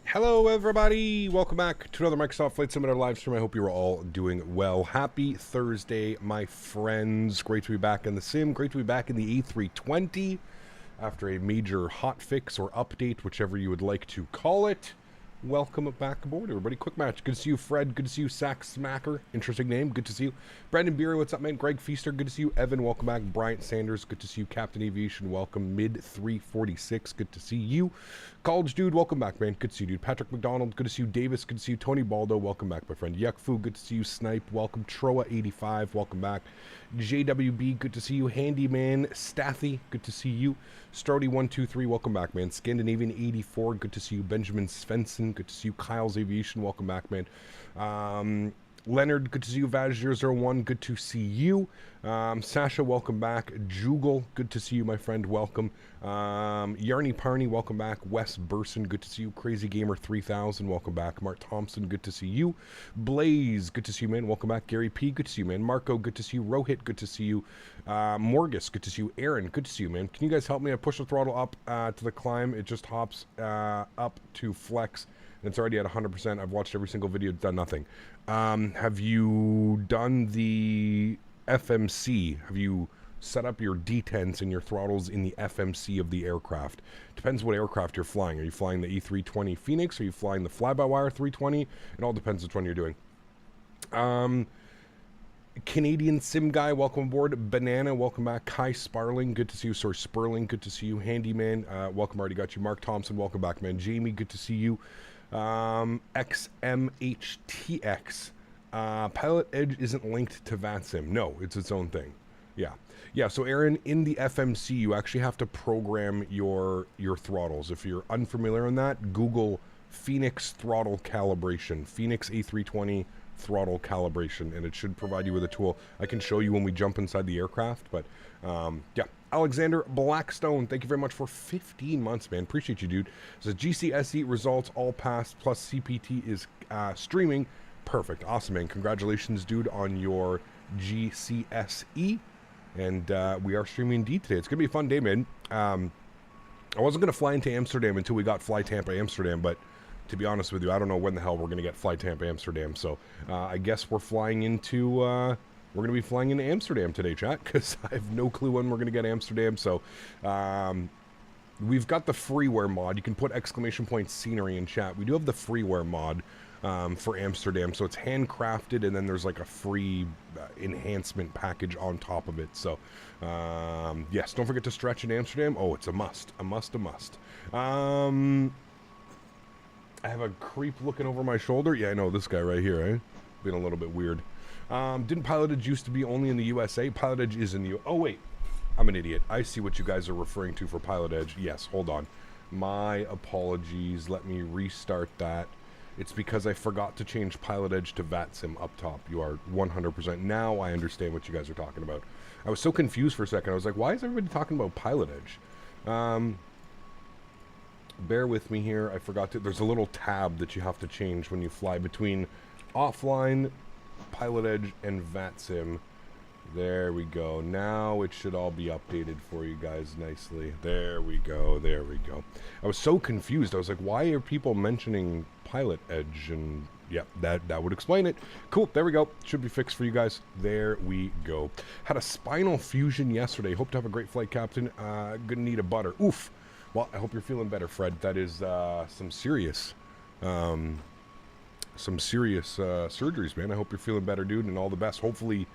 Hello everybody, welcome back to another Microsoft Flight Simulator live stream. I hope you're all doing well. Happy Thursday, my friends. Great to be back in the sim. Great to be back in the A320 after a major hotfix or update, whichever you would like to call it. Welcome back aboard, everybody. Quick match. Good to see you, Fred. Good to see you, Sack Smacker. Interesting name. Good to see you. Brandon Beery, what's up, man? Greg Feaster, good to see you. Evan, welcome back. Bryant Sanders, good to see you. Captain Aviation, welcome. Mid 346, good to see you. College Dude, welcome back, man. Good to see you, dude. Patrick McDonald, good to see you. Davis, good to see you. Tony Baldo, welcome back, my friend. Yuckfu, good to see you. Snipe, welcome. Troa85, welcome back. JWB, good to see you. Handyman Stathy, good to see you. Strody123, welcome back, man. Scandinavian 84, good to see you. Benjamin Svensson, good to see you. Kyle's Aviation, welcome back, man. Leonard, good to see you. Vaj001, good to see you. Sasha, welcome back. Jugal, good to see you, my friend. Welcome. Yarny Parney, welcome back. Wes Burson, good to see you. Crazy Gamer 3000, welcome back. Mark Thompson, good to see you. Blaze, good to see you, man. Welcome back. Gary P, good to see you, man. Marco, good to see you. Rohit, good to see you. Morgus, good to see you. Aaron, good to see you, man. Can you guys help me? I push the throttle up to the climb. It just hops up to flex. It's already at 100%. I've watched every single video. It's done nothing. Have you done the FMC? Have you set up your detents and your throttles in the FMC of the aircraft? Depends what aircraft you're flying. Are you flying the E320 Fenix? Are you flying the fly-by-wire 320? It all depends which one you're doing. Canadian Sim Guy, welcome aboard. Banana, welcome back. Kai Sparling, good to see you. Sorry, Sperling, good to see you. Handyman, welcome, already got you. Mark Thompson, welcome back, man. Jamie, good to see you. XMHTX. Pilot Edge isn't linked to VATSIM. No, it's its own thing. Yeah, so Erin, in the FMC, you actually have to program your throttles. If you're unfamiliar on that, Google Fenix throttle calibration. Fenix A320 throttle calibration, and it should provide you with a tool. I can show you when we jump inside the aircraft, but yeah. Alexander Blackstone, thank you very much for 15 months, man. Appreciate you, dude. So GCSE results all passed, plus CPT is streaming. Perfect. Awesome, man. Congratulations, dude, on your GCSE. And we are streaming indeed today. It's going to be a fun day, man. I wasn't going to fly into Amsterdam until we got Fly Tampa Amsterdam, but to be honest with you, I don't know when the hell we're going to get Fly Tampa Amsterdam. So I guess we're flying into... we're going to be flying into Amsterdam today, chat, because I have no clue when we're going to get Amsterdam. So we've got the freeware mod. You can put exclamation point scenery in chat. We do have the freeware mod. for Amsterdam. So it's handcrafted, and then there's like a free enhancement package on top of it. So yes, don't forget to stretch in Amsterdam. Oh, it's a must, a must, a must. I have a creep looking over my shoulder. Yeah, I know this guy right here, eh? Being a little bit weird. Didn't pilotage used to be only in the USA? Pilotage is in the oh wait, I'm an idiot. I see what you guys are referring to for pilotage. Yes, hold on. My apologies. Let me restart that. It's because I forgot to change pilotage to VATSIM up top. You are 100%. Now I understand what you guys are talking about. I was so confused for a second. I was like, why is everybody talking about pilotage? Bear with me here. I forgot to... There's a little tab that you have to change when you fly between offline, pilotage, and VATSIM. There we go. Now it should all be updated for you guys nicely. There we go. There we go. I was so confused. I was like, why are people mentioning pilot edge? And yeah, that would explain it. Cool. There we go. Should be fixed for you guys. There we go. Had a spinal fusion yesterday. Hope to have a great flight, Captain. Gonna need a butter. Oof. Well, I hope you're feeling better, Fred. That is some serious surgeries, man. I hope you're feeling better, dude, and all the best. Hopefully,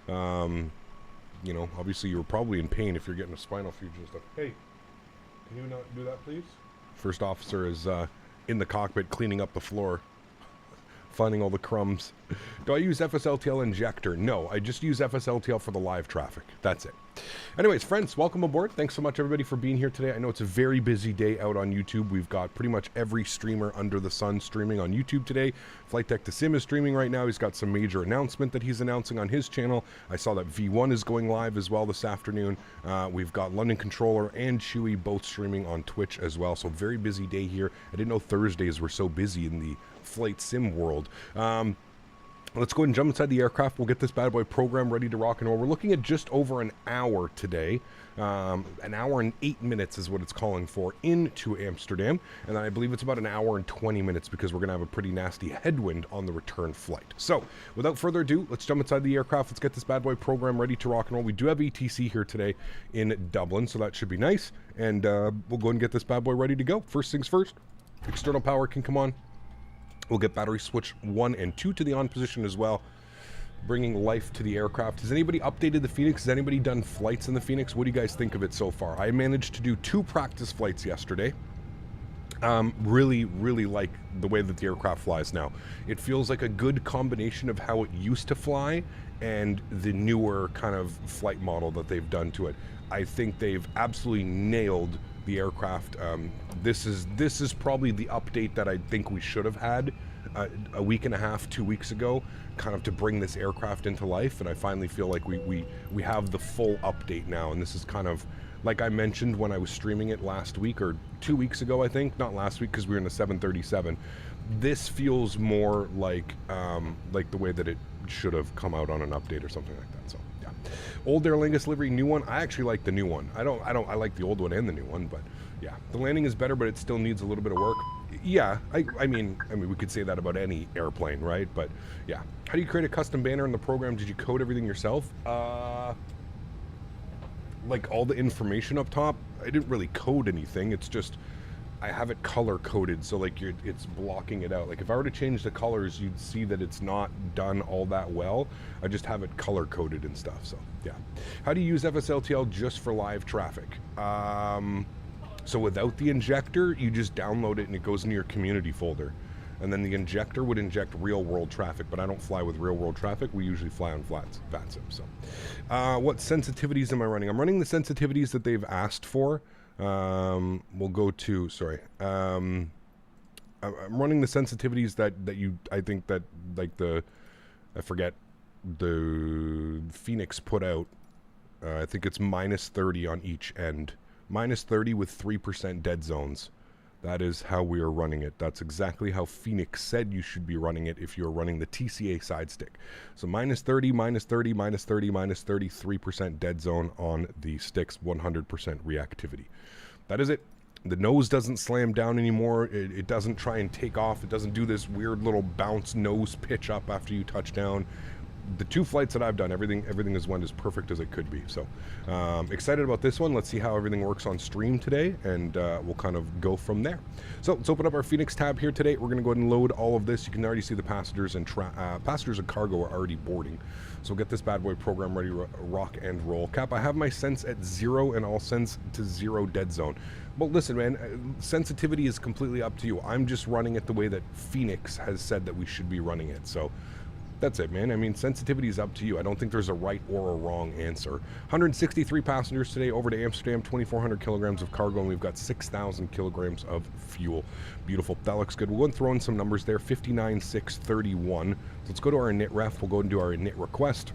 you know, obviously you were probably in pain if you're getting a spinal fusion and stuff. Hey, can you not do that, please? First officer is in the cockpit cleaning up the floor, finding all the crumbs. Do I use FSLTL injector? No, I just use FSLTL for the live traffic. That's it. Anyways, friends, welcome aboard. Thanks so much, everybody, for being here today. I know it's a very busy day out on YouTube. We've got pretty much every streamer under the sun streaming on YouTube today. Flight Tech to Sim is streaming right now. He's got some major announcement that he's announcing on his channel. I saw that V1 is going live as well this afternoon. We've got London Controller and Chewy both streaming on Twitch as well. So very busy day here. I didn't know Thursdays were so busy in the flight sim world. Let's go ahead and jump inside the aircraft. We'll get this bad boy program ready to rock and roll. We're looking at just over an hour today. An hour and 8 minutes is what it's calling for into Amsterdam. And I believe it's about an hour and 20 minutes because we're going to have a pretty nasty headwind on the return flight. So without further ado, let's jump inside the aircraft. Let's get this bad boy program ready to rock and roll. We do have ETC here today in Dublin, so that should be nice. And we'll go ahead and get this bad boy ready to go. First things first, external power can come on. We'll get battery switch 1 and 2 to the on position as well, bringing life to the aircraft. Has anybody updated the Fenix? Has anybody done flights in the Fenix? What do you guys think of it so far? I managed to do 2 practice flights yesterday. Really like the way that the aircraft flies now. It feels like a good combination of how it used to fly and the newer kind of flight model that they've done to it. I think they've absolutely nailed the aircraft. This is probably the update that I think we should have had a week and a half, 2 weeks ago, kind of to bring this aircraft into life. And I finally feel like we have the full update now. And this is kind of like I mentioned when I was streaming it last week or 2 weeks ago, I think, not last week because we were in the 737. This feels more like the way that it should have come out on an update or something like that. So yeah, old Aer Lingus livery, new one. I actually like the new one. I like the old one and the new one, but yeah, the landing is better, but it still needs a little bit of work. Yeah, I mean, we could say that about any airplane, right? But yeah, how do you create a custom banner in the program? Did you code everything yourself? Like all the information up top, I didn't really code anything. It's just I have it color coded, so like it's blocking it out. Like if I were to change the colors, you'd see that it's not done all that well. I just have it color coded and stuff. So yeah, how do you use FSLTL just for live traffic? So without the injector, you just download it and it goes into your community folder. And then the injector would inject real world traffic, but I don't fly with real world traffic. We usually fly on VATSIM. So what sensitivities am I running? I'm running the sensitivities that they've asked for. We'll go to, sorry. I'm running the sensitivities that I think that like I forget, the Fenix put out. I think it's -30 on each end. -30 with 3% dead zones. That is how we are running it. That's exactly how Fenix said you should be running it if you're running the TCA side stick. So -30, -30, -30, -30, 3% dead zone on the sticks, 100% reactivity. That is it. The nose doesn't slam down anymore. It doesn't try and take off. It doesn't do this weird little bounce nose pitch up after you touch down. the 2 flights that I've done, everything has went as perfect as it could be. So excited about this one. Let's see how everything works on stream today, and we'll kind of go from there. So let's open up our Fenix tab here today. We're going to go ahead and load all of this. You can already see the passengers and cargo are already boarding. So get this bad boy program ready to rock and roll. Cap, I have my sense at 0 and all sense to 0 dead zone. Well, listen, man, sensitivity is completely up to you. I'm just running it the way that Fenix has said that we should be running it. So that's it, man. I mean, sensitivity is up to you. I don't think there's a right or a wrong answer. 163 passengers today over to Amsterdam, 2,400 kilograms of cargo, and we've got 6,000 kilograms of fuel. Beautiful. That looks good. We'll go and throw in some numbers there, 59,631. So let's go to our init ref. We'll go and do our init request.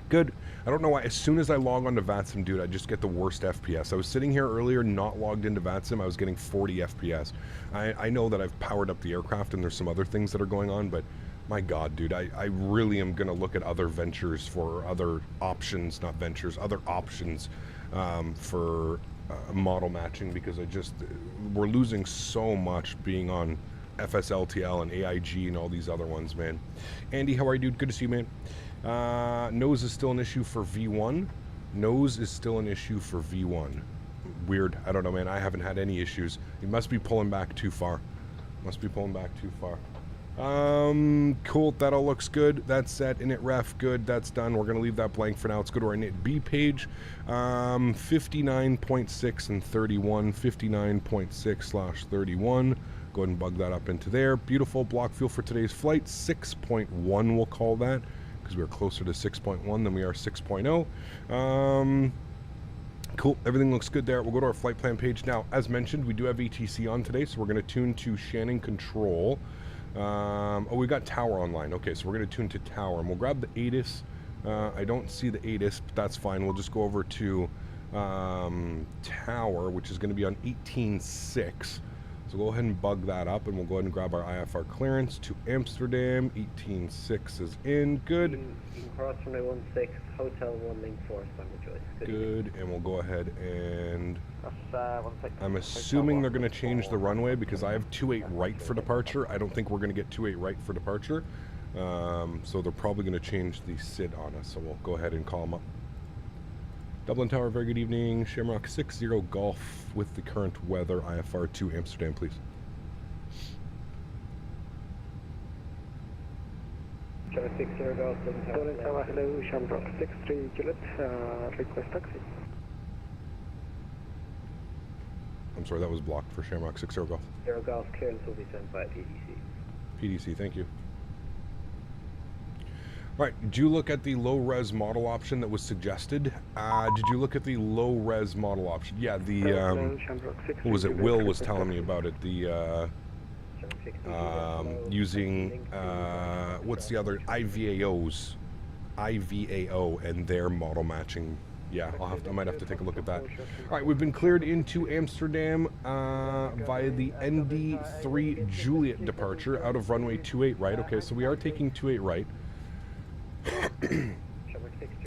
Good. I don't know why, as soon as I log on to VATSIM, dude, I just get the worst FPS. I was sitting here earlier, not logged into VATSIM, I was getting 40 FPS. I know that I've powered up the aircraft and there's some other things that are going on, but my God, dude, I really am going to look at other ventures for other options, not ventures, other options for model matching, because we're losing so much being on FSLTL and AIG and all these other ones, man. Andy, how are you, dude? Good to see you, man. Nose is still an issue for V1. Nose is still an issue for V1. Weird. I don't know, man. I haven't had any issues. You must be pulling back too far. Must be pulling back too far. Cool. That all looks good. That's set. Init ref. Good. That's done. We're going to leave that blank for now. Let's go to our init B page. 59.6 and 31. 59.6/31. Go ahead and bug that up into there. Beautiful. Block fuel for today's flight. 6.1 we'll call that, because we're closer to 6.1 than we are 6.0. Cool. Everything looks good there. We'll go to our flight plan page. Now, as mentioned, we do have ETC on today, so we're going to tune to Shannon Control. Oh, we got Tower online. Okay, so we're going to tune to Tower, and we'll grab the ATIS. I don't see the ATIS, but that's fine. We'll just go over to Tower, which is going to be on 18.6. So go ahead and bug that up, and we'll go ahead and grab our IFR clearance to Amsterdam. 18.6 is in. Good. Cross runway 16, hotel 1 link 4, standard choice. Good, and we'll go ahead and I'm assuming they're going to change the runway, because I have 28 right for departure. I don't think we're going to get 28 right for departure. So they're probably going to change the SID on us. So we'll go ahead and call them up. Dublin Tower, very good evening. Shamrock 60 Golf with the current weather. IFR to Amsterdam, please. Shamrock 60 Golf, Dublin Tower, hello, Shamrock 63 Juliet, request taxi. I'm sorry, that was blocked for Shamrock 60 Golf. 0 Golf, clearance will be sent by PDC. PDC, thank you. All right, did you look at the low-res model option that was suggested? Did you look at the low-res model option? Yeah, the, what was it? Will was telling me about it. The, using, what's the other? IVAO and their model matching. Yeah, I might have to take a look at that. All right, we've been cleared into Amsterdam via the ND3 Juliet departure out of runway 28 right. Okay, so we are taking 28 right.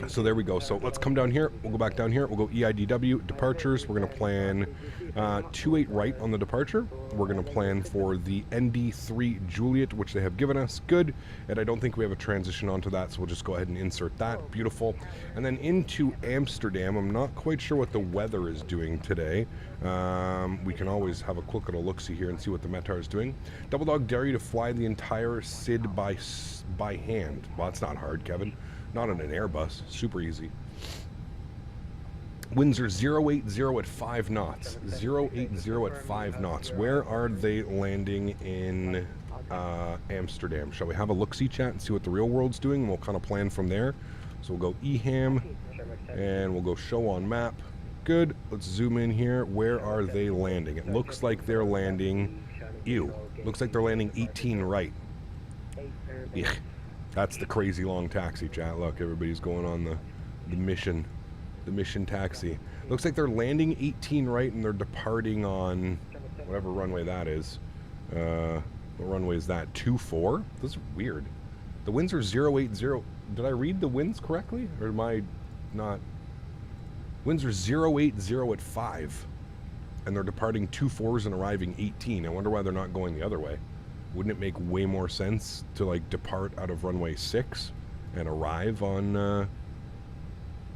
So there we go. So let's come down here. We'll go back down here. We'll go EIDW departures. We're going to plan 28 right on the departure. We're going to plan for the ND3 Juliet, which they have given us. Good. And I don't think we have a transition onto that, so we'll just go ahead and insert that. Beautiful. And then into Amsterdam. I'm not quite sure what the weather is doing today. We can always have a quick little look-see here and see what the METAR is doing. Double Dog, dare you to fly the entire SID by hand. Well, that's not hard, Kevin. Not on an Airbus. Super easy. Winds are 080 at 5 knots. 080 at 5 knots. Where are they landing in Amsterdam? Shall we have a look-see chat and see what the real world's doing? And we'll kind of plan from there. So we'll go EHAM, and we'll go show on map. Good. Let's zoom in here. Where are they landing? It looks like they're landing... Ew. Looks like they're landing 18 right. Yeah. That's the crazy long taxi, chat. Look, everybody's going on the mission taxi. Looks like they're landing 18 right, and they're departing on whatever runway that is. What runway is that? 24? This is weird. The winds are 080. Did I read the winds correctly, or am I not? Winds are 080 at 5, and they're departing 24s and arriving 18. I wonder why they're not going the other way. Wouldn't it make way more sense to like depart out of runway 6 and arrive on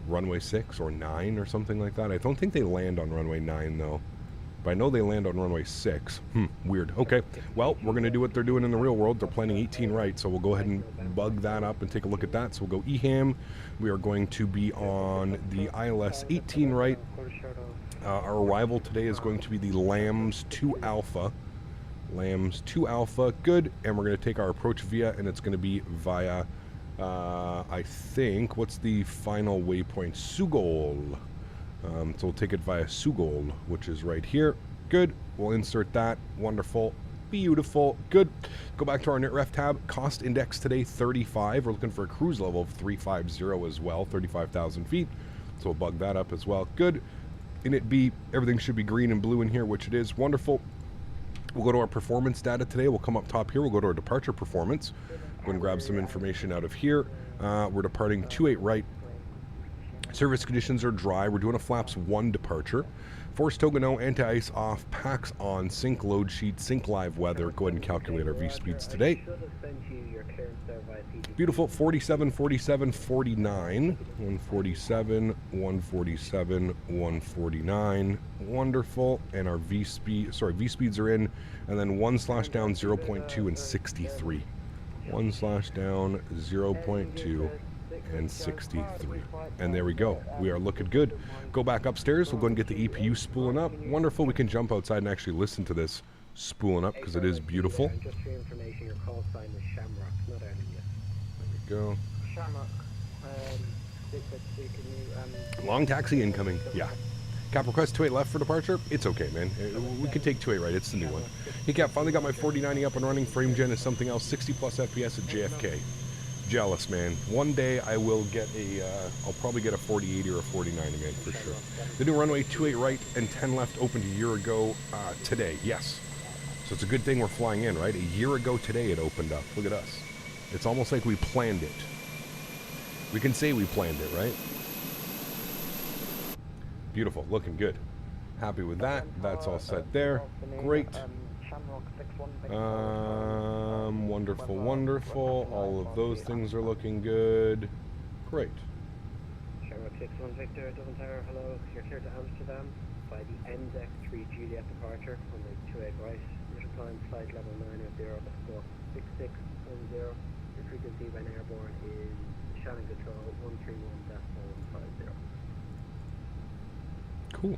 runway 6 or 9 or something like that. I don't think they land on runway 9 though, but I know they land on runway 6. Weird. Okay, well, we're going to do what they're doing in the real world. They're planning 18 right, so we'll go ahead and bug that up and take a look at that. So we'll go EHAM. We are going to be on the ILS 18 right. Our arrival today is going to be the Lambs 2 Alpha. Lambs 2 Alpha, good. And we're going to take our approach via, and it's going to be via, I think, what's the final waypoint? Sugol. So we'll take it via Sugol, which is right here. Good. We'll insert that. Wonderful. Beautiful. Good. Go back to our NetRef tab. Cost index today, 35. We're looking for a cruise level of 350 as well, 35,000 feet. So we'll bug that up as well. Good. Init B, everything should be green and blue in here, which it is. Wonderful. We'll go to our performance data today. We'll come up top here. We'll go to our departure performance. Go and grab some information out of here. We're departing 28 right. Service conditions are dry. We're doing a flaps 1 departure. Force toga no, anti-ice off, packs on, sync load sheet, sync live weather. Go ahead and calculate our V-speeds today. Beautiful. 47, 47, 49. 147, 147, 149. Wonderful. And our V-speeds are in. And then 1/down 0.2 and 63. 1/down 0.2 and 63. And there we go. We are looking good. Go back upstairs. We'll go and get the EPU spooling up. Wonderful. We can jump outside and actually listen to this spooling up because it is beautiful. Just for your information, your call sign is Shamrock, not Erin yet. There we go. Shamrock. Long taxi incoming. Yeah. Cap request 28 left for departure. It's okay, man. We could take 28 right. It's the new one. Hey, Cap, finally got my 4090 up and running. Frame gen is something else. 60 plus FPS at JFK. Jealous, man. One day I will get I'll probably get a 4080 or a 4090 again for sure. The new runway 28 right and 10 left opened a year ago today. Yes. So it's a good thing we're flying in, right? A year ago today it opened up. Look at us. It's almost like we planned it. We can say we planned it, right? Beautiful. Looking good. Happy with that. That's all set there. Great. Wonderful, wonderful. All of those things are looking good. Great. Shamrock 61 Victor, Dublin Tower, hello. You're clear to Amsterdam by the NZEC 3 Juliet departure on the 28 right. Initial time, flight level 980, score 6610. Your frequency when airborne is Shannon Control 131.150. Cool.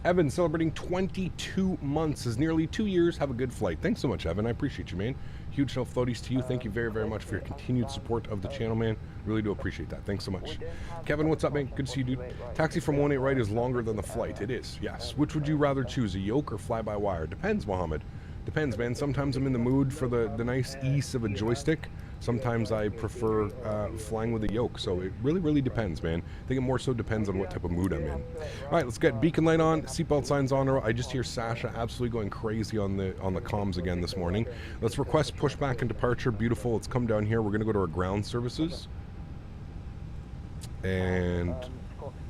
Evan, celebrating 22 months, is nearly 2 years. Have a good flight. Thanks so much, Evan. I appreciate you, man. Huge self floaties to you. Thank you very, very much for your continued support of the channel, man. Really do appreciate that. Thanks so much. Kevin, what's up, man? Good to see you, dude. Taxi from 18 right is longer than the flight. It is, yes. Which would you rather choose, a yoke or fly-by-wire? Depends, Mohammed. Depends, man. Sometimes I'm in the mood for the nice ease of a joystick. Sometimes I prefer flying with a yoke. So it really, really depends, man. I think it more so depends on what type of mood I'm in. All right, let's get beacon light on, seatbelt signs on. I just hear Sasha absolutely going crazy on the comms again this morning. Let's request pushback and departure. Beautiful. Let's come down here. We're going to go to our ground services. And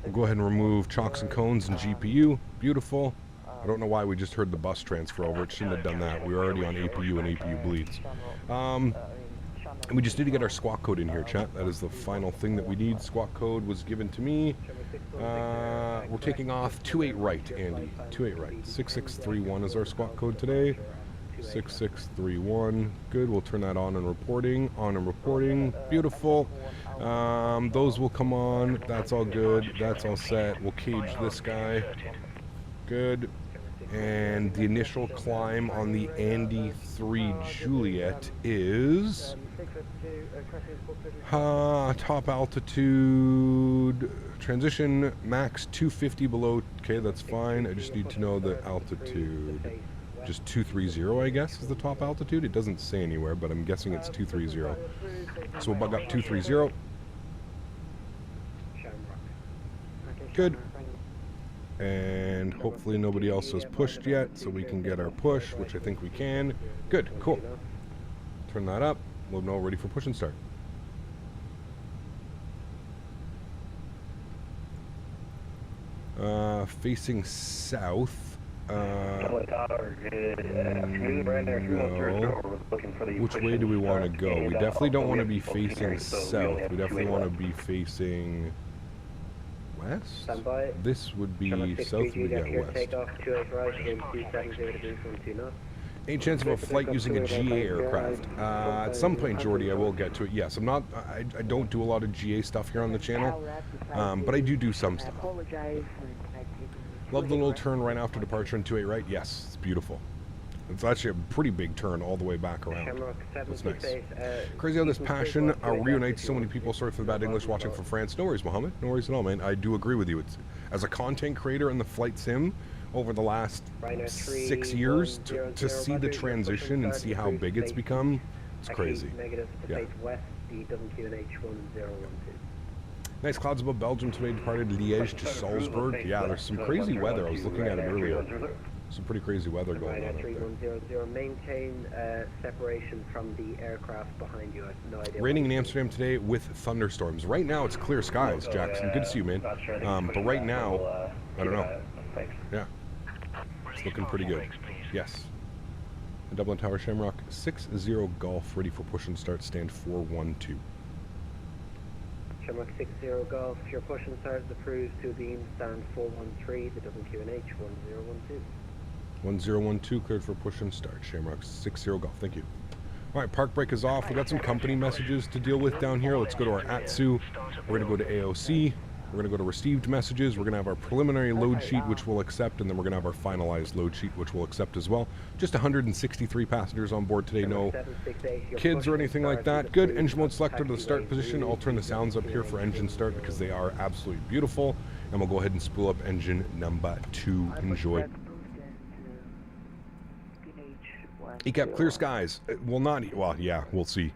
we'll go ahead and remove chocks and cones and GPU. Beautiful. I don't know why we just heard the bus transfer over. It shouldn't have done that. We're already on APU and APU bleeds. We just need to get our squawk code in here, chat. That is the final thing that we need. Squawk code was given to me. We're taking off 28 right, Andy. 28 right. 6631 is our squawk code today. 6631. Good. We'll turn that on and reporting. On and reporting. Beautiful. Those will come on. That's all good. That's all set. We'll cage this guy. Good. And the initial climb on the Andy 3 Juliet is top altitude transition max 250 below. Okay, that's fine. I just need to know the altitude. Just 230, I guess, is the top altitude. It doesn't say anywhere, but I'm guessing it's 230. So we'll bug up 230. Good. And hopefully nobody else has pushed yet, so we can get our push, which I think we can. Good, cool. Turn that up. We'll know we're ready for push and start. Facing south. Which way do we want to go? We definitely don't want to be facing south. We definitely want to be facing west. Standby. This would be south, we get west. Takeoff 28 right, wind 270 degrees 12 knots. Any chance of a flight using a GA aircraft? At some point, Jordy, I will get to it. Yes, I don't do a lot of GA stuff here on the channel, but I do some stuff. Love the little turn right after departure in 28 right. Yes, it's beautiful. It's actually a pretty big turn all the way back around. That's nice. Crazy how this passion reunites so many people. Sorry for the bad English watching from France. No worries, Mohammed. No worries at all, man. I do agree with you. It's, as a content creator in the flight sim, over the last 6 years, to see the transition and see how big it's become, it's crazy. Yeah. Nice clouds above Belgium today, departed Liège to Salzburg. Yeah, there's some crazy weather. I was looking at it earlier. Some pretty crazy weather going on up there. Maintain separation from the aircraft behind you. I have no idea. Raining in Amsterdam today with thunderstorms. Right now it's clear skies, Jackson. Good to see you, man. But right now, I don't know. Yeah. It's looking pretty good. Yes. Dublin Tower Shamrock 60 Golf ready for push and start, stand 412. Shamrock 60 Golf, your push and start is approved to beam, stand 413, the WQNH 1012. 1012 cleared for push and start. Shamrock 60 Golf, thank you. All right, park brake is off. We got some company messages to deal with down here. Let's go to our AlexSiu. We're going to go to AOC. We're going to go to received messages. We're going to have our preliminary load sheet, which we'll accept, and then we're going to have our finalized load sheet, which we'll accept as well. Just 163 passengers on board today. No kids or anything like that. Good. Engine mode selector to the start position. I'll turn the sounds up here for engine start because they are absolutely beautiful. And we'll go ahead and spool up engine number 2. Enjoy. ECAP, clear skies. Well, well, yeah, we'll see.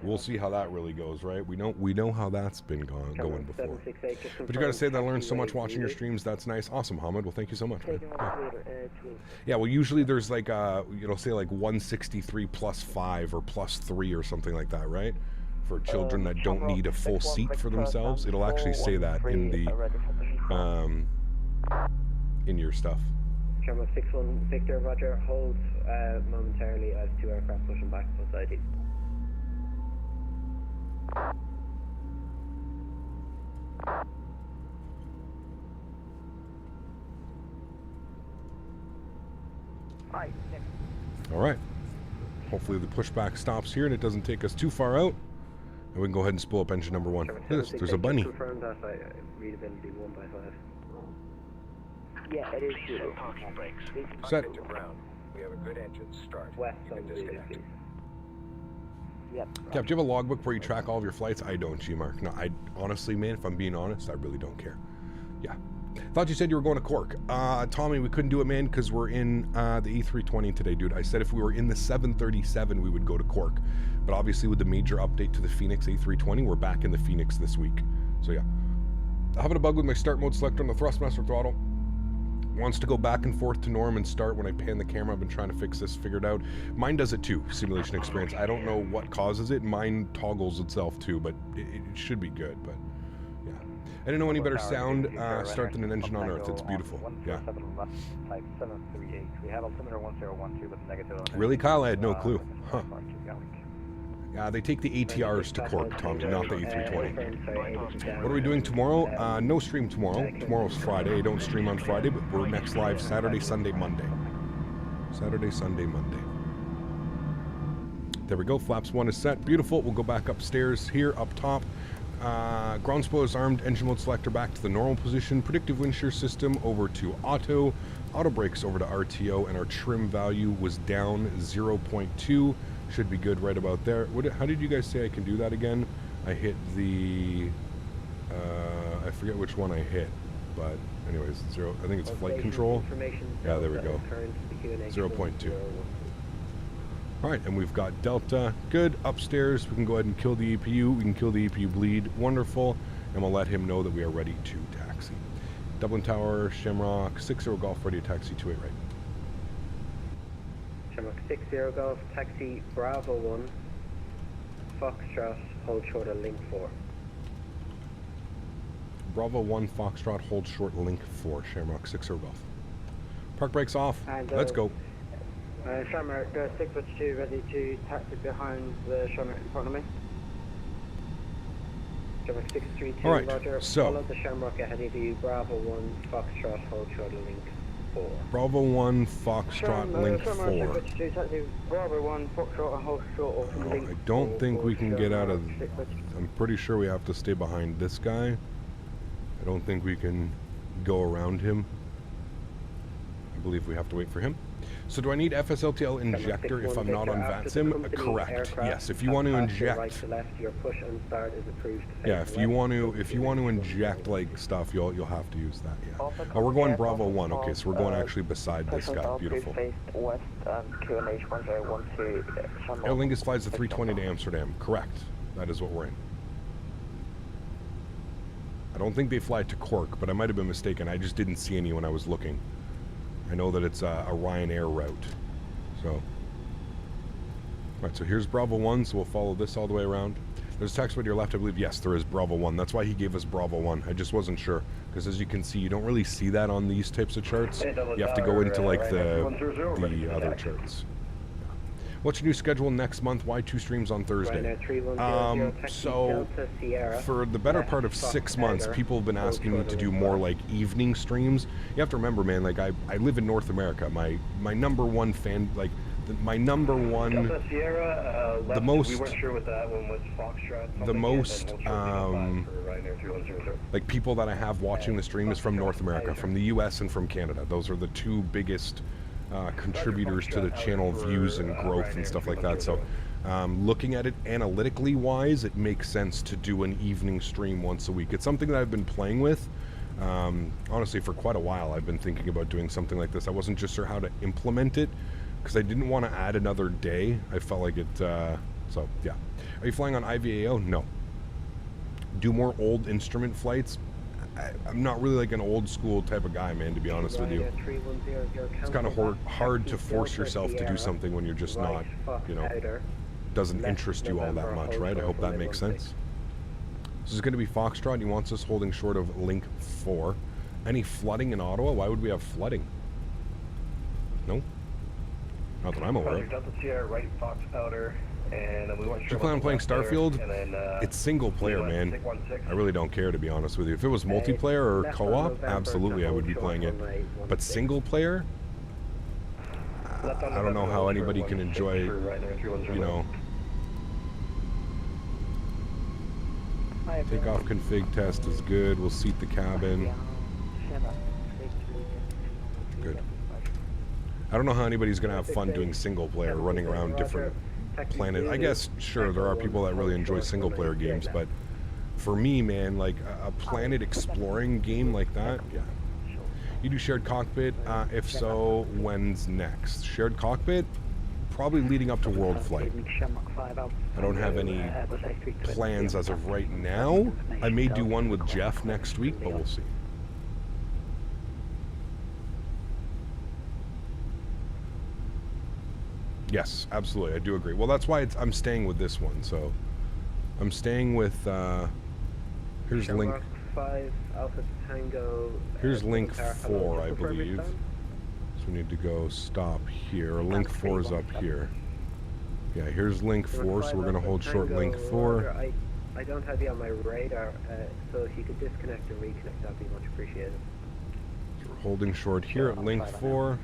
We'll see how that really goes, right? We know how that's been going before. But you got to say that I learned so much watching your streams. That's nice. Awesome, Hamid. Well, thank you so much, man. Yeah, well, usually there's like, say like 163 plus 5 or plus 3 or something like that, right? For children that don't need a full seat for themselves. It'll actually say that in the, in your stuff. Shamrock 61 Victor, roger. Hold momentarily. I have 2 aircraft pushing back plus ID. All right. Hopefully the pushback stops here and it doesn't take us too far out. And we can go ahead and spool up engine number 1. Look at this. There's a bunny. Confirmed that readability 1 by 5. Yeah, it is good. Parking brakes. Set. To ground. We have a good engine start. West You on can the disconnect. Yep. Cap, do you have a logbook where you track all of your flights? I don't, G-Mark. No, I honestly, man, if I'm being honest, I really don't care. Yeah. Thought you said you were going to Cork. Tommy, we couldn't do it, man, because we're in the E320 today, dude. I said if we were in the 737, we would go to Cork. But obviously with the major update to the Fenix A320, we're back in the Fenix this week. So yeah. Having a bug with my start mode selector on the Thrustmaster throttle. Wants to go back and forth to norm and start when I pan the camera. I've been trying to fix this, figured out. Mine does it too, simulation experience. I don't know what causes it. Mine toggles itself too, but it should be good, but yeah. I didn't know any better sound start than an engine on Earth. It's beautiful, yeah. Really, Kyle? I had no clue. Huh. They take the ATRs to Cork, Tommy, not the A320. What are we doing tomorrow? No stream tomorrow. Tomorrow's Friday. I don't stream on Friday, but we're next live Saturday, Sunday, Monday. Saturday, Sunday, Monday. There we go. Flaps 1 is set. Beautiful. We'll go back upstairs here, up top. Ground spoilers armed. Engine mode selector back to the normal position. Predictive wind shear system over to auto. Auto brakes over to RTO, and our trim value was down 0.2. Should be good right about there. How did you guys say I can do that again? I hit the, I forget which one I hit, but anyways, 0. I think it's flight control. Yeah, there we go. 0.2. All right, and we've got Delta. Good. Upstairs, we can go ahead and kill the EPU. We can kill the EPU bleed. Wonderful. And we'll let him know that we are ready to taxi. Dublin Tower, Shamrock, 60 Golf, ready to taxi 28 right. Shamrock 60 Golf, taxi Bravo 1, Foxtrot, hold short at link 4. Bravo 1, Foxtrot, hold short, link 4, Shamrock 60 Golf. Park brakes off. And, Let's go. Shamrock, 642, ready to taxi behind the Shamrock in front of me. Shamrock 632, All right, Roger. so Follow the Shamrock ahead of you, Bravo 1, Foxtrot, hold short of Link 4. Bravo 1, Foxtrot, Link 4. 652, taxi, Bravo 1, Foxtrot, and hold short of Link 4. I don't think we can get out of... I'm pretty sure we have to stay behind this guy. I don't think we can go around him. I believe we have to wait for him. So do I need FSLTL injector if I'm not on VATSIM? Correct. Yes. If you want to inject, right to left, your push and start is approved. yeah. If you want to inject like stuff, you'll have to use that. Yeah. Oh, we're going Bravo 1. Okay, so we're going actually beside this guy. Beautiful. West, QNH 1012. Aer Lingus flies the 320 to Amsterdam. Correct. That is what we're in. I don't think they fly to Cork, but I might have been mistaken. I just didn't see any when I was looking. I know that it's a Ryanair route. So, right, so here's Bravo 1, so we'll follow this all the way around. There's a taxiway to your left, I believe. Yes, there is Bravo 1. That's why he gave us Bravo 1. I just wasn't sure, because as you can see, you don't really see that on these types of charts. You have to go into like the other charts. What's your new schedule next month? Why 2 streams on Thursday? So for the better part of 6 months, people have been asking me to do more like evening streams. You have to remember, man, like I live in North America. My number one fan, like my number one, the most, we weren't sure what that one was, Foxtrot, the most, like people that I have watching the stream is from North America, from the US and from Canada. Those are the 2 biggest contributors to the channel views and growth and stuff like that. So looking at it analytically wise, it makes sense to do an evening stream once a week. It's something that I've been playing with honestly for quite a while. I've been thinking about doing something like this. I wasn't just sure how to implement it because I didn't want to add another day. I felt like it so yeah. Are you flying on IVAO? No. Do more old instrument flights? I'm not really like an old school type of guy, man, to be honest with you. It's kind of hard to force yourself to do something when you're just not, you know, doesn't interest you all that much, right? I hope that makes sense. This is going to be Foxtrot. He wants us holding short of Link 4. Any flooding in Ottawa? Why would we have flooding? No? Not that I'm aware of. Right, Fox Powder. And we weren't sure. Do you plan on playing Starfield? It's single player, man. I really don't care, to be honest with you. If it was multiplayer or co-op, absolutely I would be playing it. But single player, I don't know how anybody can enjoy, you know. Takeoff config test is good. We'll seat the cabin. Good. I don't know how anybody's gonna have fun doing single player, running around different planet. I guess sure there are people that really enjoy single player games, but for me, man, like a planet exploring game like that, yeah. You do shared cockpit? If so, when's next? Shared cockpit? Probably leading up to World Flight. I don't have any plans as of right now. I may do one with Jeff next week, but we'll see. Yes, absolutely. I do agree. Well, that's why I'm staying with this one. So I'm staying with, here's Link. 5, Alpha Tango. Here's Link 4, I believe. So we need to go stop here. Link 4 is up here. Yeah, here's Link 4, so we're going to hold short Link 4. I don't have you on my radar, so if you could disconnect and reconnect, that'd be much appreciated. So we're holding short here at Link 4.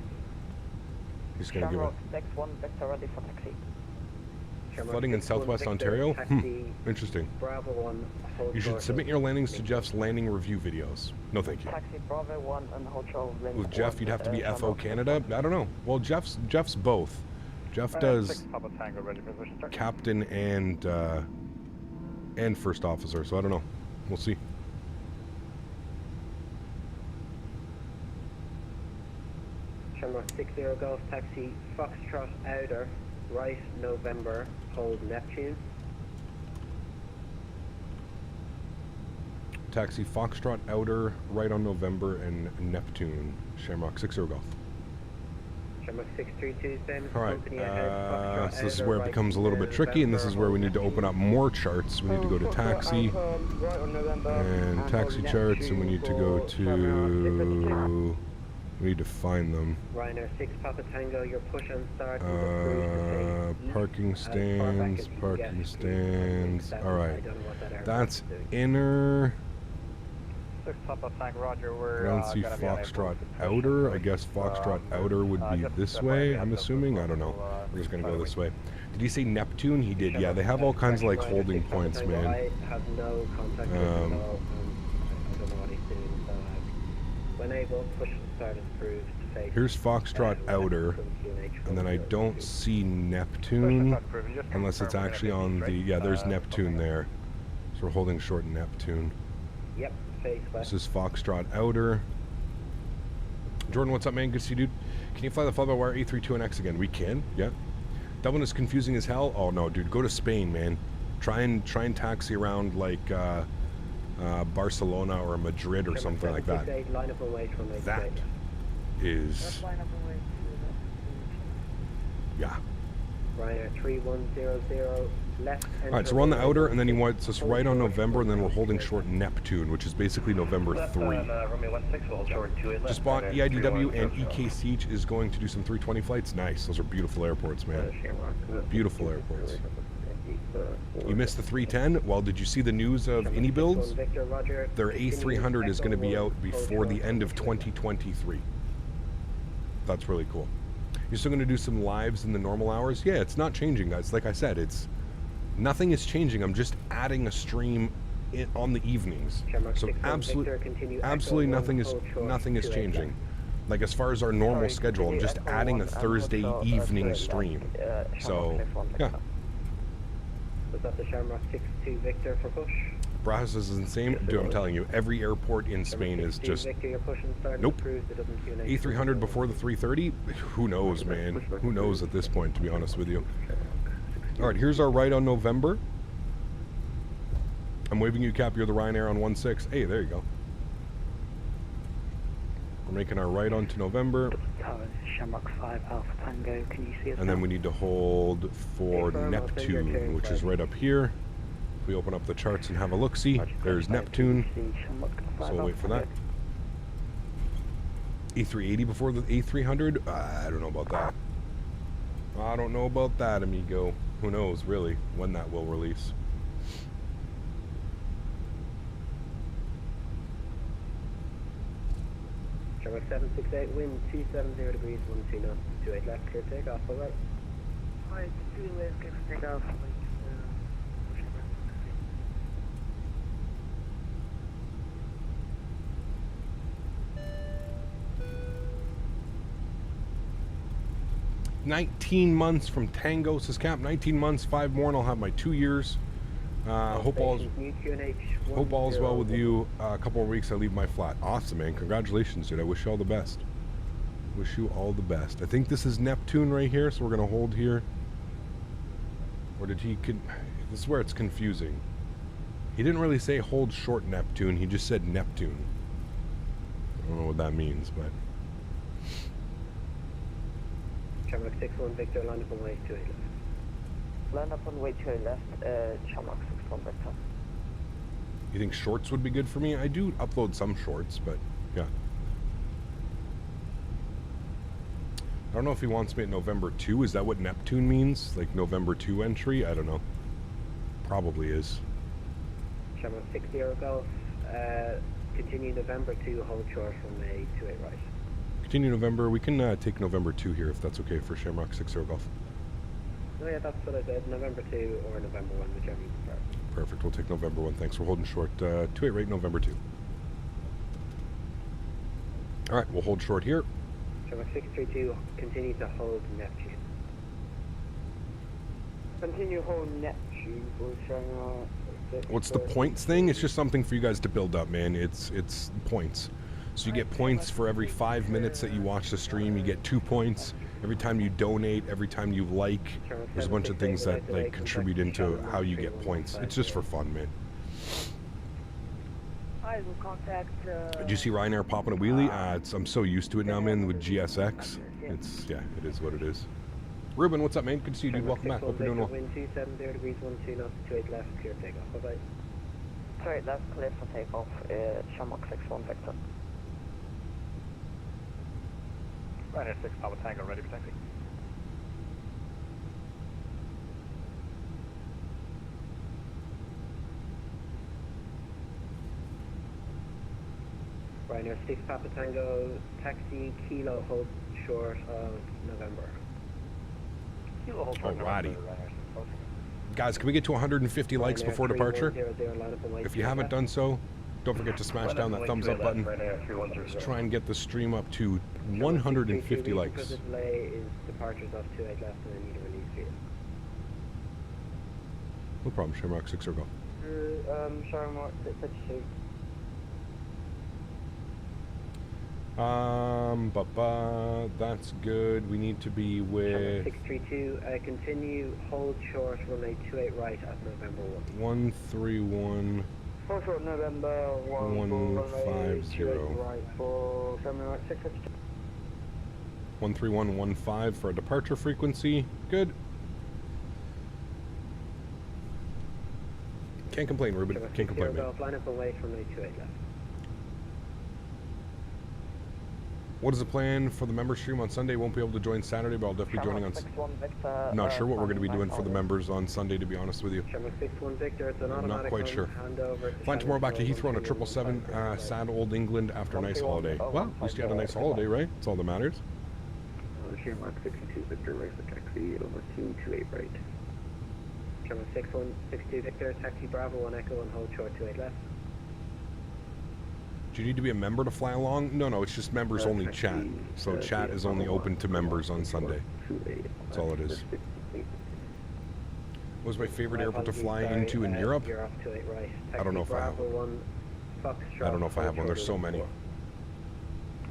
He's going to give it. Next one, vector ready for taxi. Flooding in southwest Ontario? Interesting. Bravo 1, you should submit your landings to Jeff's landing review videos. No, thank you. Taxi Bravo 1 and hold short. With Jeff, you'd have to be FO Canada? I don't know. Well, Jeff's both. Jeff does captain and first officer, so I don't know. We'll see. Shamrock 60 Golf Taxi Foxtrot Outer, right November, hold Neptune. Taxi Foxtrot Outer, right on November and Neptune. Shamrock 60 Golf. Shamrock 632, same all right, company ahead, so this is where it becomes a little bit tricky, and this is where we need to open up more charts. We need to go to taxi, and taxi charts, and we need to go to We need to find them. Ryanair 6 Papa Tango, your push and start is approved to take Parking east as far back as stands, you can parking get. stands. I Alright. don't know what that Airbus That's is doing. inner. 6 Papa Tank, Roger. I We're don't see gonna be unable Foxtrot to push outer. and I guess Foxtrot push. outer would be Just this FYI, way, we have I'm the assuming. I don't know. possible, We're just gonna go Statewi. this way. Did he say Neptune? He did, yeah. They have all kinds of like holding points, man. I have no contact with him at all. I don't know what he's doing. So when able, push and start is approved to face. Here's Foxtrot outer, and then I don't see Neptune unless it's actually on the, yeah, there's Neptune there. So we're holding short Neptune. Yep, face west. This is Foxtrot outer. Jordan, what's up, man? Good to see you, dude. Can you fly the fly-by-wire A32NX again? We can, yeah. Dublin is confusing as hell. Oh no, dude, go to Spain, man. Try and taxi around like Barcelona or Madrid or something like that. Line up and wait for me. That is, yeah. Ryanair 3100 left. All right, so we're on the outer, and then he wants us right on November, and then we're holding short Neptune, which is basically November 3. Just bought EIDW, and EKCH is going to do some 320 flights. Nice, those are beautiful airports, man. Beautiful airports. You missed the 310? Well, did you see the news of any builds? Their A300 is going to be out before the end of 2023. That's really cool. You're still going to do some lives in the normal hours? Yeah, it's not changing, guys. Like I said, nothing is changing. I'm just adding a stream on the evenings. So absolutely nothing is changing. Like as far as our normal schedule, I'm just adding a Thursday evening stream. So, yeah. Was that the Shamrock 6-2 Victor for push? Brazos is insane. Dude, I'm telling you, every airport in Spain is just... Nope. A300 before the 330? Who knows, man? Who knows at this point, to be honest with you. Alright, here's our right on November. I'm waving you, Cap. You're the Ryanair on 16. Hey, there you go. We're making our right onto November. Shamrock 5 Alpha Tango, can you see us? And then we need to hold for Neptune, which is right up here. If we open up the charts and have a look-see, there's Neptune. So we'll wait for that. A380 before the A300? I don't know about that. I don't know about that, amigo. Who knows, really, when that will release. Shamrock 768, wind 270 degrees, 12 knots, 28 left, clear takeoff, all right. Hi, 2 left, clear takeoff. 19 months from Tango, says Cap. 19 months, 5 more, and I'll have my 2 years. Hope all's well with you. A couple more weeks, I leave my flat. Awesome, man. Congratulations, dude. I wish you all the best. Wish you all the best. I think this is Neptune right here, so we're going to hold here. Or did he... This is where it's confusing. He didn't really say hold short Neptune. He just said Neptune. I don't know what that means, but... Shamrock 61 Victor, line up on way 28 left. Line up on way 28 left, Shamrock 61 Victor. You think shorts would be good for me? I do upload some shorts, but yeah. I don't know if he wants me at November 2. Is that what Neptune means? Like November 2 entry? I don't know. Probably is. Shamrock 60 Golf, continue November 2, hold short from a 28 right. Continue November. We can take November 2 here if that's okay for Shamrock 60 Golf. Oh yeah, that's what I said. November 2 or November 1, whichever you prefer. Perfect. We'll take November 1. Thanks. We're holding short. 28 right, November 2. All right, we'll hold short here. Shamrock 632, continue to hold Neptune. Continue hold Neptune for Shamrock. What's the points thing? It's just something for you guys to build up, man. It's points. So you get points for every 5 minutes that you watch the stream. You get 2 points every time you donate, every time you like. There's a bunch of things that like contribute into how you get points. It's just for fun, man. I will contact. Did you see Ryanair popping a wheelie? I'm so used to it now, man. With GSX, it is what it is. Ruben, what's up, man? Good to see you, dude. Welcome back. Hope you're doing well. Wind 270 degrees, 12 knots, 28 left, clear takeoff. Bye bye. 28 left, clear for takeoff. Shamrock 61 Victor. Ryanair 6 Papa Tango, ready for taxi. Ryanair 6 Papa Tango, taxi, Kilo, hold short of November. Kilo hold short Alrighty. November, Ryanair 6 approaching. Guys, can we get to 150 likes Ryanair before departure? 3100, line up on white If you tail haven't left. done so, don't forget to smash down that thumbs up button. Let's try and get the stream up to 150 likes. Because the delay is departures off 28 left and then need a release field. No problem, Shamrock 6 or go. Sharmark 652. That's good. We need to be with 632, continue, hold short, runway 28 right at November 1. 131. Hold short November 150. right for Sharmark 652. 13115 for a departure frequency. Good. Can't complain, Ruben. Can't complain, man. Line up and wait, runway 28 left. What is the plan for the member stream on Sunday? Won't be able to join Saturday, but I'll definitely be joining on. Not sure what we're going to be doing for the members on Sunday, to be honest with you. Shamrock 61 Victor, it's an I'm automatic not quite sure. handover. Flying tomorrow back to Heathrow on a 777. Sad old England after a nice holiday. Well, at least you had a nice holiday, right? That's all that matters. Shamrock 62 Victor, right for taxi, over 228 right. Shamrock 6162 Victor, taxi Bravo 1 Echo and hold short 28 left. Do you need to be a member to fly along? No, it's just members only chat. So chat is only open to members on Sunday. That's all it is. What was my favorite airport to fly into in Europe? You're off 28 right. I don't know if I have Bravo one. 1 Foxtrot, I don't know if I have one. There's so hold many. short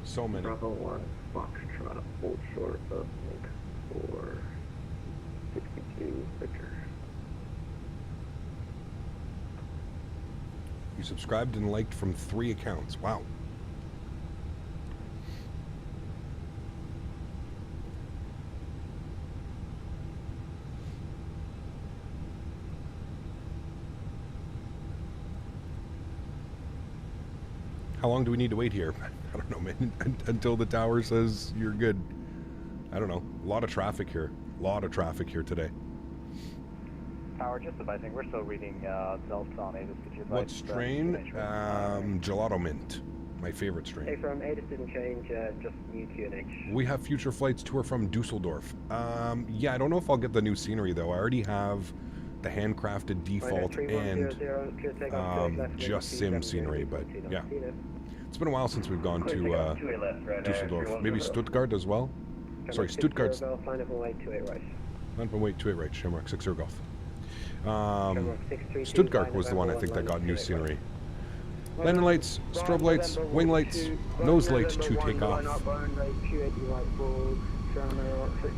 So many. Bravo 1 Foxtrot, hold short of link 462 Victor. You subscribed and liked from 3 accounts. Wow. How long do we need to wait here? I don't know, man. Until the tower says you're good. I don't know. A lot of traffic here. A lot of traffic here today. Tower, just advising, we're still reading Delta on ATIS. Could you What advise, strain? QNH? Gelato Mint. My favorite strain. Hey, from ATIS didn't change, just new QNH. We have future flights tour from Dusseldorf. Yeah, I don't know if I'll get the new scenery though. I already have the handcrafted default and just sim scenery, but yeah. It's been a while since we've gone to Dusseldorf. Maybe Stuttgart as well? Sorry, Stuttgart's... Line up and wait, 28 right. Line up and wait, 28 right. Shamrock 6 Air Golf. Stuttgart was the one I think that got new scenery. Landing lights, strobe lights, wing lights, nose lights to take off.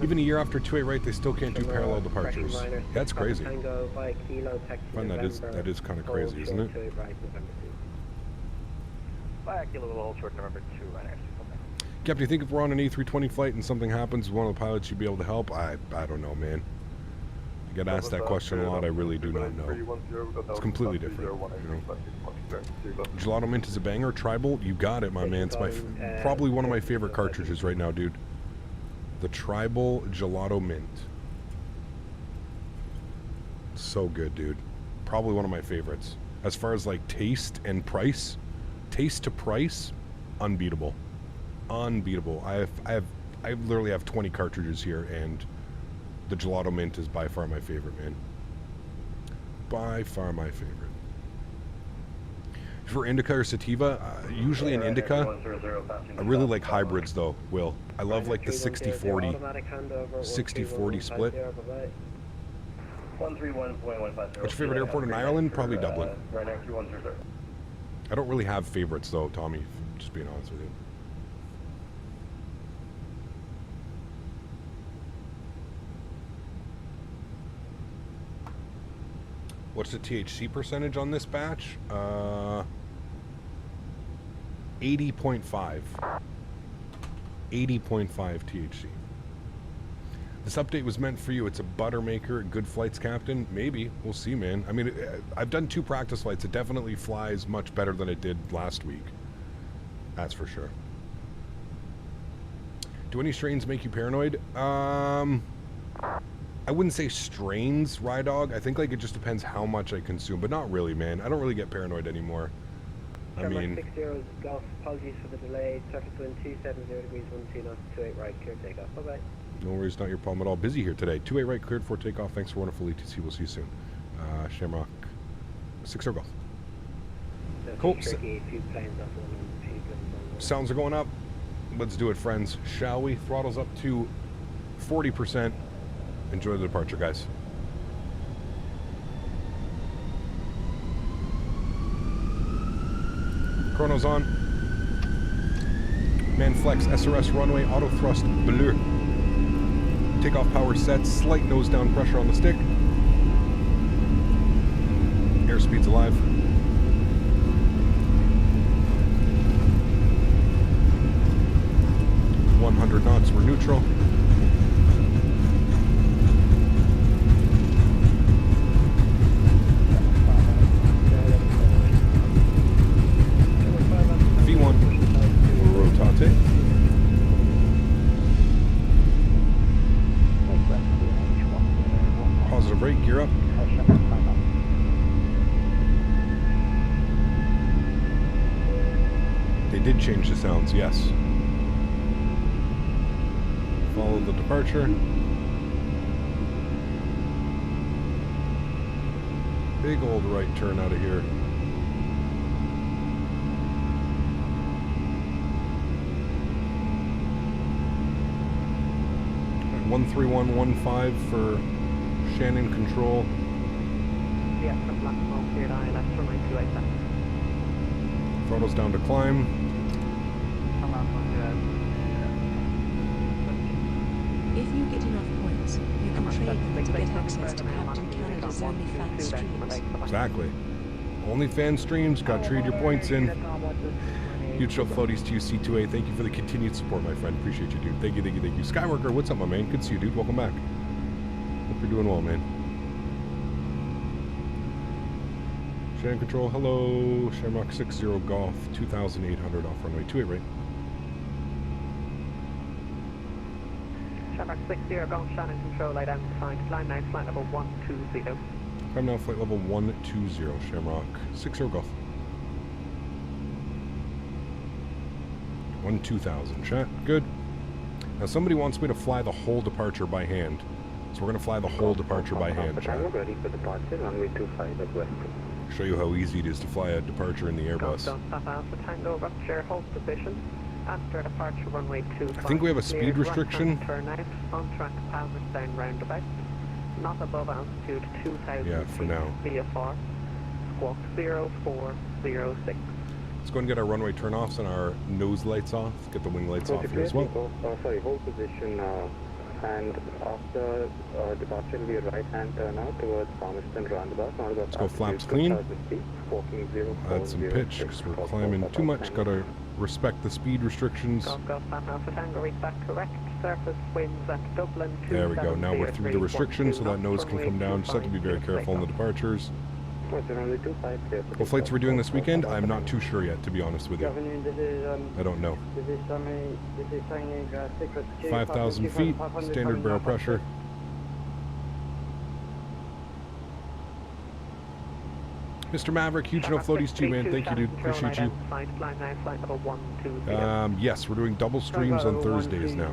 Even a year after 28 right, they still can't do parallel departures. That's crazy. I find that is kind of crazy, isn't it? Fly Kilo will hold short November 2, Ryanair 6. Captain, you think if we're on an A320 flight and something happens, one of the pilots should be able to help? I don't know, man. I get asked that question a lot. I really do not know. It's completely different. You know? Gelato Mint is a banger. Tribal, you got it, my man. It's probably one of my favorite cartridges right now, dude. The Tribal Gelato Mint. So good, dude. Probably one of my favorites. As far as like taste and price, taste to price, unbeatable. Unbeatable. I literally have 20 cartridges here, and the Gelato Mint is by far my favorite, man. By far my favorite. For indica or sativa, usually an indica. I really like hybrids though, Will. I love like the 60-40, 60-40 split. What's your favorite airport in Ireland? Probably Dublin. I don't really have favorites though, Tommy, just being honest with you. What's the THC percentage on this batch? 80.5. 80.5 THC. This update was meant for you. It's a butter maker, good flights, Captain. Maybe. We'll see, man. I mean, I've done 2 practice flights. It definitely flies much better than it did last week. That's for sure. Do any strains make you paranoid? I wouldn't say strains, Rydog. I think like it just depends how much I consume, but not really, man. I don't really get paranoid anymore. I mean, 60 golf, apologies for the delay. Surface wind 270 degrees, 12 knots, 28 right, clear takeoff. Bye bye. no worries, not your problem at all. Busy here today. 28 right, cleared for takeoff. Thanks for wonderful ETC. We'll see you soon. Shamrock, 60 golf. Cool. Tricky, a few planes off one and a few planes on Sounds are going up. Let's do it, friends. Shall we? Throttle's up to 40%. Enjoy the departure, guys. Chrono's on. Manflex SRS runway auto thrust bleu. Takeoff power set. Slight nose down pressure on the stick. Airspeed's alive. 100 knots, we're neutral. V1, we'll rotate. Positive rate, gear up. They did change the sounds, yes. Follow the departure. Big old right turn out of here. Right, 13115 for Shannon control. Yeah, from black smoke, cleared eye, left for my 287. Throttle's down to climb. Come on, If you get enough points, you can trade them to get access to Captain Canada's OnlyFans streams. Exactly. OnlyFans streams, got trade your points in. Huge show floaties to you, C2A. Thank you for the continued support, my friend. Appreciate you, dude. Thank you, thank you, thank you. Skyworker, what's up, my man? Good to see you, dude. Welcome back. Hope you're doing well, man. Shannon control, hello. Shamrock 60 Golf, 2,800 off runway 28 right. Shamrock 60, Golf, Shannon control, light down, defined, climb now, flight level 120. I'm now flight level 120, Shamrock 60 Golf. 1-2000, chat, good. Now somebody wants me to fly the whole departure by hand. So we're going to fly the whole departure by hand, chat. ready for departure, runway 25 at west. Show you how easy it is to fly a departure in the Airbus. Don't stop Alpha Tango, rupture, hold position. After departure, runway 25. I think we have a speed restriction. Turn out, on track, Palmerston roundabout. Not above altitude 2,000 Yeah, for now. VFR. Squawk 0406. Let's go and get our runway turn-offs and our nose lights off. Get the wing lights off here as well. Hold position and after departure will be a right hand turn out towards Palmerston roundabout. Let's go flaps clean. Add some pitch because we're climbing too much. Gotta respect the speed restrictions. Golf Alpha Tango, read back correct. Surface winds at Dublin. There we go. Now we're through the restrictions, so that nose can come down. Just have to be very careful on the departures. What flights we're doing this weekend, I'm not too sure yet, to be honest with you. I don't know. 5,000 feet, standard barrel pressure. Mr. Maverick, huge no floaties to you, man. Thank you, dude. Appreciate you. Yes, we're doing double streams on Thursdays now.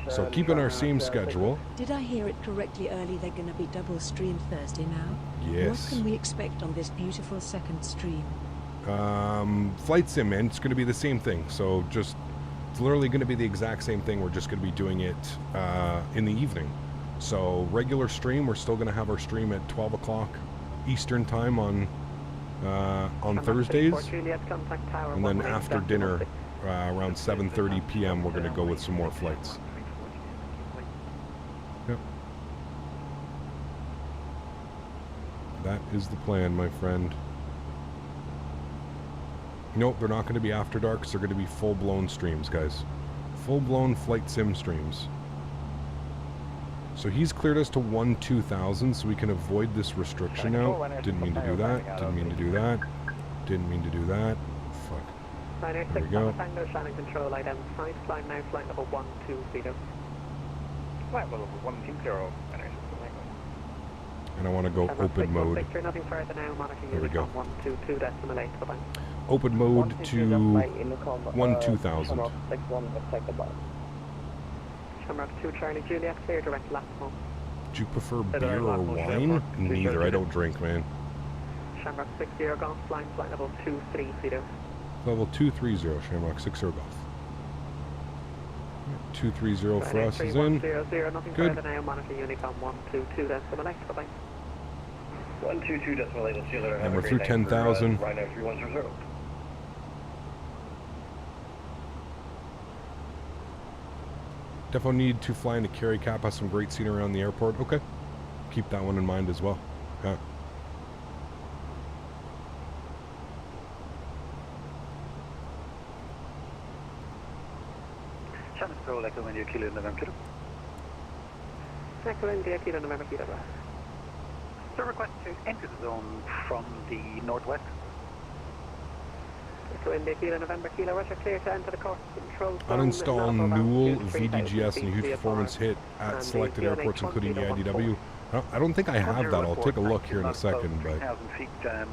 So keeping our same schedule. Did I hear it correctly early they're going to be double streamed Thursday now? Yes. What can we expect on this beautiful second stream? Flight sim, man. It's going to be the same thing. So just, it's literally going to be the exact same thing. We're just going to be doing it in the evening. So regular stream, we're still going to have our stream at 12 o'clock Eastern time on Thursdays, and then after dinner around 7:30 p.m. we're going to go with some more flights. Yep. That is the plan, my friend. Nope, they're not going to be after dark. They're going to be full-blown streams, guys. Full-blown flight sim streams. So he's cleared us to 1-2000, so we can avoid this restriction now. Didn't mean to do that. Didn't mean to do that. Didn't mean to do that. Fuck. Ryanair There 6 we go. Papa Tango, Shannon control, identified, climb now, flight level 120. Flight level 120. And I want to go open mode. Victor, nothing further now, monitor There we go. Unicom 122.8, bye-bye. Open mode to 1-2000. Shamrock 2 Charlie Juliet, clear direct last mode. Do you prefer beer or wine? Neither. I don't drink, man. Shamrock 60 Golf, flying flight level 230. Level 230, Shamrock 60 Golf. 230 for us is in. 100, nothing Good. further now, monitor Unicom 122.8, bye-bye. 122.8, And we're through 10,000. Ryanair 3100. Definitely need to fly into Kerry Cap. Has some great scenery around the airport. Okay. Keep that one in mind as well. Yeah. Shannon control, Echo India Kilo November. Echo India, Kilo November, Kilo. So request to enter the zone from the northwest. Echo India, Kilo November, Kilo. Roger, clear to enter the course control zone. Uninstall Level Newell 23000 VDGS and a huge feet performance hit at selected airports, including the IDW. I don't think I have that. I'll take a look here in a second. But 3,000 feet and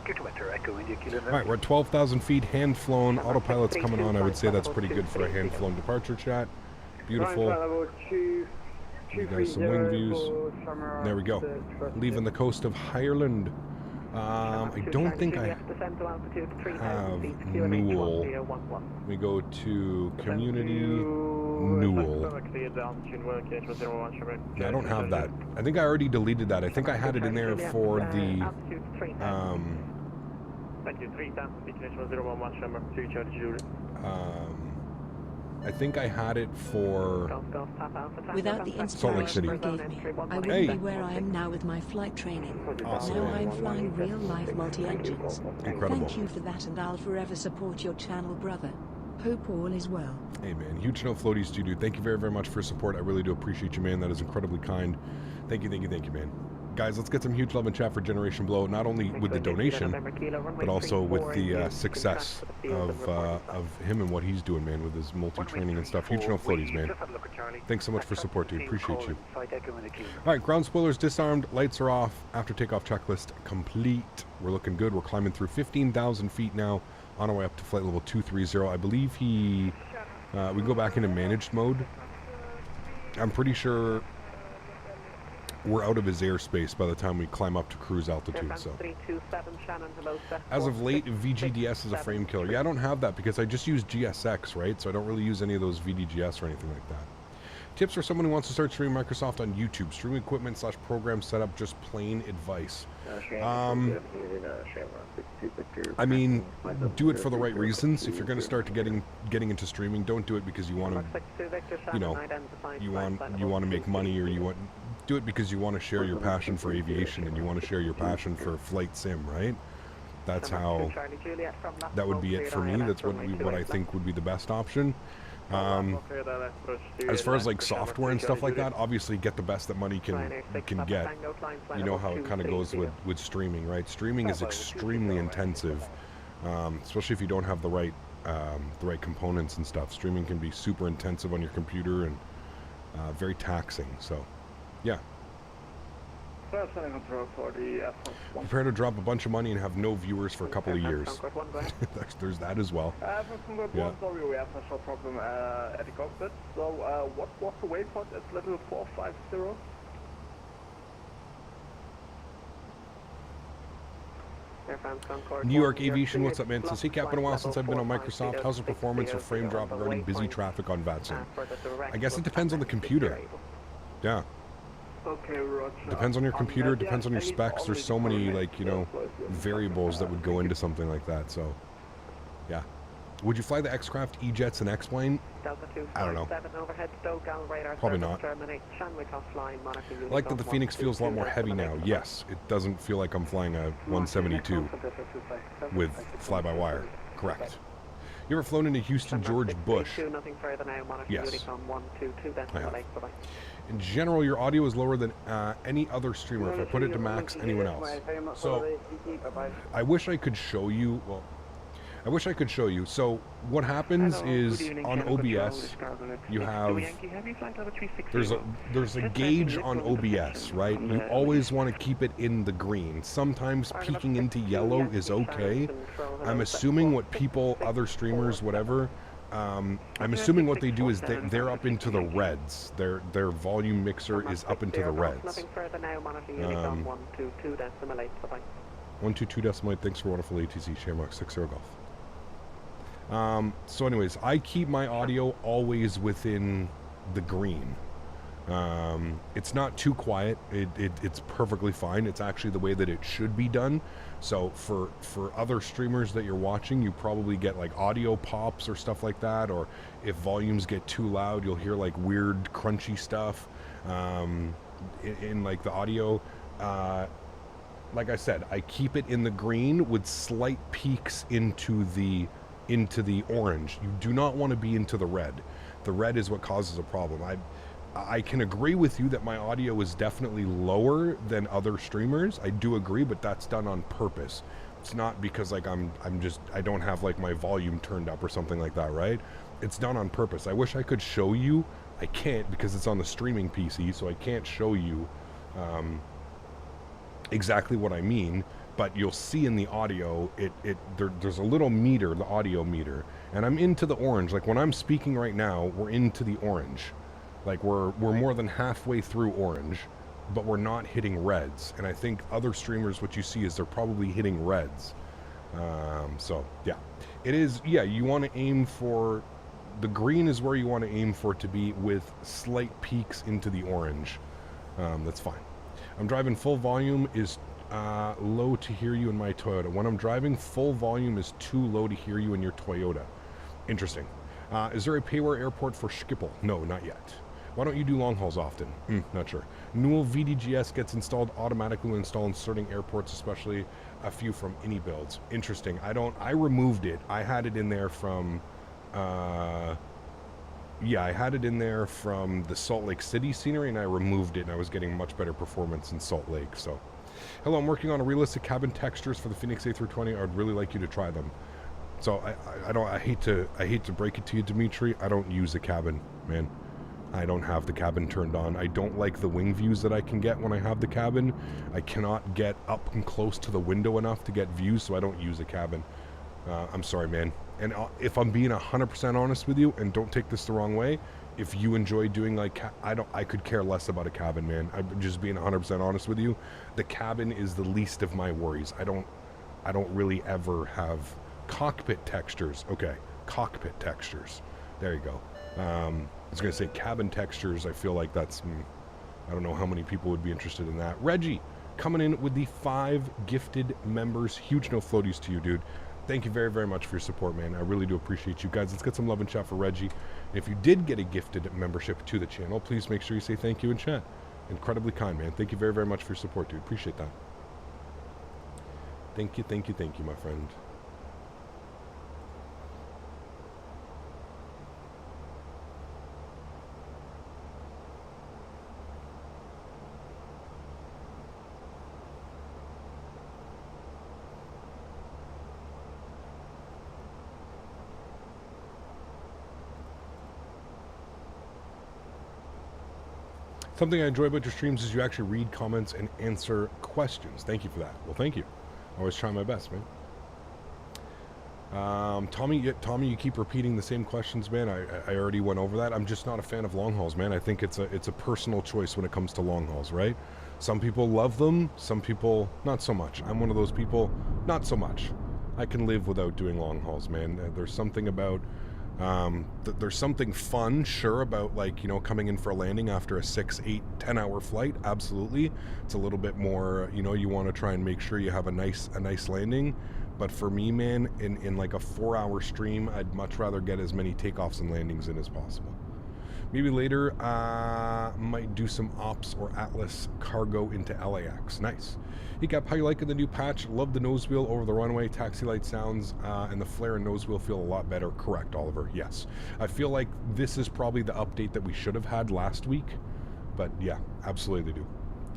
clear to enter Echo India Kilo all right, we're at 12,000 feet, hand flown. Autopilot's coming on. I would say that's pretty good for a hand flown departure chat. Beautiful. You guys some wing views. There we go. Leaving the coast of Ireland. I don't think I have Newell. We go to community Newell. Yeah, I don't have that. I think I already deleted that. I think I had it in there for the I think I had it for Without the Salt Lake City. inspiration you gave me, I wouldn't Hey. be where I am now with my flight training. Awesome. Now I'm flying real-life multi-engines. Incredible. Thank you for that, and I'll forever support your channel, brother. Hope all is well. Hey man, huge no floaties to you, dude. Thank you very, very much for your support. I really do appreciate you, man. That is incredibly kind. Thank you, man. Guys, let's get some huge love and chat for Generation Blow, not only with the donation, but also with the success of him and what he's doing, man, with his multi-training and stuff. Huge no floaties, man. Thanks so much for support, dude. Appreciate you. All right, ground spoilers disarmed, lights are off, after takeoff checklist complete. We're looking good. We're climbing through 15,000 feet now, on our way up to flight level 230. I believe we go back into managed mode. I'm pretty sure we're out of his airspace by the time we climb up to cruise altitude. So, as of late, VGDS is a frame killer. Yeah, I don't have that because I just use GSX, right? So I don't really use any of those VDGS or anything like that. Tips for someone who wants to start streaming Microsoft on YouTube: streaming equipment / program setup. Just plain advice. I mean, do it for the right reasons. If you're going to start getting into streaming, don't do it because you want to, you want to make money, or do it because you want to share your passion for aviation and you want to share your passion for flight sim, right? That's how. That would be it for me. That's what I think would be the best option. As far as like software and stuff like that, obviously get the best that money can get. You know how it kind of goes with streaming, right? Streaming is extremely intensive, especially if you don't have the right components and stuff. Streaming can be super intensive on your computer and very taxing. So, yeah. Prepare to drop a bunch of money and have no viewers for a couple of years. There's that as well. Yeah. Sorry, we have a short problem at the cockpit. So, what was the waypoint at level 450? New York Aviation, what's up, man? Since hey, Cap, been a while since I've been on Microsoft. How's the performance or frame drop regarding busy traffic on VATSIM? I guess it depends on the computer. Yeah. Okay, Roger. Depends on your computer, depends on your specs. There's so many, like, you know, variables that would go into something like that. So, yeah. Would you fly the X-Craft, E-Jets, and X-Plane? I don't know. Probably not. I like that the Fenix feels a lot more heavy now. Yes, it doesn't feel like I'm flying a 172 with fly-by-wire. Correct. You ever flown into Houston George Bush? Yes. I have. In general, your audio is lower than any other streamer. If I put it to max, anyone else. So, I wish I could show you, well, I wish I could show you. So what happens is on OBS, you have there's a gauge on OBS, right? You always want to keep it in the green. Sometimes peeking into yellow is okay. I'm assuming what people, other streamers, whatever, I'm assuming what they do is they're up into the reds. Their volume mixer is up into the reds. Nothing further now, Monitor Unit on 122.8. Bye-bye. 122.8, thanks for wonderful ATC, Shamrock 60 Golf. So anyways, I keep my audio always within the green. It's not too quiet. It's perfectly fine. It's actually the way that it should be done. So for other streamers that you're watching, you probably get like audio pops or stuff like that, or if volumes get too loud, you'll hear like weird crunchy stuff in like the audio. Like I said, I keep it in the green with slight peaks into the orange. You do not want to be into the red. The red is what causes a problem. I can agree with you that my audio is definitely lower than other streamers. I do agree, but that's done on purpose. It's not because like I don't have like my volume turned up or something like that, right? It's done on purpose. I wish I could show you. I can't because it's on the streaming PC, so I can't show you exactly what I mean, but you'll see in the audio there's a little meter, the audio meter, and I'm into the orange. Like when I'm speaking right now, we're into the orange. Like we're more than halfway through orange, but we're not hitting reds. And I think other streamers, what you see is they're probably hitting reds. So yeah, it is. Yeah, you want to aim for the green is where you want to aim for it to be with slight peaks into the orange. That's fine. I'm driving full volume is low to hear you in my Toyota. When I'm driving full volume is too low to hear you in your Toyota. Interesting. Is there a payware airport for Schiphol? No, not yet. Why don't you do long hauls often? Not sure. Newell VDGS gets installed automatically when installing certain airports, especially a few from any builds. Interesting. I removed it. I had it in there from yeah, I had it in there from the Salt Lake City scenery, and I removed it, and I was getting much better performance in Salt Lake. So, hello, I'm working on a realistic cabin textures for the Fenix A320. I'd really like you to try them. So I hate to break it to you, Dimitri. I don't use a cabin, man. I don't have the cabin turned on. I don't like the wing views that I can get when I have the cabin. I cannot get up and close to the window enough to get views, so I don't use a cabin. I'm sorry, man. And if I'm being 100% honest with you, and don't take this the wrong way, if you enjoy doing like, I could care less about a cabin, man. I'm just being 100% honest with you. The cabin is the least of my worries. I don't really ever have cockpit textures. Okay, cockpit textures. There you go. I was gonna say cabin textures. I feel like that's, I don't know how many people would be interested in that. Reggie, coming in with the 5 gifted members. Huge no floaties to you, dude. Thank you very, very much for your support, man. I really do appreciate you guys. Let's get some love in chat for Reggie. And if you did get a gifted membership to the channel, please make sure you say thank you in chat. Incredibly kind, man. Thank you very, very much for your support, dude. Appreciate that. Thank you, thank you, thank you, my friend. Something I enjoy about your streams is you actually read comments and answer questions. Thank you for that. Well, thank you. I always try my best, man. Tommy, you keep repeating the same questions, man. I already went over that. I'm just not a fan of long hauls, man. I think it's a personal choice when it comes to long hauls, right? Some people love them. Some people not so much. I'm one of those people, not so much. I can live without doing long hauls, man. There's something about there's something fun, sure, about like, you know, coming in for a landing after a 6, 8, 10-hour flight. Absolutely. It's a little bit more, you know, you want to try and make sure you have a nice landing. But for me, man, in like a 4-hour stream, I'd much rather get as many takeoffs and landings in as possible. Maybe later, might do some ops or Atlas cargo into LAX. Nice. Hey Cap, how you liking the new patch? Love the nose wheel over the runway, taxi light sounds, and the flare and nose wheel feel a lot better. Correct, Oliver. Yes. I feel like this is probably the update that we should have had last week. But yeah, absolutely they do.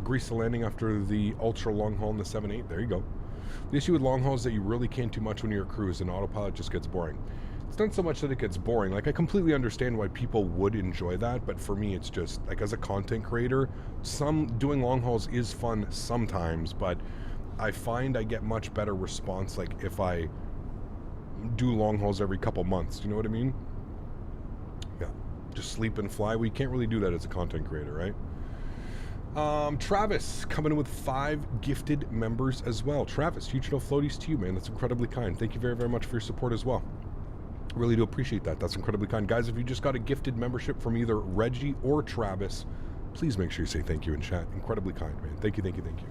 Grease the landing after the ultra long haul in the 7.8. There you go. The issue with long hauls is that you really can't do much when you're a cruise, and autopilot just gets boring. It's not so much that it gets boring. Like, I completely understand why people would enjoy that, but for me, it's just, like, as a content creator, doing long hauls is fun sometimes, but I find I get much better response, like, if I do long hauls every couple months. You know what I mean? Yeah. Just sleep and fly. We can't really do that as a content creator, right? Travis coming in with 5 gifted members as well. Travis, huge no floaties to you, man. That's incredibly kind. Thank you very, very much for your support as well. Really do appreciate that. That's incredibly kind. Guys, if you just got a gifted membership from either Reggie or Travis, please make sure you say thank you in chat. Incredibly kind, man. Thank you, thank you, thank you.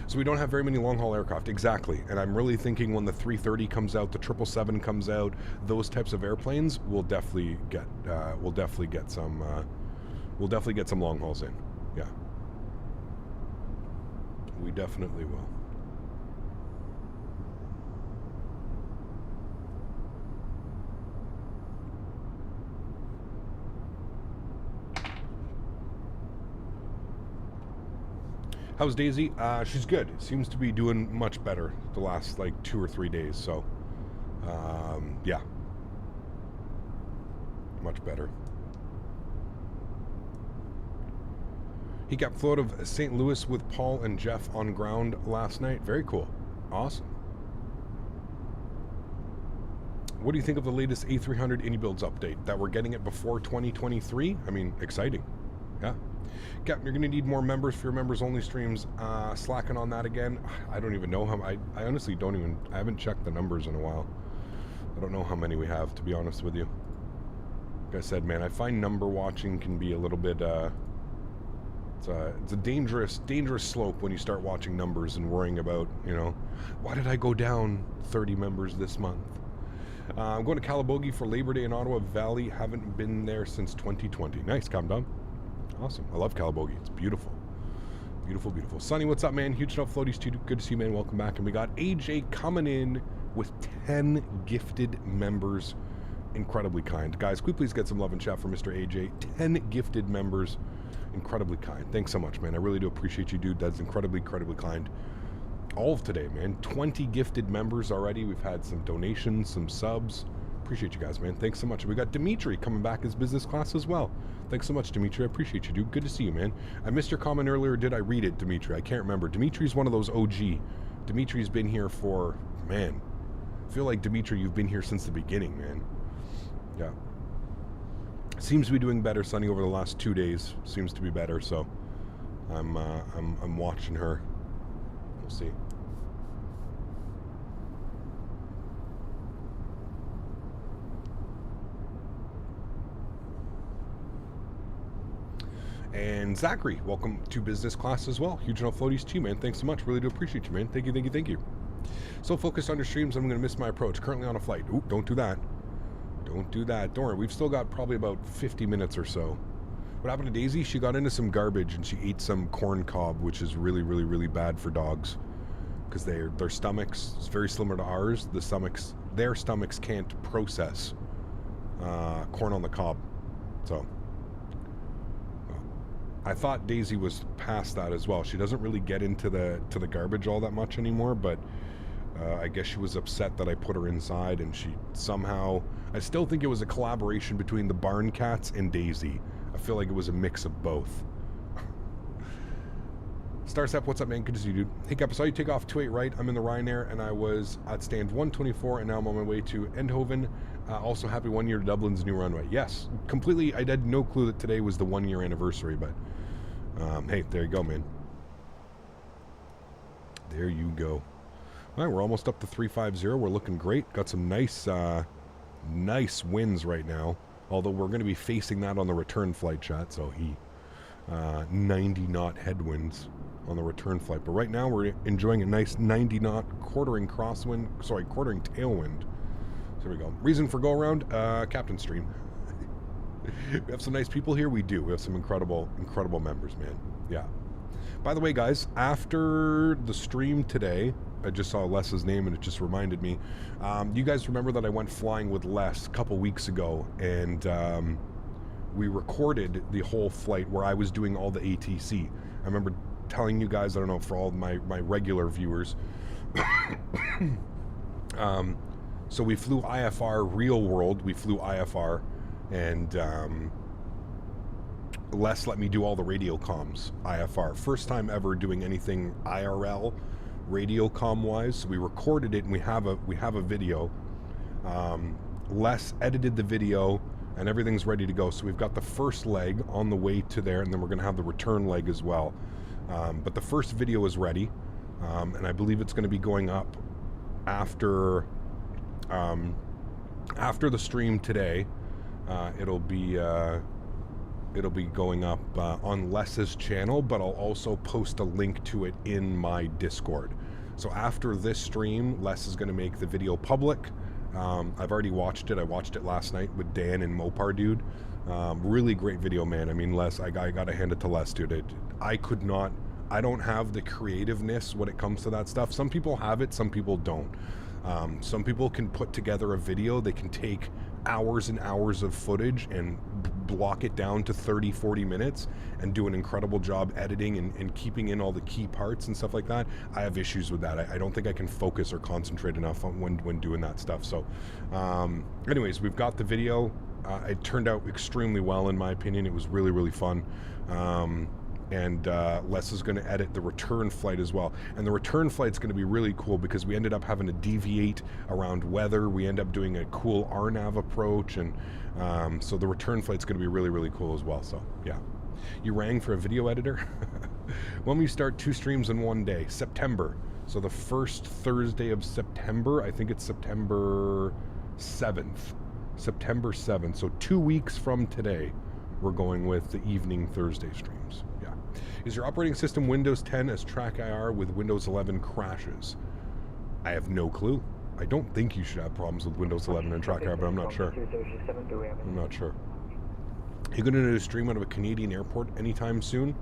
So we don't have very many long-haul aircraft. Exactly. And I'm really thinking when the 330 comes out, the 777 comes out, those types of airplanes, we'll definitely get some long hauls in. Yeah. We definitely will. How's Daisy? She's good. Seems to be doing much better the last like 2 or 3 days. So, yeah, much better. He got float of St. Louis with Paul and Jeff on ground last night. Very cool. Awesome. What do you think of the latest A300 Indy Builds update? That we're getting it before 2023? I mean, exciting. Yeah. Captain, you're going to need more members for your members-only streams. Slacking on that again. I don't even know how... I honestly don't even... I haven't checked the numbers in a while. I don't know how many we have, to be honest with you. Like I said, man, I find number watching can be a little bit... It's a dangerous slope when you start watching numbers and worrying about, you know, why did I go down 30 members this month? I'm going to Calabogie for Labor Day in Ottawa Valley. Haven't been there since 2020. Nice, calm down. Awesome. I love Calabogie. It's beautiful. Beautiful, beautiful. Sonny, what's up, man? Huge enough floaties too. Good to see you, man. Welcome back. And we got AJ coming in with 10 gifted members. Incredibly kind. Guys, could we please get some love and chat for Mr. AJ? 10 gifted members. Incredibly kind. Thanks so much, man. I really do appreciate you, dude. That's incredibly, incredibly kind. All of today, man. 20 gifted members already. We've had some donations, some subs. Appreciate you guys, man. Thanks so much. We got Dimitri coming back as business class as well. Thanks so much, Dimitri. I appreciate you, dude. Good to see you, man. I missed your comment earlier. Did I read it, Dimitri? I can't remember. Dimitri's one of those OG. Dimitri's been here for, man, I feel like, Dimitri, you've been here since the beginning, man. Yeah. Seems to be doing better, Sonny, over the last 2 days. Seems to be better, so I'm watching her. We'll see. And Zachary, welcome to business class as well. Huge enough floaties to you, man. Thanks so much. Really do appreciate you, man. Thank you, thank you, thank you. So focused on your streams, I'm going to miss my approach. Currently on a flight. Ooh, don't do that. Don't do that. Don't worry. We've still got probably about 50 minutes or so. What happened to Daisy? She got into some garbage and she ate some corn cob, which is really, really, really bad for dogs. Because their stomachs, it's very similar to ours. Their stomachs can't process corn on the cob. So... I thought Daisy was past that as well. She doesn't really get into the garbage all that much anymore, but I guess she was upset that I put her inside, and she somehow... I still think it was a collaboration between the barn cats and Daisy. I feel like it was a mix of both. Starsap, what's up, man? Good to see you, dude. Hey, Cap, I saw you take off 28 right. I'm in the Ryanair, and I was at stand 124, and now I'm on my way to Eindhoven. Also, happy 1 year to Dublin's new runway. Yes, completely. I had no clue that today was the 1 year anniversary, but hey, there you go, man. There you go. All right, we're almost up to 350. We're looking great. Got some nice winds right now. Although we're going to be facing that on the return flight, chat. So 90 knot headwinds on the return flight. But right now we're enjoying a nice 90 knot quartering tailwind. So there we go. Reason for go around, Captain Stream. We have some nice people here. We do. We have some incredible members, man. Yeah. By the way, guys, after the stream today, I just saw Les's name and it just reminded me. You guys remember that I went flying with Les a couple weeks ago, and we recorded the whole flight where I was doing all the ATC. I remember telling you guys, I don't know, for all my regular viewers, So we flew IFR real world. We flew IFR, and Les let me do all the radio comms IFR. First time ever doing anything IRL radio comm wise. So we recorded it, and we have a video. Les edited the video, and everything's ready to go. So we've got the first leg on the way to there, and then we're going to have the return leg as well. But the first video is ready, and I believe it's going to be going up after the stream today. It'll be going up on Les's channel, but I'll also post a link to it in my Discord. So after this stream, Les is going to make the video public. I've already watched it. I watched it last night with Dan and Mopar Dude. Really great video, man. I mean, Les, I gotta hand it to Les, dude. I don't have the creativeness when it comes to that stuff. Some people have it, some people don't. Some people can put together a video. They can take hours and hours of footage and block it down to 30-40 minutes and do an incredible job editing and keeping in all the key parts and stuff like that. I have issues with that. I don't think I can focus or concentrate enough on when doing that stuff. So anyways, we've got the video. It turned out extremely well, in my opinion. It was really, really fun. And Les is going to edit the return flight as well. And the return flight's going to be really cool because we ended up having to deviate around weather. We end up doing a cool RNAV approach, and so the return flight's going to be really, really cool as well. So yeah, you rang for a video editor. When we start 2 streams in one day, September. So the first Thursday of September, I think it's September 7th. September 7th. So 2 weeks from today, we're going with the evening Thursday streams. Yeah. Is your operating system Windows 10 as Track IR with Windows 11 crashes? I have no clue. I don't think you should have problems with Windows 11 and Track IR, but I'm not sure. I'm not sure. Are you going to do a stream out of a Canadian airport anytime soon?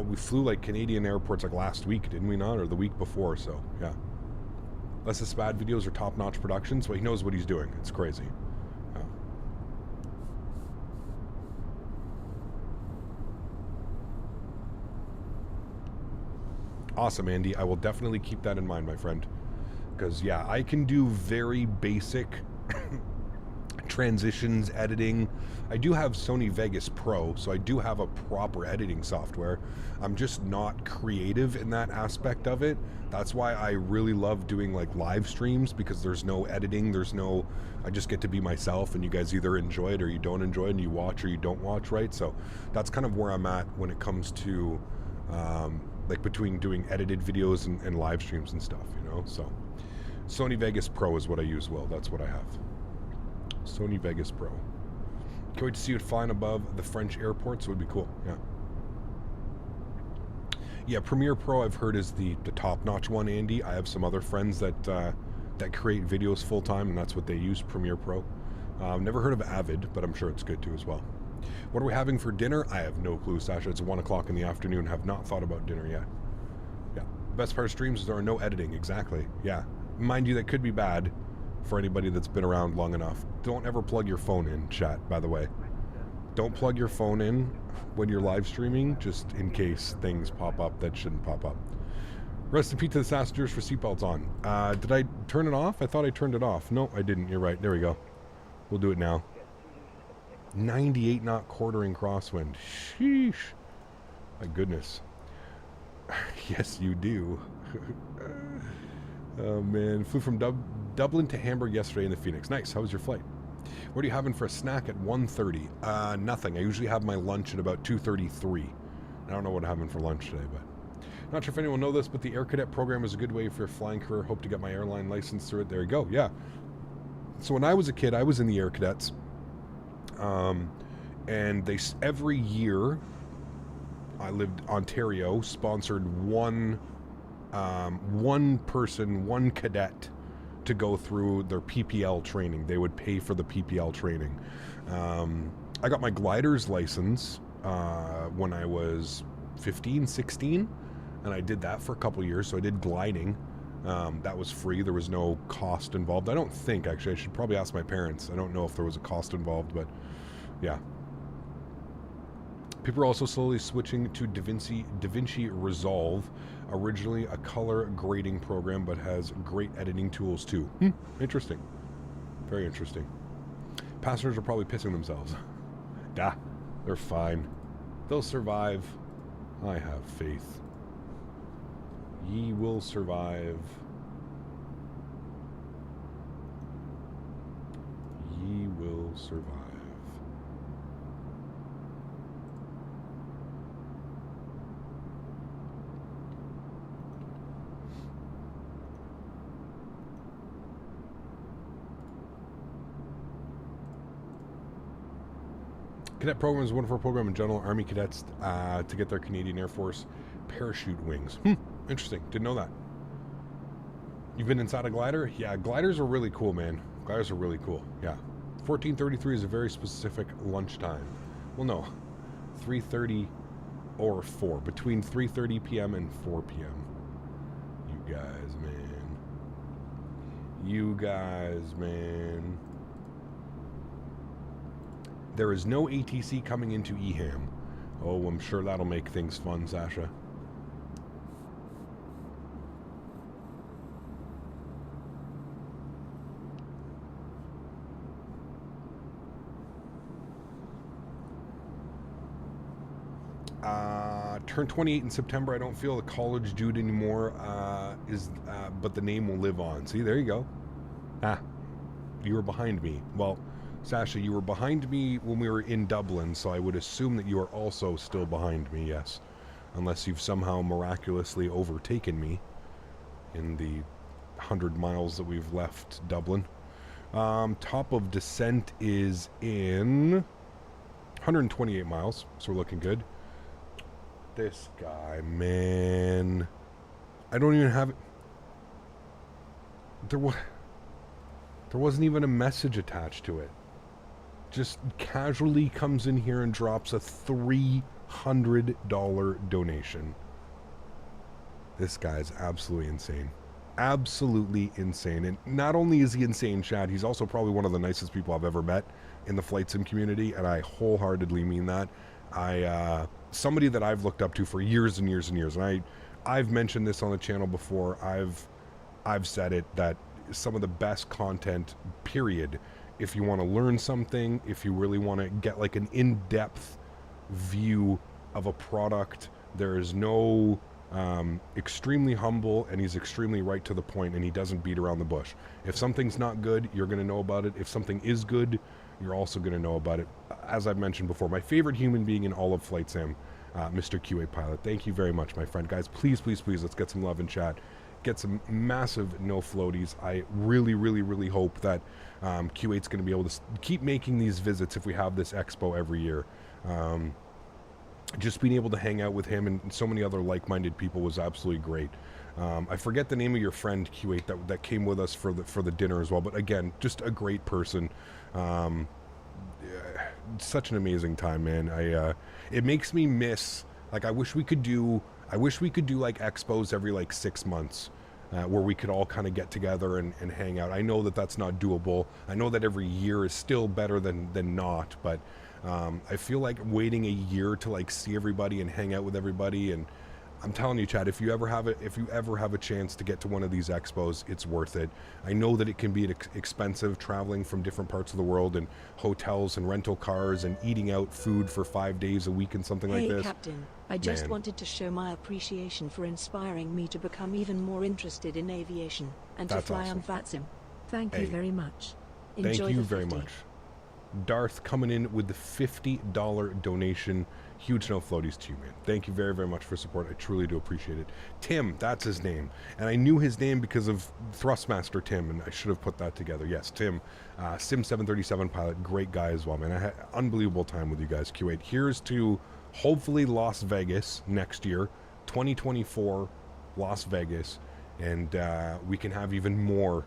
We flew like Canadian airports like last week, didn't we not? Or the week before, so yeah. Les' SPAD videos are top-notch productions, but he knows what he's doing. It's crazy. Yeah. Awesome, Andy. I will definitely keep that in mind, my friend. Because, yeah, I can do very basic transitions, editing. I do have Sony Vegas Pro, so I do have a proper editing software. I'm just not creative in that aspect of it. That's why I really love doing like live streams, because there's no editing, I just get to be myself, and you guys either enjoy it or you don't enjoy it, and you watch or you don't watch, right? So that's kind of where I'm at when it comes to like between doing edited videos and live streams and stuff, you know? So Sony Vegas Pro is what I use. Well, that's what I have. Sony Vegas Pro. Can't wait to see it flying above the French airports. It would be cool. Yeah. Yeah, Premiere Pro I've heard is the top-notch one, Andy. I have some other friends that that create videos full-time, and that's what they use, Premiere Pro. Never heard of Avid, but I'm sure it's good too as well. What are we having for dinner? I have no clue, Sasha. It's 1 o'clock in the afternoon. Have not thought about dinner yet. Yeah. Best part of streams is there are no editing. Exactly. Yeah. Mind you, that could be bad for anybody that's been around long enough. Don't ever plug your phone in, chat, by the way. Don't plug your phone in when you're live streaming, just in case things pop up that shouldn't pop up. Rest in peace to the passengers for seatbelts on. Did I turn it off? I thought I turned it off. No, I didn't. You're right. There we go. We'll do it now. 98 knot quartering crosswind. Sheesh. My goodness. Yes, you do. Oh, man. Flew from Dublin to Hamburg yesterday in the Fenix. Nice. How was your flight? What are you having for a snack at 1:30? Nothing. I usually have my lunch at about 2:33. I don't know what I'm having for lunch today, but not sure if anyone know this, but the Air Cadet program is a good way for your flying career. Hope to get my airline license through it. There you go. Yeah. So when I was a kid, I was in the Air Cadets. And they every year, I lived Ontario, sponsored one person, one cadet to go through their PPL training. They would pay for the PPL training. I got my glider's license when I was 15, 16, and I did that for a couple years. So I did gliding. That was free. There was no cost involved. I don't think, actually. I should probably ask my parents. I don't know if there was a cost involved, but yeah. People are also slowly switching to DaVinci Resolve, originally a color grading program, but has great editing tools too. Interesting. Very interesting. Passengers are probably pissing themselves. They're fine. They'll survive. I have faith. Ye will survive. Ye will survive. Cadet program is a wonderful program in general. Army cadets to get their Canadian Air Force parachute wings. Interesting. Didn't know that. You've been inside a glider? Yeah, gliders are really cool, man. Gliders are really cool. Yeah. 14:33 is a very specific lunchtime. Well, no. 3:30 or 4. Between 3:30 p.m. and 4 p.m. You guys, man. You guys, man. There is no ATC coming into EHAM. Oh, I'm sure that'll make things fun, Sasha. Turned 28 in September. I don't feel a college dude anymore. But the name will live on. See, there you go. You were behind me. Well, Sasha, you were behind me when we were in Dublin, so I would assume that you are also still behind me, yes. Unless you've somehow miraculously overtaken me in the 100 miles that we've left Dublin. Top of descent is in 128 miles, so we're looking good. This guy, man. I don't even have it. There wasn't even a message attached to it. Just casually comes in here and drops a $300 donation. This guy's absolutely insane. Absolutely insane. And not only is he insane, Chad, he's also probably one of the nicest people I've ever met in the flight sim community, and I wholeheartedly mean that. Somebody that I've looked up to for years and years and years, and I've mentioned this on the channel before. I've said it, that some of the best content, period. If you want to learn something, if you really want to get like an in-depth view of a product, there is no extremely humble, and he's extremely right to the point, and he doesn't beat around the bush. If something's not good, you're going to know about it. If something is good, you're also going to know about it. As I've mentioned before, my favorite human being in all of Flight Sim, Mr. Q8 Pilot. Thank you very much, my friend. Guys, please, please, please, let's get some love in chat. Get some massive no floaties. I really, really, really hope that Q8's going to be able to keep making these visits if we have this expo every year. Just being able to hang out with him and so many other like-minded people was absolutely great. I forget the name of your friend Q8 that came with us for the dinner as well, but again, just a great person. Such an amazing time, man. It makes me miss, like, I wish we could do like expos every like 6 months, where we could all kind of get together and hang out. I know that that's not doable. I know that every year is still better than not, but I feel like waiting a year to like see everybody and hang out with everybody. And I'm telling you, Chad, if you ever have a chance to get to one of these expos, it's worth it. I know that it can be expensive traveling from different parts of the world, and hotels and rental cars and eating out food for 5 days a week and something like this. Hey, Captain. I just wanted to show my appreciation for inspiring me to become even more interested in aviation and to fly on Fatsim. Thank you very much. Enjoy Thank you very much. Darth coming in with the $50 donation. Huge no floaties to you, man. Thank you very, very much for support. I truly do appreciate it. Tim, that's his name. And I knew his name because of Thrustmaster Tim, and I should have put that together. Yes, Tim, Sim 737 pilot, great guy as well, man. I had an unbelievable time with you guys, Q8. Here's to hopefully Las Vegas next year, 2024, Las Vegas, and we can have even more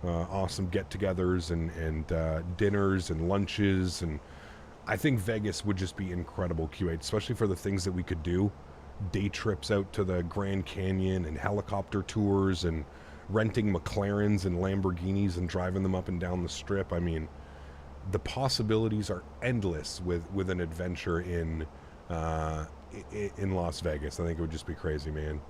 awesome get-togethers and dinners and lunches, and I think Vegas would just be incredible, Q8, especially for the things that we could do. Day trips out to the Grand Canyon and helicopter tours and renting McLarens and Lamborghinis and driving them up and down the strip. I mean, the possibilities are endless with an adventure in in Las Vegas. I think it would just be crazy, man.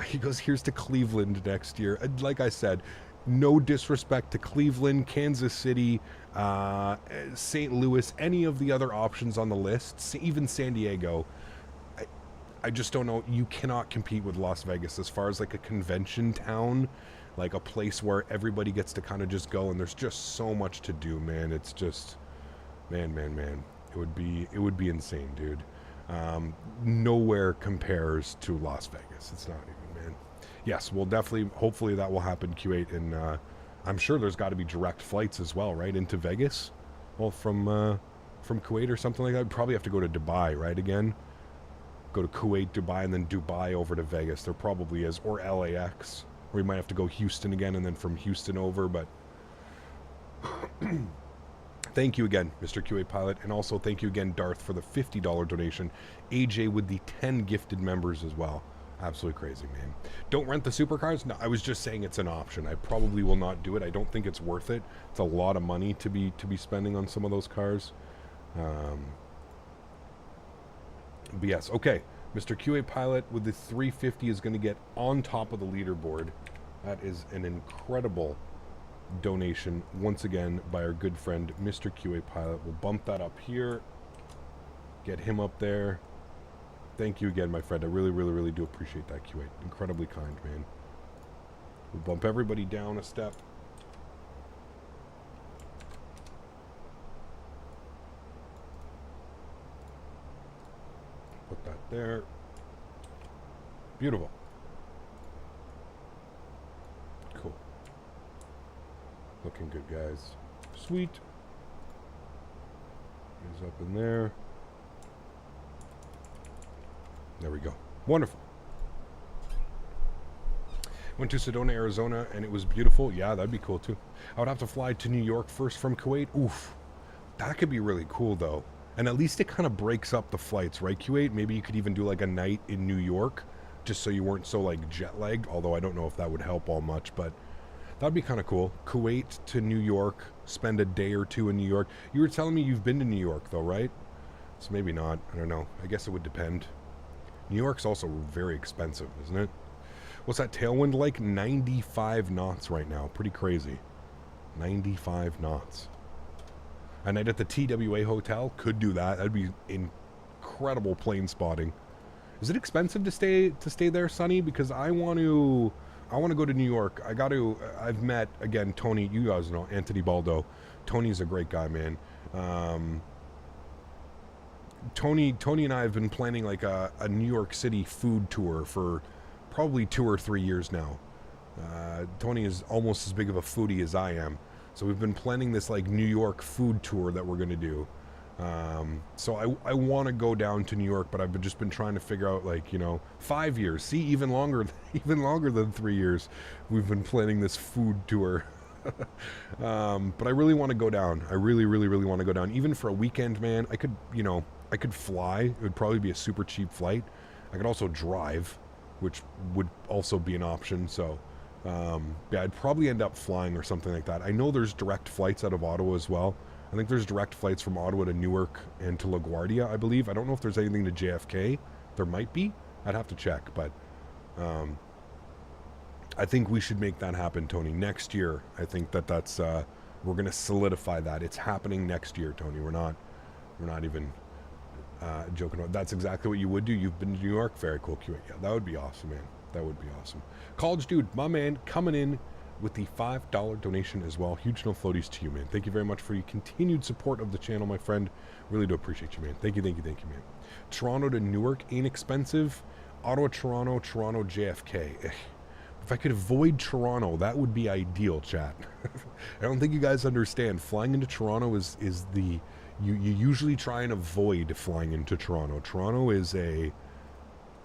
He goes, here's to Cleveland next year. Like I said, no disrespect to Cleveland, Kansas City, St. Louis, any of the other options on the list, even San Diego. I just don't know. You cannot compete with Las Vegas as far as like a convention town, like a place where everybody gets to kind of just go, and there's just so much to do, man. It's just, man. It would be insane, dude. Nowhere compares to Las Vegas. It's not even, man. Yes, we'll definitely, hopefully that will happen, Q8, and I'm sure there's got to be direct flights as well, right, into Vegas? Well, from Kuwait or something like that. We'd probably have to go to Dubai, right, again? Go to Kuwait, Dubai, and then Dubai over to Vegas. There probably is, or LAX, or we might have to go Houston again, and then from Houston over, but thank you again, Mr. Q8 Pilot, and also thank you again, Darth, for the $50 donation. AJ with the 10 gifted members as well. Absolutely crazy, man. Don't rent the supercars? No, I was just saying it's an option. I probably will not do it. I don't think it's worth it. It's a lot of money to be spending on some of those cars. But yes, okay. Mr. Q8 Pilot with the 350 is going to get on top of the leaderboard. That is an incredible donation once again by our good friend Mr. Q8 Pilot. We'll bump that up here, get him up there. Thank you again, my friend. I really do appreciate that, Q8. Incredibly kind, man. We'll bump everybody down a step. Put that there. Beautiful. Cool. Looking good, guys. Sweet. He's up in there. There we go. Wonderful. Went to Sedona, Arizona, and it was beautiful. Yeah, that'd be cool, too. I would have to fly to New York first from Kuwait. Oof. That could be really cool, though. And at least it kind of breaks up the flights, right, Q8? Maybe you could even do, like, a night in New York, just so you weren't so, like, jet-lagged. Although I don't know if that would help all much, but that'd be kind of cool. Kuwait to New York, spend a day or two in New York. You were telling me you've been to New York, though, right? So maybe not. I don't know. I guess it would depend. New York's also very expensive, isn't it? What's that tailwind like? 95 knots right now. Pretty crazy. 95 knots. A night at the TWA hotel? Could do that. That'd be incredible plane spotting. Is it expensive to stay there, Sonny? Because I want to go to New York. I've met, again, Tony. You guys know Anthony Baldo. Tony's a great guy, man. Tony and I have been planning like a New York City food tour for probably 2 or 3 years now. Tony is almost as big of a foodie as I am. So we've been planning this like New York food tour that we're going to do. So I want to go down to New York, but I've just been trying to figure out, like, 5 years. See, even longer than 3 years. We've been planning this food tour. But I really want to go down. I really want to go down. Even for a weekend, man. I could fly. It would probably be a super cheap flight. I could also drive, which would also be an option. So, yeah, I'd probably end up flying or something like that. I know there's direct flights out of Ottawa as well. I think there's direct flights from Ottawa to Newark and to LaGuardia, I believe. I don't know if there's anything to JFK. There might be. I'd have to check, but I think we should make that happen, Tony. Next year, I think that's we're going to solidify that. It's happening next year, Tony. We're not even joking about. That's exactly what you would do. You've been to New York. Very cool, Q8. Yeah, that would be awesome, man. That would be awesome. College Dude, my man, coming in with the $5 donation as well. Huge no floaties to you, man. Thank you very much for your continued support of the channel, my friend. Really do appreciate you, man. Thank you, man. Toronto to Newark ain't expensive. Ottawa, Toronto, JFK. If I could avoid Toronto, that would be ideal, chat. I don't think you guys understand. Flying into Toronto is the... You usually try and avoid flying into Toronto. Toronto is a...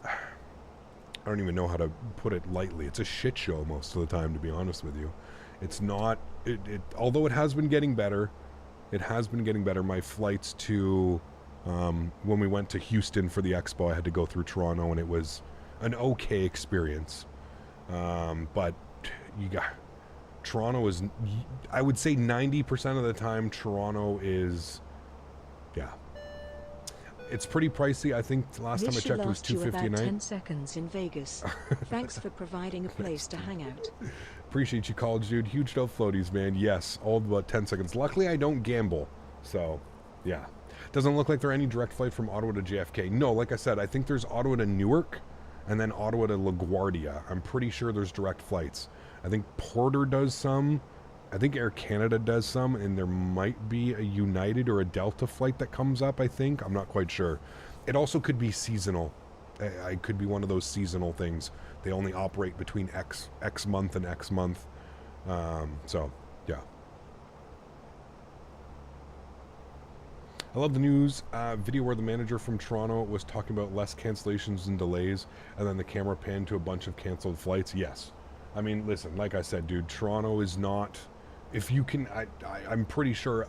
I don't even know how to put it lightly. It's a shit show most of the time, to be honest with you. It's not... although it has been getting better. My flights to... when we went to Houston for the expo, I had to go through Toronto, and it was an okay experience. But you got... Toronto is... I would say 90% of the time, Toronto is... Yeah. It's pretty pricey. I think last time I checked it was $250 a night. 10 seconds in Vegas. Thanks for providing a place to hang out. Appreciate you, college dude. Huge dope floaties, man. Yes, all about 10 seconds. Luckily, I don't gamble. So, yeah. Doesn't look like there are any direct flight from Ottawa to JFK. No, like I said, I think there's Ottawa to Newark and then Ottawa to LaGuardia. I'm pretty sure there's direct flights. I think Porter does some. I think Air Canada does some, and there might be a United or a Delta flight that comes up, I think. I'm not quite sure. It also could be seasonal. It could be one of those seasonal things. They only operate between X month and X month. So, yeah. I love the news video where the manager from Toronto was talking about less cancellations and delays, and then the camera panned to a bunch of canceled flights. Yes. I mean, listen, like I said, dude, Toronto is not... If you can... I'm pretty sure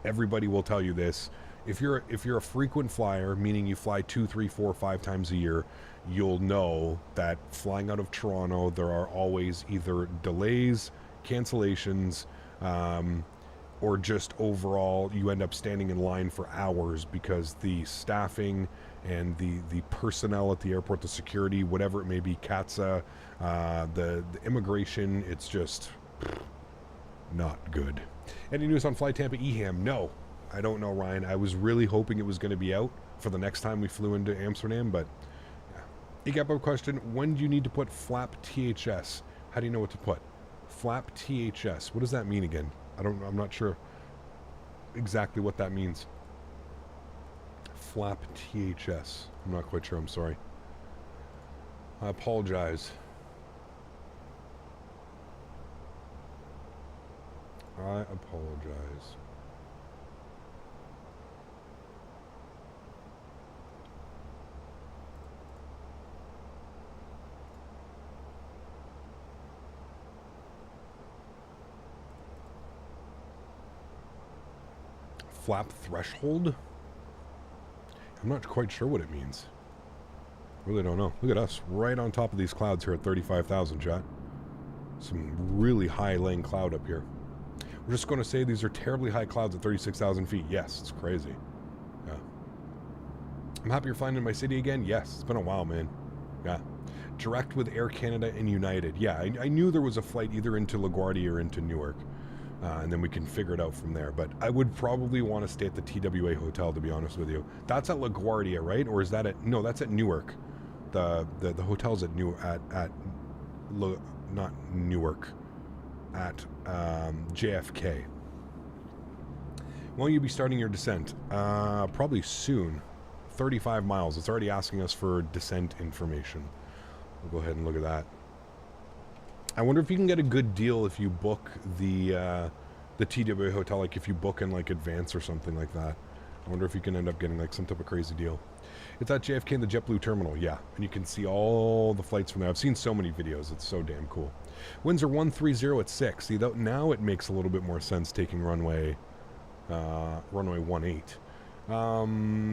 everybody will tell you this. If you're a frequent flyer, meaning you fly 2, 3, 4, 5 times a year, you'll know that flying out of Toronto, there are always either delays, cancellations, or just overall you end up standing in line for hours because the staffing and the personnel at the airport, the security, whatever it may be, CATSA, the immigration, it's just not good. Any news on Fly Tampa EHAM? No, I don't know, Ryan. I was really hoping it was going to be out for the next time we flew into Amsterdam, but yeah. EGAP question, when do you need to put flap THS? How do you know what to put? Flap THS, what does that mean again? I'm not sure exactly what that means. Flap THS. I'm not quite sure, I'm sorry. I apologize. I apologize. Flap threshold? I'm not quite sure what it means. Really don't know. Look at us, right on top of these clouds here at 35,000, chat. Some really high-laying cloud up here. We're just going to say these are terribly high clouds at 36,000 feet. Yes, it's crazy. Yeah. I'm happy you're flying in my city again. Yes, it's been a while, man. Yeah. Direct with Air Canada and United. Yeah, I knew there was a flight either into LaGuardia or into Newark. And then we can figure it out from there. But I would probably want to stay at the TWA hotel, to be honest with you. That's at LaGuardia, right? Or is that at... No, that's at Newark. The hotel's at not Newark. At JFK. When will you be starting your descent? Probably soon. 35 miles. It's already asking us for descent information. We'll go ahead and look at that. I wonder if you can get a good deal if you book the TWA hotel, like if you book in like advance or something like that. I wonder if you can end up getting like some type of crazy deal. It's at JFK in the JetBlue terminal, yeah. And you can see all the flights from there. I've seen so many videos. It's so damn cool. Winds are 130 at 6. See, now it makes a little bit more sense taking runway 18.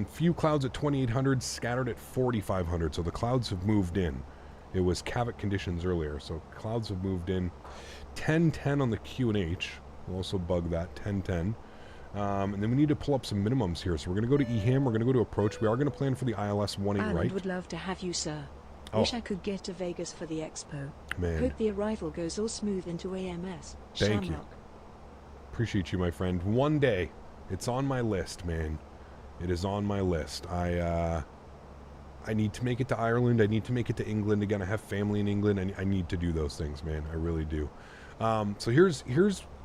Few clouds at 2,800, scattered at 4,500. So the clouds have moved in. It was Cavett conditions earlier, so clouds have moved in. 1010 on the QNH. We'll also bug that, 1010. And then we need to pull up some minimums here. So we're going to go to EHAM, we're going to go to approach. We are going to plan for the ILS 18 right. Ireland would love to have you, sir. Wish I could get to Vegas for the expo. Man. Hope the arrival goes all smooth into AMS. Thank you. Appreciate you, my friend. One day. It's on my list, man. It is on my list. I need to make it to Ireland. I need to make it to England again. I have family in England. I need to do those things, man. I really do. So here's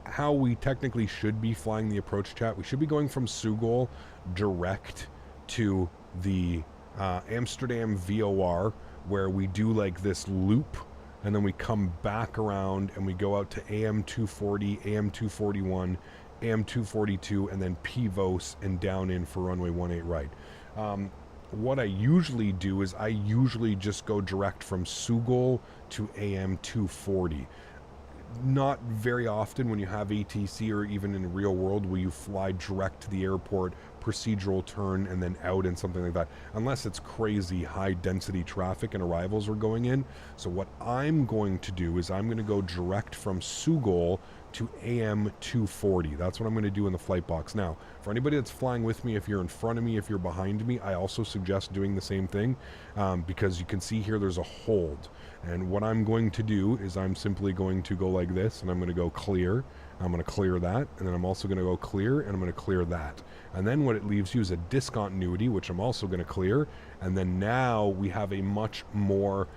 how we technically should be flying the approach, chat. We should be going from Sugol direct to the Amsterdam VOR, where we do like this loop, and then we come back around and we go out to AM 240, AM 241, AM 242, and then PVOS and down in for runway 18 right. What I usually do is I usually just go direct from Sugol to AM 240. Not very often when you have ATC or even in the real world will you fly direct to the airport, procedural turn, and then out and something like that. Unless it's crazy high density traffic and arrivals are going in. So what I'm going to do is I'm going to go direct from Sugol to AM 240. That's what I'm going to do in the flight box. Now, for anybody that's flying with me, if you're in front of me, if you're behind me, I also suggest doing the same thing because you can see here there's a hold. And what I'm going to do is I'm simply going to go like this, and I'm going to go clear. I'm going to clear that, and then I'm also going to go clear, and I'm going to clear that. And then what it leaves you is a discontinuity, which I'm also going to clear. And then now we have a much more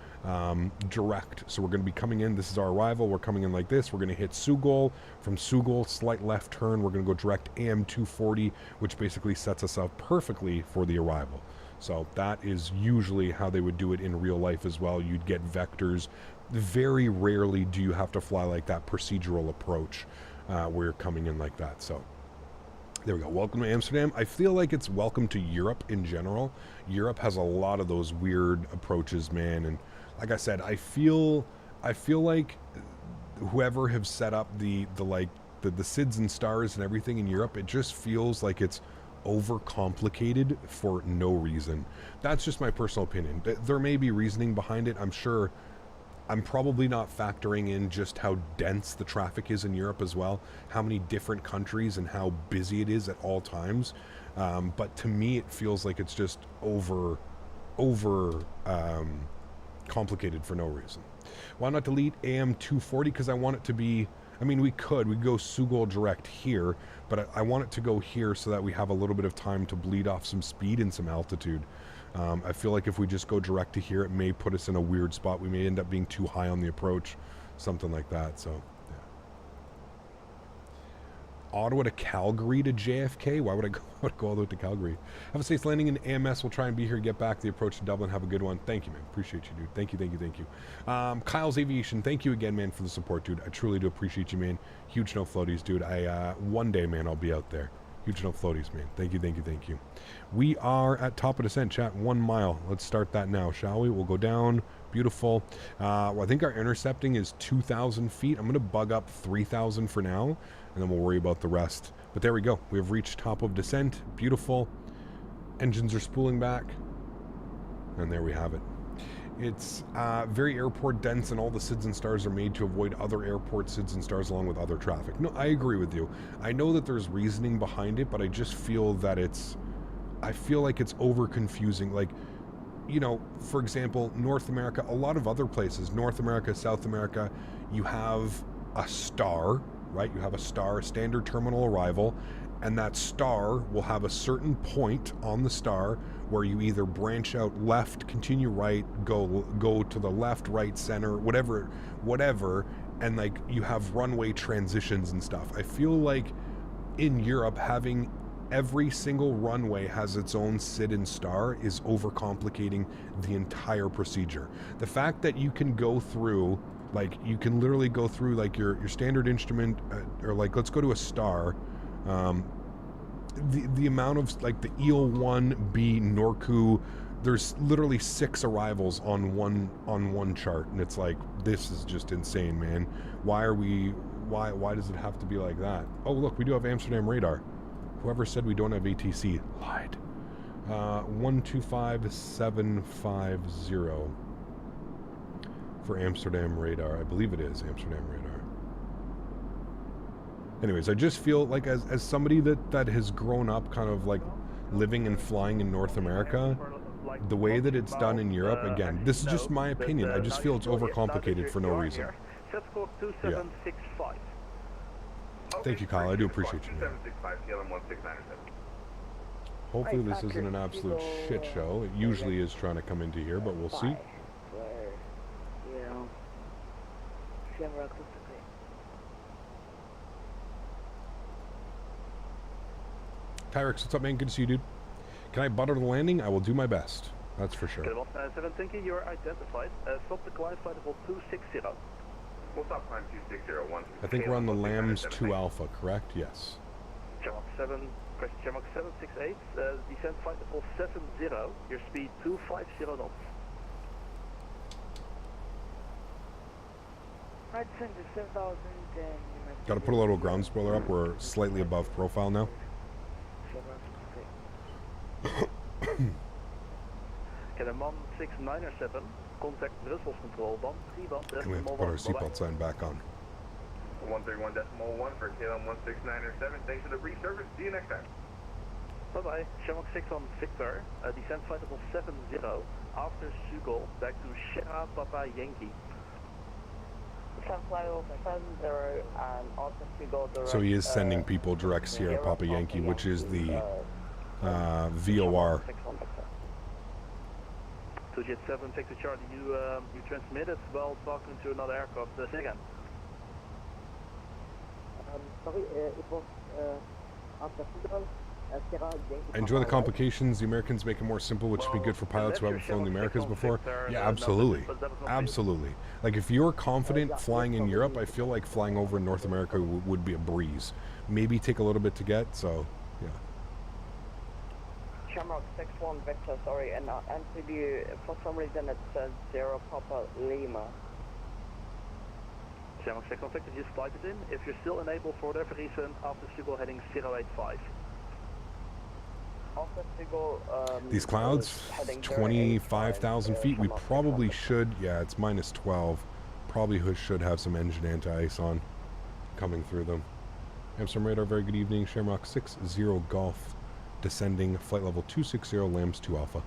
direct. So we're going to be coming in. This is our arrival. We're coming in like this. We're going to hit Sugol. From Sugol, slight left turn. We're going to go direct AM 240, which basically sets us up perfectly for the arrival. So that is usually how they would do it in real life as well. You'd get vectors. Very rarely do you have to fly like that procedural approach where you're coming in like that. So there we go. Welcome to Amsterdam. I feel like it's welcome to Europe in general. Europe has a lot of those weird approaches, man. And like I said, I feel like whoever have set up the SIDS and stars and everything in Europe, it just feels like it's overcomplicated for no reason. That's just my personal opinion. There may be reasoning behind it. I'm sure. I'm probably not factoring in just how dense the traffic is in Europe as well, how many different countries and how busy it is at all times. But to me, it feels like it's just over complicated for no reason. Why not delete AM 240? Because I want it to be, I mean, we'd go Sugol direct here, but I want it to go here so that we have a little bit of time to bleed off some speed and some altitude. I feel like if we just go direct to here, it may put us in a weird spot. We may end up being too high on the approach, something like that. So, yeah. Ottawa to Calgary to JFK? Why would I go all the way to Calgary? Have a safe landing in AMS. We'll try and be here, get back. The approach to Dublin. Have a good one. Thank you, man. Appreciate you, dude. Thank you. Kyle's Aviation. Thank you again, man, for the support, dude. I truly do appreciate you, man. Huge no floaties, dude. One day, man, I'll be out there. Huge no floaties, man. Thank you. We are at top of descent, chat. 1 mile. Let's start that now, shall we? We'll go down. Beautiful. Well, I think our intercepting is 2,000 feet. I'm going to bug up 3,000 for now, and then we'll worry about the rest. But there we go. We have reached top of descent. Beautiful. Engines are spooling back. And there we have it. It's very airport dense, and all the SIDS and stars are made to avoid other airport SIDS and stars along with other traffic. No, I agree with you. I know that there's reasoning behind it, but I just feel that I feel like it's over confusing. Like, you know, for example, North America, a lot of other places, North America, South America, you have a star, right? You have a star, a standard terminal arrival, and that star will have a certain point on the star where you either branch out left, continue right, go to the left, right, center, whatever, and like you have runway transitions and stuff. I feel like in Europe, having every single runway has its own SID and star is overcomplicating the entire procedure. The fact that you can go through, like, you can literally go through like your standard instrument, or like, let's go to a star. The amount of like the EL1B Norku, there's literally 6 arrivals on one chart, and it's like, this is just insane, man. Why does it have to be like that? Oh look, we do have Amsterdam radar. Whoever said we don't have ATC lied. 125750 for Amsterdam radar. I believe it is Amsterdam radar. Anyways, I just feel like as somebody that has grown up kind of like living and flying in North America, the way that it's done in Europe, again, this is just my opinion, I just feel it's overcomplicated for no reason. Yeah. Thank you, Kyle. I do appreciate you, man. Hopefully this isn't an absolute shit show. It usually is trying to come into here, but we'll see. Tyrix, what's up, man? Good to see you, dude. Can I butter the landing? I will do my best. That's for sure. 7 you're identified. Stop the climb flight level 260. We'll stop climb 2601. I think we're on the Lambs 2 Alpha, correct? Yes. Channel 768. Descent flight level 70. Your speed 250 knots. I'd send to 7,000 and... Got to put a little ground spoiler up. We're slightly above profile now. Can a Mon 697 contact Brussels control band 3 band? And we have to put our seatbelt sign back on. 131.1 for KLM 16907. Thanks for the brief service. See you next time. Bye-bye. Shamrock 6 on Victor. Descent flight level 70. After Sugol, back to Sierra Papa Yankee. So he is sending people direct Sierra Papa Yankee, which is the VOR. 2Jet7, Victor Charlie, you transmitted while talking to another aircraft. Say again. Sorry, it was after Sugol. I enjoy the complications. The Americans make it more simple, which would be good for pilots who haven't flown the Americas before. Yeah, absolutely. Absolutely. Like, if you're confident flying in Europe, I feel like flying over in North America would be a breeze. Maybe take a little bit to get, so, yeah. Shamrock 61 Victor, sorry, and answered you, for some reason it says 0 Papa Lima. Shamrock 61 Victor, just flight it in. If you're still enabled for whatever reason, after Sugol heading 085. These clouds, 25,000 feet, we probably should, yeah, it's minus 12, probably should have some engine anti-ice on coming through them. Amsterdam radar, very good evening, Shamrock 60 Golf, descending, flight level 260, Lambs 2 Alpha.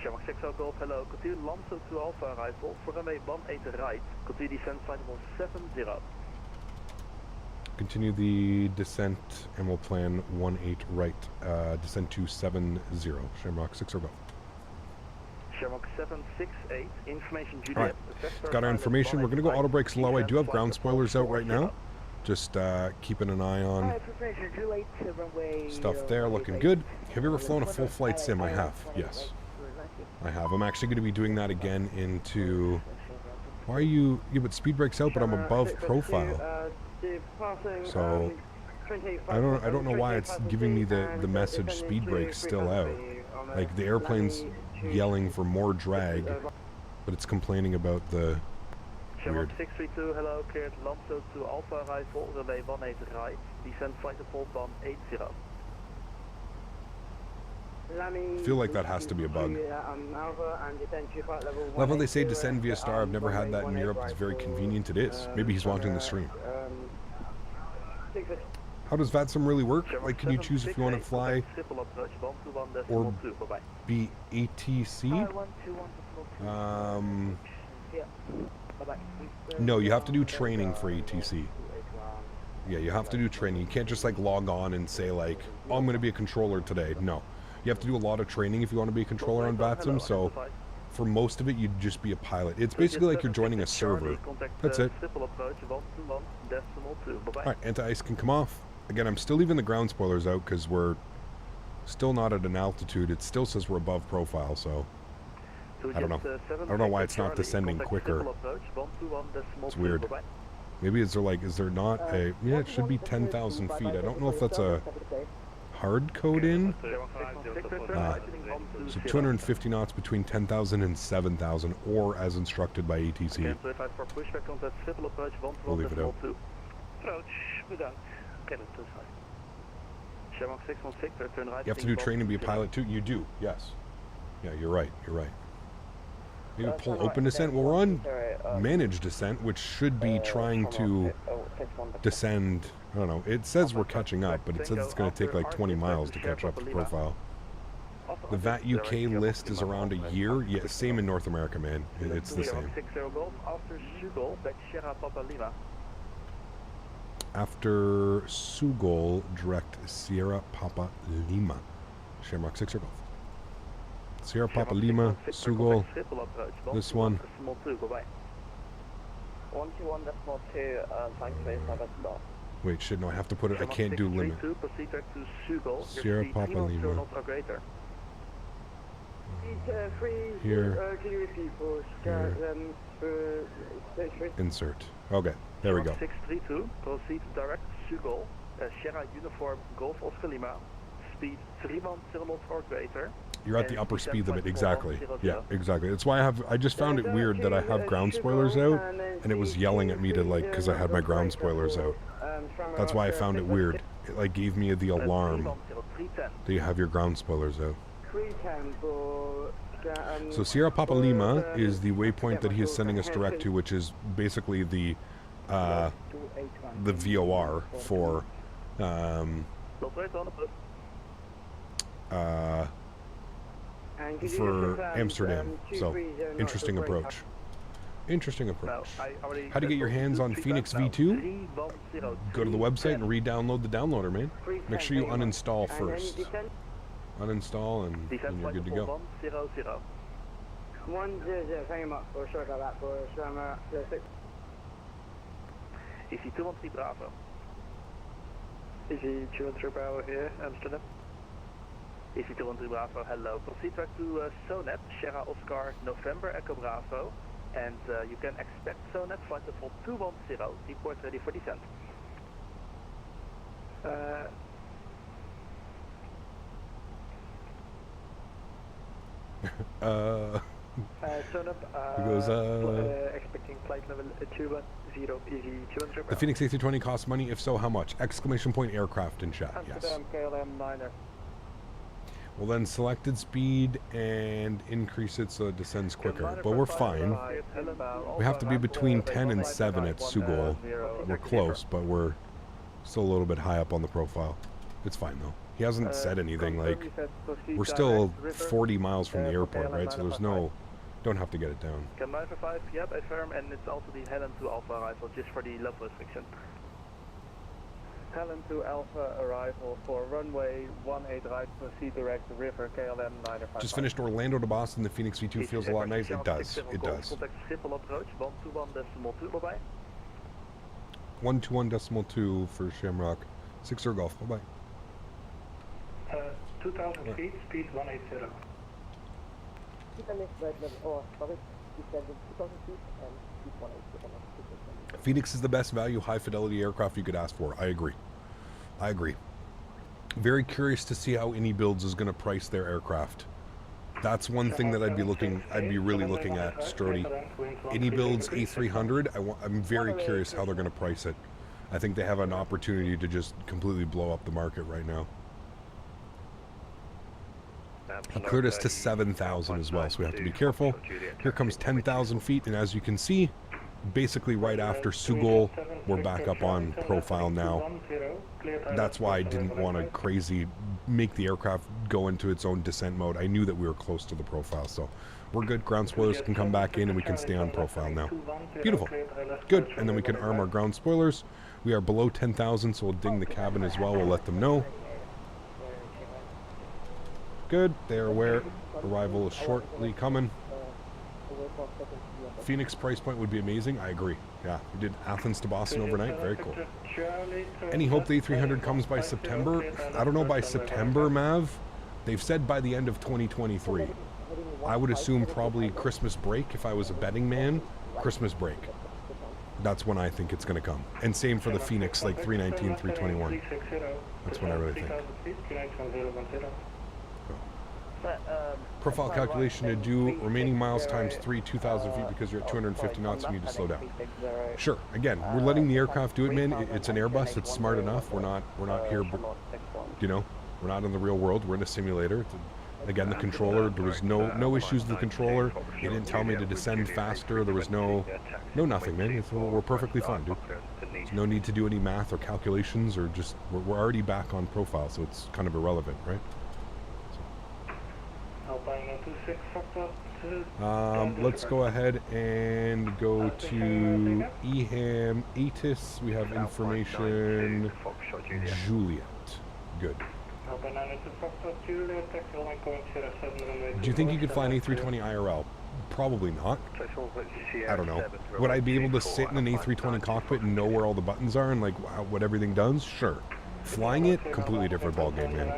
Shamrock 60 Golf, hello, continue Lambs 2 Alpha arrival, for runway 18 right, continue descent flight level 70. Continue the descent and we'll plan 18 right, descent to 70, Shamrock 60 Golf. Shamrock 768, information Juliet. Alright, got our information. We're going to go auto brakes low. I do have ground spoilers out right now. Just keeping an eye on stuff there, looking good. Have you ever flown a full flight sim? I have, yes. I have. I'm actually going to be doing that again into... Why are you... Yeah, but speed brakes out, but I'm above profile. So I don't know why it's giving me the message speed brakes still out. Like the airplane's yelling for more drag, but it's complaining about the weird. 632, hello, cleared Lambs 2 Alpha arrival, runway 18 right, descent flight default 180. I feel like that has to be a bug. Level they say descend via star. I've never had that in Europe. It's very convenient. It is. Maybe he's watching the stream. How does VATSIM really work? Like, can you choose if you want to fly or be ATC? No, you have to do training for ATC. Yeah, you have to do training. You can't just like log on and say like, oh, I'm going to be a controller today. No. You have to do a lot of training if you want to be a controller on VATSIM, so for most of it, you'd just be a pilot. It's basically like you're joining a server. That's it. Alright, anti-ice can come off. Again, I'm still leaving the ground spoilers out because we're still not at an altitude. It still says we're above profile, so I don't know. I don't know why it's not descending quicker. It's weird. Maybe is there not a... Yeah, it should be 10,000 feet. I don't know if that's a hard code in. So 250 knots between 10,000 and 7,000, or as instructed by ATC. We'll leave it out. You have to do training to be a pilot too? You do, yes. Yeah, you're right, you're right. Maybe pull open descent. Well, we're on managed descent, which should be trying to descend. I don't know. It says we're catching up, but it says it's going to take like 20 miles to catch up to profile. The VAT UK list is around a year. Yeah, same in North America, man. It's the same. After Sugol, direct Sierra Papa Lima. Shamrock 6 or Golf. Sierra Papa Lima, Sugol, this one. 121.2, Wait, shit, no, I have to put it, I can't do limit. Sierra Papa Lima. Here. Insert. Okay, there we go. 632, proceed direct Sugol, Sierra Uniform Golf Oscar Lima, speed 310 knots or greater. You're at the upper speed limit, exactly. Yeah, exactly. That's why I just found it weird that I have ground spoilers out, and it was yelling at me to like, because I had my ground spoilers out. That's why I found it weird. It like gave me the alarm that you have your ground spoilers out. So Sierra Papa Lima is the waypoint that he is sending us direct to, which is basically the the VOR for Amsterdam. So interesting approach. Interesting approach. How to get your hands on Fenix V2? Go to the website and re-download the downloader, man. Make sure you uninstall first. Uninstall and you're good to go. 100, thank you much for short of that for Summer 06. Easy 213 Bravo. Easy 213 Bravo here, Amsterdam. Easy 213 Bravo, hello. Proceed back to Sonet, Sierra Oscar, November Echo Bravo. And you can expect Sonet flight level 210, report ready for descent. Sonet, expecting flight level 210, easy 210. The Fenix A320 costs money, if so, how much? Exclamation point aircraft in chat, yes. Amsterdam, KLM 9er. Well then selected speed and increase it so it descends quicker. But we're fine. We have to be between 10 and 7 at Sugol. We're close, but we're still a little bit high up on the profile. It's fine though. He hasn't said anything like, we're still 40 miles from the airport, right? So there's no, don't have to get it down. Can 955, yep, affirm, and it's also the Helen to Alpha arrival just for the level restriction. Helen to Alpha arrival for runway 18 right, proceed direct to river, KLM 955. Just finished Orlando to Boston. The Fenix V2 feels a lot nice. It does. It does. Contact Schiphol approach, 121.2 bye-bye. 121.2 for Shamrock. 6-0 Golf. Bye-bye. 2,000 feet, speed 180. Fenix is the best value, high fidelity aircraft you could ask for. I agree. I agree. Very curious to see how Any Builds is going to price their aircraft. That's one thing that I'd be really looking at, Strody. Any Builds A300, I'm very curious how they're going to price it. I think they have an opportunity to just completely blow up the market right now. He cleared us to 7,000 as well, so we have to be careful. Here comes 10,000 feet, and as you can see, basically right after Sugol, we're back up on profile now. That's why I didn't want to make the aircraft go into its own descent mode. I knew that we were close to the profile, so we're good. Ground spoilers can come back in and we can stay on profile now. Beautiful. Good. And then we can arm our ground spoilers. We are below 10,000, so we'll ding the cabin as well. We'll let them know. Good. They are aware. Arrival is shortly coming. Phoenix price point would be amazing. I agree. Yeah, we did Athens to Boston overnight. Very cool. Any hope the A300 comes by September? I don't know by September, Mav. They've said by the end of 2023. I would assume probably Christmas break if I was a betting man. Christmas break. That's when I think it's going to come. And same for the Phoenix, like 319, 321. That's when I really think. Profile calculation to do remaining miles times 3, 2,000 feet because you're at 250 knots and you need to slow down. Sure. Again, we're letting the aircraft do it, man. It's an Airbus. It's smart enough. We're not here, you know, we're not in the real world. We're in a simulator. Again, the controller, there was no issues with the controller. It didn't tell me to descend faster. There was no nothing, man. We're perfectly fine, dude. There's no need to do any math or calculations or just, we're already back on profile, so it's kind of irrelevant, right? Let's go ahead and go to EHAM ATIS. We have information Juliet. Good. Do you think you could fly an A320 IRL? Probably not. I don't know. Would I be able to sit in an A320 cockpit and know where all the buttons are and like what everything does? Sure. Flying it, completely different ballgame, man.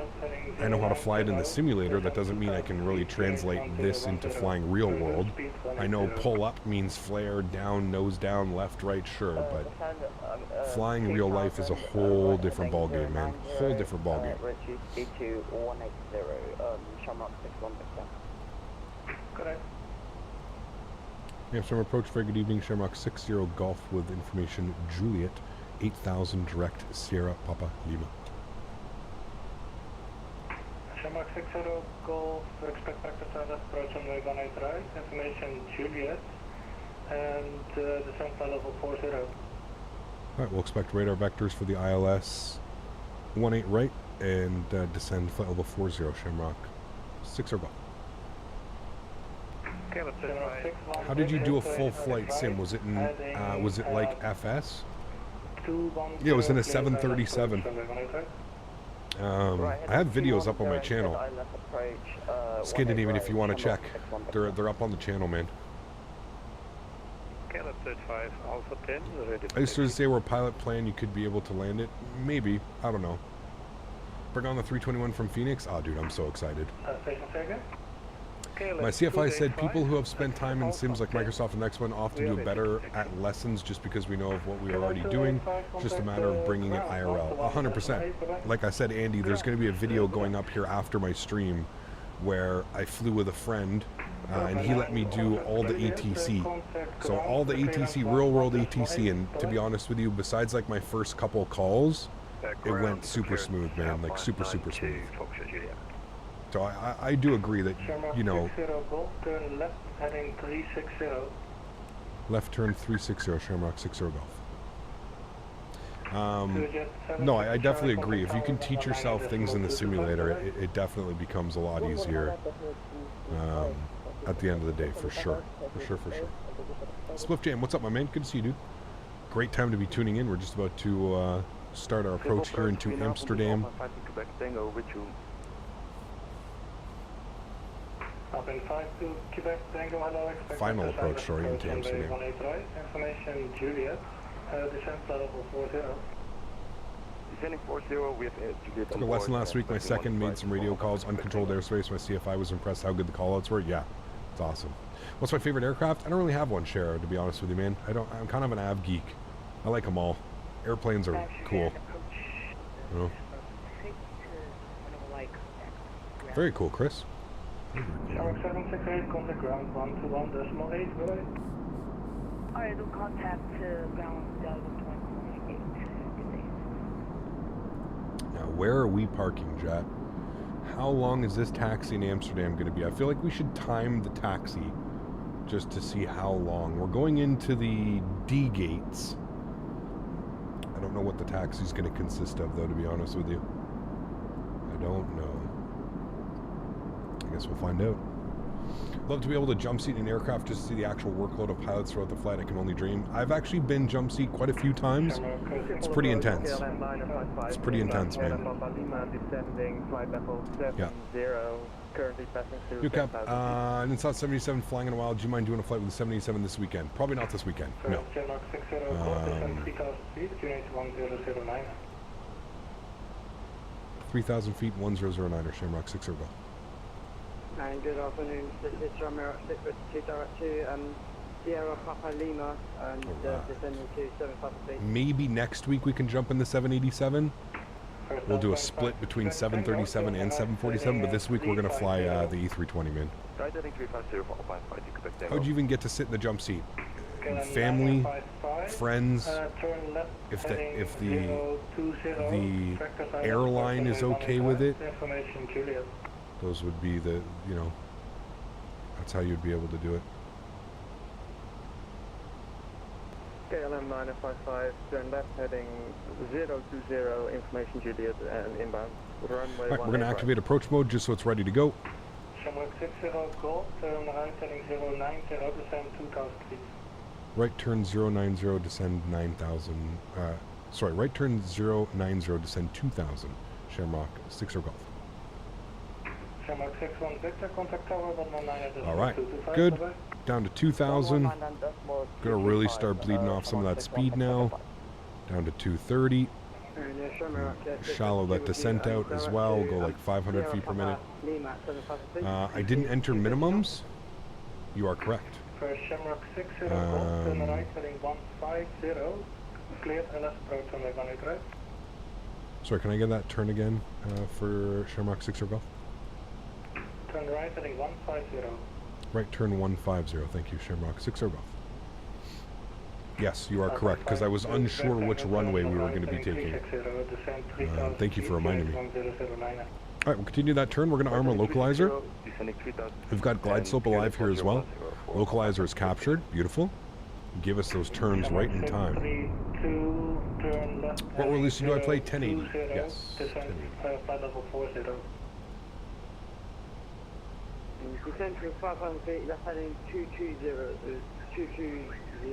I know how to fly it in the simulator. That doesn't mean I can really translate this into flying real world. I know pull up means flare, down, nose down, left, right, sure, but flying real life is a whole different ballgame, man. Whole different ballgame. Amsterdam approach, very good evening. Shamrock 60 Golf with information Juliet, 8,000 direct Sierra Papa Lima. Shamrock 60 Golf, expect back to Souza, approach on way 18 right, information Juliet, and descent by level 40. Alright, we'll expect radar vectors for the ILS 18 right and descend flight level 40, Shamrock 6 or above. How did you do a full flight sim? Was it in, was it like FS? Yeah, it was in a 737. I have videos up on my channel. Scandinavian, if you want to check. They're up on the channel, man. I used to say we're a pilot plane, you could be able to land it. Maybe. I don't know. Bring on the 321 from Fenix. Oh, dude, I'm so excited. My CFI said people who have spent time in sims like Microsoft and X1 often do better at lessons just because we know of what we are already doing. It's just a matter of bringing it IRL. 100%. Like I said, Andy, there's going to be a video going up here after my stream where I flew with a friend and he let me do all the ATC. So all the ATC, real world ATC, and to be honest with you, besides like my first couple calls, it went super smooth, man, like super smooth. So I do agree that, you know, left turn 360, Shamrock 60 Golf. No, I definitely agree. If you can teach yourself things in the simulator, it definitely becomes a lot easier at the end of the day, for sure. For sure. Spliff Jam, what's up, my man? Good to see you, dude. Great time to be tuning in. We're just about to start our approach here into Amsterdam. Final approach, sorry, into Amsterdam. Information Juliet, descent level 40. Descending 40, we have Juliet. Took a lesson last week, my second, made some radio calls, uncontrolled airspace. My CFI was impressed how good the callouts were. Yeah, it's awesome. What's my favorite aircraft? I don't really have one, Shara, to be honest with you, man. I'm kind of an av geek. I like them all. Airplanes are cool. You know? Very cool, Chris. Shark 768, contact ground 121.8, right? Alright, we'll contact ground 1.8. Now, where are we parking, Jet? How long is this taxi in Amsterdam going to be? I feel like we should time the taxi just to see how long. We're going into the D gates. I don't know what the taxi is going to consist of, though, to be honest with you. I don't know. I guess we'll find out. Love to be able to jump seat in an aircraft just to see the actual workload of pilots throughout the flight. I can only dream. I've actually been jump seat quite a few times. It's pretty intense. It's pretty intense, man. Yeah. UCAP, Inside 77 flying in a while. Do you mind doing a flight with the 787 this weekend? Probably not this weekend. No. 3,000 feet, 1009 Shamrock 60 Golf. Good afternoon. This is Romero 622 Sierra Papa Lima and descending to 7,000 feet. Maybe next week we can jump in the 787. We'll do a split between 737 and 747, but this week we're going to fly the E320, man. How'd you even get to sit in the jump seat? Family, friends, if the airline is okay with it, those would be the, you know, that's how you'd be able to do it. KLM 955, turn left heading 020, information Juliet and inbound. Alright, we're going to activate approach mode just so it's ready to go. Shamrock 60 Golf, turn right heading 090, descend 2,000 feet. Right turn 090, descend 9,000, sorry, right turn 090, descend 2,000, Shamrock 60 Golf. Shamrock 61 Victor, contact tower 119. Alright, good. Down to 2,000. Gonna really start bleeding off some of that speed now. Down to 230. Shallow that descent out as well. Go like 500 feet per minute. I didn't enter minimums. You are correct. Shamrock 60 Golf, turn right heading 150. Cleared LS approach on the 18 right. Sorry, can I get that turn again for Shamrock 60 Golf? Turn right heading 150. Right turn 150. Thank you, Shamrock 60 Golf. Yes, you are correct, because I was unsure which runway we were going to be taking. Thank you for reminding me. Alright, we'll continue that turn. We're going to arm our localizer. We've got glide slope alive here as well. Localizer is captured. Beautiful. Give us those turns right in time. 3, 2, turn left. What release do I play? 1080. 20, Yes. descend, flight level 40. Descend for 500 feet, left heading 220.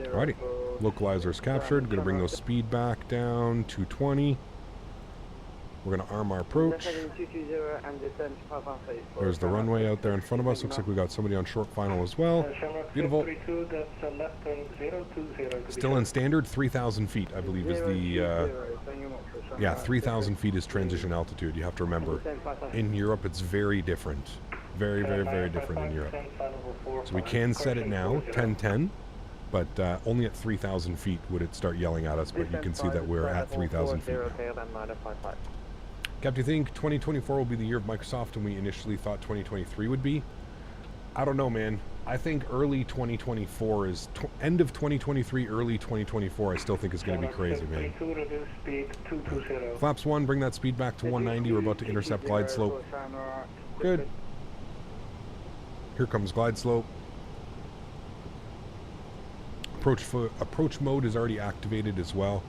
Alrighty. Localizer's captured. Gonna bring those speed back down. 220. We're gonna arm our approach. There's the runway out there in front of us. Looks like we got somebody on short final as well. Beautiful. Still in standard, 3,000 feet, I believe, is the... yeah, 3,000 feet is transition altitude. You have to remember. In Europe, it's very different. Very, very, very different in Europe. So we can set it now, 1010, but only at 3,000 feet would it start yelling at us, but you can see that we're at 3,000 feet now. Cap, do you think 2024 will be the year of Microsoft and we initially thought 2023 would be? I don't know, man. I think early 2024 is... end of 2023, early 2024, I still think is going to be crazy, man. Flaps 1, bring that speed back to 190. We're about to intercept glide slope. Good. Here comes glide slope. Approach mode is already activated as well.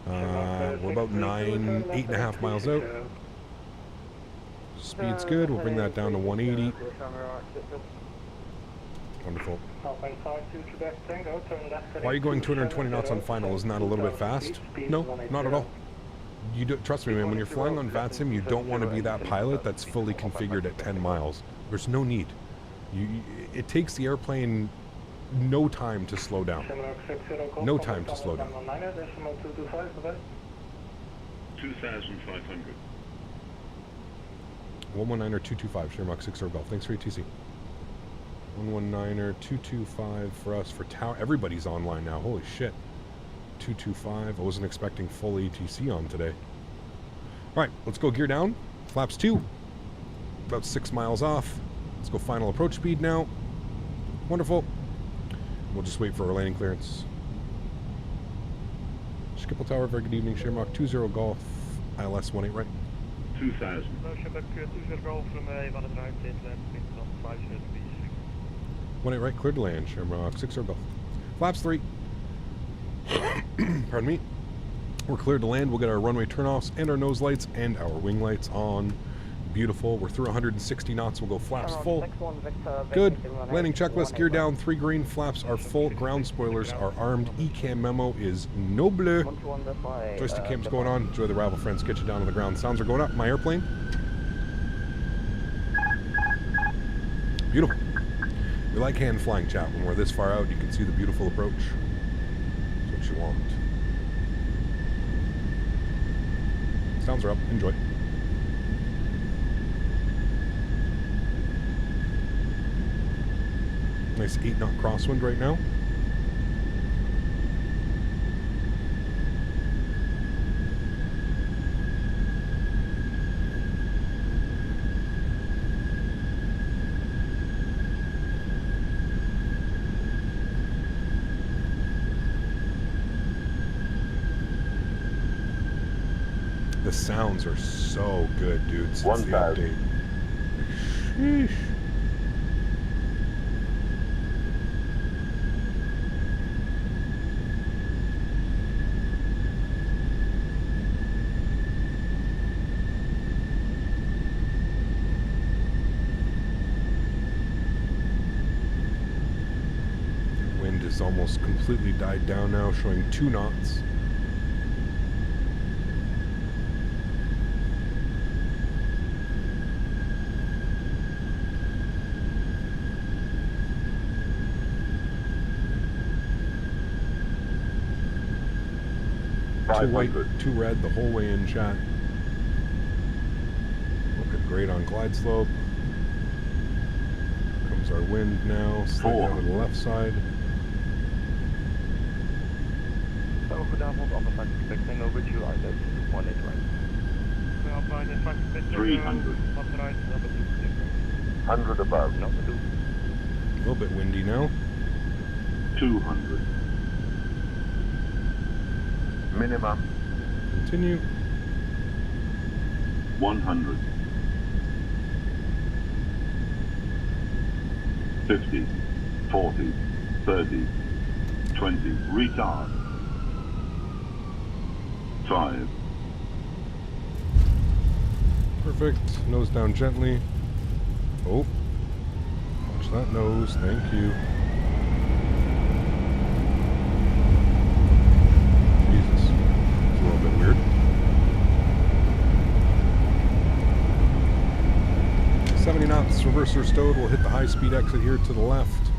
We're about 8.5 miles out. Speed's good. We'll bring that down to 180. Wonderful. Why are you going 220 knots on final? Isn't that a little bit fast? No, not at all. You do, trust me, man, when you're flying on VATSIM, you don't want to be that pilot that's fully configured at 10 miles. There's no need. It takes the airplane no time to slow down. No time to slow down. 2,500. 119er 225, Sherlock 60 Golf. Thanks for your TC. 119er 225 for us for tower. Everybody's online now. Holy shit. 225. I wasn't expecting full ATC on today. All right, let's go gear down. Flaps 2. About 6 miles off. Let's go final approach speed now. Wonderful. We'll just wait for our landing clearance. Schiphol Tower, very good evening. Shamrock 20 Golf, ILS 18 right. 2,000. Shamrock 20 Golf from Van den Ruimte inland, 18 right, cleared to land. Shamrock 60 Golf. Flaps 3. Pardon me. We're cleared to land. We'll get our runway turnoffs and our nose lights and our wing lights on. Beautiful. We're through 160 knots. We'll go flaps full. Good. Landing checklist. Gear down. 3 green. Flaps are full. Ground spoilers are armed. ECAM memo is no bleu. Joystick cam's going on. Enjoy the rival friends. Get you down on the ground. Sounds are going up. My airplane. Beautiful. We like hand flying, chat. When we're this far out, you can see the beautiful approach. That's what you want. Sounds are up. Enjoy. Nice 8-knot crosswind right now. The sounds are so good, dude, since the update. Sheesh. Almost completely died down now, showing 2 knots. Two white, 2 red the whole way in, chat. Looking great on glide slope. Comes our wind now, slide down to the left side. Goedenavond, Alpha expecting over to EyeDoc 18 right. 300. 100 above. A little bit windy now. 200. Minimum. Continue. 100. 50. 40. 30. 20. Retard. 5. Perfect. Nose down gently. Oh. Watch that nose. Thank you. Jesus. It's a little bit weird. 70 knots. Reverser stowed. We'll hit the high-speed exit here to the left.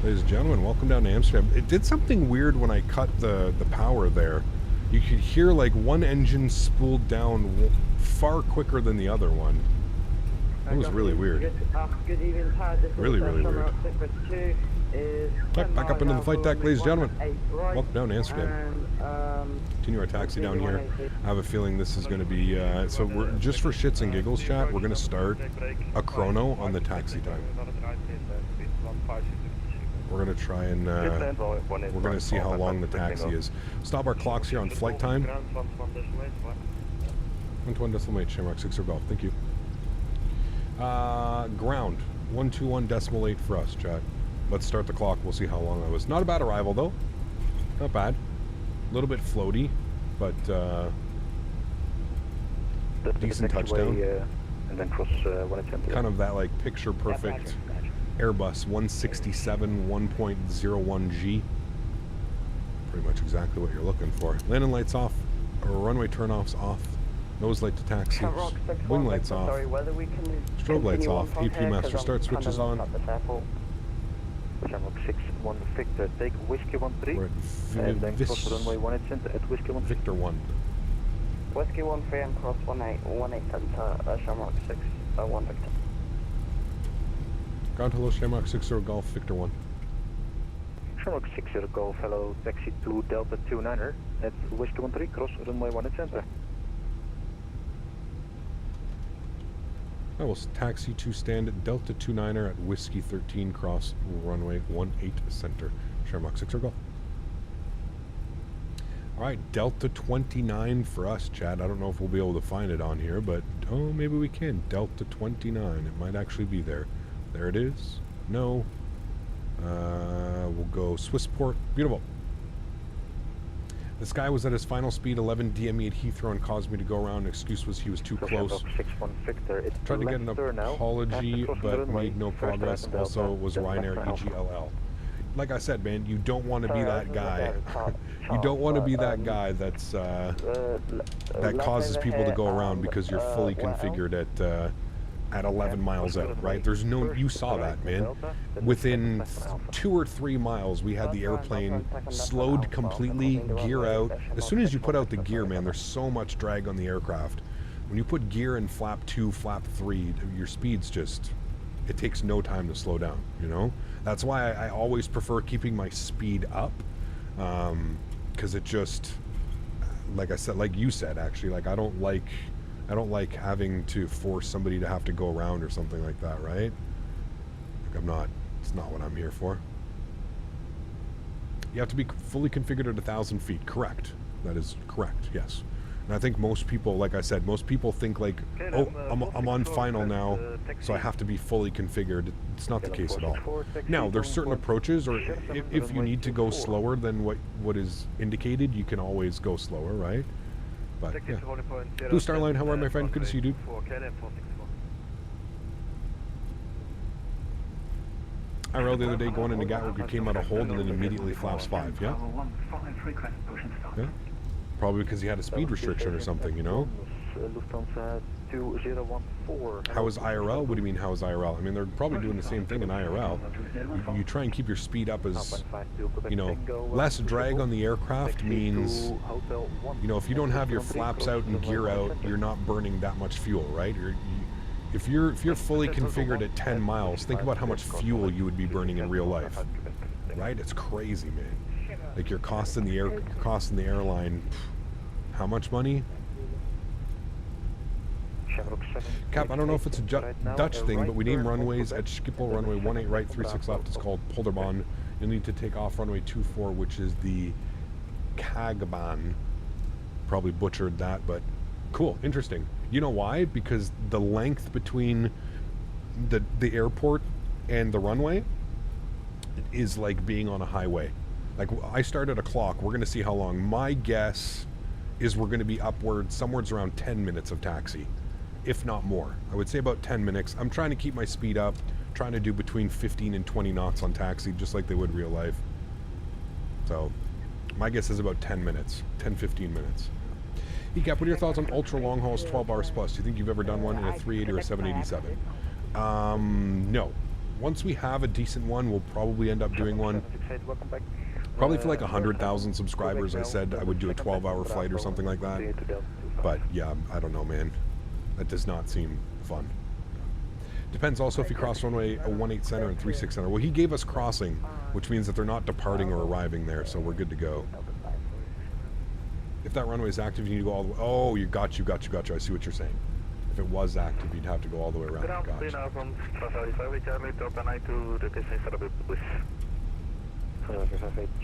Ladies and gentlemen, welcome down to Amsterdam. It did something weird when I cut the power there. You could hear like one engine spooled down far quicker than the other one. That was really weird. Good evening, Todd. This Really, is really weird. Back up into the flight deck, ladies and gentlemen. Welcome down to Amsterdam. Continue our taxi down here. I have a feeling this is going to be, so we're just for shits and giggles, chat, we're going to start a chrono on the taxi time. We're going to try and, we're going to see how long the taxi is. Stop our clocks here on flight time. 121.8, Shamrock 6 or Golf. Thank you. Ground. 121.8 for us, chat. Let's start the clock. We'll see how long that was. Not a bad arrival, though. Not bad. A little bit floaty, but decent touchdown. And then cross 110. Kind of that, like, picture-perfect Airbus 167 1.01G. Pretty much exactly what you're looking for. Landing lights off, or runway turnoffs off. Nose light to taxi. Wing lights off. Strobe lights off. AP master start switches on. Shamrock 6-1 Victor, take Whiskey 13. We're And then cross runway 18 center at Whiskey 13. Victor 1. Whiskey 13 and cross 18 center, Shamrock 6, 1 Victor. Ground hello, Shamrock 60 Golf, Victor 1. Shamrock 60 Golf, hello, taxi to Delta 29er at Whiskey 13, cross runway 18 center. I will taxi to stand at Delta 29er at Whiskey 13, cross runway 18 center. Shamrock 60 Golf. Alright, Delta 29 for us, Chad. I don't know if we'll be able to find it on here, but oh, maybe we can. Delta 29. It might actually be there. There it is. No. We'll go Swissport. Beautiful. This guy was at his final speed, 11 DME at Heathrow, and caused me to go around. Excuse was he was too close. Tried to get an apology, but made no progress. Also was Ryanair EGLL. Like I said, man, you don't want to be that guy. You don't want to be that guy that's that causes people to go around because you're fully configured at 11 miles out, right? There's no, you saw that, man. Within 2 or 3 miles, we had the airplane slowed completely, gear out. As soon as you put out the gear, man, there's so much drag on the aircraft. When you put gear in flap 2, flap 3, your speed's just, it takes no time to slow down, you know? That's why I always prefer keeping my speed up, because it just, like I said, like you said, actually, like I don't like having to force somebody to have to go around or something like that, right? Like it's not what I'm here for. You have to be fully configured at 1,000 feet, correct. That is correct, yes. And I think most people, like I said, most people think like, oh, I'm on final now, so I have to be fully configured. It's not the case at all. Now, there's certain approaches, or if you need to go slower than what is indicated, you can always go slower, right? But, yeah. Blue Star Line, how are you, my friend? Good to see you, dude. IRL the other day going into Gatwick, it came out of hold and then immediately flaps 5, yeah? Yeah? Probably because he had a speed restriction or something, you know? How is IRL? What do you mean, how is IRL? I mean, they're probably doing the same thing in IRL. You try and keep your speed up as, you know, less drag on the aircraft means, you know, if you don't have your flaps out and gear out, you're not burning that much fuel, right? If you're fully configured at 10 miles, think about how much fuel you would be burning in real life, right? It's crazy, man. Like your cost in the airline, how much money? Cap, I don't know if it's a Dutch thing, but we name runways at Schiphol, runway 18 right, 36 left. It's called Polderbaan. You'll need to take off runway 24, which is the Kagbaan. Probably butchered that, but cool, interesting. You know why? Because the length between the airport and the runway is like being on a highway. Like, I start at a clock. We're going to see how long. My guess is we're going to be upwards, somewheres around 10 minutes of taxi, if not more. I would say about 10 minutes. I'm trying to keep my speed up, trying to do between 15 and 20 knots on taxi, just like they would real life. So, my guess is about 10 minutes, 10, 15 minutes. Ecap, what are your thoughts on ultra long hauls, 12 hours plus? Do you think you've ever done one in a 380 or a 787? No. Once we have a decent one, we'll probably end up doing one. Probably for like 100,000 subscribers, I said I would do a 12-hour flight or something like that. But yeah, I don't know, man. That does not seem fun. Depends also if you cross runway a 18 center and 36 center. Well, he gave us crossing, which means that they're not departing or arriving there, so we're good to go. If that runway is active, you need to go all the way. Oh, you got you. I see what you're saying. If it was active, you'd have to go all the way around. Gotcha.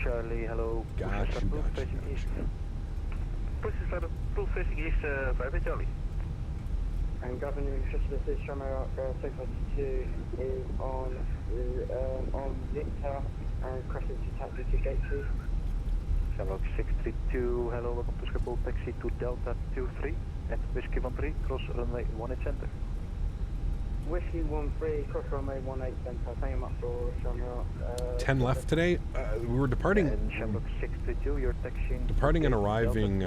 Charlie, hello. Gotcha. And Governor, this is from our 652 is on Mentha and crossing to taxi to gate 2. Shamrock 632, hello, welcome to Schiphol, taxi to Delta 23 at Whiskey 13, cross runway 18 center. Whiskey 13, cross runway 18 center, thank you much for Shamrock. 10 left today. We were departing. And Shamrock 632, you're taxiing. Departing and arriving,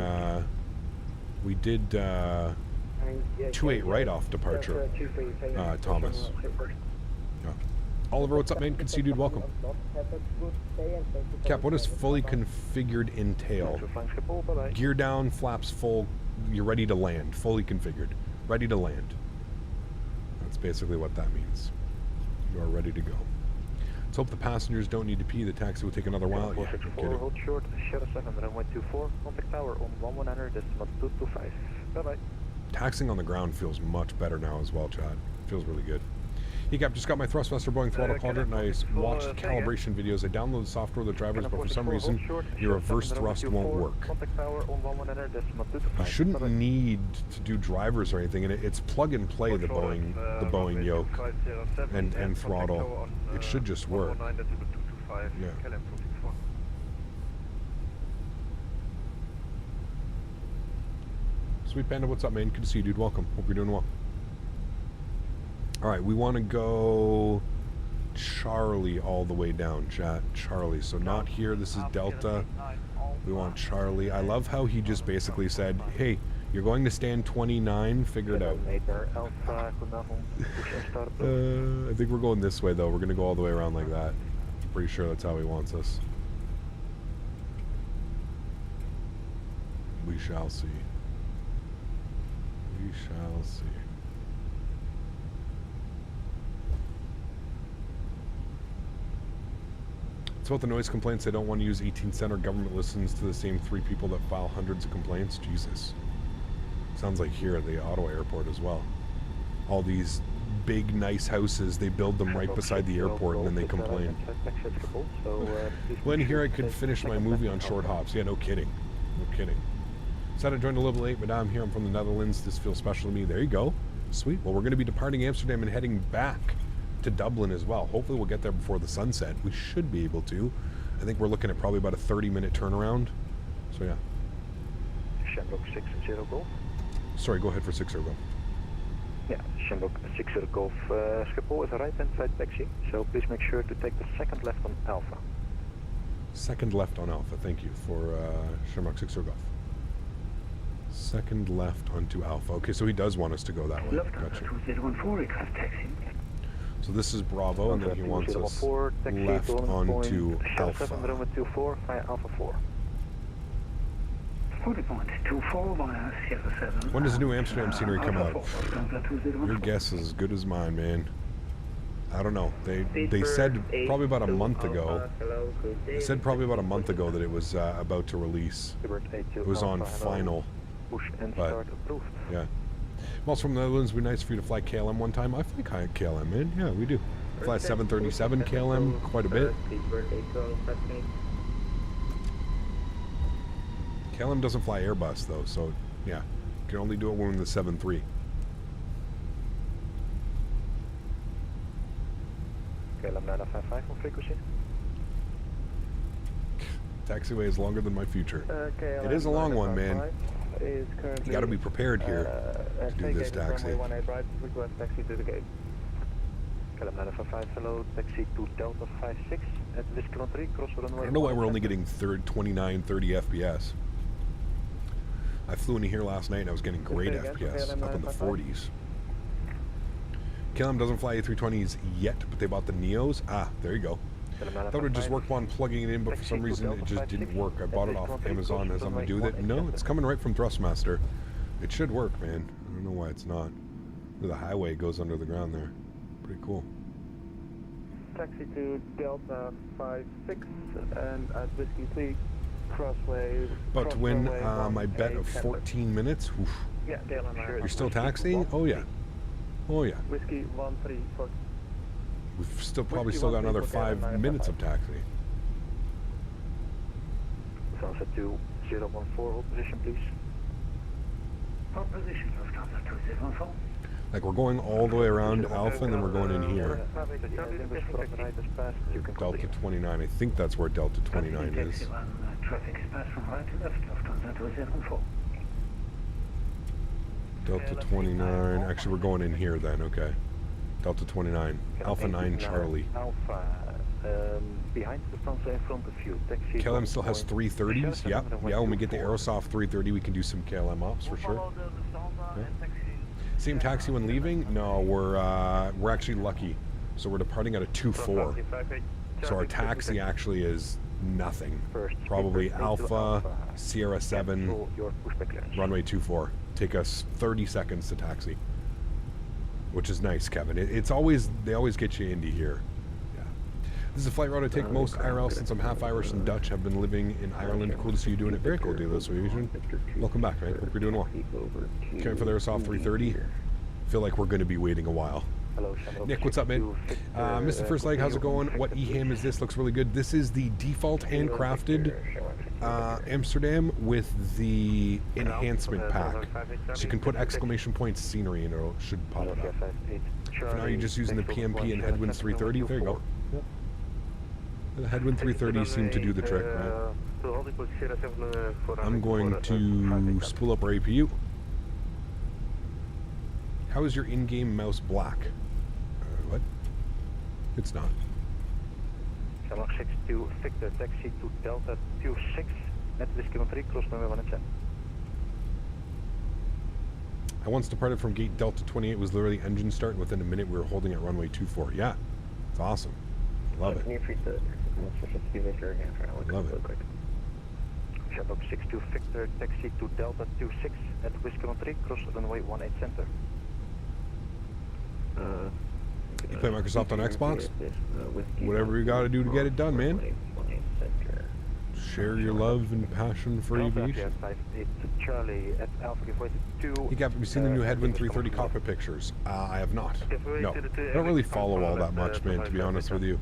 we did 28 right off departure. Thomas. Yeah. Oliver, what's up, man? Good to see you, dude. Welcome. Cap, what does fully configured entail? Gear down, flaps full, you're ready to land. Fully configured. Ready to land. That's basically what that means. You are ready to go. Let's hope the passengers don't need to pee. The taxi will take another while. Yeah, you're kidding. Hold short, share a second, runway 24, contact tower on 1100, decimal 225. Bye-bye. Taxing on the ground feels much better now as well, Chad. Feels really good. Ecap, just got my Thrustmaster Boeing throttle quadrant, and I watched calibration videos. I downloaded the software with the drivers, but for some reason, your reverse thrust won't work. You shouldn't need to do drivers or anything, and it's plug and play, the Boeing yoke and throttle. It should just work. Yeah. Sweet Panda, what's up, man? Good to see you, dude. Welcome. Hope you're doing well. Alright, we want to go Charlie all the way down, chat. Charlie. So not here. This is Delta. We want Charlie. I love how he just basically said, hey, you're going to stand 29. Figure it out. I think we're going this way, though. We're going to go all the way around like that. Pretty sure that's how he wants us. We shall see. We shall see. It's about the noise complaints. They don't want to use 18 center. Government listens to the same 3 people that file hundreds of complaints. Jesus. Sounds like here at the Ottawa airport as well. All these big, nice houses, they build them right beside the airport and then they complain. When here I could finish my movie on short hops. Yeah, no kidding. No kidding. Said I joined a little late, but now I'm here. I'm from the Netherlands. This feels special to me. There you go. Sweet. Well, we're going to be departing Amsterdam and heading back to Dublin as well. Hopefully we'll get there before the sunset. We should be able to. I think we're looking at probably about a 30-minute turnaround. So yeah. Shamrock 60 Golf. Sorry, go ahead for 60 Golf. Yeah, Shamrock 60 Golf. Schiphol is a right-hand side taxi, so please make sure to take the second left on Alpha. Second left on Alpha. Thank you for Shamrock 60 Golf. Second left onto Alpha. Okay, so he does want us to go that way. Gotcha. 2014 request taxi. So this is Bravo, and then he wants us left onto Alpha. 24 via Alpha 4. 40.24 via 07. When does the new Amsterdam scenery come out? Your guess is as good as mine, man. I don't know. They said probably about a month ago. They said probably about a month ago that it was about to release. It was on final. But yeah. I'm also from the Netherlands. It would be nice for you to fly KLM one time. I fly KLM, man. Yeah, we do. I fly 737 KLM quite a bit. KLM doesn't fly Airbus though, so yeah, you can only do it when we're in the 7.3. KLM 955 on frequency. Taxiway is longer than my future. It is a long one, man. is currently... You got to be prepared here to do this taxi. Runway 18 right, request taxi to the gate. KLM 955, hello, taxi to Delta 56 at Whiskey 13, cross runway... I don't know why we're only getting 29, 30 FPS. I flew into here last night and I was getting great FPS, up in the 40s. KLM doesn't fly A320s yet, but they bought the Neos. Ah, there you go. I thought it would just work on plugging it in, but for some reason it just didn't work. I bought it off Amazon. Has something to do with it? No, it's coming right from Thrustmaster. It should work, man. I don't know why it's not. The highway goes under the ground there. Pretty cool. Taxi to Delta 56 and at Whiskey 3, crossway... About to win my bet of 14 minutes. Oof. Yeah, You're still taxiing? Oh, yeah. Oh, yeah. Whiskey 13 We've still probably still got another 5 minutes of taxi. Souza 2014, hold position, please. Hold position, Lufthansa 2014. Like we're going all the way around Alpha and then we're going in here. Delta 29. I think that's where Delta 29 is. Traffic is passed from right to left, Lufthansa 2014. Delta 29. Actually, we're going in here then, okay. Delta 29. Alpha 9 Charlie. Alpha, behind Lufthansa in front of you. Taxi KLM still has 330s. Yep. Yeah, when we get the Aerosoft 330, we can do some KLM ops for sure. Yeah. Same taxi when leaving? No, we're actually lucky. So we're departing at a 2-4. So our taxi actually is nothing. Probably Alpha, Sierra 7, runway 24. Take us 30 seconds to taxi. Which is nice, Kevin. It's always, they always get you into here. Yeah. This is a flight route I take most IRL since I'm half Irish and Dutch. I've been living in Ireland. Cool to see you doing it. Very cool, Denis. Welcome back, man. Hope you're doing well. Coming for the Aerosoft 330. Feel like we're going to be waiting a while. Nick, what's up, man? Missed the first leg. How's it going? What EHAM is this? Looks really good. This is the default handcrafted Amsterdam with the enhancement pack. So you can put exclamation point scenery and it should pop it up. For now, you're just using the PMP and Headwinds 330. There you go. Yep. The Headwind 330 seemed to do the trick, right? I'm going to spool up our APU. How is your in-game mouse black? What? It's not. Shamrock 62 Victor, taxi to Delta 26 at Whiskey 13, cross runway 110. I once departed from gate Delta 28, was literally engine start, and within a minute we were holding at runway 24. Yeah, it's awesome. Love it. Love it. Shamrock 62 Victor, taxi to Delta 26 at Whiskey 13, cross runway 18 center. You play Microsoft on Xbox? Whatever you gotta do to get it done, man. Share your love and passion for aviation. Hey, Gavin, have you seen the new Headwind 330 cockpit pictures? I have not. No. I don't really follow all that much, man, to be honest with you.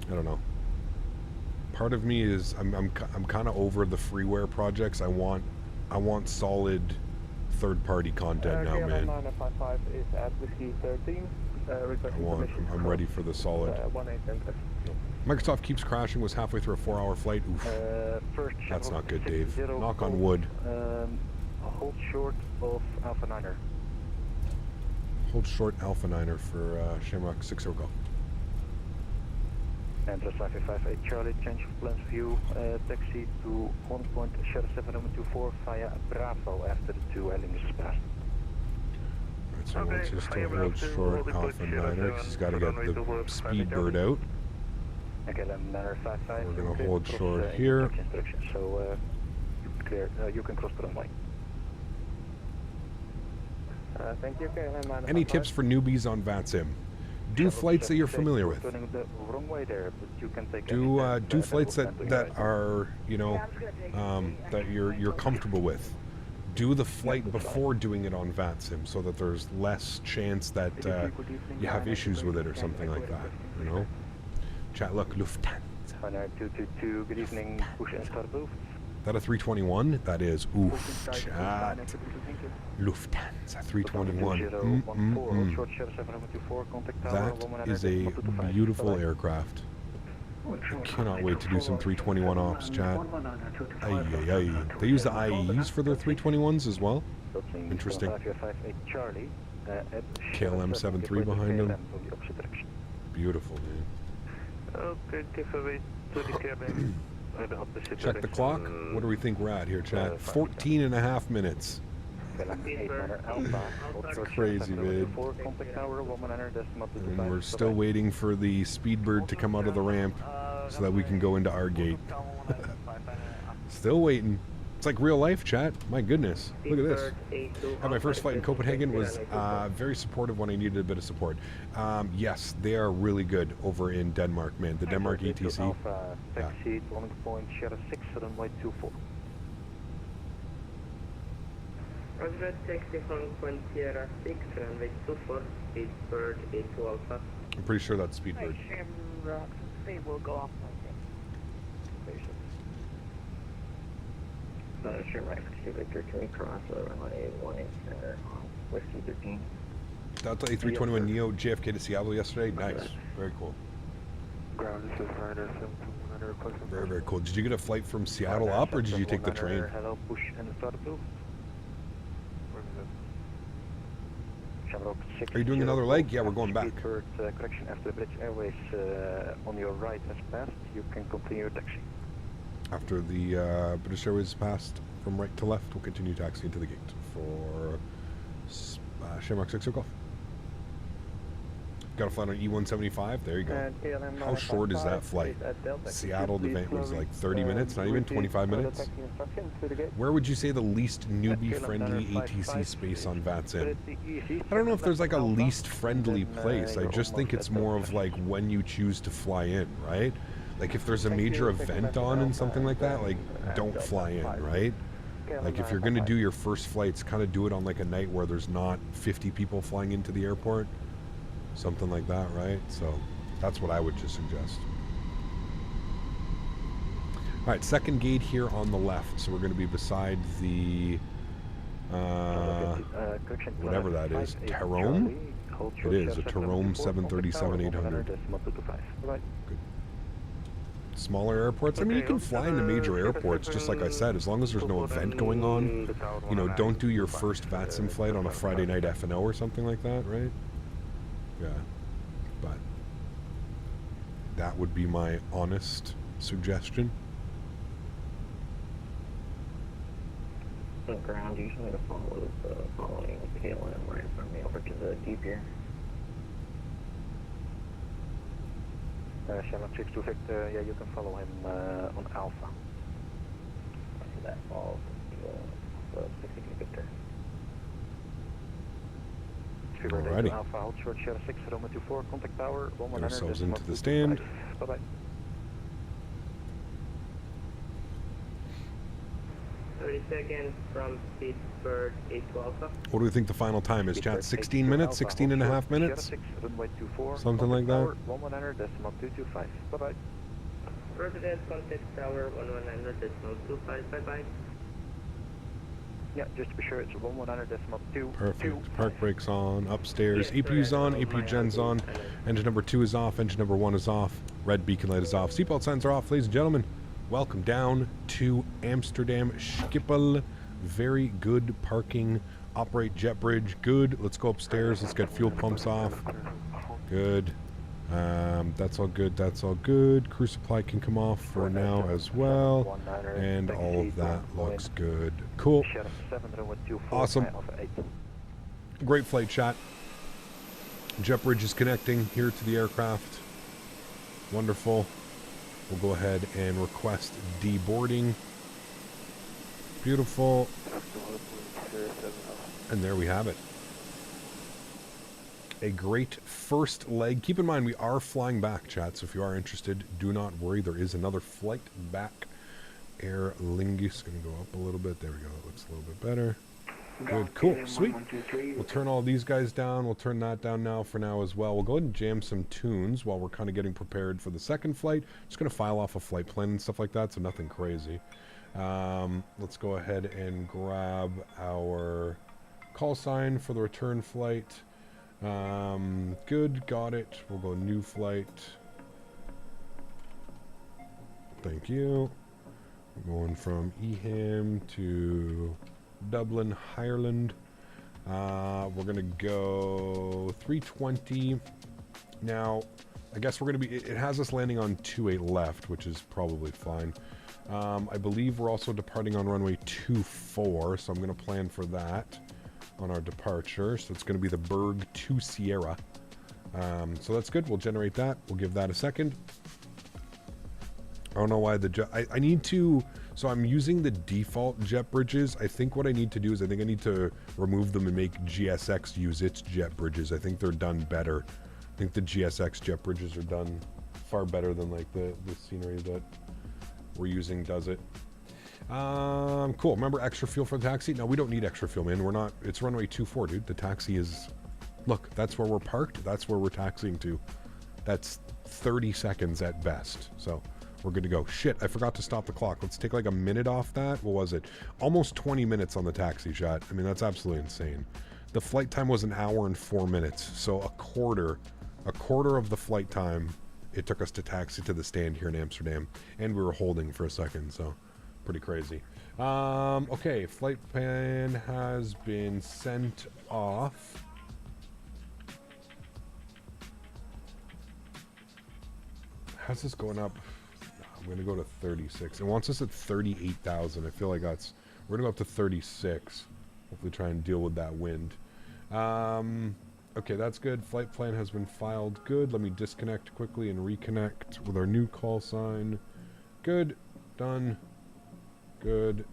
I don't know. Part of me is I'm kind of over the freeware projects. I want solid third-party content now, man. 955 is at Whiskey 13. I'm ready for the solid. Microsoft keeps crashing. Was halfway through a 4-hour flight. Oof. That's not good, Dave. Knock on wood. Hold short of Alpha 9er. Hold short Alpha 9er for Shamrock 60 go. And just 558 Charlie, change of plans view, taxi to 1.0724 via Bravo after the 2 Lingus is passed. Alright, so let's just hold short Alpha 9er, because he's got to get the speed bird out. We're going to hold short here. So clear, you can cross the runway. Thank you. Any tips for newbies on VATSIM? Do flights that you're familiar with. Do flights that are, you know, that you're comfortable with. Do the flight before doing it on VATSIM so that there's less chance that you have issues with it or something like that, you know? Chat, look, Lufthansa. 222, good evening, push and start move. That a 321? That is, oof, chat. Lufthansa 321. That is a beautiful aircraft. I cannot wait to do some 321 ops, chat. They use the IEs for their 321s as well. Interesting. KLM 73 behind them. Beautiful, man. Okay, give away to the cabin. Check the clock. What do we think we're at here, chat? 14 and a half minutes. Crazy, man. And we're still waiting for the Speedbird to come out of the ramp so that we can go into our gate. Still waiting. It's like real life, chat. My goodness. Look at this. Had my first flight in Copenhagen, was very supportive when I needed a bit of support. Yes, they are really good over in Denmark, man. The Denmark ETC. Taxi, landing point, Sierra 6, runway 24. Roger, taxi landing point, Sierra 6, runway 24, Speedbird 82 Alpha. I'm pretty sure that's Speedbird. They will go off like it. Sure, right, Victor, can we cross the runway 18 center on Whiskey 13? That's A321 Neo JFK to Seattle yesterday. Nice. Very cool. Ground, this is Ryder 721 Very, very cool. Did you get a flight from Seattle up, or did you take the train? Hello, push and start approved. Are you doing another leg? Yeah, we're going back. Correction after the British Airways on your right has passed. You can continue your taxi. After the British Airways passed from right to left, we'll continue taxiing to the gate for Shamrock 6 Golf. Got a flight on E175. There you go. How short is that flight? Seattle to Vent was like 30 minutes, not even 25 minutes. Where would you say the least newbie-friendly ATC space on VATSIM? I don't know if there's like a least friendly place. I just think it's more of like when you choose to fly in, right? Like if there's a major event on and something like that, like don't fly in, right? Like if you're gonna do your first flights, kind of do it on like a night where there's not 50 people flying into the airport. Something like that, right? So that's what I would just suggest. All right, second gate here on the left. So we're going to be beside the whatever that is. Terome? It is a Terome 737-800. Good. Smaller airports. I mean, you can fly into major airports, just like I said, as long as there's no event going on. You know, don't do your first VATSIM flight on a Friday night F&O or something like that, right? Yeah, but that would be my honest suggestion. The ground usually follows the following KLM right from me over to the deep here. Shamrock 6 to Victor, yeah, you can follow him on Alpha. So that follows the 60 Victor. Alrighty. Alpha, hold short, Sierra 6, Roma 24, contact tower, Get ourselves into the stand. Bye-bye. 30 seconds from Speedbird 82 Alpha. What do we think the final time is, chat? 16 minutes? 16 and a half minutes? Something like that? 1100.225. Bye-bye. Resident contact tower 1100.25. Bye-bye. Yeah, just to be sure it's 1100.2. Perfect. Park brakes on. Upstairs. EPU's on. EPU gen's on. Engine number 2 is off. Engine number 1 is off. Red beacon light is off. Seatbelt signs are off, ladies and gentlemen. Welcome down to Amsterdam Schiphol. Very good parking. Operate jet bridge. Good. Let's go upstairs. Let's get fuel pumps off. Good. That's all good. That's all good. Crew supply can come off for now as well. And all of that looks good. Cool. Awesome. Great flight, chat. Jet bridge is connecting here to the aircraft. Wonderful. We'll go ahead and request deboarding. Beautiful. And there we have it. A great first leg. Keep in mind, we are flying back, chat, so if you are interested, do not worry. There is another flight back. Air Lingus. Going to go up a little bit. There we go. It looks a little bit better. Good. Cool. Sweet. We'll turn all these guys down. We'll turn that down now for now as well. We'll go ahead and jam some tunes while we're kind of getting prepared for the second flight. Just going to file off a flight plan and stuff like that, so nothing crazy. Let's go ahead and grab our call sign for the return flight. Good, got it. We'll go new flight. Thank you. We're going from Eham to Dublin, Ireland. We're going to go 320. Now, I guess we're going to be... It has us landing on 28 left, which is probably fine. I believe we're also departing on runway 24, so I'm going to plan for that on our departure. So it's going to be the Berg to Sierra. So that's good. We'll generate that. We'll give that a second. I don't know why the jet... I need to... So I'm using the default jet bridges. I think what I need to do is I think I need to remove them and make GSX use its jet bridges. I think they're done better. I think the GSX jet bridges are done far better than like the scenery that we're using does it. Cool. Remember extra fuel for the taxi? No, we don't need extra fuel, man. We're not... It's runway 24, dude. The taxi is... Look, that's where we're parked. That's where we're taxiing to. That's 30 seconds at best. So... We're good to go. Shit, I forgot to stop the clock. Let's take like a minute off that. What was it? Almost 20 minutes on the taxi shot. I mean, that's absolutely insane. The flight time was 1 hour and 4 minutes. So a quarter of the flight time it took us to taxi to the stand here in Amsterdam. And we were holding for a second, so pretty crazy. Okay, flight plan has been sent off. How's this going up? I'm going to go to 36. It wants us at 38,000. I feel like that's... We're going to go up to 36. Hopefully try and deal with that wind. Okay, that's good. Flight plan has been filed. Good. Let me disconnect quickly and reconnect with our new call sign. Good. Done. Good.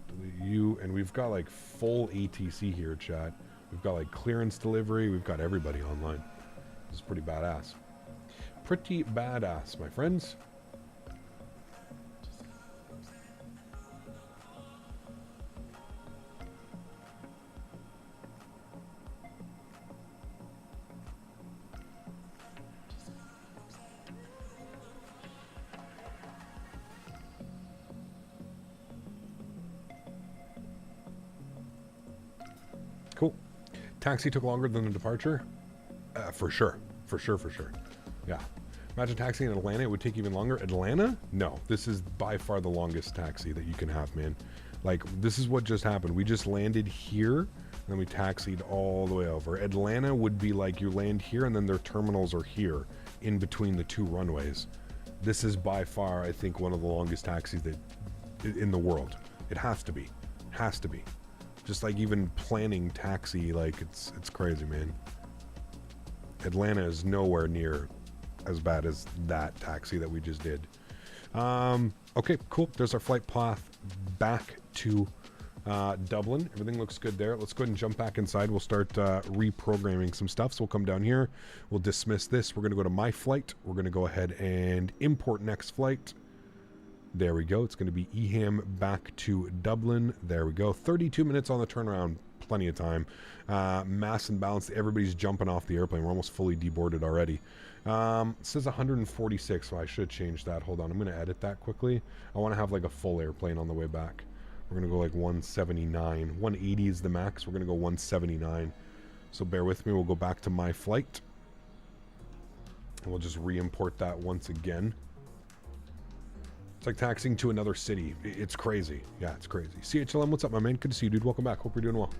Delete you. And we've got like full ATC here, chat. We've got like clearance delivery. We've got everybody online. This is pretty badass. Pretty badass, my friends. Cool. Taxi took longer than the departure? For sure. For sure. Yeah. Imagine taxiing in Atlanta, it would take even longer. Atlanta? No. This is by far the longest taxi that you can have, man. Like, this is what just happened. We just landed here, and then we taxied all the way over. Atlanta would be like you land here, and then their terminals are here, in between the two runways. This is by far, I think, one of the longest taxis that in the world. It has to be. Has to be. Just like even planning taxi, like it's crazy, man. Atlanta is nowhere near as bad as that taxi that we just did. Okay, cool. There's our flight path back to Dublin. Everything looks good there. Let's go ahead and jump back inside. We'll start reprogramming some stuff. So we'll come down here. We'll dismiss this. We're going to go to my flight. We're going to go ahead and import next flight. There we go. It's going to be Eham back to Dublin. There we go. 32 minutes on the turnaround. Plenty of time. Mass and balance. Everybody's jumping off the airplane. We're almost fully deboarded already. It says 146, so I should change that. Hold on. I'm going to edit that quickly. I want to have like a full airplane on the way back. We're going to go like 179. 180 is the max. We're going to go 179. So bear with me. We'll go back to my flight. And we'll just re-import that once again. It's like taxiing to another city. It's crazy. Yeah, it's crazy. CHLM, what's up, my man? Good to see you, dude. Welcome back. Hope you're doing well.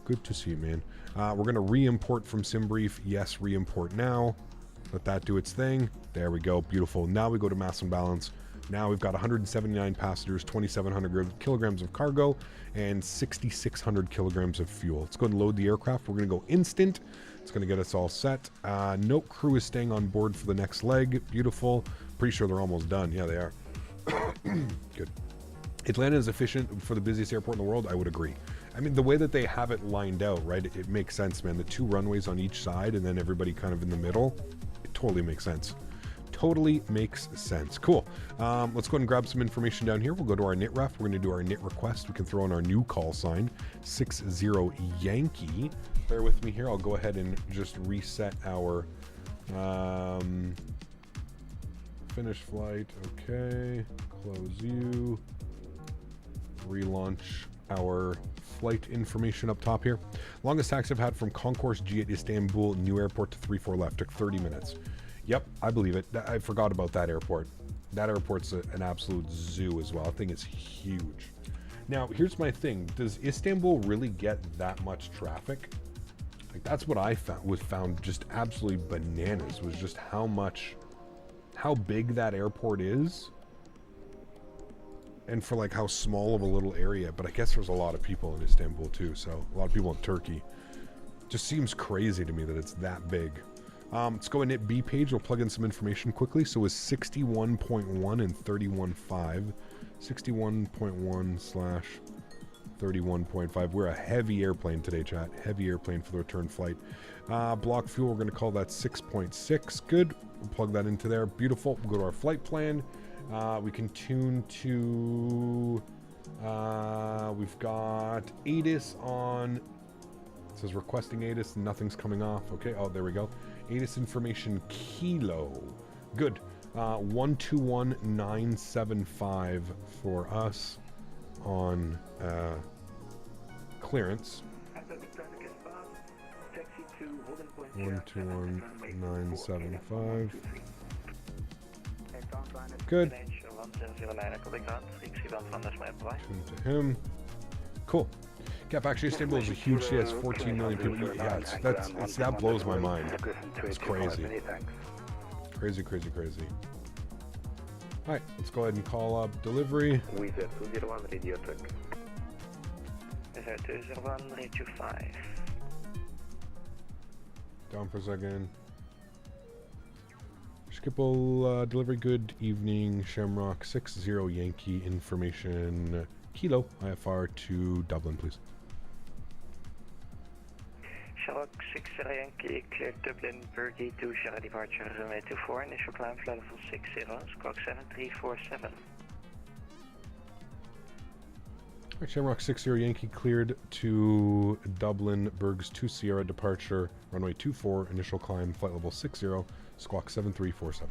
Good to see you, man. We're going to re-import from SimBrief. Yes, re-import now. Let that do its thing. There we go. Beautiful. Now we go to mass and balance. Now we've got 179 passengers, 2,700 kilograms of cargo, and 6,600 kilograms of fuel. Let's go ahead and load the aircraft. We're going to go instant. It's going to get us all set. No crew is staying on board for the next leg. Beautiful. Pretty sure they're almost done. Yeah, they are. Good. Atlanta is efficient for the busiest airport in the world. I would agree. I mean, the way that they have it lined out, right? It makes sense, man. The two runways on each side and then everybody kind of in the middle. It totally makes sense. Totally makes sense. Cool. Let's go ahead and grab some information down here. We'll go to our NIT ref. We're going to do our NIT request. We can throw in our new call sign, 60 Yankee. Bear with me here. I'll go ahead and just reset our finish flight. Okay. Close you. Relaunch our flight information up top here. Longest taxi I've had from Concourse G at Istanbul, new airport to 34 left. Took 30 minutes. Yep, I believe it. I forgot about that airport. That airport's an absolute zoo as well. I think it's huge. Now, here's my thing. Does Istanbul really get that much traffic? Like, that's what I found just absolutely bananas, was just how big that airport is. And for like how small of a little area. But I guess there's a lot of people in Istanbul too. So a lot of people in Turkey. Just seems crazy to me that it's that big. Let's go in at B page. We'll plug in some information quickly. So it's 61.1 and 31.5. 61.1 / 31.5. We're a heavy airplane today, chat. Heavy airplane for the return flight. Block fuel, we're going to call that 6.6. Good. We'll plug that into there. Beautiful. We'll go to our flight plan. We can tune to... we've got ATIS on... It says requesting ATIS. Nothing's coming off. Okay. Oh, there we go. ATIS information kilo. Good. 121975 for us on clearance. 121975. Good. Tune to him. Cool. Cap, actually, Istanbul is a huge city, has 14 million people. Yeah, that blows my mind. It's crazy. Crazy, crazy, crazy. Alright, let's go ahead and call up delivery. Wizard 201 radio check. Wizard 201 radio 5. Down for a second. Schiphol, delivery, good evening. Shamrock 60 Yankee information. Kilo, IFR to Dublin, please. Shamrock 60 Yankee, clear Dublin, Bergie 2, Sierra departure, runway 24, initial climb flight level 60, squawk 7347. Alright, Shamrock 60 Yankee cleared to Dublin, Bergs 2 Sierra departure, runway 24, initial climb flight level 60, squawk 7347.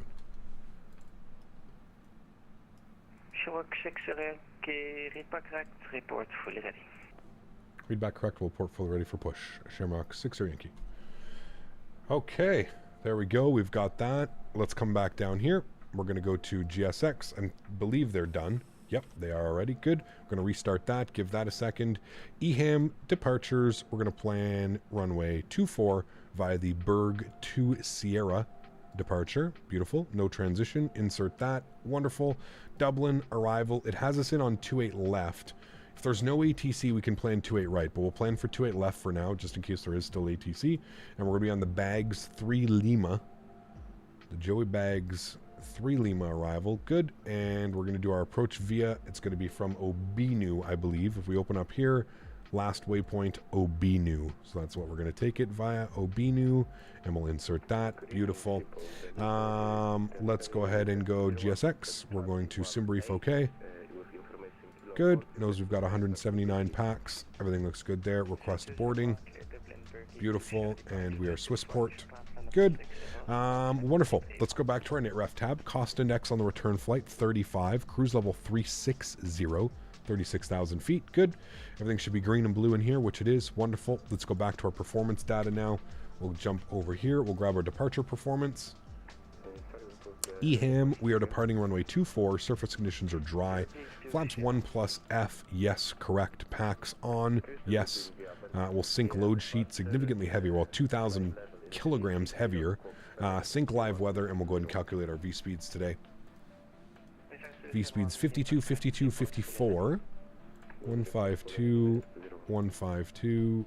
Shamrock 60 Yankee, read back correct, report fully ready. Read back correct, we'll report fully ready for push. Shamrock 60 Yankee. Okay, there we go, we've got that. Let's come back down here. We're going to go to GSX and believe they're done. Yep, they are already. Good. We're going to restart that, give that a second. EHAM departures, we're going to plan runway 24 via the Berg 2 Sierra departure. Beautiful. No transition. Insert that. Wonderful. Dublin arrival. It has us in on 28 left. If there's no ATC, we can plan 28 right, but we'll plan for 28 left for now, just in case there is still ATC. And we're going to be on the Bags 3 Lima. The Joey Bags 3 Lima arrival. Good. And we're going to do our approach via, it's going to be from Obinu, I believe. If we open up here, last waypoint, Obinu. So that's what we're going to take it via, Obinu. And we'll insert that. Beautiful. Let's go ahead and go GSX. We're going to Simbrief OK. Good. Knows we've got 179 packs. Everything looks good there. Request boarding. Beautiful. And we are Swissport. Good. Wonderful. Let's go back to our NITREF tab. Cost index on the return flight, 35. Cruise level 360. 36,000 feet. Good. Everything should be green and blue in here, which it is. Wonderful. Let's go back to our performance data now. We'll jump over here. We'll grab our departure performance. EHAM, we are departing runway 24. Surface conditions are dry. Flaps 1+ F, yes, correct. Packs on, yes. We'll sync load sheet significantly heavier, well, 2,000 kilograms heavier. Sync live weather, and we'll go ahead and calculate our V-speeds today. V-speeds 52, 52, 54. 152, 152,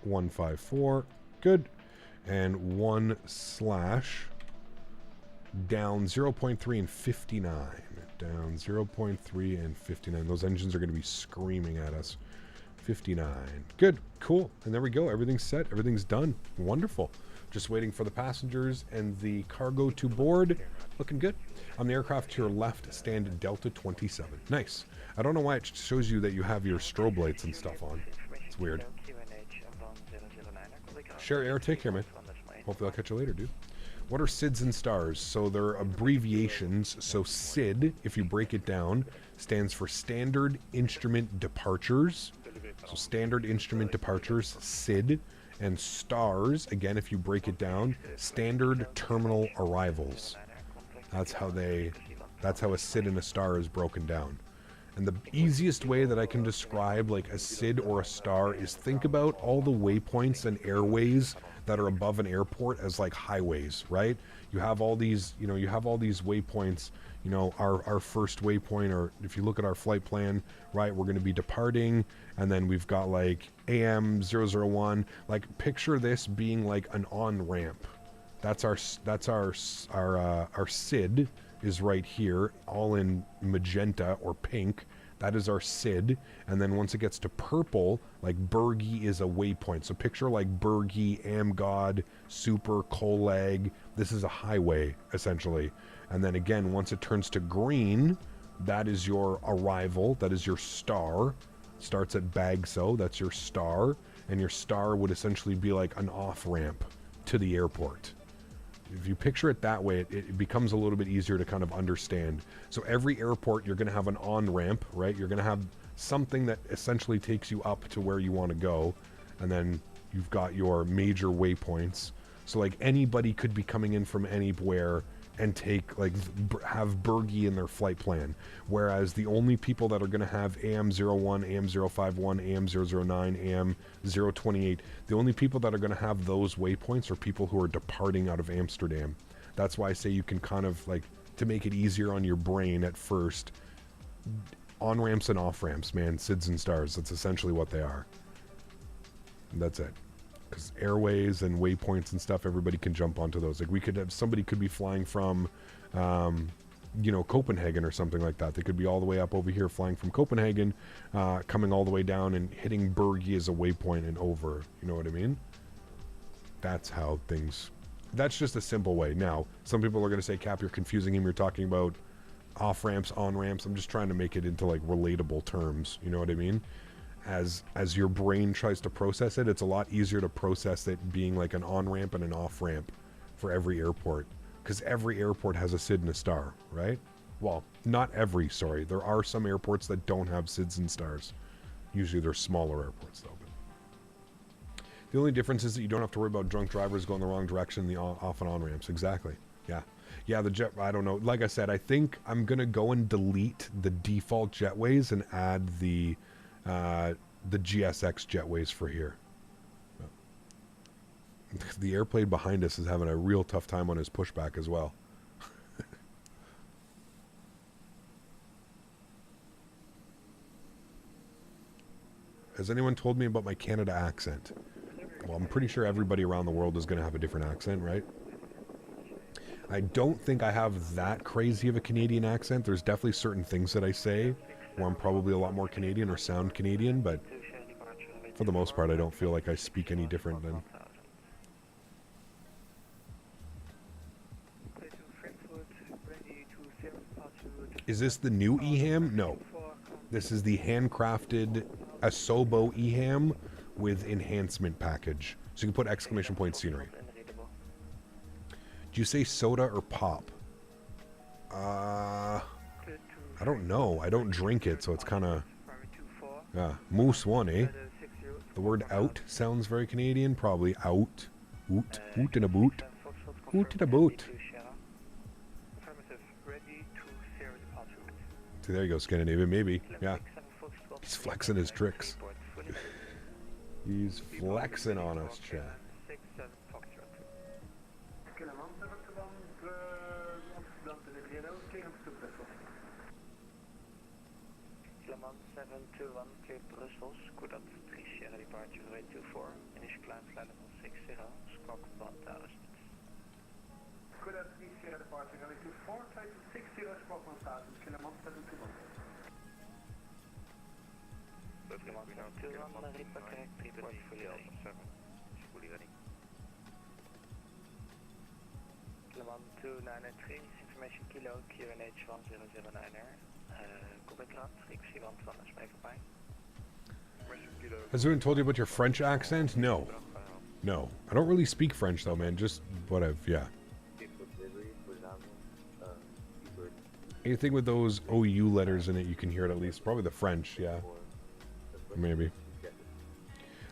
154. Good. And 1/ down 0.3 and 59. Down 0.3 and 59. Those engines are going to be screaming at us. 59. Good. Cool. And there we go. Everything's set. Everything's done. Wonderful. Just waiting for the passengers and the cargo to board. Looking good. On the aircraft to your left, stand Delta 27. Nice. I don't know why it shows you that you have your strobe lights and stuff on. It's weird. Share air. Take care, man. Hopefully I'll catch you later, dude. What are SIDs and stars? So they're abbreviations. So SID, if you break it down, stands for Standard Instrument Departures. So Standard Instrument Departures, SID. And stars, again, if you break it down, Standard Terminal Arrivals. That's how they That's how a SID and a star is broken down. And the easiest way that I can describe like a SID or a star is think about all the waypoints and airways that are above an airport as like highways, right? You have all these, you know, you have all these waypoints. You know, our first waypoint, or if you look at our flight plan, right, we're going to be departing, and then we've got like AM 001. Like picture this being like an on-ramp. That's our SID is right here, all in magenta or pink. That is our SID. And then once it gets to purple, like Bergie is a waypoint. So picture like Bergie, Amgod, Super, Colag. This is a highway, essentially. And then again, once it turns to green, that is your arrival. That is your star. Starts at Bagso. That's your star. And your star would essentially be like an off-ramp to the airport. If you picture it that way, it becomes a little bit easier to kind of understand. So every airport, you're going to have an on-ramp, right? You're going to have something that essentially takes you up to where you want to go. And then you've got your major waypoints. So like anybody could be coming in from anywhere and take like have Bergie in their flight plan, whereas the only people that are going to have AM01, AM051, AM009, AM028, the only people that are going to have those waypoints are people who are departing out of Amsterdam. That's why I say you can kind of like, to make it easier on your brain at first, on ramps and off ramps, man, SIDs and stars, that's essentially what they are. And that's it. Because airways and waypoints and stuff, everybody can jump onto those. Like we could have, somebody could be flying from, you know, Copenhagen or something like that. They could be all the way up over here flying from Copenhagen, coming all the way down and hitting Bergie as a waypoint and over. You know what I mean? That's how things, that's just a simple way. Now, some people are going to say, Cap, you're confusing him. You're talking about off ramps, on ramps. I'm just trying to make it into like relatable terms. You know what I mean? As your brain tries to process it, it's a lot easier to process it being like an on-ramp and an off-ramp for every airport. Because every airport has a SID and a star, right? Well, not every, sorry. There are some airports that don't have SIDs and stars. Usually they're smaller airports, though. But the only difference is that you don't have to worry about drunk drivers going the wrong direction in the off and on ramps. Exactly. Yeah. Yeah, the jet, I don't know. Like I said, I think I'm going to go and delete the default jetways and add the GSX jetways for here. The airplane behind us is having a real tough time on his pushback as well. Has anyone told me about my Canada accent? Well, I'm pretty sure everybody around the world is going to have a different accent, right? I don't think I have that crazy of a Canadian accent. There's definitely certain things that I say where I'm probably a lot more Canadian or sound Canadian, but for the most part, I don't feel like I speak any different than... Is this the new EHAM? No. This is the handcrafted Asobo EHAM with enhancement package. So you can put exclamation point scenery. Do you say soda or pop? I don't know. I don't drink it, so it's kind of... Moose one, eh? The word out sounds very Canadian. Probably out. Oot. Oot in a boot. Oot in a boot. See, there you go, Scandinavian. Maybe. Yeah. He's flexing his tricks. He's flexing on us, chat. Amsterdam 721, cleared Brussels, good up 3 Sierra departure rate 24, initial climb flight level 60, squawk 1000. Good up 3 Sierra departure rate 24, flight 60, squawk 1000, Kilometer 721. Kilometer 721, report correct, 3 fully ready. Fully ready. Kilometer 293, information kilo, QNH 1009er. Has anyone told you about your French accent? No. No. I don't really speak French though, man. Just whatever, yeah. Anything with those OU letters in it, you can hear it at least. Probably the French, yeah. Maybe.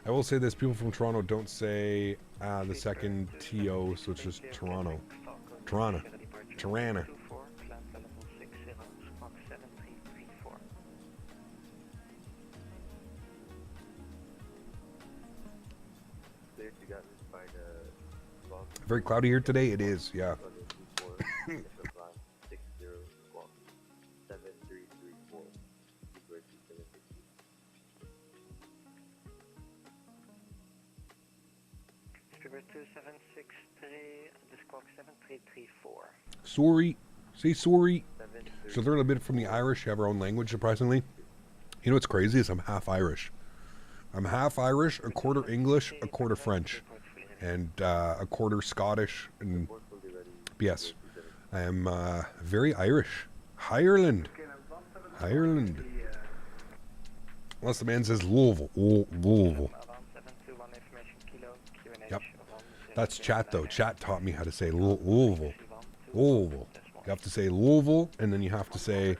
I will say this, people from Toronto don't say the second TO, so it's just Toronto. Tirana. Very cloudy here today. It is, yeah. Speedbird 2763, this clock 7334. Sorry. Say sorry. Should learn a bit from the Irish. Have our own language, surprisingly. You know what's crazy is I'm half Irish. I'm half Irish, a quarter English, a quarter French, and a quarter Scottish. And yes, I am very Irish. Ireland. Ireland. Unless the man says Louisville. Louisville. Yep. That's chat, though. Chat taught me how to say Louisville. Louisville. You have to say Louisville, and then you have to say,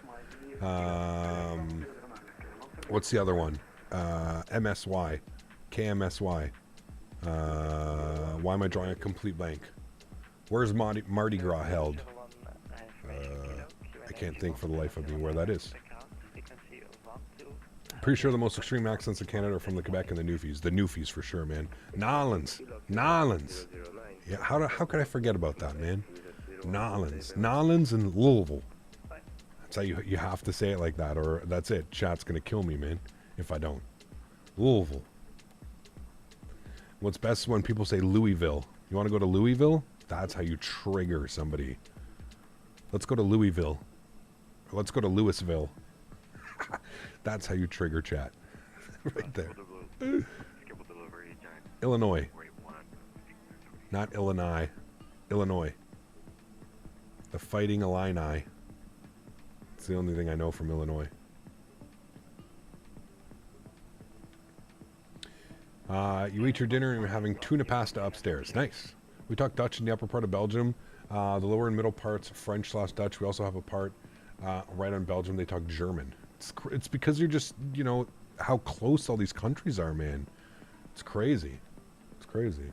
what's the other one? MSY. KMSY. Why am I drawing a complete blank? Where's Mardi Gras held? I can't think for the life of me where that is. Pretty sure the most extreme accents in Canada are from the Quebec and the Newfies. The Newfies for sure, man. Nolans. Nolans. Yeah, how could I forget about that, man? Nolans. Nolans and Louisville. That's how you have to say it like that, or that's it. Chat's gonna kill me, man, if I don't. Louisville. What's best is when people say Louisville. You want to go to Louisville? That's how you trigger somebody. Let's go to Louisville. Or let's go to Louisville. That's how you trigger chat. Right there. Illinois. Not Illinois. Illinois. The Fighting Illini. It's the only thing I know from Illinois. You ate your dinner and you're having tuna pasta upstairs. Nice. We talk Dutch in the upper part of Belgium. The lower and middle parts, French/Dutch. We also have a part right on Belgium. They talk German. It's because you're just, you know, how close all these countries are, man. It's crazy. It's crazy.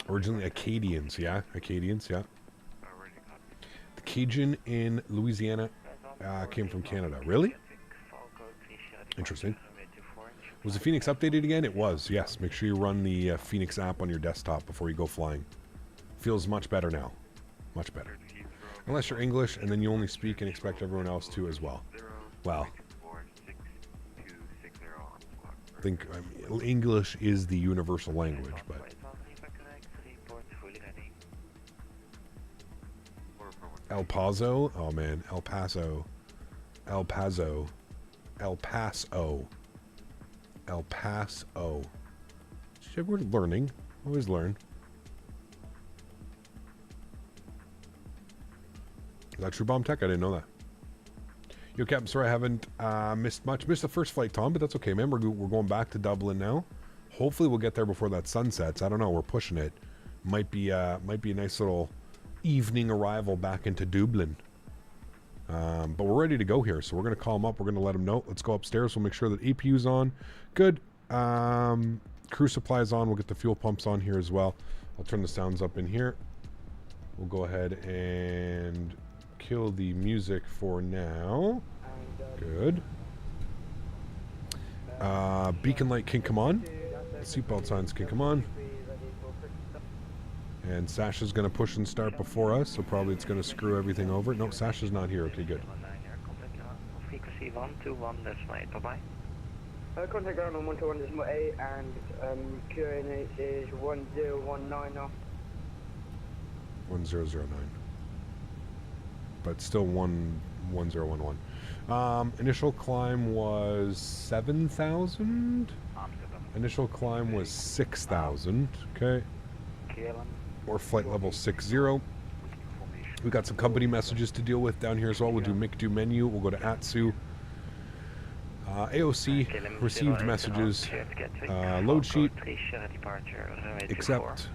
Originally Acadians, yeah. Acadians, yeah. The Cajun in Louisiana came from Canada. Really? Interesting. Was the Fenix updated again? It was, yes. Make sure you run the Fenix app on your desktop before you go flying. Feels much better now. Much better. Unless you're English and then you only speak and expect everyone else to as well. Well, I think English is the universal language, but... El Paso? Oh, man. El Paso. El Paso. El Paso. El Paso. Shit, we're learning. Always learn. Is that True Bomb Tech? I didn't know that. Yo, Captain, sorry I haven't missed much. Missed the first flight, Tom, but that's okay, man. We're going back to Dublin now. Hopefully we'll get there before that sun sets. I don't know. We're pushing it. Might be a nice little evening arrival back into Dublin. But we're ready to go here, so we're going to call them up. We're going to let them know. Let's go upstairs. We'll make sure that APU's on. Good. Crew supplies on. We'll get the fuel pumps on here as well. I'll turn the sounds up in here. We'll go ahead and kill the music for now. Good. Beacon light can come on. Seatbelt signs can come on. And Sasha's going to push and start before us, so probably it's going to screw everything over. No, Sasha's not here. Okay, good. Frequency 121, that's right. Bye-bye. Contact ground on 121.8 and QNH is 1019 now. 1009. But still 1011. Initial climb was 7,000. Initial climb was 6,000. Okay. Or flight level 60. We've got some company messages to deal with down here as well. We'll do Mick do menu. We'll go to AtSiu. AOC received messages. Load sheet. Except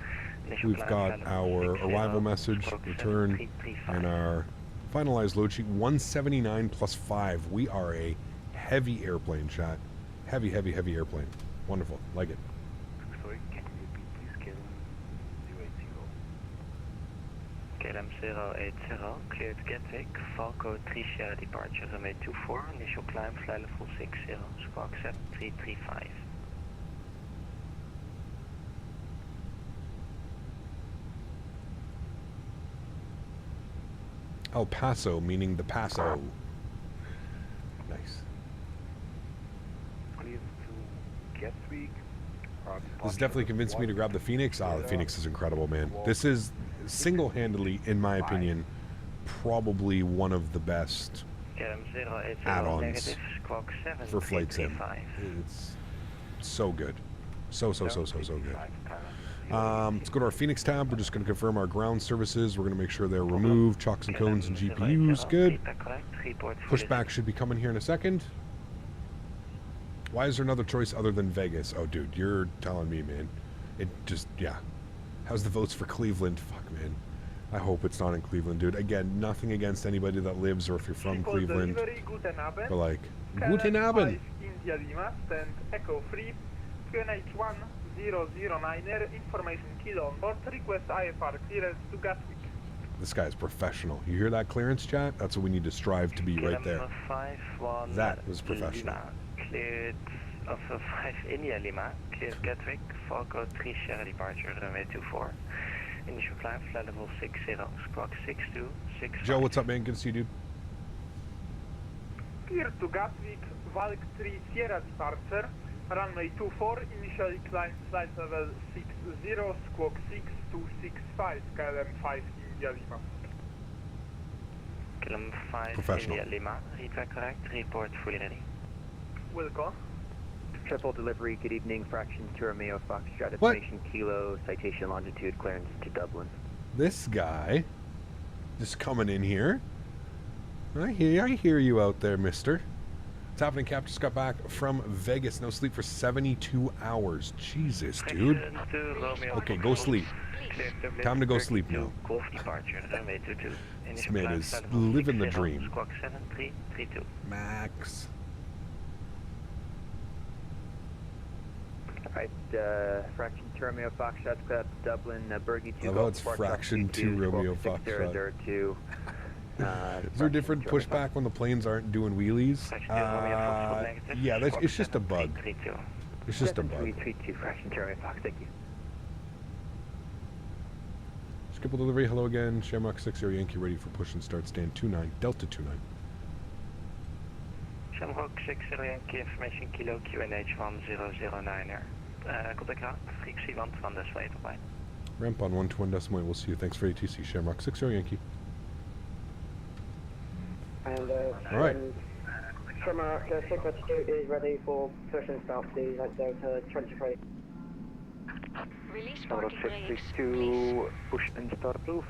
we've got our arrival message, return, and our finalized load sheet. 179 plus 5. We are a heavy airplane, chat. Heavy, heavy, heavy airplane. Wonderful. Like it. KLM 080, cleared Gatwick, Falco 3 Sierra departure, runway 24, initial climb, flight level 60, squawk 7335. El Paso, meaning the Paso. Nice. Clear to Gatwick. This definitely convinced me to grab the Fenix. Ah, the Fenix is incredible, man. This is single-handedly, in my opinion, probably one of the best add-ons for flight sim. It's so good. So good. Let's go to our Fenix tab. We're just going to confirm our ground services. We're going to make sure they're removed. Chocks and cones and GPUs. Good. Pushback should be coming here in a second. Why is there another choice other than Vegas? Oh, dude, you're telling me, man. It just, yeah. How's the votes for Cleveland? Fuck, man. I hope it's not in Cleveland, dude. Again, nothing against anybody that lives or if you're from Cleveland. But like, Guten Abend. India Lima, stand Echo Free, QNH1 009er, information kilo on board, request IFR clearance to Gatwick. This guy's professional. You hear that clearance, chat? That's what we need to strive to be right there. That was professional. Cleared Alpha 5 India Lima, cleared Gatwick, Falco 3 Sierra departure, runway 24. Initial climb, flight level 60, squawk 6265. Joe, what's up, man? Good to see you, dude. Clear to Gatwick, Valk 3 Sierra departure, runway 24, initially climb, flight level 60, squawk 6265, KLM 5 India Lima. KLM 5 India Lima, read back correct, report fully ready. Welcome. Triple delivery, good evening, fraction to Romeo Foxtrot, information kilo, citation longitude, clearance to Dublin. This guy just coming in here. I hear you out there, mister. What's happening, Cap? Just got back from Vegas. No sleep for 72 hours. Jesus, dude. Okay, go sleep. Time to go sleep now. This man is living the dream. Max. Alright, fraction 2 Romeo Foxtrot, Dublin, Bergie 2. Oh, it's fraction 2 Romeo Foxtrot. Is there a different pushback when the planes aren't doing wheelies? Yeah, it's just a bug. It's just a bug. 332, fraction 2 Romeo Fox, thank you. Skipple delivery, hello again. Shamrock 60 Yankee ready for push and start, stand 29, Delta 29. Shamrock 60 Yankee, information kilo QNH 1009er. Contact ground, frequency 1 van de Statewi. Ramp on 121.8, we'll see you. Thanks for ATC, Shamrock 60 Yankee. And alright. Shamrock 6 is ready for push and start, please, at Delta 23. Release Shamrock parking brakes, 662, push and start approved.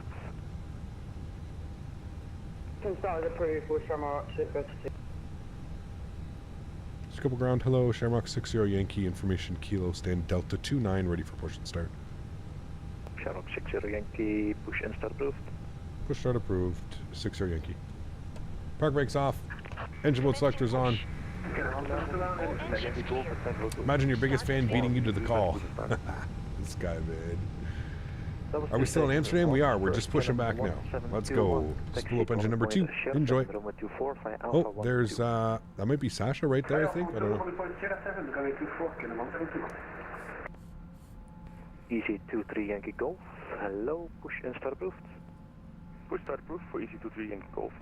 Push start is approved for Shamrock 632. Skipple ground, hello, Shamrock 60 Yankee, information kilo, stand Delta 29, ready for push and start. Shamrock 60 Yankee, push and start approved. Push start approved, 60 Yankee. Park brakes off, engine mode selectors on. Imagine your biggest fan beating you to the call. This guy, man. Are we still in Amsterdam? We are. We're just pushing back now. Let's go. Spool up engine number 2. Enjoy. Oh, there's, that might be Sasha right there, I think. I don't know. Easy 23 Yankee Golf. Hello, push and start approved. Push start approved for Easy 23 Yankee Golf.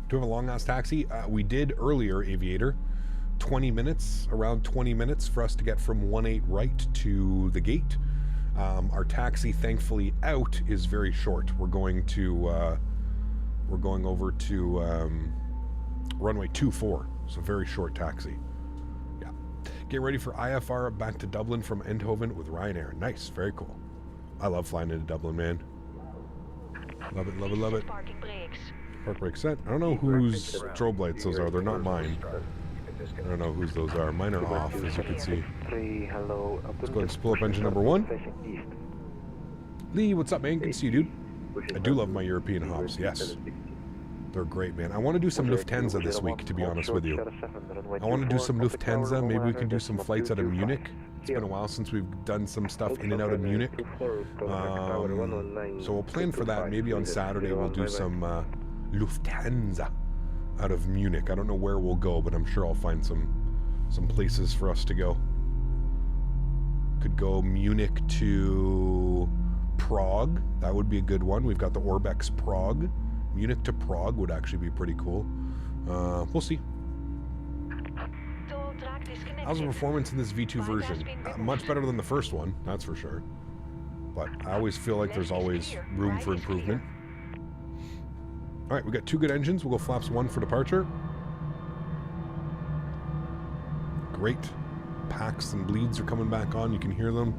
Do you have a long-ass taxi? We did earlier, Aviator. 20 minutes, around 20 minutes for us to get from 18 right to the gate. Our taxi, thankfully, out is very short. We're going over to runway 24. So very short taxi. Yeah. Get ready for IFR back to Dublin from Eindhoven with Ryanair. Nice, very cool. I love flying into Dublin, man. Love it, love it, love it. Park brake set. I don't know whose strobe lights those are. They're not mine. I don't know whose those are. Mine are off, as you can see. Let's go ahead and spool up engine number 1. Lee, what's up, man? Good to see you, dude. I do love my European hops, yes. They're great, man. I want to do some Lufthansa this week, to be honest with you. I want to do some Lufthansa. Maybe we can do some flights out of Munich. It's been a while since we've done some stuff in and out of Munich. So we'll plan for that. Maybe on Saturday we'll do some Lufthansa out of Munich. I don't know where we'll go, but I'm sure I'll find some places for us to go. Could go Munich to Prague. That would be a good one. We've got the Orbex Prague. Munich to Prague would actually be pretty cool. We'll see. How's the performance in this V2 version? Much better than the first one, that's for sure. But I always feel like there's always room for improvement. Alright, we got 2 good engines. We'll go flaps 1 for departure. Great. Packs and bleeds are coming back on. You can hear them.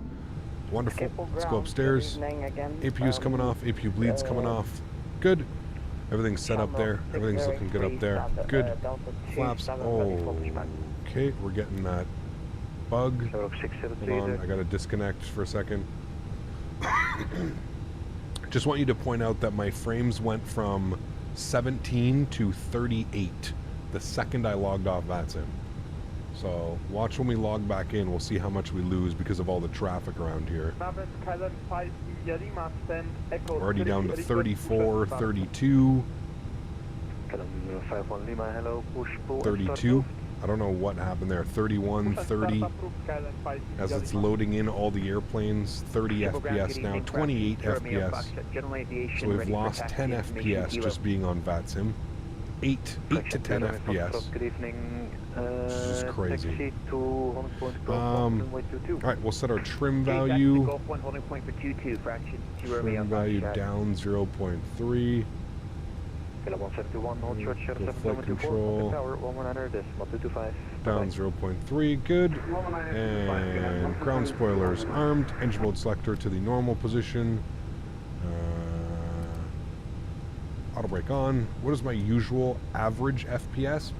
Wonderful. Let's go upstairs. APU's coming off. APU bleeds coming off. Good. Everything's set up there. Everything's looking good up there. Good. Flaps. Oh. Okay, we're getting that bug. Hold on, I gotta disconnect for a second. Just want you to point out that my frames went from 17 to 38 the second I logged off VATSIM. So watch when we log back in, we'll see how much we lose because of all the traffic around here. We're already down to 34, 32. 32. I don't know what happened there. 31, 30. As it's loading in all the airplanes, 30 FPS now, 28 FPS. So we've lost 10 FPS just being on VATSIM. 8 to 10 FPS. Good evening. This is crazy. Alright, we'll set our trim value. Trim value down 0.3. Go flight control. Down 0.3, good. And ground spoilers armed. Engine mode selector to the normal position. Auto brake on. What is my usual average FPS?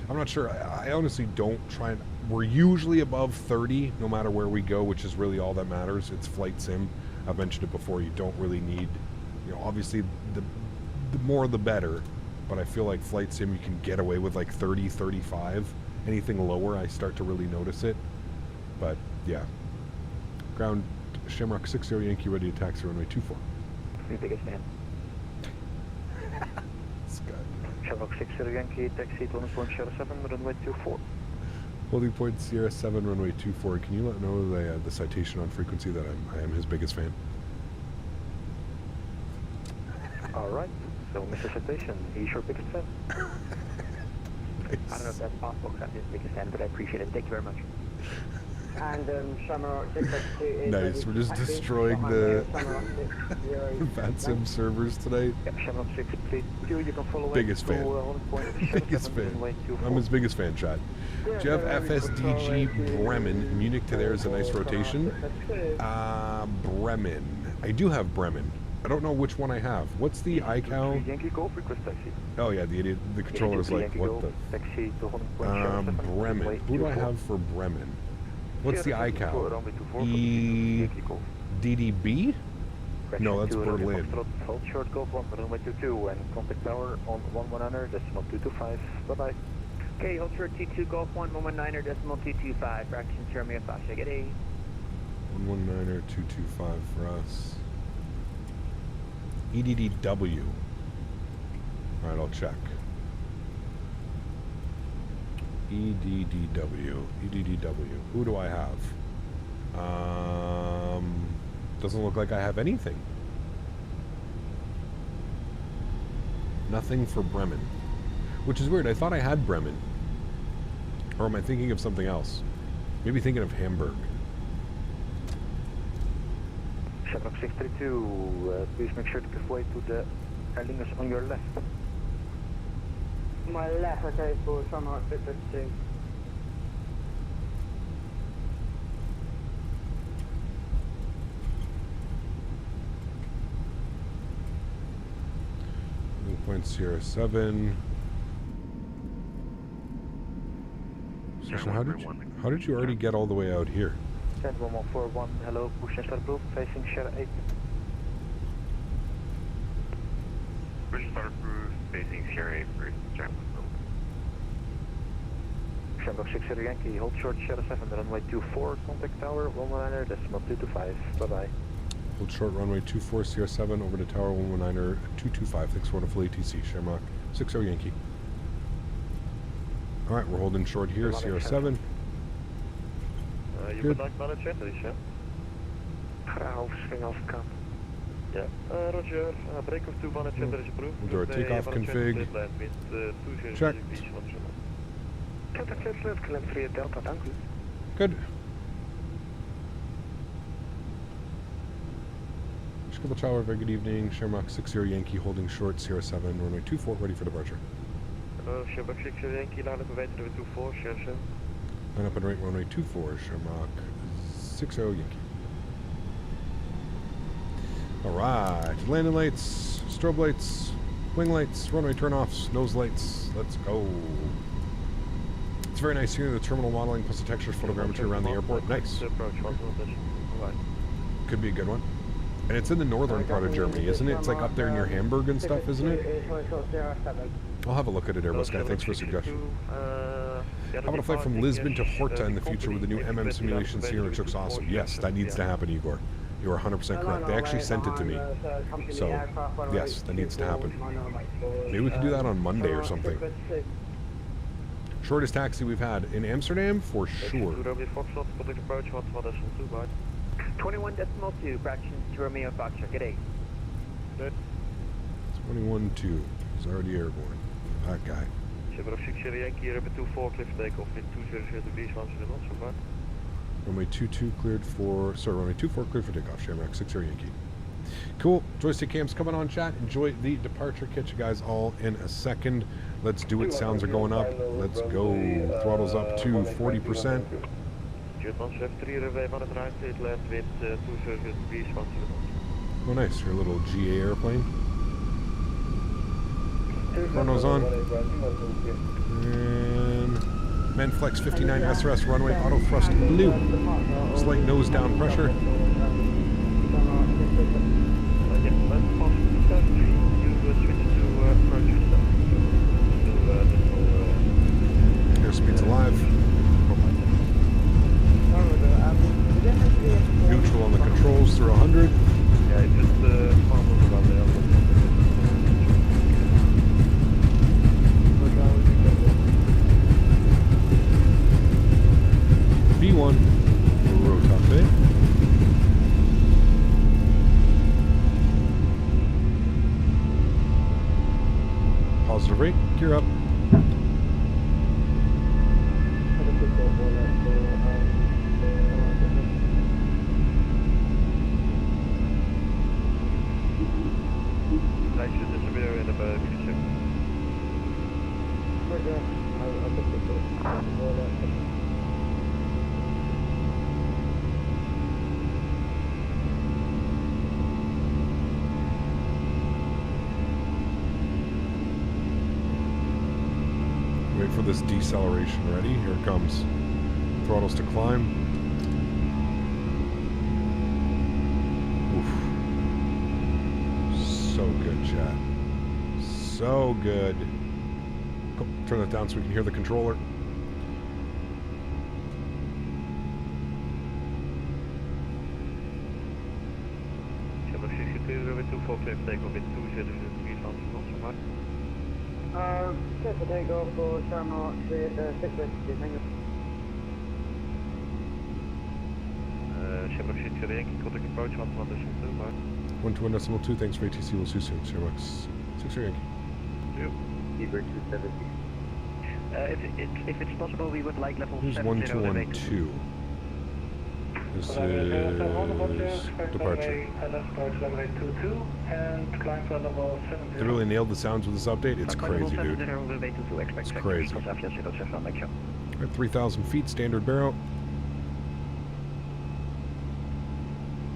I'm not sure. I honestly don't try and... We're usually above 30 no matter where we go, which is really all that matters. It's flight sim. I've mentioned it before. You don't really need... You know, obviously the more the better, but I feel like flight sim you can get away with like 30, 35. Anything lower I start to really notice it. But yeah. Ground Shamrock 60 Yankee ready to taxi runway 24. Your biggest fan. Shamrock 60 Yankee taxi to 1.07 runway 24. Holding point Sierra 7 runway 24. Can you let know the citation on frequency that I am his biggest fan? Alright, so Mr. Citation, he's your biggest fan. Nice. I don't know if that's possible because I'm his biggest fan, but I appreciate it. Thank you very much. And Shamrock 662 is... Nice, we're just destroying the VATSIM servers tonight. Yep, Shamrock 662, you can follow biggest fan. Biggest fan. I'm his biggest fan, chat. Do you have FSDG Bremen? Munich to there is a nice rotation. Bremen. I do have Bremen. I don't know which one I have. What's the iCal? Oh yeah, the controller's like, what the? Bremen. Who do I have for Bremen? What's the iCal? EDDB? No, that's Berlin. Hold short Golf 1, runway 22, and contact tower on 1100, decimal 225. Bye-bye. Okay, hold short T2 Golf 1, 119er, decimal 225. Fraction Jeremy Fasha, get a... 119er, 225 for us. EDDW. Alright, I'll check. EDDW. Who do I have? Doesn't look like I have anything. Nothing for Bremen. Which is weird. I thought I had Bremen. Or am I thinking of something else? Maybe thinking of Hamburg. Shamrock 632, please make sure to give way to the Lingus on your left. My left, okay, for Shamrock 632. Point Sierra 7. So how did you already get all the way out here? Send 1141, hello, push and start approved, facing Sierra 8. Push and start approved, facing Sierra 8 for Shamrock. Shamrock 60 Yankee, hold short Sierra 7, runway 24, contact tower, 119er, decimal 225, bye-bye. Hold short runway 24, Sierra 7, over to tower 119er, 225. Thanks for wonderful ATC, Shamrock 60 Yankee. Alright, we're holding short here, Sierra 7. You Good. would like manager, Alicia? Swing off camp. Yeah, roger, break of 2 manager, there is approved. We'll do our takeoff config. Check. Contact clear, climb 3 Delta, dank u. Good. Scribble Tower, very good evening. Shamrock 60 Yankee holding short, Sierra 7, runway 24, ready for departure. Shamrock 60 Yankee, line up and wait runway 24, Sierra 7. Line up and right runway 24, Shamrock 60 Yankee. Alright, landing lights, strobe lights, wing lights, runway turn-offs, nose lights. Let's go. It's very nice hearing the terminal modeling plus the textures photogrammetry around the airport. Nice. Could be a good one. And it's in the northern part of Germany, isn't it? It's like up there near Hamburg and stuff, isn't it? I'll have a look at it, Airbus guy. Thanks for the suggestion. How about a flight from Lisbon to Horta in the future with the new MM simulation scenery, which looks awesome? Yes, that needs to happen, Igor. You are 100% correct. They actually sent it to me. So, yes, that needs to happen. Maybe we can do that on Monday or something. Shortest taxi we've had in Amsterdam, for sure. 21.2, fractions to Romeo Foxtrot, good day. 21-2. He's already airborne. That guy. Shamrock 60 Yankee, Rapid 24, clear for takeoff in 200 degrees, 1 so far. Runway 22 cleared for, sorry, runway 24 cleared for takeoff, Shamrock 60 Yankee. Cool. Joystick cams coming on, chat. Enjoy the departure. Catch you guys all in a second. Let's do it. Sounds are going up. Let's go. Throttles up to 40%. Oh, nice. Your little GA airplane. Chrono's on. And Menflex 59 SRS runway auto thrust blue. Slight nose down pressure. Airspeed's alive. Neutral on the controls through 100. Yeah, it's just B1, Rotate. Positive rate, gear up. I should disappear in about a minute. Wait for this deceleration. Ready? Here it comes. Throttles to climb. Oof. So good, chat. So good. Oh, turn that down so we can hear the controller. Clear for takeoff for Shamrock 6 thank you. Shamrock 60 Yankee, contact approach 121.2, thanks for ATC, we'll see you soon. Shamrock 60 Yankee. Seabird 270. If it's possible, we would like level Here's 1212. This is departure. They really nailed the sounds with this update. It's crazy, dude. It's crazy. At 3,000 feet, standard barrel.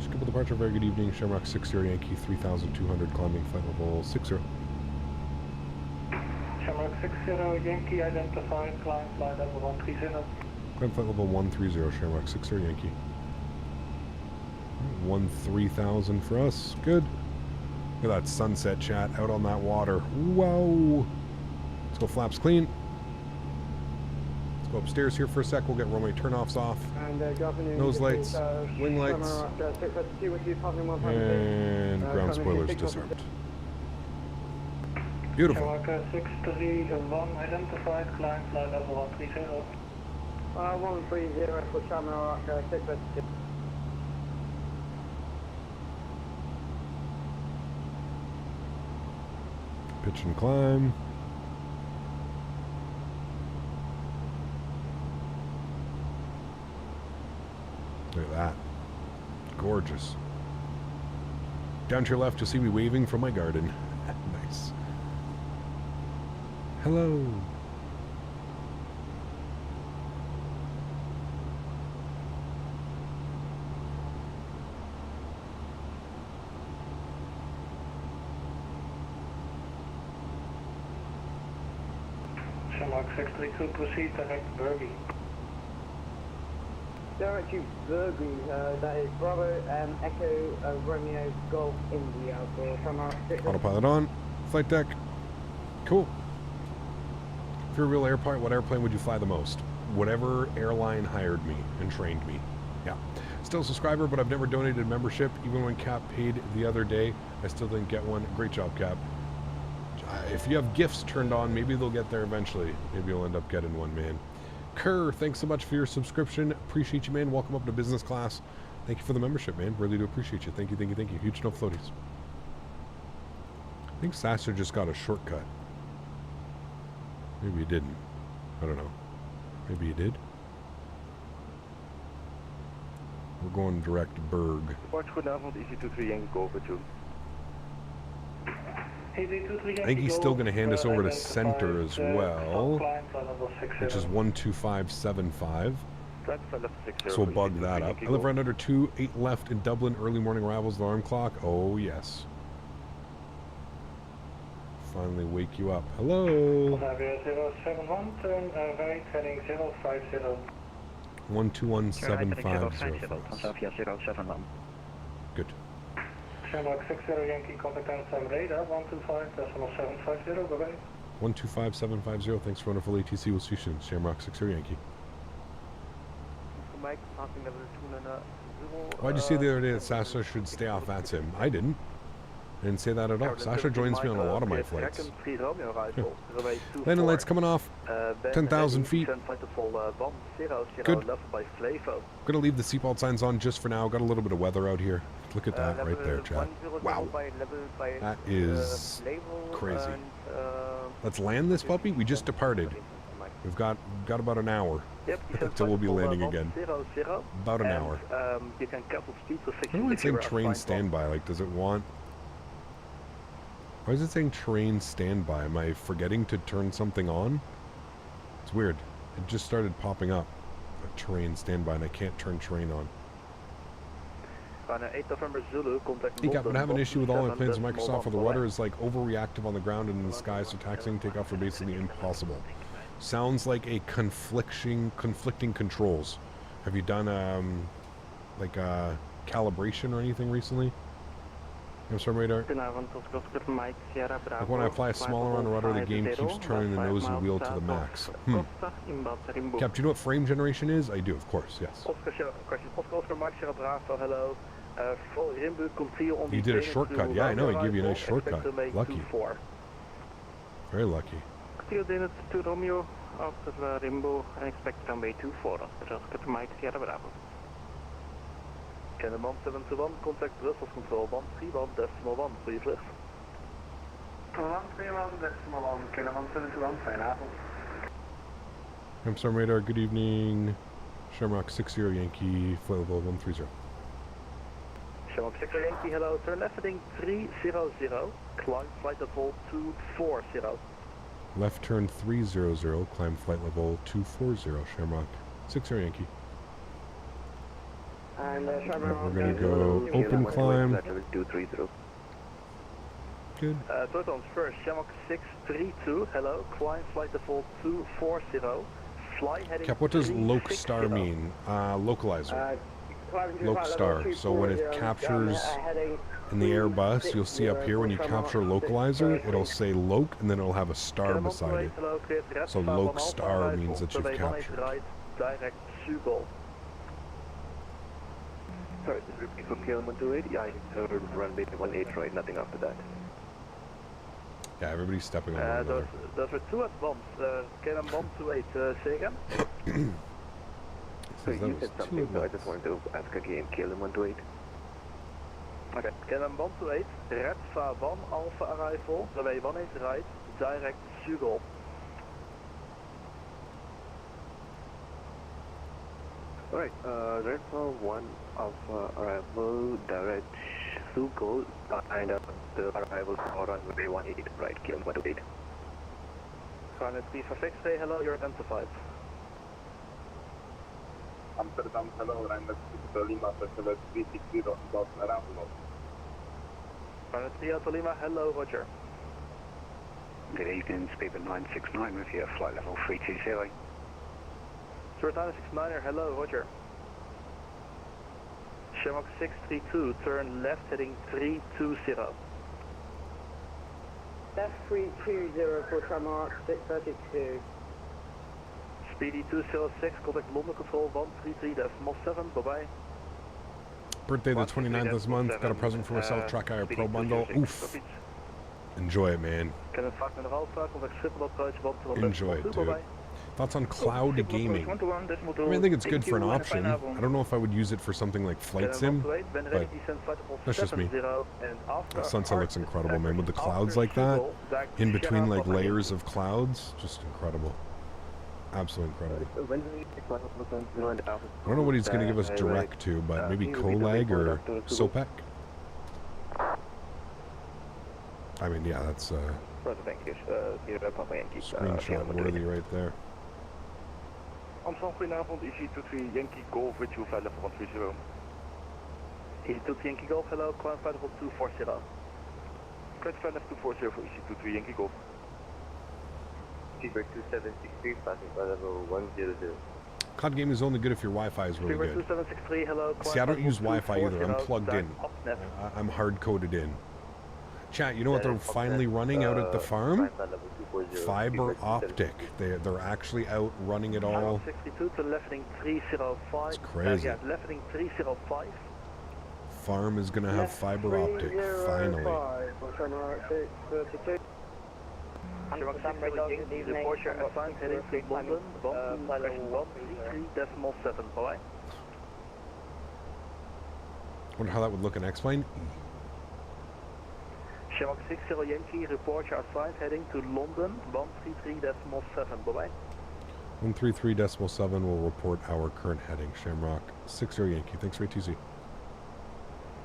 Scribble departure, very good evening. Shamrock 60 Yankee, 3,200, climbing flight level 60. Shamrock 60 Yankee, identified, climb flight level 130. Climb flight level 130, Shamrock 60 Yankee. 13,000 for us. Good. Look at that sunset, chat, out on that water. Whoa. Let's go flaps clean. Let's go upstairs here for a sec. We'll get runway turnoffs off. And Nose lights, wing lights, and ground spoilers disarmed. Beautiful. 631 identified, climb flight level 130. 130 for Shamrock, 632. Pitch and climb. Look at that. Gorgeous. Down to your left, you'll see me waving from my garden. Nice. Hello. Shamrock 632, proceed direct Burgie. Direct to Burgie, that is Bravo, Echo, Romeo, Golf, India for Shamrock 6. Autopilot on. Flight deck. Cool. If you're a real airpilot, what airplane would you fly the most? Whatever airline hired me and trained me. Yeah. Still a subscriber, but I've never donated membership. Even when Cap paid the other day, I still didn't get one. Great job, Cap. If you have gifts turned on, maybe they'll get there eventually. Maybe you'll end up getting one, man. Kerr, thanks so much for your subscription. Appreciate you, man. Welcome up to business class. Thank you for the membership, man. Really do appreciate you. Thank you, thank you, thank you. Huge no floaties. I think Sasser just got a shortcut. Maybe he didn't. I don't know. Maybe he did. We're going direct to Berg. Goedenavond, EC23 Yankee go over 2. I think he's still going to hand us over to center as well, which is 12575. So we'll bug that up. I live right under 2, 8 left in Dublin. Early morning arrivals, alarm clock. Oh, yes. Finally wake you up. Hello. 071, turn right, heading 050. 121750. Good. Shamrock 60 Yankee, contact Amsterdam radar, 125.750, bye-bye. 125750, thanks for wonderful ATC, we'll see you soon. Shamrock 60 Yankee. Why'd you say the other day that Sasha should stay off VATSIM? I didn't. I didn't say that at all. Sasha joins me on a lot of my flights. Landing lights coming off. 10,000 feet. Good. Gonna leave the seatbelt signs on just for now. Got a little bit of weather out here. Look at that right there, Chad. Wow. That is crazy. Let's land this puppy. We just departed. We've got about an hour until we'll be landing again. About an hour. I don't want it saying train standby. Like, does it want... Why is it saying train standby? Am I forgetting to turn something on? It's weird. It just started popping up. A train standby, and I can't turn train on. Hey, Cap, I'm having an issue with all my planes in Microsoft where the rudder is like overreactive on the ground and in the sky, so taxiing takeoff are basically impossible. Sounds like a conflicting controls. Have you done like calibration or anything recently? I'm sorry, radar. Like when I fly smaller on the rudder, the game keeps turning the nose and wheel to the max. Cap, do you know what frame generation is? I do, of course, yes. You did a shortcut. Yeah, I know. He gave you a nice shortcut. Lucky. Very lucky. Denis to Romeo after Rainbow and expect runway 24 after Mike Sierra Bravo. Kenneman 721, contact Brussels control 131.1 voor je vlucht. 131.1, Kenneman 721, fijne avond. Amsterdam radar, good evening. Shamrock 60 Yankee, flight level 130. Shamrock 60 Yankee, hello, turn left heading 300, climb flight level 240. Left turn 300, climb flight level 240, Shamrock 60 Yankee. And we're going to go open climb. 230. Good. Totals first, Shamrock 632, hello, climb flight level 240, fly heading. Cap, what does Lok Star mean? Localizer. Loc Star. So when it captures in the Airbus, you'll see up here when you capture localizer, it'll say Loc and then it'll have a star beside it. So Loc Star means that you've captured. Sorry, this is repeat from KLM 128. Yeah, I heard runway 18 right, nothing after that. Yeah, everybody's stepping on one another. Those were two at once. KLM 128, say again? So you said something, so I just wanted to ask again, KLM 128. Okay, KLM 128, red Faten, Alpha arrival, runway 18 right, direct Sugol. Alright, red for 1 Alpha arrival, direct Sugol, and the arrival for runway 18 right, KLM 128. Garnet 3 for fix, say hello, you're identified. Amsterdam, hello, Rheinland 6 Lima, Festival 360, about arrival. Garnet 3 Alpha Lima, hello, Roger. Good evening, Speedbird 969 with you, flight level 320. Stuart 969er, hello, Roger. Shamrock 632, turn left heading 320. Left 320 for Shamrock 632. Speedy 206, contact London Control 133.7, bye-bye. Birthday the 29th this month, got a present for myself, Track Hire Pro Bundle. Oof. Enjoy it, man. Enjoy it, dude. Thoughts on cloud gaming? I mean, I think it's good for an option. I don't know if I would use it for something like Flight Sim, but that's just me. The sunset looks incredible, man. With the clouds like that, in between like layers of clouds, just incredible. Absolutely incredible. I don't know what he's going to give us direct to, but maybe Colag or Sopec? I mean, yeah, that's screenshot worthy right there. Amsterdam, goedenavond, EC23 Yankee Golf with you, flight level 130. EC23 Yankee Golf, hello, climb flight level 240. Correct flight level 240 for EC23 Yankee Golf. Speedbird 2763, passing flight level 100. Cloud gaming is only good if your Wi-Fi is really good. 2763, hello, see, I don't use Wi-Fi either, I'm plugged in. I'm hard-coded in. Chat, you know what they're finally running out at the farm? Fiber optic. They're actually out running it all. 62 to lefting 305. It's crazy. Lefting 305. Farm is gonna have fiber optic, finally. The Porsche assigned heading to London, 133.7, bye. Wonder how that would look in X-Plane. Shamrock 60 Yankee, report your assigned heading to London, 133.7, bye-bye. 133.7 will report our current heading. Shamrock 60 Yankee, thanks for ATC.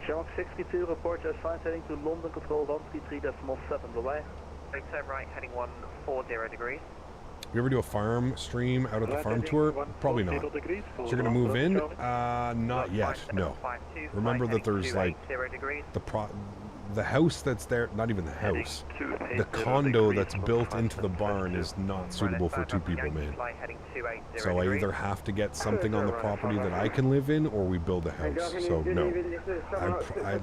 Shamrock 62, report your assigned heading to London, control 133.7, bye-bye. Big time right, heading 140 degrees. You ever do a farm stream out at the farm tour? Probably not. So you're going to move in? Not yet, no. Remember that there's like the house that's there, not even the house, the condo that's built into the barn is not suitable for 2 people, man. So I either have to get something on the property that I can live in, or we build a house. So no,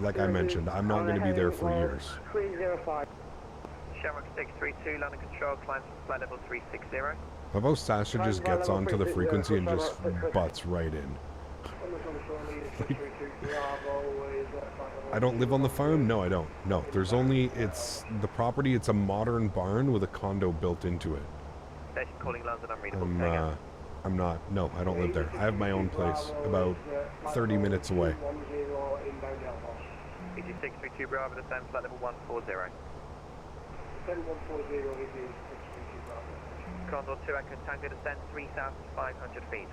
like I mentioned, I'm not going to be there for years. Shamrock 632, London Control, climb flight level 360. How about Sasha just gets onto the frequency and just butts right in? I don't live on the farm? No, I don't. No, there's only, it's the property, it's a modern barn with a condo built into it. Station calling London, unreadable. I'm not, no, I don't live there. I have my own place, about 30 minutes away. EG632 Bravo, descend flight level 140. Condor 2 Echo Tango, descend 3,500 feet.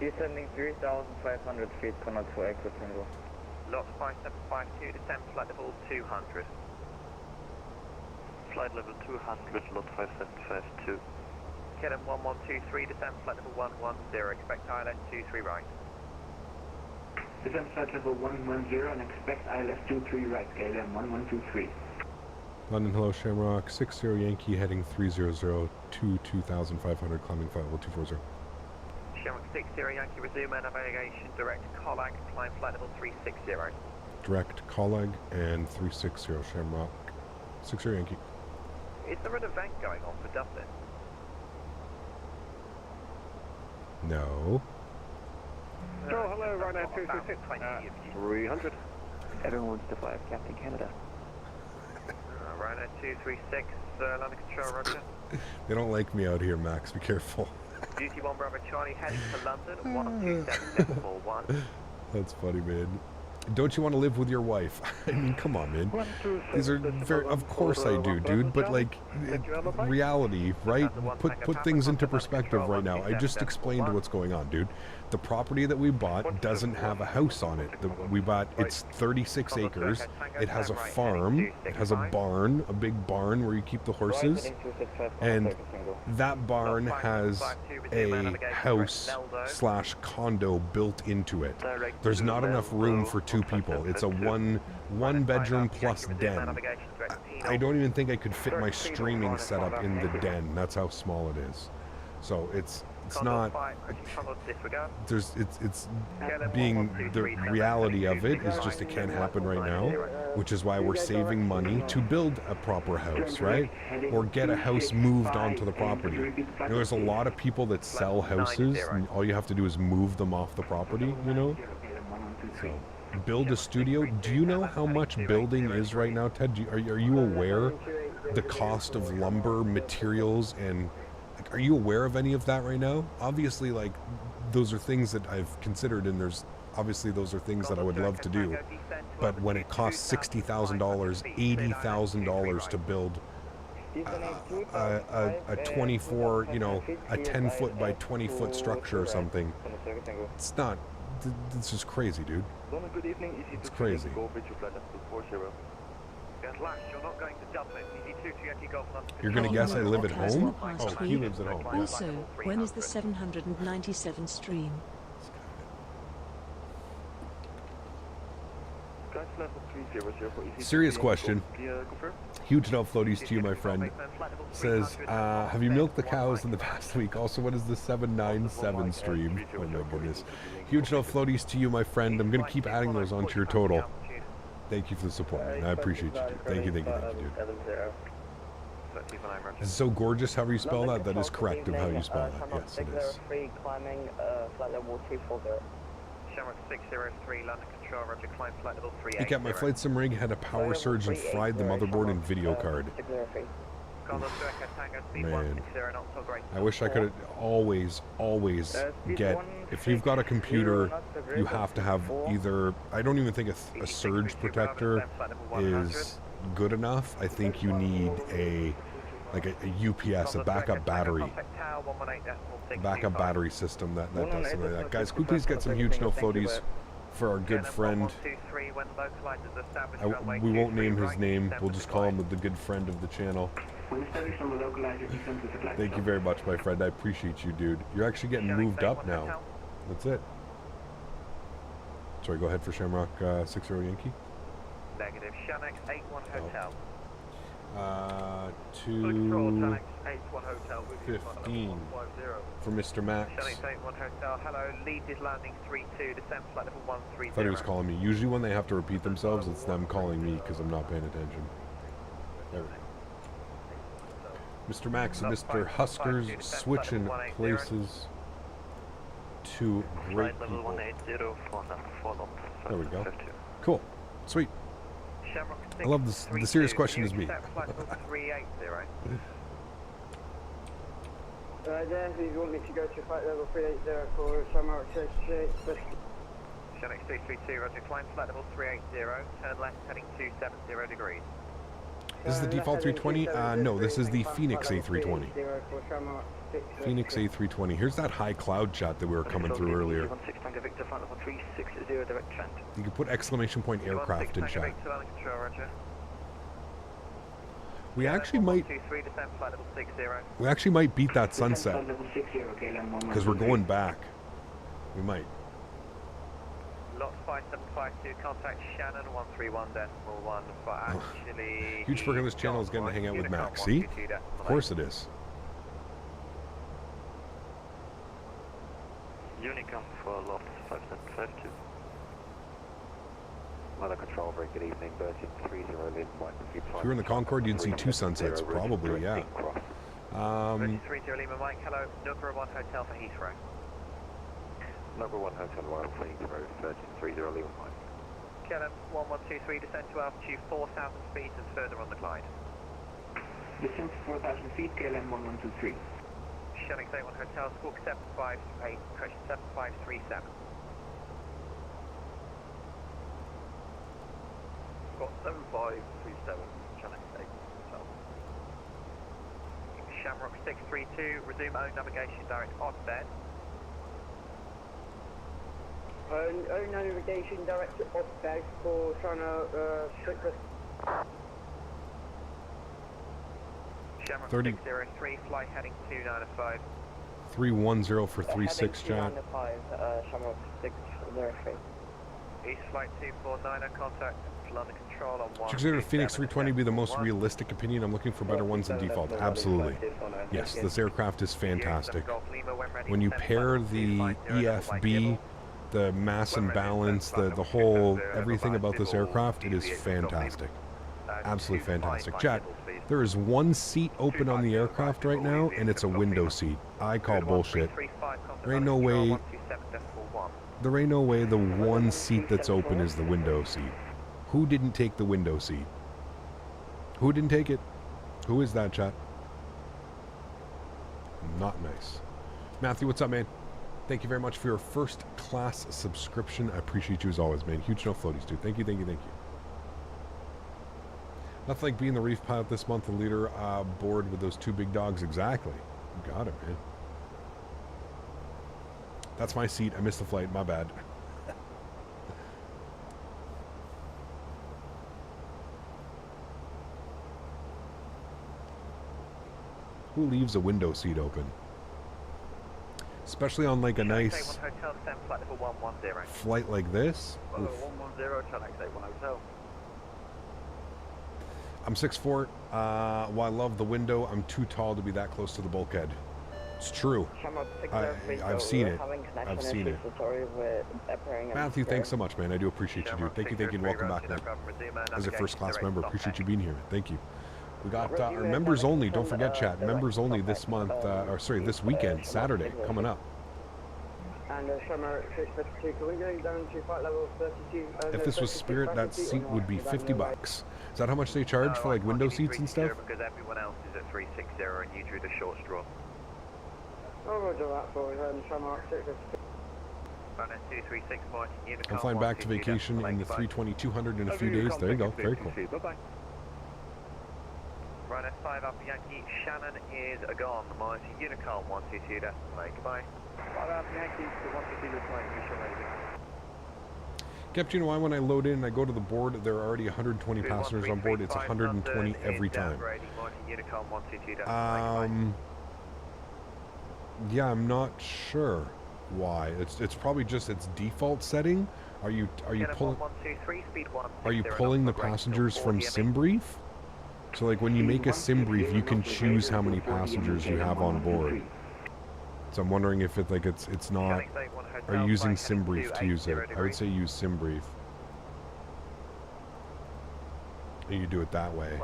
Descending 3,500 feet, Condor 2 Echo Tango. Lot 5752, descend flight level 200. Flight level 200, lot 5752. KLM 1123, descend flight level 110, expect ILS 23 right. Descend flight level 110 and expect ILS 23 right, KLM 1123. London, hello, Shamrock 60 Yankee heading 300 to 2,500, climbing flight level 240. Shamrock 60 Yankee, resume and navigation, direct Collag, climb flight level 360. Direct Collag and 360 Shamrock 60 Yankee. Is there an event going on for Dublin? No. Oh, hello, right now 226. 300. Everyone wants to fly with Captain Canada. Right now 236, landing control, roger. They don't like me out here, Max. Be careful. Duty 1 Bravo Charlie heading to London, 127741. That's funny, man. Don't you want to live with your wife? I mean, come on, man. These are very, of course I do, dude. But like, reality, right? Put things into perspective right now. I just explained what's going on, dude. The property that we bought doesn't have a house on it. We bought, it's 36 acres. It has a farm. It has a barn, a big barn where you keep the horses. And that barn has a house / condo built into it. There's not enough room for 2 people. It's a one bedroom plus den. I don't even think I could fit my streaming setup in the den. That's how small it is. So it's not, it's being, the reality of it is just it can't happen right now, which is why we're saving money to build a proper house, right? Or get a house moved onto the property. You know, there's a lot of people that sell houses and all you have to do is move them off the property, you know? So, build a studio. Do you know how much building is right now, Ted? Are you aware the cost of lumber, materials, and like, are you aware of any of that right now? Obviously, like, those are things that I've considered, and there's obviously those are things that I would love to do. But when it costs $60,000, $80,000 to build a 24, you know, a 10-foot by 20-foot structure or something, it's not. It's just crazy, dude. It's crazy. You're gonna guess I live at home? Oh, he lives at home. Also, when is the 797 stream? Serious question. Huge enough floaties to you, my friend. Says, have you milked the cows in the past week? Also, what is the 797 stream? Oh my goodness. Huge enough floaties to you, my friend. I'm going to keep adding those onto your total. Thank you for the support, man. I appreciate you, dude. Thank you, dude. It's so gorgeous however you spell that. That is correct of how you spell that. Yes, it is. Climbing flight level 340. Shamrock 603, landing control, roger, climb flight level 380. Look at my flight sim rig had a power surge and fried the motherboard and video card. Man, I wish I could always get, if you've got a computer, you have to have either, I don't even think a surge protector is good enough. I think you need a UPS, a backup battery system that does something like that. Guys, could we please get some huge no floaties for our good friend? We won't name his name. We'll just call him the good friend of the channel. Thank you very much, my friend. I appreciate you, dude. You're actually getting moved up now. That's it. Sorry, go ahead for Shamrock 60 Yankee. Negative. Shamrock 81 Hotel. 215 for Mr. Max. Hello, lead is landing 32, descent flight level 130. I thought he was calling me. Usually when they have to repeat themselves, it's them calling me because I'm not paying attention. There we go. Mr. Max and Mr. Huskers switching places to great people. There we go. Cool. Sweet. I love this. The serious question is me. There, if you want me to go to flight level 380 for Shamrock 68. Shamrock 232, roger, climb flight level 380, turn left heading 270 degrees. This is the default 320? No, this is the Fenix A320. Fenix A320. Here's that high cloud chat that we were coming through earlier. You can put exclamation point aircraft in chat. We actually might beat that sunset because we're going back. We might. Lot 5752, contact Shannon 131.1 for actually... Huge perk on this channel is getting to hang out with Max. See? Of course it is. Unicom for loft 5752. Weather control, very good evening. Virgin 30 Lynn 1. If you were in the Concorde, you'd see two sunsets, probably, yeah. Virgin 30 Lima Mike, hello. Number 1 hotel for Heathrow. Number 1 hotel Royal for Heathrow, Virgin 30 Lima Mike. KLM 1123, descend to altitude 4,000 feet and further on the glide. Descent to 4,000 feet, KLM 1123. Shelling 81 Hotel, squawk 758, correction 7537. Got 7537, Shelling 81 Hotel. Shamrock 632, resume own navigation direct odd bed. Own navigation direct odd bed for Childerz. Shamrock 30. 603, flight heading 295. 310 for 36, chat. Shamrock 603. East flight 249, contact London control on 1. Should consider Fenix 320 be the most realistic opinion? I'm looking for better ones than default. Absolutely. Yes, this aircraft is fantastic. When you pair the EFB, the mass and balance, the whole, everything about this aircraft, it is fantastic. Absolutely fantastic. Chat, there is one seat open on the aircraft right now, and it's a window seat. I call bullshit. There ain't no way the one seat that's open is the window seat. Who didn't take the window seat? Who didn't take it? Who is that, chat? Not nice. Matthew, what's up, man? Thank you very much for your first class subscription. I appreciate you as always, man. Huge no floaties, dude. Thank you, thank you, thank you. Nothing like being the reef pilot this month, the leader board with those two big dogs. Exactly. You got it, man. That's my seat. I missed the flight. My bad. Who leaves a window seat open? Especially on like a nice flight like this. Oof. I'm 6'4". While I love the window, I'm too tall to be that close to the bulkhead. It's true. I've seen it. I've seen it. Matthew, thanks so much, man. I do appreciate you, dude. Thank you, and welcome back, man. As a first-class member, appreciate you being here. Thank you. We got our members only. Don't forget, chat. Members only this month, or sorry, this weekend, Saturday, coming up. If this was Spirit, that seat would be $50. Is that how much they charge for like window seats and stuff? Because everyone else is at 360 and you drew the short straw. I'm flying back to vacation in the 320-200 in a few days. There you go. Very cool. Ryanair 5 Alpha Yankee, Shannon is gone. Mighty Unicorn 122, that's goodbye. 5 Alpha Yankee to 122, that's Cappuccino, why when I load in and I go to the board, there are already 120 passengers on board. It's 120 every time. Yeah, I'm not sure why. It's probably just its default setting. Are you pulling the passengers from SimBrief? So like when you make a SimBrief, you can choose how many passengers you have on board. So I'm wondering if it's not. Are you using SimBrief to use it? I would say use SimBrief. And you do it that way.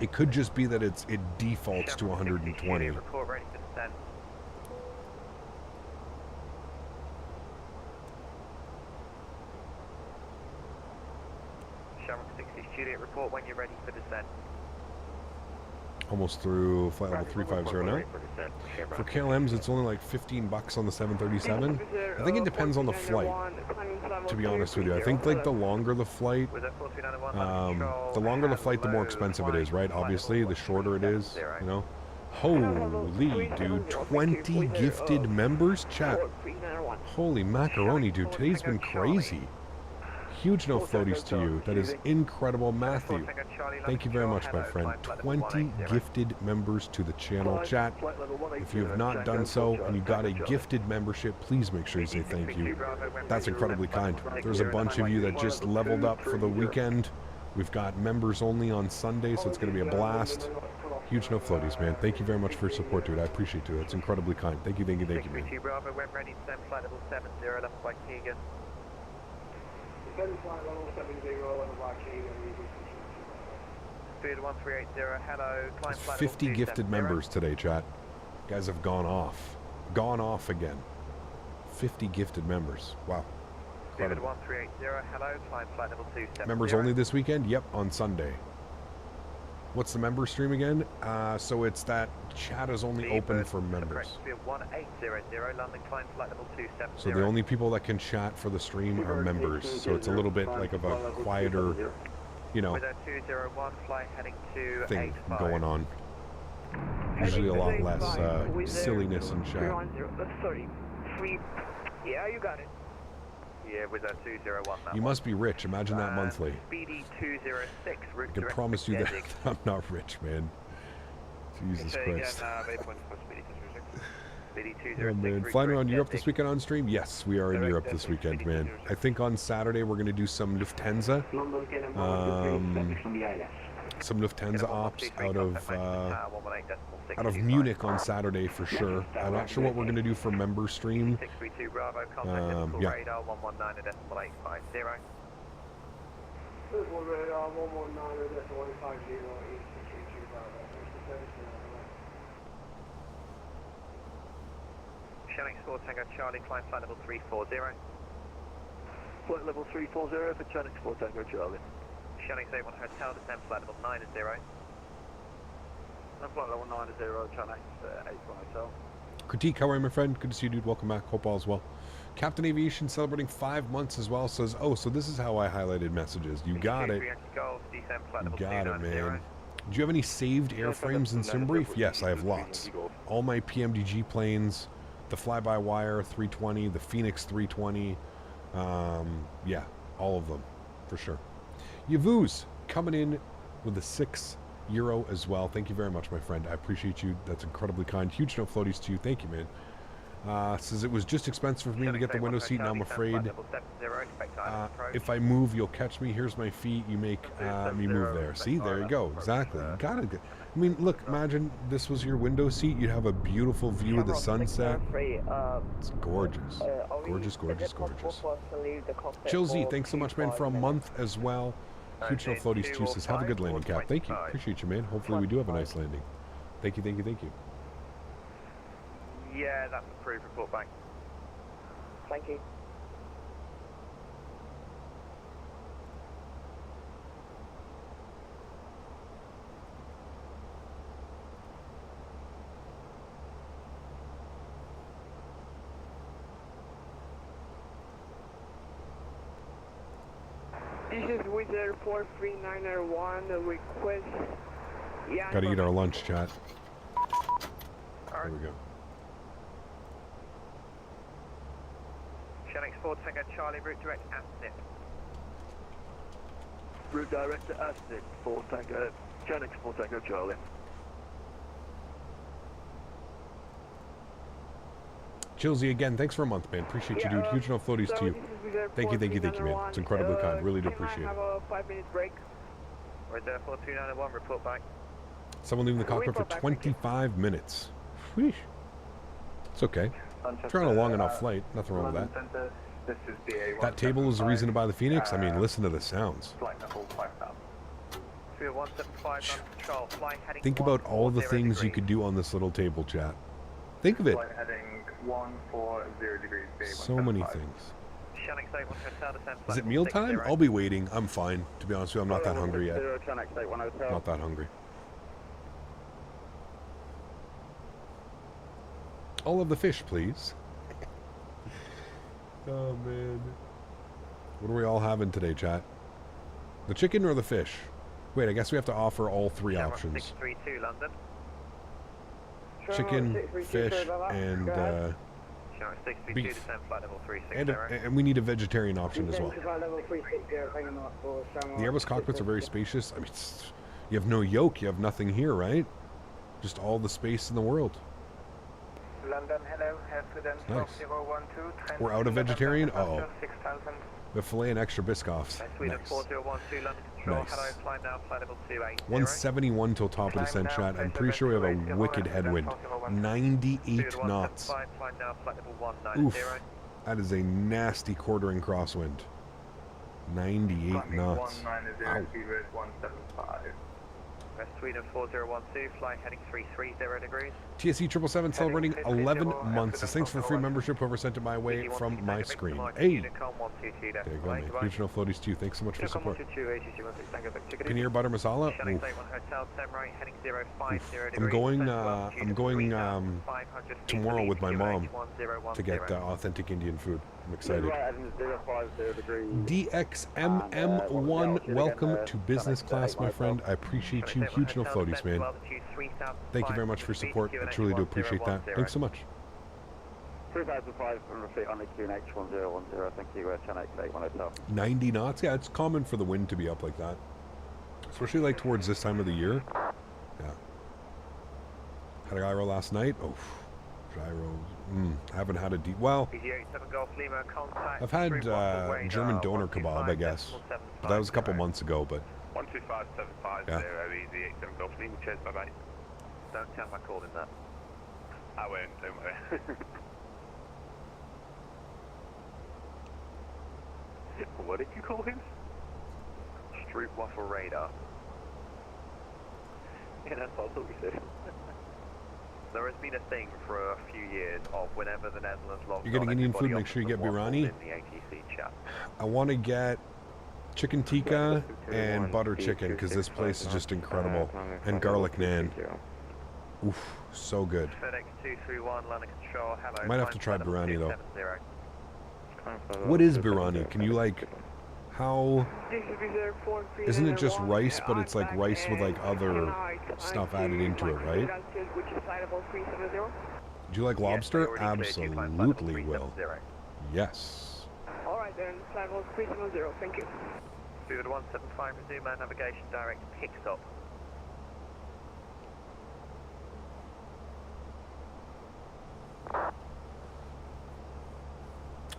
It could just be that it defaults to 120. Shamrock 60 Juliet, report when you're ready for descent. Almost through flight level 350 now. For KLMs, it's only like $15 on the 737. I think it depends on the flight, to be honest with you. I think like the longer the flight, the more expensive it is, right? Obviously, the shorter it is, you know. Holy, dude, 20 gifted members? Chat. Holy macaroni, dude. Today's been crazy. Huge no floaties to you. That is incredible. Matthew, thank you very much, my friend. 20 gifted members to the channel. Chat, if you have not done so and you got a gifted membership, please make sure you say thank you. That's incredibly kind. There's a bunch of you that just leveled up for the weekend. We've got members only on Sunday, so it's going to be a blast. Huge no floaties, man. Thank you very much for your support, dude. I appreciate it. It's incredibly kind. Thank you, man. 632 Bravo, when ready, descend flight level 70, left by Keegan. Descend flight level 70, left by Keegan. Speed 1380, hello, climb flight 50 level gifted 270. members today, chat. Guys have gone off. Gone off again. 50 gifted members. Wow. Speed 1380, hello, climb flight level 270. Members only this weekend? Yep, on Sunday. What's the member stream again? So it's that chat is only open for members. Speed 1800, London, climb flight level 270. So the only people that can chat for the stream are members. So it's a little bit like of a quieter, you know, With a 201, fly heading to thing 85. going on. Usually a lot less silliness in chat. Sorry, free. Yeah, you got it. Yeah, with a 201. You must be rich. Imagine that monthly. Speedy 206. I can promise you that I'm not rich, man. Jesus Christ. Oh man, flying around Europe this weekend on stream? Yes, we are in Europe this weekend, man. I think on Saturday we're going to do some Lufthansa. Some Lufthansa ops out of Munich on Saturday for sure. I'm not sure what we're going to do for member stream. Yeah. Shelling Sport Tango Charlie, climb flight level 340. Flight level 340 for Shelling Sport Tango Charlie. Shelling 81 Hotel, descend flight level 90. Flight level 90, Shelling 81 Hotel. Critique, how are you, my friend? Good to see you, dude. Welcome back. Hope all is well. Captain Aviation celebrating 5 months as well. Says, oh, so this is how I highlighted messages. You got it. You got it, man. Do you have any saved airframes in SimBrief? Yes, I have lots. All my PMDG planes, the fly-by-wire 320, the Fenix 320. Yeah, all of them, for sure. Yavuz coming in with the €6 as well. Thank you very much, my friend. I appreciate you. That's incredibly kind. Huge no floaties to you. Thank you, man. Says it was just expensive for me to get the window seat, and I'm afraid if I move, you'll catch me. Here's my feet. You make me move there. See, there you go. Exactly. You gotta get. I mean, look. Imagine this was your window seat. You'd have a beautiful view of the sunset. It's gorgeous. Gorgeous, gorgeous, gorgeous. Childerz, thanks so much, man, for a month as well. Huge no floaties too. Says have a good landing, Cap. Thank you. Appreciate you, man. Hopefully we do have a nice landing. Thank you. Thank you. Thank you. Yeah, that's approved. Report back. Thank you. This is Wizard 43901, the request. Yeah. Gotta eat our lunch, chat. There we go. Shelling Sport Tango Charlie, route direct Asnip. Route direct to Asnip, Shelling Sport Tango Charlie. Childerz again, thanks for a month, man. Appreciate you, dude. Huge no floaties to you. Thank you, thank you, thank you, man. It's incredibly kind. Really do appreciate it. Have a 5-minute break. We're there for 291, report back. Someone leaving the cockpit for 25 minutes. Wheesh. It's okay. Trying a long enough flight. Nothing wrong with that. That table is the reason to buy the Phoenix? I mean, listen to the sounds. Think about all the things you could do on this little table, chat. Think of it. So many things. Is it mealtime? I'll be waiting. I'm fine. To be honest with you, I'm not that hungry yet. Not that hungry. All of the fish, please. Oh, man. What are we all having today, chat? The chicken or the fish? Wait, I guess we have to offer all three options. 632 London. Chicken, fish, and beef. And we need a vegetarian option as well. The Airbus cockpits are very spacious. I mean, you have no yoke. You have nothing here, right? Just all the space in the world. London, hello, Nice. 4012, We're out of vegetarian? Uh-oh. 6000. The filet and extra Biscoffs. Sweden Nice. 4012, London Control, Nice. hello, fly now, flight level 280. 171 till top of descent chat. I'm pretty sure we have a wicked headwind. 98 knots. Fly now, flight level 190. Oof. That is a nasty quartering crosswind. 98 knots. Ow. 175. West Sweden 4012, fly heading 330 degrees. TSE 777 celebrating 11 months. Thanks for free membership. Whoever sent it my way from my screen. Hey! There you go, man. Huge no floaties too. Thanks so much for support. Paneer butter masala. Oof. I'm going tomorrow with my mom to get authentic Indian food. I'm excited. DXMM1, welcome to business class, my friend. I appreciate you. Huge no floaties, man. Thank you very much for your support. I truly do appreciate that. Thanks so much. 3,500 feet on the QNH 1010. Thank you, 1088 Hotel. 90 knots? Yeah, it's common for the wind to be up like that. Especially like towards this time of the year. Yeah. Had a gyro last night. Oh, gyros. Haven't had a deep. Well, I've had German doner kebab, I guess. But that was a couple months ago, but. 12575 easy 87 Golf Lima, cheers, bye bye. Don't tell him I called him that. I won't, don't worry. What did you call him? Street waffle radar. Yeah, that's what I thought you said. There has been a thing for a few years of whenever the Netherlands logs You're getting Indian food, make sure you get biryani. I want to get chicken tikka and butter chicken because this place is just incredible. And garlic naan. Oof, so good. Fenix 231, London Control, hello. Might have to try biryani though. What is biryani? Can you like, how, isn't it just rice, but it's like rice with like other stuff added into it, right? Do you like lobster? Absolutely will. Yes. Alright then, flight level 370, thank you. Speed 175, resume our navigation direct picks up.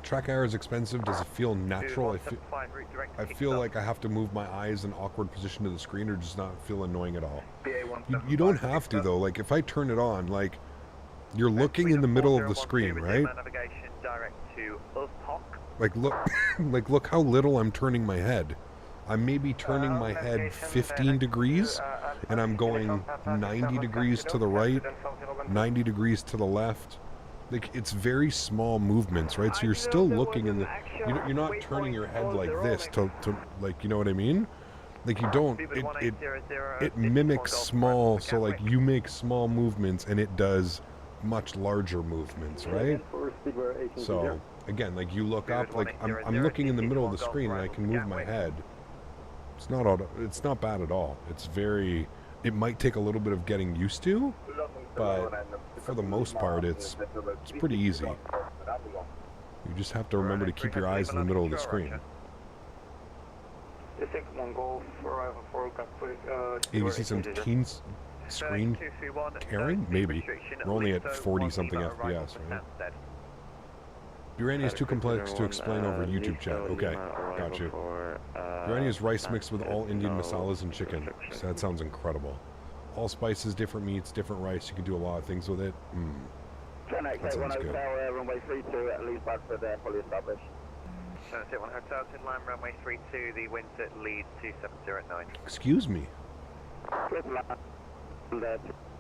Track air is expensive. Does it feel natural? I feel like I have to move my eyes in an awkward position to the screen or just not feel annoying at all. You don't have to though. Like if I turn it on, like you're looking in the middle of the screen, right? Like look, like look how little I'm turning my head. I'm maybe turning my head 15 degrees and I'm going 90 degrees to the right, 90 degrees to the left. Like it's very small movements, right? So you're still looking in the, you're not turning your head like this to like, you know what I mean? Like you don't, it mimics small, so like you make small movements and it does much larger movements, right? So again, like you look up, like I'm looking in the middle of the screen and I can move my head. It's not bad at all. It's very, it might take a little bit of getting used to, but for the most part, it's pretty easy. You just have to remember to keep your eyes in the middle of the screen. Hey, you see some teen screen tearing? Maybe. We're only at 40-something FPS, right? Biryani is too complex to explain over YouTube chat. Okay, got you. Biryani is rice mixed with all Indian masalas and chicken. So that sounds incredible. All spices, different meats, different rice. You can do a lot of things with it. That sounds good. Runway 32, at least back for there, fully established. Sunset 1 Hotel, in line, runway 32, the wind at lead 270 Excuse me.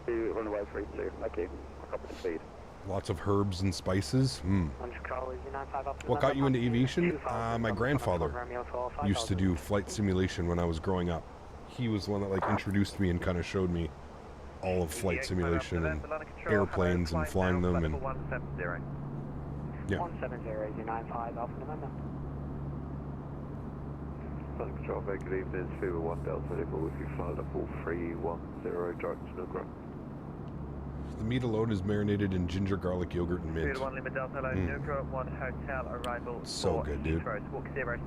Runway 32, thank you. Copy the speed. Lots of herbs and spices. What got you into aviation? My grandfather used to do flight simulation when I was growing up. He was the one that like introduced me and kind of showed me all of flight simulation and airplanes and flying them and yeah. 170, 95 Alpha November. Control, very good evening. It's Fever 1 Delta, with you flight level 310 direct to the ground. The meat alone is marinated in ginger, garlic, yogurt, and mint. So good, dude.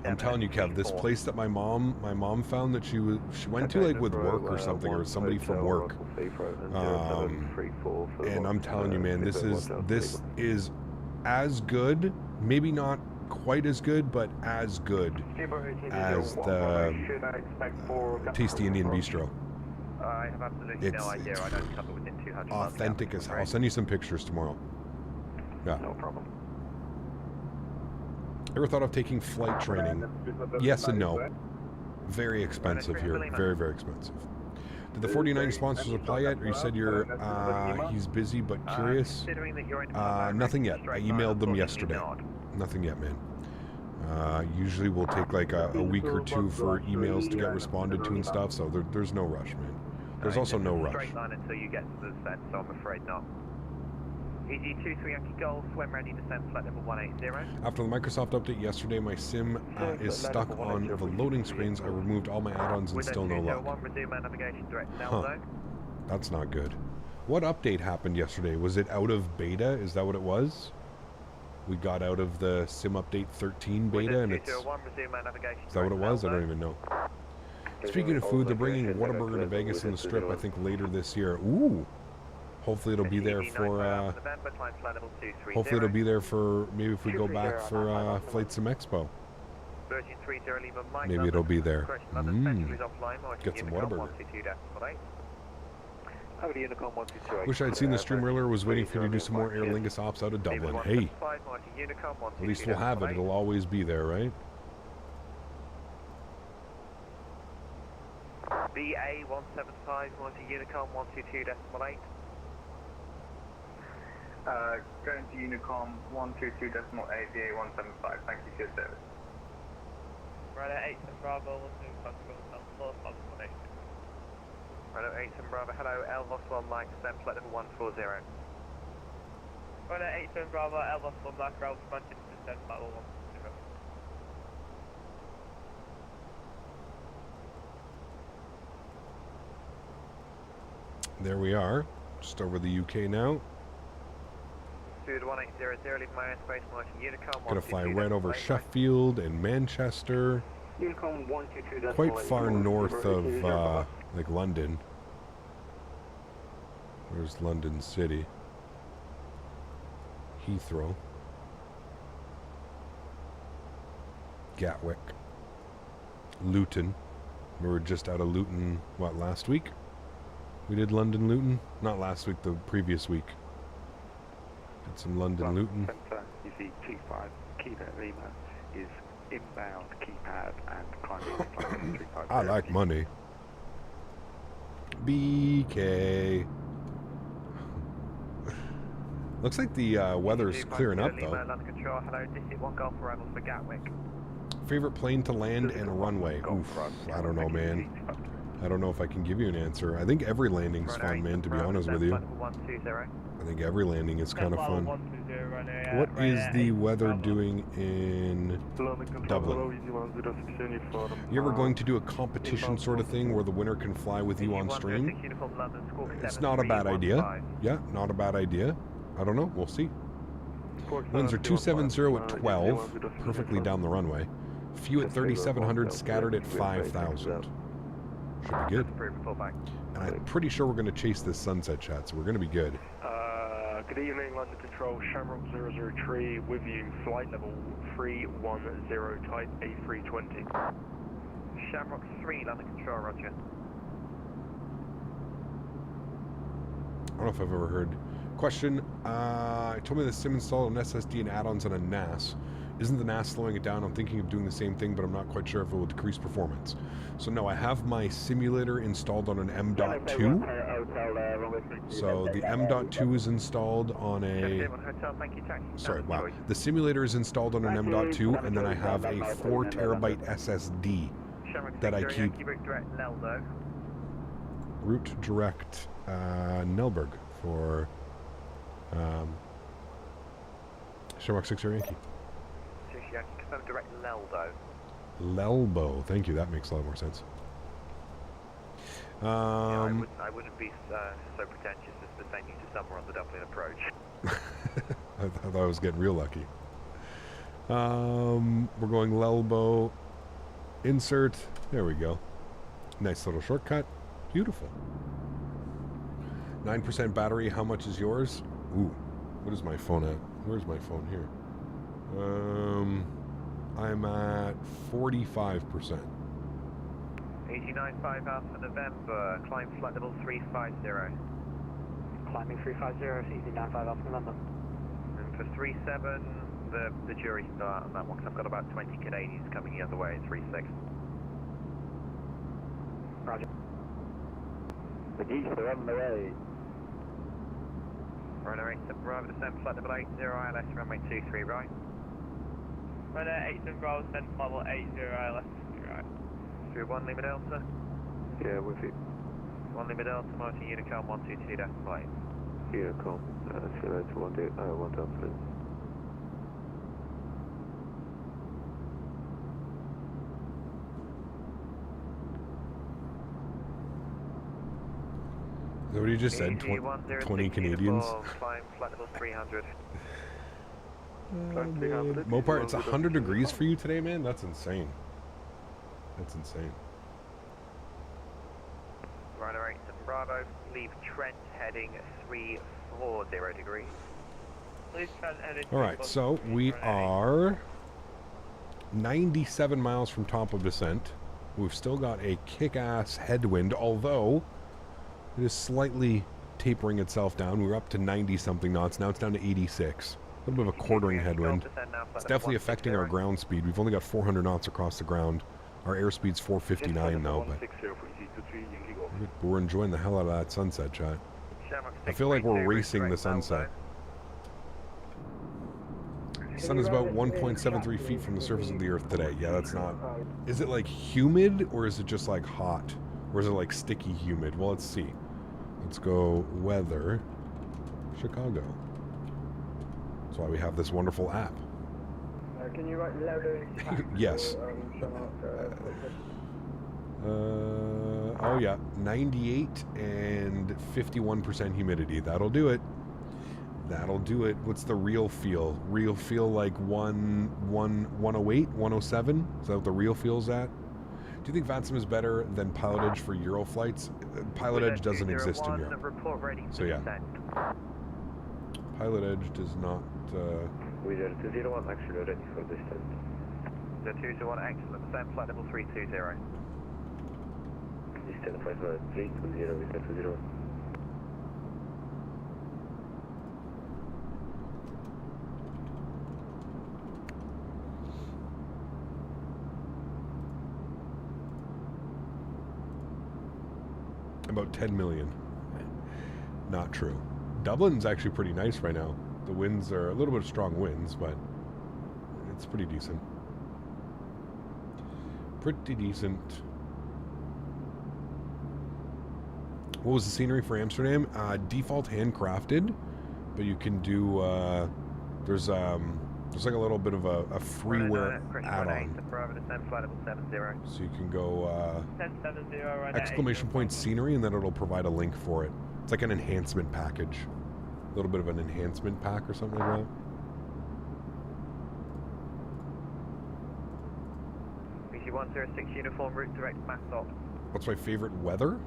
I'm telling you, Kev, this place that my mom found that she went to like with work or something, or somebody from work. And I'm telling you, man, this is as good, maybe not quite as good, but as good as the Tasty Indian Bistro. I have absolutely no idea. I don't cover within 200 miles. Authentic as hell. I'll send you some pictures tomorrow. Yeah. No problem. Ever thought of taking flight training? Yes and no. Very expensive here. Very, very expensive. Did the 49 sponsors apply yet? Or you said he's busy but curious? Nothing yet. I emailed them yesterday. Nothing yet, man. Usually we'll take like a week or two for emails to get responded to and stuff, so there's no rush, man. There's also no rush. Straight line until you get to the descent, so I'm afraid not. EG23 Yankee Golf, when ready, descent flight level 180. After the Microsoft update yesterday, my sim is stuck on the loading screens. I removed all my add-ons and still no luck. Huh. That's not good. What update happened yesterday? Was it out of beta? Is that what it was? We got out of the sim update 13 beta and it's... Is that what it was? I don't even know. Speaking of food, they're bringing Whataburger to Vegas in the Strip, I think, later this year. Ooh! Hopefully it'll be there for, hopefully it'll be there for, maybe if we go back for Flight Sim Expo. Maybe it'll be there. Get some Whataburger. Wish I'd seen the stream earlier. Was waiting for you to do some more Air Lingus ops out of Dublin. Hey, at least we'll have it. It'll always be there, right? BA 175 Monty Unicom 122.8. Going to Unicom 122.8 BA 175. Thank you for your service. Right at 8 and Bravo 125. Right at 8 and Bravo, hello, Elvos 1 Mike, descent flight level 140. Right at 8 and Bravo, Elvos 1 Black, Route Manchester, descent flight level 140. There we are, just over the UK now. Stuart 1800, leave my airspace, Martin Unicom. Gonna fly right over Sheffield and Manchester. Unicom 122. Quite far north of like London. Where's London City? Heathrow. Gatwick. Luton. We were just out of Luton, what, last week? We did London Luton? Not last week, the previous week. Did some London Luton. You see T5 Kilo Lima is inbound keypad and climbing. I like money. BK. Looks like the weather's clearing up though. Favorite plane to land and runway? Oof, I don't know, man. I don't know if I can give you an answer. I think every landing's fun, man, to be honest with you. I think every landing is kind of fun. What is the weather doing in Dublin? You ever going to do a competition sort of thing where the winner can fly with you on stream? It's not a bad idea. Yeah, not a bad idea. I don't know. We'll see. Winds are 270 at 12, perfectly down the runway. Few at 3,700, scattered at 5,000. Should be good. And I'm pretty sure we're going to chase this sunset chat, so we're going to be good. Good evening, London Control, Shamrock 003 with you, flight level 310, type A320. Shamrock 3, London Control, roger. I don't know if I've ever heard. Question, told me the sim installed an SSD and add-ons on a NAS. Isn't the NAS slowing it down? I'm thinking of doing the same thing, but I'm not quite sure if it will decrease performance. So no, I have my simulator installed on an M.2. So the M.2 is installed on a... Sorry, wow. The simulator is installed on an M.2, and then I have a 4 terabyte SSD that I keep... Route direct Nelberg for Shamrock 6 Yankee. Direct Lelbo. Lelbo, thank you, that makes a lot more sense. I wouldn't be so pretentious as to send you to somewhere on the Dublin approach. I thought I was getting real lucky. We're going Lelbo. Insert. There we go. Nice little shortcut. Beautiful. 9% battery. How much is yours? Ooh. What is my phone at? Where's my phone here? I'm at 45%. 89.5 Alpha November. Climb flight level 350. Climbing 350, 89.5 Alpha November. And for 37, the jury's start on that one, because I've got about 20 Canadians coming the other way at 36. Roger. The geese are on the way. Runway 87 Bravo, descend flight level 80, ILS, runway 23 right. Runway 87 Bravo, descend flight level 80, ILS, right. 31 Lima Delta. Yeah, with you. 1 Lima Delta, Motor Unicom 122 flight. Unicom, Sierra to 1 Delta. Is that what you just said? 20 Canadians? Climb flight level 300. Mopar, it's 100 degrees for you today, man? That's insane. That's insane. Runway 87 Bravo, leave Trent heading 340 degrees. Leave Trent heading. Alright, so we are 97 miles from top of descent. We've still got a kick-ass headwind, although it is slightly tapering itself down. We were up to 90-something knots. Now it's down to 86. A little bit of a quartering headwind. It's definitely affecting our ground speed. We've only got 400 knots across the ground. Our airspeed's 459 though, but we're enjoying the hell out of that sunset, chat. I feel like we're racing the sunset. The sun is about 1.73 feet from the surface of the Earth today. Yeah, that's not... Is it like humid, or is it just like hot? Or is it like sticky humid? Well, let's see. Let's go weather. Chicago. That's why we have this wonderful app. Can you write louder? Yes. Oh yeah, 98 and 51% humidity. That'll do it. That'll do it. What's the real feel? Real feel like 108, 107? Is that what the real feel's at? Do you think VATSIM is better than pilotage for Euro flights? Pilotage doesn't exist in Europe. So yeah. Pilotage does not... Wizard 201, actually ready for descent. The 201, excellent. Descent flight level 320. Descent flight level 320, Wizard 201. About 10 million. Not true. Dublin's actually pretty nice right now. The winds are a little bit of strong winds, but it's pretty decent. Pretty decent. What was the scenery for Amsterdam? Default handcrafted, but you can do, there's like a little bit of a freeware add-on. So you can go exclamation point scenery, and then it'll provide a link for it. It's like an enhancement package. A little bit of an enhancement pack or something like that. BC-106 uniform route direct mass op. What's my favorite weather?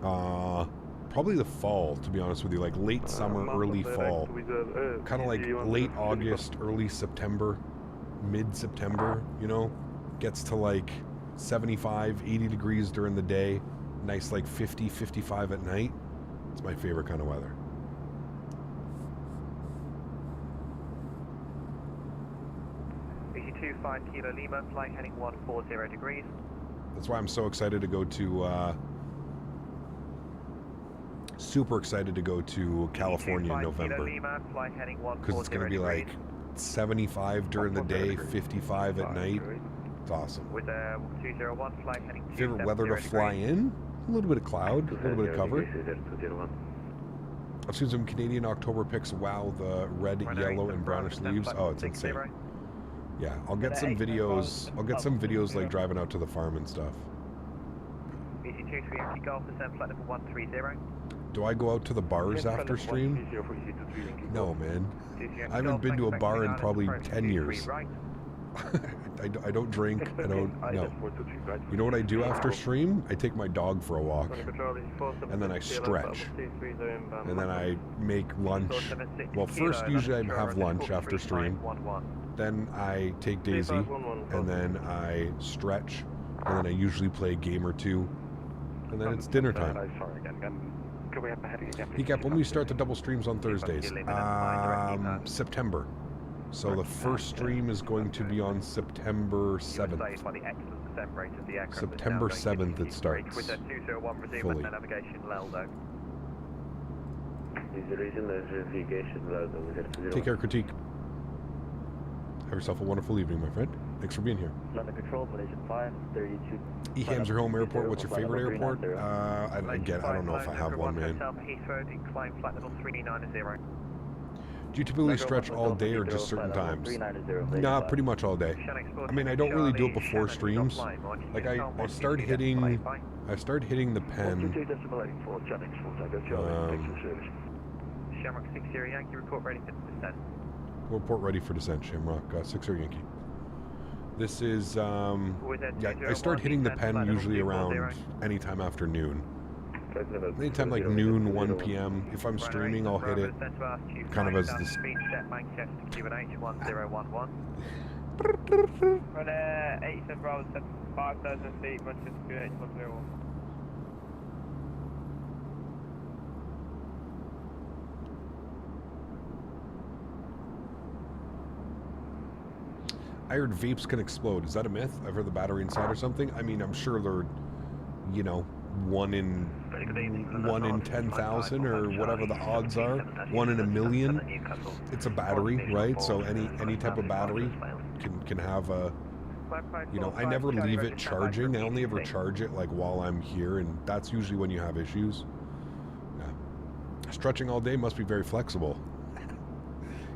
Probably the fall, to be honest with you. Like late summer, early fall. Kind of like late August, early September, mid-September, you know? Gets to like 75, 80 degrees during the day. Nice like 50, 55 at night. It's my favorite kind of weather. BC-25 Kilo Lima, flight heading 140 degrees. That's why I'm so excited to go to, super excited to go to California in November. Because it's going to be like 75 during the day, 55 at night. It's awesome. With 201 flight heading favorite weather to fly in? A little bit of cloud, a little bit of cover. I've seen some Canadian October pics. Wow, the red, yellow, and brownish leaves. Oh, it's insane. Yeah, I'll get some videos. I'll get some videos like driving out to the farm and stuff. BC-106 EC23 Yankee Golf, descend flight level 130. Do I go out to the bars after stream? No, man. I haven't been to a bar in probably 10 years. I don't drink. I don't. No. You know what I do after stream? I take my dog for a walk, and then I stretch, and then I make lunch. Well, first usually I have lunch after stream. Then I take Daisy, and then I stretch, and then I usually play a game or two, and then it's dinner time. Hecap, when we start the double streams on Thursdays? September. So the first stream is going to be on September 7th. September 7th it starts. Fully. Take care, Critique. Have yourself a wonderful evening, my friend. Thanks for being here. London Control, Malaysian 532. Eham's your home airport. What's your favorite airport? I don't know if I have one, man. Do you typically stretch all day or just certain times? Nah, pretty much all day. I mean, I don't really do it before streams. Like I start hitting the pen. Shamrock 60 Yankee, report ready for descent. Report ready for descent, Shamrock 60 Yankee. This is yeah, I start hitting the pen usually around anytime after noon. Anytime like noon, 1 p.m. If I'm streaming, I'll hit it kind of as this. Run 87 Bravo 5,000 feet, Manchester H101. I heard vapes can explode. Is that a myth? I've heard the battery inside or something. I mean, I'm sure they're, you know, 1 in 10,000 or whatever the odds are. 1 in a million. It's a battery, right? So any type of battery can have a, you know, I never leave it charging. I only ever charge it like while I'm here, and that's usually when you have issues. Yeah. Stretching all day must be very flexible.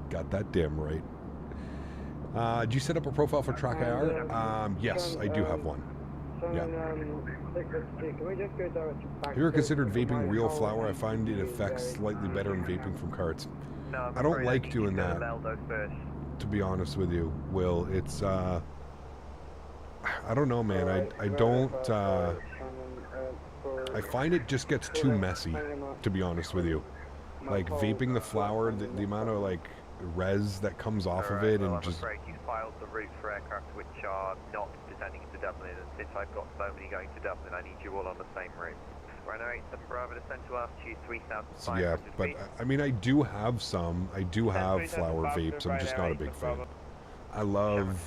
Got that damn right. Do you set up a profile for Track IR? Yes, I do have one. Yeah. Have you ever considered vaping real flour? I find it affects slightly better than vaping from carts. I don't like doing that, to be honest with you, Will. It's, I don't know, man. I don't, I find it just gets too messy, to be honest with you. Like, vaping the flour, the amount of, like, res that comes off of it, and just... I'm afraid you've filed the route for aircraft which are not descending into Dublin, and since I've got so many going to Dublin, I need you all on the same route. Rhino 87 Bravo, descend to altitude 3,500 yeah, but I mean, I do have some. I do have flower vapes. I'm just not a big fan. I love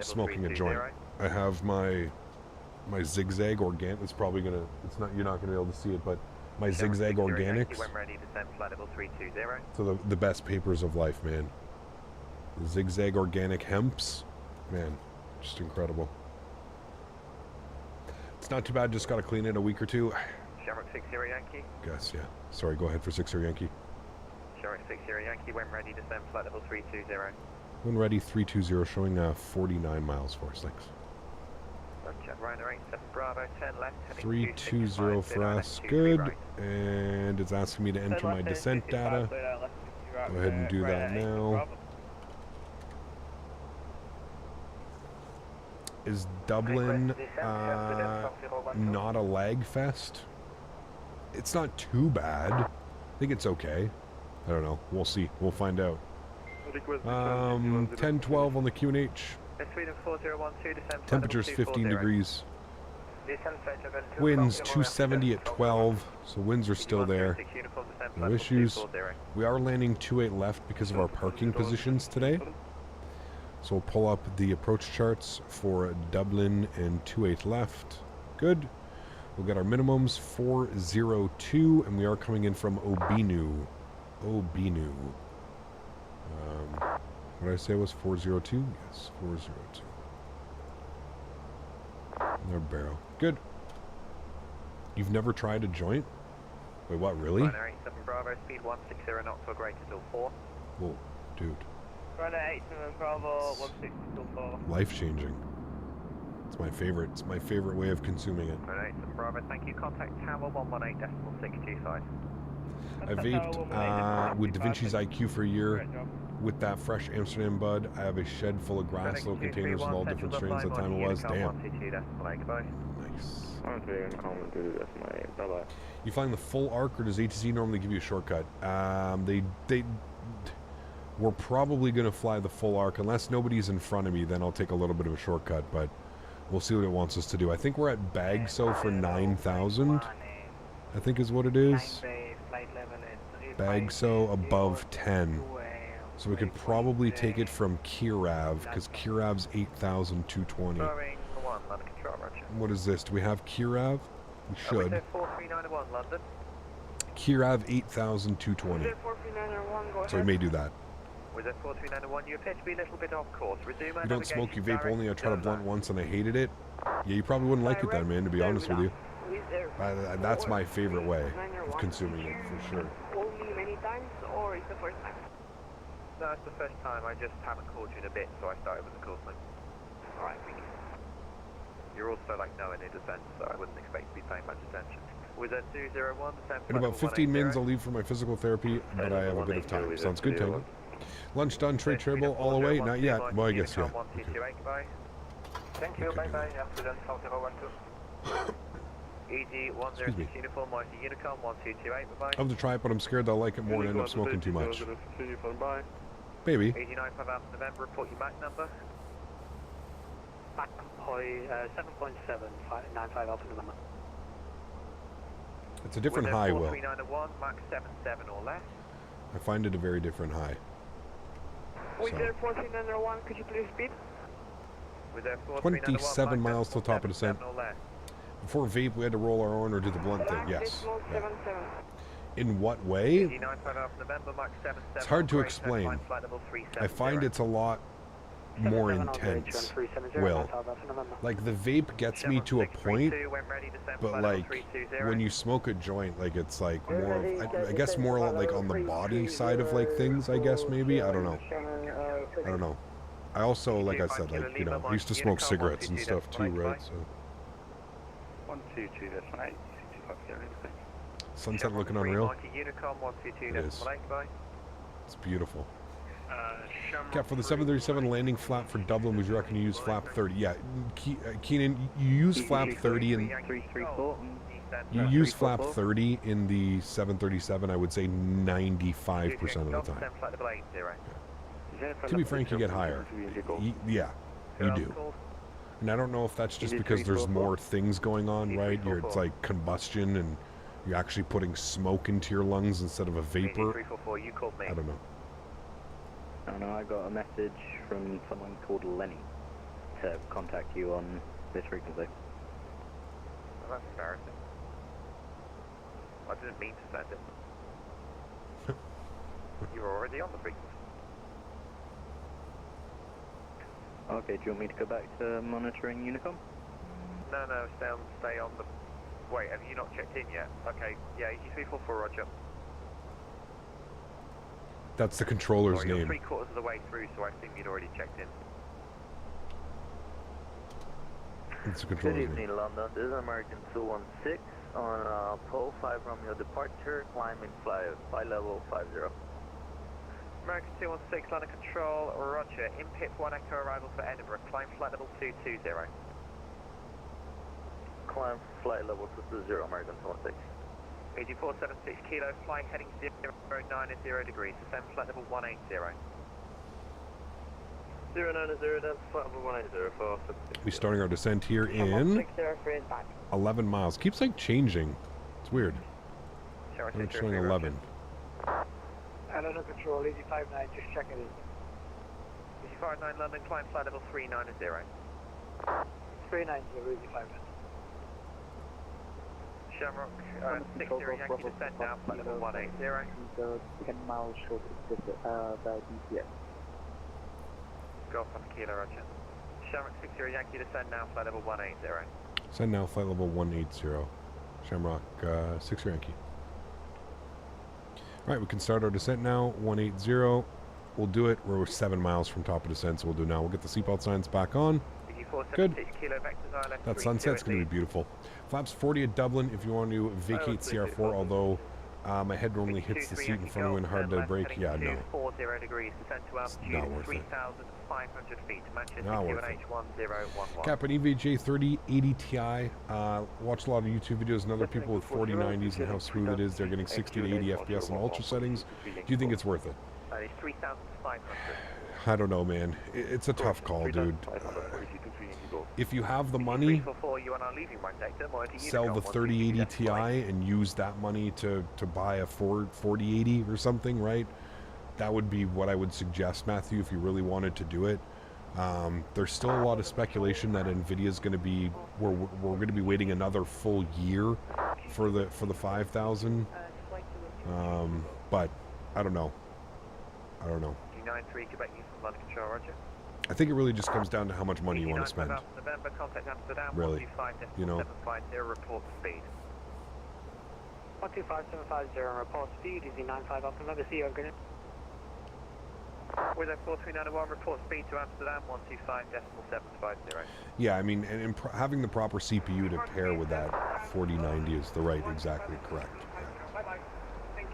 smoking a joint. I have my Zigzag Organic. It's probably gonna. It's not. You're not gonna be able to see it, but my Zigzag Organics. So the best papers of life, man. The Zigzag Organic Hemps, man, just incredible. It's not too bad. Just got to clean it a week or two. Shamrock 60 Yankee. Guess, yeah. Sorry, go ahead for 60 Yankee. Shamrock 60 Yankee, when ready, descend flight level 320. When ready, 320, showing 49 miles for us. Thanks. Rhino 87 Bravo, 10 left, 320 for us. Good. And it's asking me to enter my descent data. Go ahead and do that now. Is Dublin not a lag fest? It's not too bad. I think it's okay. I don't know. We'll see. We'll find out. 10-12 on the QNH. Temperature's 15 degrees. Winds 270 at 12, so winds are still there. No issues. We are landing 28 left because of our parking positions today. So we'll pull up the approach charts for Dublin and 28 left. Good. We'll get our minimums 402, and we are coming in from Obinu. Obinu. What did I say was 402? Yes, 402. Their barrel. Good. You've never tried a joint? Wait, what, really? Runner 87 Bravo, speed 160 knots for greater till 4. Whoa, dude. Runner 87 Bravo, 160 till 4. Life-changing. It's my favorite. It's my favorite way of consuming it. Right, some Bravo, thank you. Contact Tower 118.625. I vaped with Da Vinci's IQ for a year. With that fresh Amsterdam bud, I have a shed full of grass, little containers with all different strains. The time it was, damn. Nice. You flying the full arc, or does ATC normally give you a shortcut? We're probably going to fly the full arc. Unless nobody's in front of me, then I'll take a little bit of a shortcut, but we'll see what it wants us to do. I think we're at Bagso for 9,000, I think is what it is. Bagso above 10. So we could probably take it from Kirav, because Kirav's 8,220. What is this? Do we have Kirav? We should. Kirav 8,220. So we may do that. You appear to be a little bit off course. Resume you don't smoke, you vape only. I tried a blunt once and I hated it. Yeah, you probably wouldn't like it then, man, to be honest with you. That's my favorite way of consuming it, for sure. Only many times, or is the first time? No, it's the first time. I just haven't called you in a bit, so I started with the course name. Alright, thank you. You're also like knowing the descent, so I wouldn't expect to be paying much attention. Was that 201? In about 15 minutes, I'll leave for my physical therapy, but I have a bit of time. Sounds good, Tango. Lunch done, trade table all the way? Not yet. Well, I guess, yeah. Okay. Thank you, bye-bye. Amsterdam, 4012. EG10 uniform, Mighty Unicom 1228, bye-bye. I'll have to try it, but I'm scared that I'll like it more and end up smoking too much. Maybe. 89 Alpha November, report your MAC number. MAC 7.795 Alpha November. It's a different high, Will. 4901, MAC 77 or less. I find it a very different high. With there 4901, could you please repeat? With there 27 miles till top of descent. Before vape, we had to roll our own or do the blunt thing. Yes. Yeah. In what way? It's hard to explain. I find it's a lot more intense, Will. Like, the vape gets me to a point, but like, when you smoke a joint, like, it's like more of, I guess more like on the body side of like things, I guess, maybe? I don't know. I don't know. I also, like I said, like, you know, used to smoke cigarettes and stuff too, right? So. 122, that's right. Sunset looking unreal. It is. It's beautiful. Cap, for the 737 landing flap for Dublin, would you reckon you use flap 30? Yeah, Keenan, you use flap 30 in... You use flap 30 in the 737, I would say 95% of the time. Yeah. To be frank, you get higher. Yeah, you do. And I don't know if that's just because there's more things going on, right? It's like combustion and you're actually putting smoke into your lungs instead of a vapor. I don't know. I don't know, I got a message from someone called Lenny to contact you on this frequency. Well, that's embarrassing. I didn't mean to send it. You were already on the frequency. Okay, do you want me to go back to monitoring Unicom? No, stay on the... Wait, have you not checked in yet? Okay, yeah, 8344, roger. That's the controller's You're name. 3/4 of the way through, so I assume you'd already checked in. It's the controller's name. Good evening, London. This is American 216 on Pole 5 Romeo departure, climbing flight level 50. American 216, line of control, roger. In pit 1 echo arrival for Edinburgh, climb flight level 220. Climb flight level 220, American 216. 8476 kilo, fly heading 090 degrees, descend flight level 180. 090, that's flight level 180 for... We're starting our descent here in 11 miles. Keeps like changing. It's weird. I'm showing 11. Under control, 859, just checking in. 859 London, climb flight level 390. 390, 859. Shamrock, 60 Yankee descent now, flight level 180. 10 miles short of the DPS. Golf on Kilo, roger. Shamrock 60 Yankee descend now, flight level 180. Send now, flight level 180. Shamrock 60 Yankee. Alright, we can start our descent now, 180. We'll do it. We're 7 miles from top of descent, so we'll do it now. We'll get the seatbelt signs back on. Good. That sunset's going to be beautiful. Flaps 40 at Dublin if you want to vacate CR4, although my head normally hits the seat in front of you and hard to brake. Yeah, no. 40 degrees, descent to altitude, not worth it. 3,500 feet, Manchester Not worth QNH 1011. Cap an EVJ 3080 Ti. Watch a lot of YouTube videos and other people with 4090s and how smooth it is. They're getting 60 to 80 FPS in ultra settings. Do you think it's worth it? That is 3,500. I don't know, man. It's a tough call, dude. If you have the money, sell the 3080 Ti and use that money to buy a 4080 or something, right? That would be what I would suggest, Matthew, if you really wanted to do it. There's still a lot of speculation that Nvidia's going to be we're going to be waiting another full year for the 5000. But I don't know. I don't know. 93 Quebec from London Control, roger. I think it really just comes down to how much money you want to spend. November, contact Amsterdam, really, you know. 750, report speed. 125750, report speed, easy 95 up and AlexSiu, Greenlightautobrokers. With a 43901, report speed to Amsterdam, 125.750. Yeah, I mean, and having the proper CPU to pair with that 4090 is the right, exactly correct. Bye bye. Thank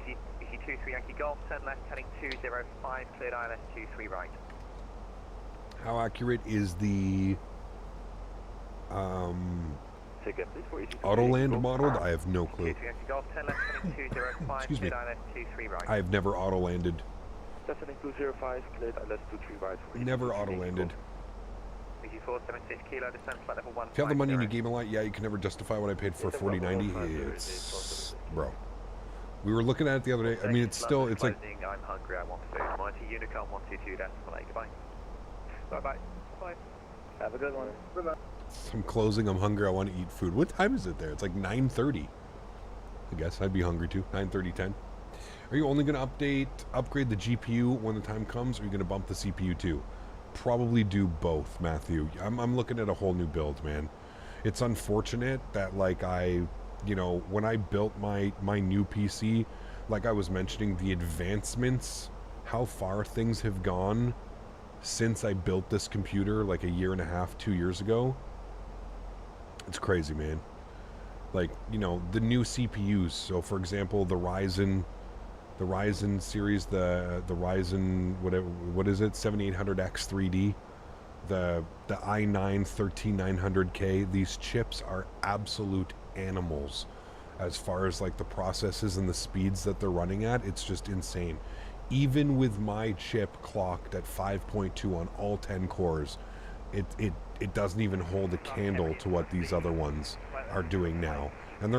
you. EC23 Yankee Golf, 10 left, heading 205, cleared ILS 23 right. How accurate is the AutoLand modeled? I have no clue. Excuse me. I have never auto-landed. Descending 205, cleared ILS 23 right. Never auto-landed. If you have the money and you game a lot, yeah, you can never justify what I paid for a 4090. It's... Bro. We were looking at it the other day. I mean, it's still... It's like... I'm hungry, I want food. Mighty Unicom 122, goodbye. Bye-bye. Bye. Have a good one. Bye-bye. I'm closing, I'm hungry, I want to eat food. What time is it there? It's like 9:30. I guess I'd be hungry too. 9:30, 10. Are you only going to upgrade the GPU when the time comes, or are you going to bump the CPU too? Probably do both, Matthew. I'm looking at a whole new build, man. It's unfortunate that, like, you know, when I built my new PC, like I was mentioning, the advancements, how far things have gone since I built this computer like a year and a half, 2 years ago. It's crazy, man. Like, you know, the new CPUs. So, for example, the Ryzen series, the Ryzen, what is it, 7800X 3D, the i9 13900K. These chips are absolute animals as far as like the processes and the speeds that they're running at. It's just insane. Even with my chip clocked at 5.2 on all 10 cores, it doesn't even hold a candle to what these other ones are doing now. And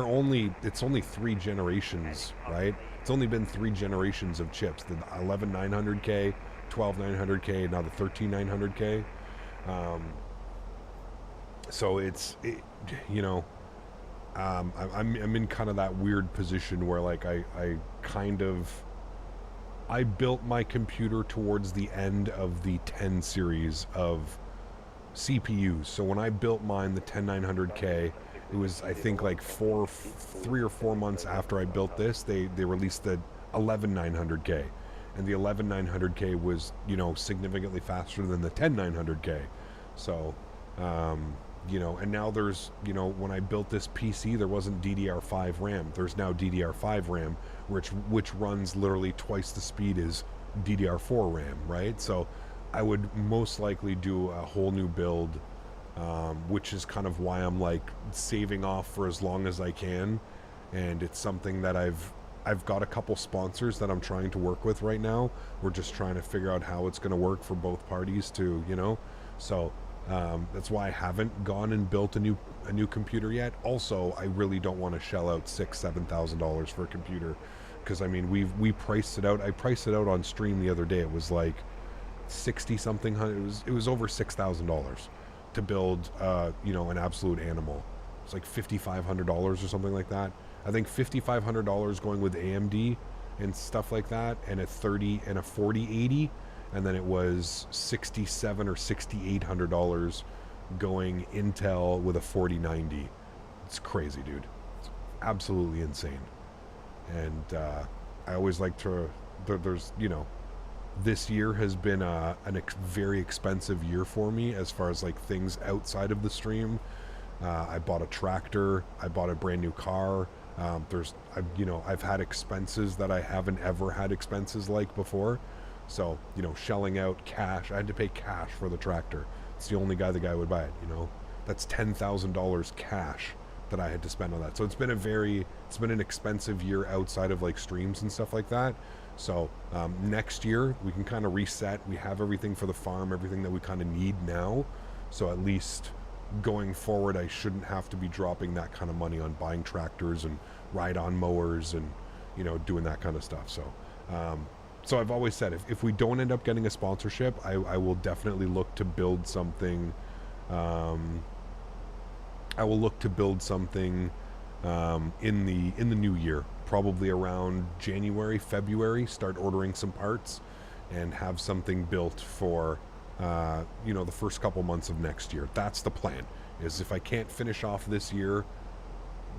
it's only 3 generations, right? It's only been 3 generations of chips. The 11900K, 12900K, now the 13900K. So you know, I'm in kind of that weird position where, like, I built my computer towards the end of the 10 series of CPUs. So when I built mine, the 10900K, it was, I think, like 3 or 4 months after I built this, they released the 11900K, and the 11900K was, you know, significantly faster than the 10900K. So, you know, and now there's, you know, when I built this PC, there wasn't DDR5 RAM. There's now DDR5 RAM, which runs literally twice the speed as DDR4 RAM, right? So I would most likely do a whole new build, which is kind of why I'm like saving off for as long as I can. And it's something that I've got a couple sponsors that I'm trying to work with right now. We're just trying to figure out how it's going to work for both parties to, you know, so that's why I haven't gone and built a new computer yet. Also, I really don't want to shell out $6,000-$7,000 for a computer, because I mean we priced it out. I priced it out on stream the other day. It was like 60 something. It was over $6,000 to build you know, an absolute animal. It's like $5,500 or something like that. I think $5,500 going with AMD and stuff like that, and a 4080. And then it was $6,700 or $6,800 going Intel with a 4090. It's crazy, dude. It's absolutely insane. And I always like to, there's, you know, this year has been a very expensive year for me as far as like things outside of the stream. I bought a tractor. I bought a brand new car. I've had expenses that I haven't ever had expenses like before. So, shelling out cash. I had to pay cash for the tractor. It's the only the guy would buy it, That's $10,000 cash that I had to spend on that. So it's been an expensive year outside of like streams and stuff like that. So next year we can kind of reset. We have everything for the farm, everything that we kind of need now. So at least going forward, I shouldn't have to be dropping that kind of money on buying tractors and ride-on mowers and, doing that kind of stuff. So, so I've always said, if we don't end up getting a sponsorship, I will definitely look to build something. I will look to build something in the new year, probably around January, February. Start ordering some parts and have something built for the first couple months of next year. That's the plan. Is if I can't finish off this year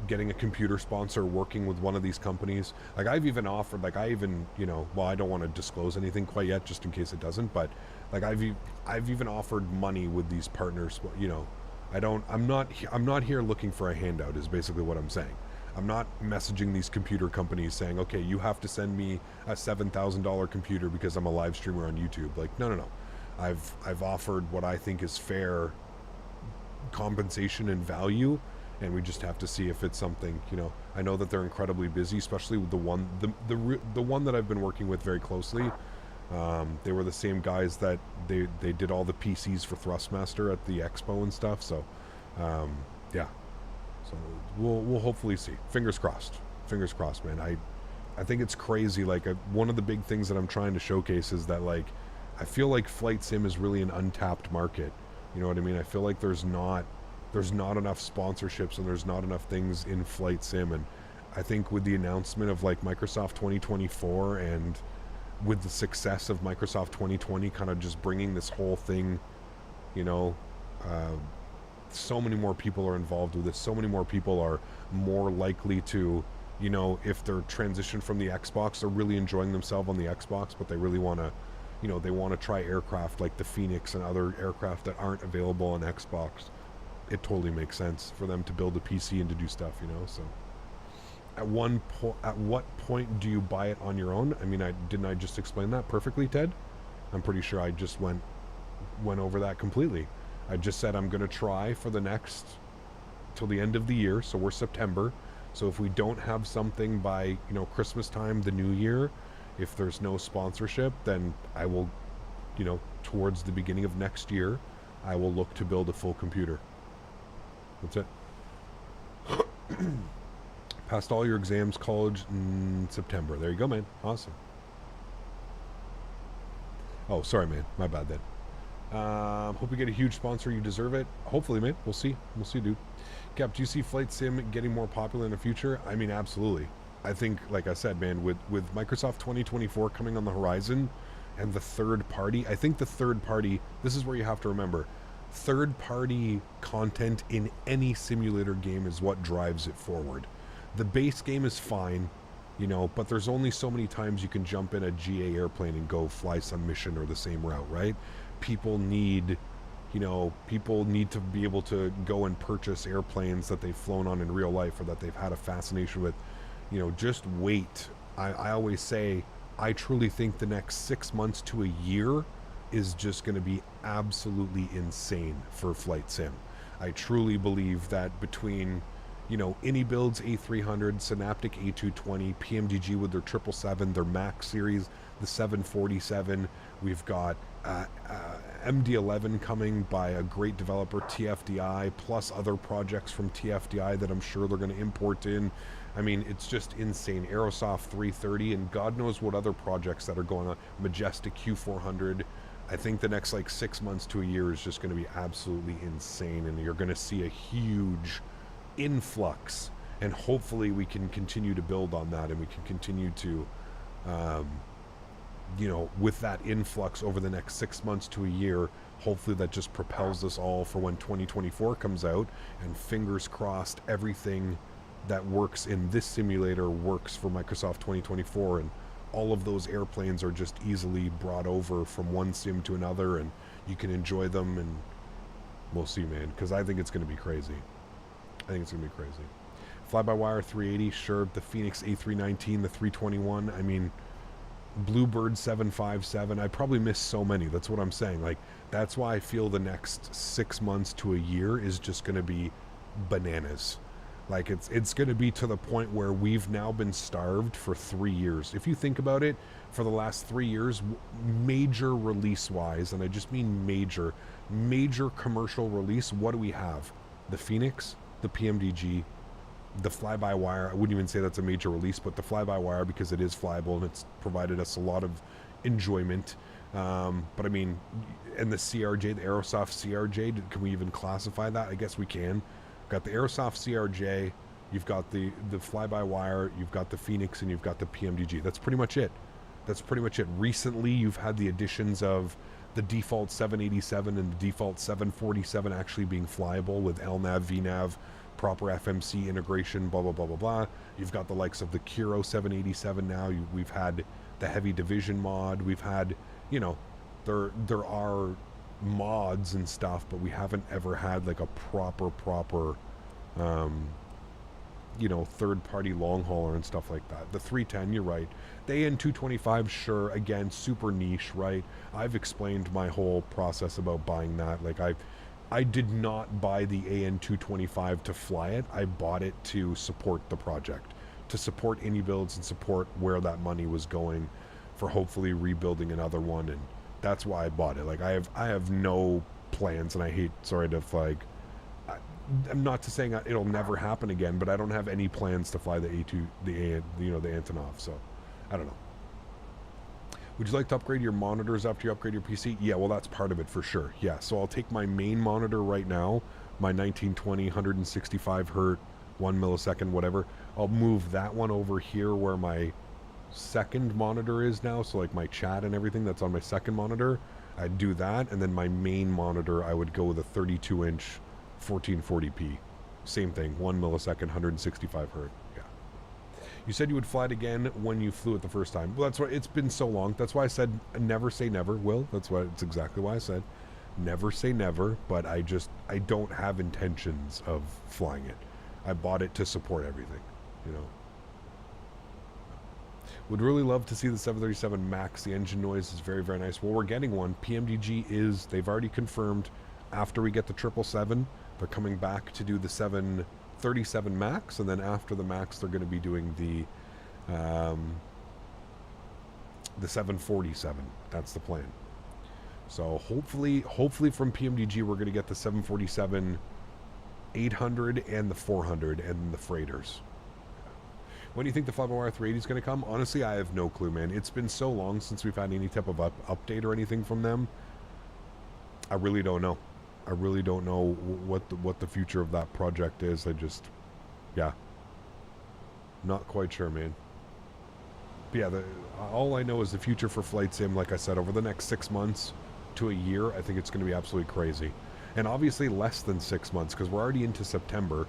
getting a computer sponsor, working with one of these companies, like I've even offered, like I even, well, I don't want to disclose anything quite yet, just in case it doesn't, but like I've even offered money with these partners. I'm not here looking for a handout, is basically what I'm saying. I'm not messaging these computer companies saying, okay, you have to send me a $7,000 computer because I'm a live streamer on YouTube. Like, no. I've offered what I think is fair compensation and value, and we just have to see if it's something. I know that they're incredibly busy, especially with the one that I've been working with very closely. They were the same guys that they did all the PCs for Thrustmaster at the expo and stuff. So yeah, so we'll hopefully see. Fingers crossed, man. I think it's crazy. Like one of the big things that I'm trying to showcase is that, like, I feel like flight sim is really an untapped market. You know what I mean? I feel like there's not enough sponsorships and there's not enough things in flight sim. And I think with the announcement of like Microsoft 2024 and with the success of Microsoft 2020 kind of just bringing this whole thing, so many more people are involved with this. So many more people are more likely to, if they're transitioned from the Xbox, they're really enjoying themselves on the Xbox, but they really want to, they want to try aircraft like the Fenix and other aircraft that aren't available on Xbox. It totally makes sense for them to build a PC and to do stuff, so. At what point do you buy it on your own? I mean, didn't I just explain that perfectly, Ted? I'm pretty sure I just went over that completely. I just said I'm going to try for the next till the end of the year, so we're September. So if we don't have something by, Christmas time, the new year, if there's no sponsorship, then I will, towards the beginning of next year, I will look to build a full computer. That's it. Passed all your exams, college in September. There you go, man. Awesome. Oh, sorry, man. My bad then. Hope you get a huge sponsor. You deserve it. Hopefully, man. We'll see. We'll see, dude. Cap, do you see flight sim getting more popular in the future? I mean, absolutely. I think, like I said, man, with Microsoft 2024 coming on the horizon and the third party, I think the third party, this is where you have to remember, third party content in any simulator game is what drives it forward. The base game is fine, but there's only so many times you can jump in a GA airplane and go fly some mission or the same route, right? People need to be able to go and purchase airplanes that they've flown on in real life or that they've had a fascination with. Just wait. I always say, I truly think the next 6 months to a year is just going to be absolutely insane for flight sim. I truly believe that between AnyBuild's A300, Synaptic A220, PMDG with their 777, their Max series, the 747. We've got MD-11 coming by a great developer, TFDI, plus other projects from TFDI that I'm sure they're going to import in. I mean, it's just insane. Aerosoft 330 and God knows what other projects that are going on. Majestic Q400. I think the next 6 months to a year is just going to be absolutely insane, and you're going to see a huge influx, and hopefully we can continue to build on that, and we can continue to with that influx over the next 6 months to a year, hopefully that just propels us all for when 2024 comes out, and fingers crossed everything that works in this simulator works for Microsoft 2024, and all of those airplanes are just easily brought over from one sim to another, and you can enjoy them, and we'll see, man, because I think it's going to be crazy. I think it's going to be crazy. Fly-by-wire 380, sure. The Fenix A319, the 321, I mean, Bluebird 757, I probably missed so many. That's what I'm saying. Like, that's why I feel the next 6 months to a year is just going to be bananas. Like, it's going to be to the point where we've now been starved for 3 years. If you think about it, for the last 3 years, major release-wise, and I just mean major commercial release, what do we have? The Fenix, the PMDG, the fly-by-wire. I wouldn't even say that's a major release, but the fly-by-wire, because it is flyable and it's provided us a lot of enjoyment. But I mean, and the CRJ, the Aerosoft CRJ, can we even classify that? I guess we can. Got the Aerosoft CRJ, you've got the fly-by-wire, you've got the Fenix, and you've got the PMDG. That's pretty much it. That's pretty much it. Recently, you've had the additions of the default 787 and the default 747 actually being flyable with LNAV, VNAV, proper FMC integration, blah, blah, blah, blah, blah. You've got the likes of the Kiro 787 now. We've had the heavy division mod. We've had, you know, there are mods and stuff, but we haven't ever had like a proper you know, third-party long hauler and stuff like that. The 310, you're right. The AN225, sure, again, super niche, right? I've explained my whole process about buying that. Like, I did not buy the AN225 to fly it. I bought it to support the project, to support indie builds and support where that money was going for hopefully rebuilding another one, and that's why I bought it. Like, I have no plans, and I hate, sorry to flag, I'm not to saying it'll never happen again, but I don't have any plans to fly the the Antonov, so I don't know. Would you like to upgrade your monitors after you upgrade your PC? Yeah, well, that's part of it for sure. Yeah, so I'll take my main monitor right now, my 1920, 165 hertz, 1 millisecond, whatever. I'll move that one over here where my second monitor is now, so like my chat and everything that's on my second monitor, I'd do that, and then my main monitor, I would go with a 32-inch 1440p. Same thing, 1 millisecond, 165 hertz. Yeah. You said you would fly it again when you flew it the first time. Well, that's why it's been so long. That's why I said never say never, Will. That's exactly why I said never say never, but I don't have intentions of flying it. I bought it to support everything, you know. Would really love to see the 737 MAX. The engine noise is very, very nice. Well, we're getting one. PMDG they've already confirmed after we get the 777, they're coming back to do the 737 MAX, and then after the MAX, they're going to be doing the 747. That's the plan. So hopefully from PMDG, we're going to get the 747 800 and the 400 and the freighters. When do you think the fly-by-wire 380 is going to come? Honestly, I have no clue, man. It's been so long since we've had any type of update or anything from them. I really don't know. I really don't know what the future of that project is. Yeah, not quite sure, man. But yeah, all I know is the future for Flight Sim, like I said, over the next 6 months to a year, I think it's going to be absolutely crazy. And obviously less than 6 months, because we're already into September.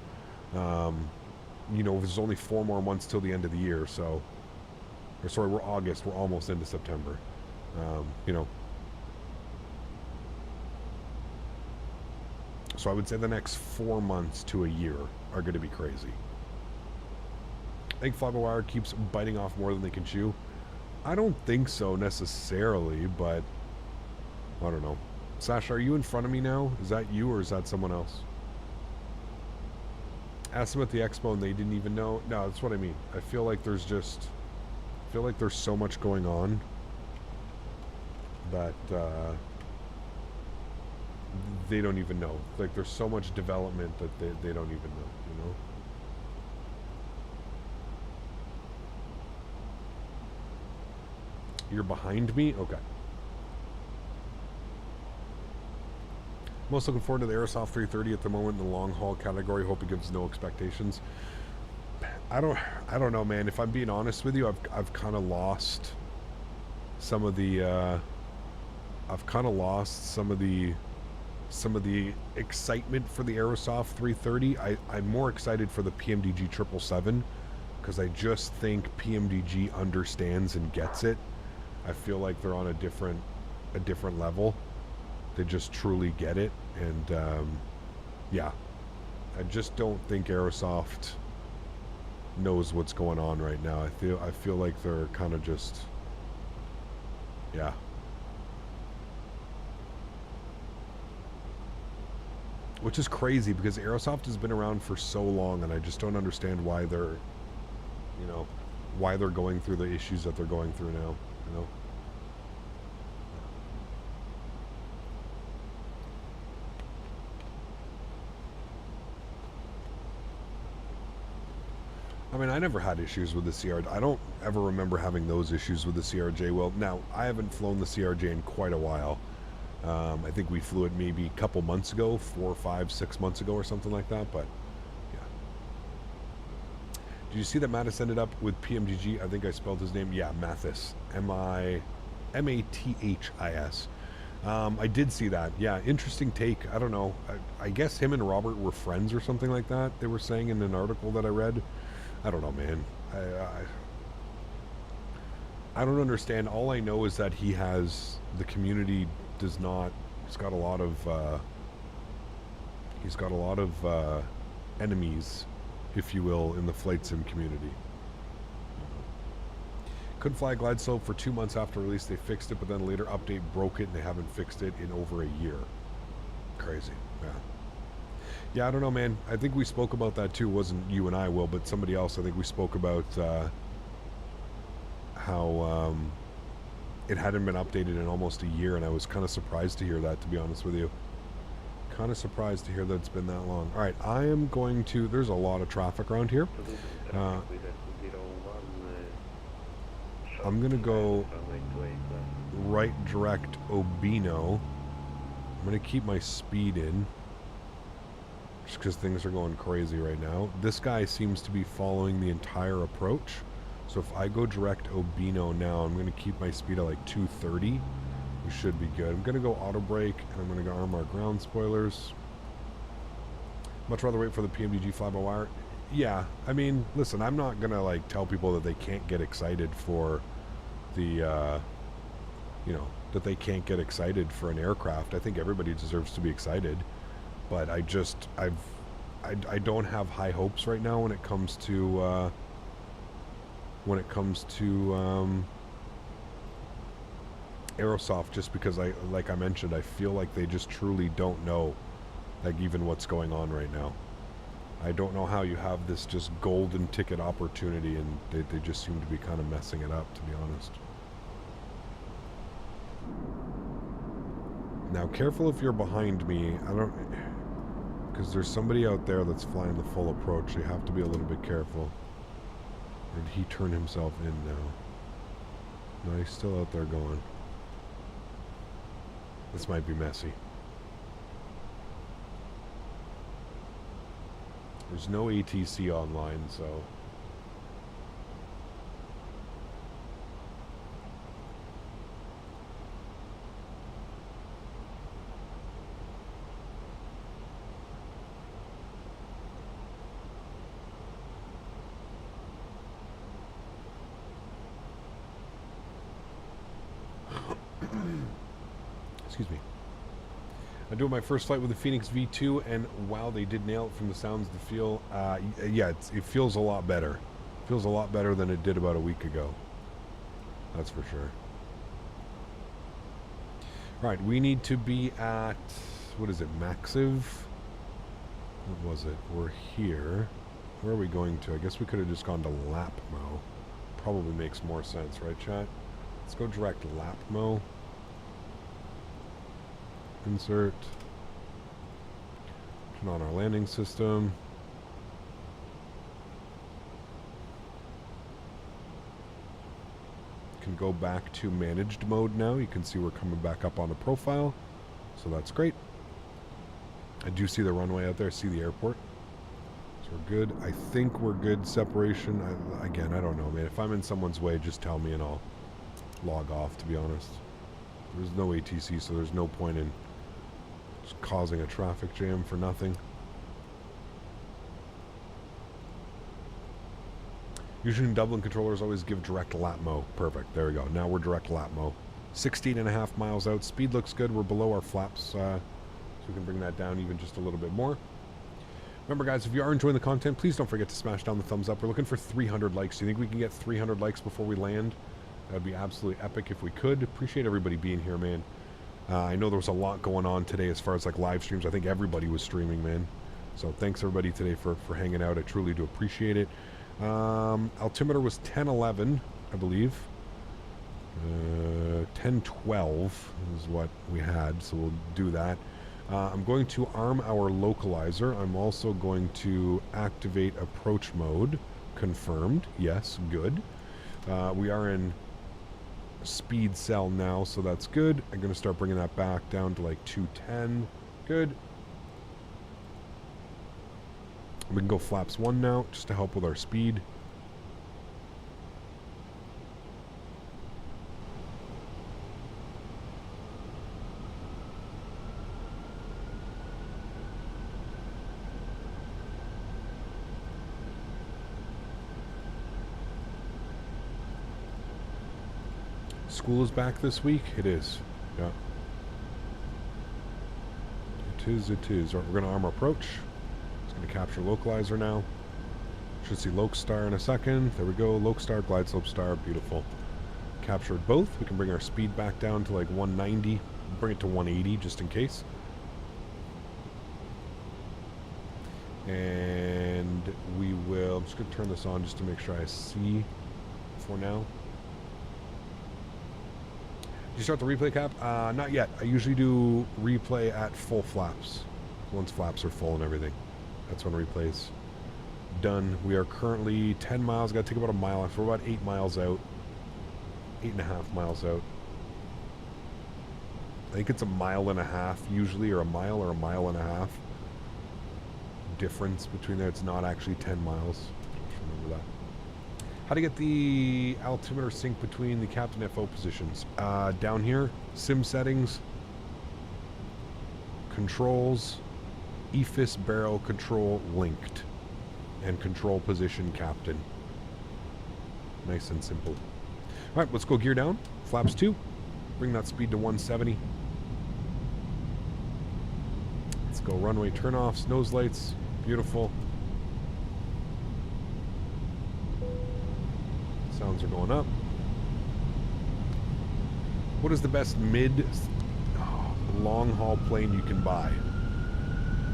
You know, there's only 4 more months till the end of the year, so... Or sorry, we're August, we're almost into September. You know... So I would say the next 4 months to a year are going to be crazy. I think fly-by-wire keeps biting off more than they can chew. I don't think so necessarily, but I don't know. Sasha, are you in front of me now? Is that you or is that someone else? Asked them at the expo and they didn't even know. No, that's what I mean. I feel like there's so much going on that they don't even know. Like, there's so much development that they don't even know, you know? You're behind me? Okay. Most looking forward to the Aerosoft 330 at the moment in the long haul category. Hope it gives no expectations. I don't know, man. If I'm being honest with you, I've kind of lost some of the some of the excitement for the Aerosoft 330. I'm more excited for the PMDG 777 because I just think PMDG understands and gets it. I feel like they're on a different level. They just truly get it, and yeah, I just don't think Aerosoft knows what's going on right now. I feel like they're kind of just, yeah. Which is crazy because Aerosoft has been around for so long, and I just don't understand why they're, you know, why they're going through the issues that they're going through now, you know. I mean, I never had issues with the CRJ. I don't ever remember having those issues with the CRJ. Well, now, I haven't flown the CRJ in quite a while. I think we flew it maybe a couple months ago, 4, 5, 6 months ago or something like that, but yeah. Did you see that Mattis ended up with PMGG? I think I spelled his name. Yeah, Mathis. M-I-M-A-T-H-I-S. I did see that. Yeah, interesting take. I don't know. I guess him and Robert were friends or something like that, they were saying in an article that I read. I don't know, man. I don't understand. All I know is that he has, the community does not, he's got a lot of enemies, if you will, in the flight sim community. Couldn't fly a glide slope for 2 months after release. They fixed it, but then later update broke it, and they haven't fixed it in over a year. Crazy. Yeah. Yeah, I don't know, man. I think we spoke about that too. It wasn't you and I, Will, but somebody else. I think we spoke about how it hadn't been updated in almost a year, and I was kind of surprised to hear that, to be honest with you. Kind of surprised to hear that it's been that long. All right, I am going to... There's a lot of traffic around here. I'm going to go right direct Obino. I'm going to keep my speed in, just because things are going crazy right now. This guy seems to be following the entire approach. So if I go direct Obino now, I'm going to keep my speed at like 230. We should be good. I'm going to go auto brake, and I'm going to go arm our ground spoilers. Much rather wait for the PMDG fly-by-wire. Yeah, I mean, listen, I'm not going to like tell people that they can't get excited for the, you know, that they can't get excited for an aircraft. I think everybody deserves to be excited. But I just, I don't have high hopes right now when it comes to, Aerosoft, just because like I mentioned, I feel like they just truly don't know, like, even what's going on right now. I don't know how you have this just golden ticket opportunity, and they just seem to be kind of messing it up, to be honest. Now, careful if you're behind me. I don't... Because there's somebody out there that's flying the full approach. You have to be a little bit careful. Did he turn himself in now? No, he's still out there going. This might be messy. There's no ATC online, so... Excuse me. I'm doing my first flight with the Fenix V2, and wow, they did nail it from the sounds, the feel. Yeah, it feels a lot better. It feels a lot better than it did about a week ago. That's for sure. All right, we need to be at, what is it, Maxiv? What was it? We're here. Where are we going to? I guess we could have just gone to Lapmo. Probably makes more sense, right, chat? Let's go direct Lapmo. Insert. Turn on our landing system. Can go back to managed mode now. You can see we're coming back up on the profile, so that's great. I do see the runway out there, see the airport, so we're good. I think we're good. Separation, again, I don't know, man. If I'm in someone's way, just tell me and I'll log off, to be honest. There's no ATC, so there's no point in just causing a traffic jam for nothing. Usually in Dublin, controllers always give direct latmo. Perfect. There we go. Now we're direct latmo. 16.5 miles out. Speed looks good. We're below our flaps, so we can bring that down even just a little bit more. Remember, guys, if you are enjoying the content, please don't forget to smash down the thumbs up. We're looking for 300 likes. Do you think we can get 300 likes before we land? That would be absolutely epic if we could. Appreciate everybody being here, man. I know there was a lot going on today as far as like live streams. I think everybody was streaming, man. So thanks everybody today for hanging out. I truly do appreciate it. Altimeter was 1011, I believe. 1012 is what we had, so we'll do that. I'm going to arm our localizer. I'm also going to activate approach mode. Confirmed. Yes, good. We are in speed cell now, so that's good. I'm going to start bringing that back down to like 210. Good. We can go flaps 1 now, just to help with our speed. School is back this week? It is. Yeah. It is. All right, we're going to arm our approach. Going to capture localizer now. Should see Lokestar in a second. There we go. Lokestar, glide slope star. Beautiful. Captured both. We can bring our speed back down to like 190. Bring it to 180 just in case. And we will... I'm just going to turn this on just to make sure I see for now. Did you start the replay, Cap? Not yet. I usually do replay at full flaps. Once flaps are full and everything. That's when replay's done. We are currently 10 miles. Got to take about a mile. We're about 8 miles out. 8.5 miles out. I think it's a mile and a half usually, or a mile and a half. Difference between there. It's not actually 10 miles. Just remember that. How to get the altimeter sync between the captain FO positions. Down here, sim settings, controls, EFIS barrel control linked, and control position captain. Nice and simple. All right, let's go gear down. Flaps 2. Bring that speed to 170. Let's go runway turnoffs, nose lights. Beautiful. Sounds are going up. What is the best mid long haul plane you can buy?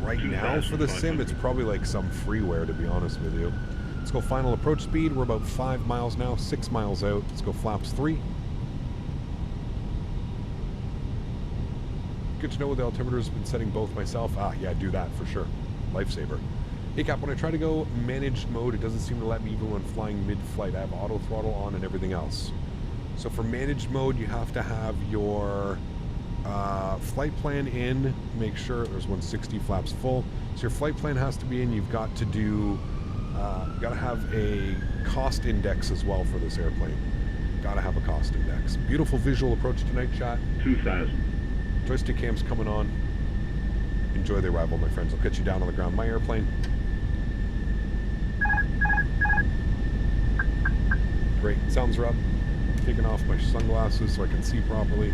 Right now for the sim, it's probably like some freeware, to be honest with you. Let's go final approach speed. We're about 5 miles now, 6 miles out. Let's go flaps 3. Good to know the altimeter has been setting both myself. Yeah, do that for sure. Lifesaver. Hey Cap, when I try to go managed mode, it doesn't seem to let me even when flying mid-flight. I have auto throttle on and everything else. So for managed mode, you have to have your flight plan in. Make sure there's 160 flaps full. So your flight plan has to be in. You've got to do, got to have a cost index as well for this airplane. Got to have a cost index. Beautiful visual approach tonight, chat. 2000. Joystick cam's coming on. Enjoy the arrival, my friends. I'll catch you down on the ground. My airplane. Great. Sounds are up. Taking off my sunglasses so I can see properly.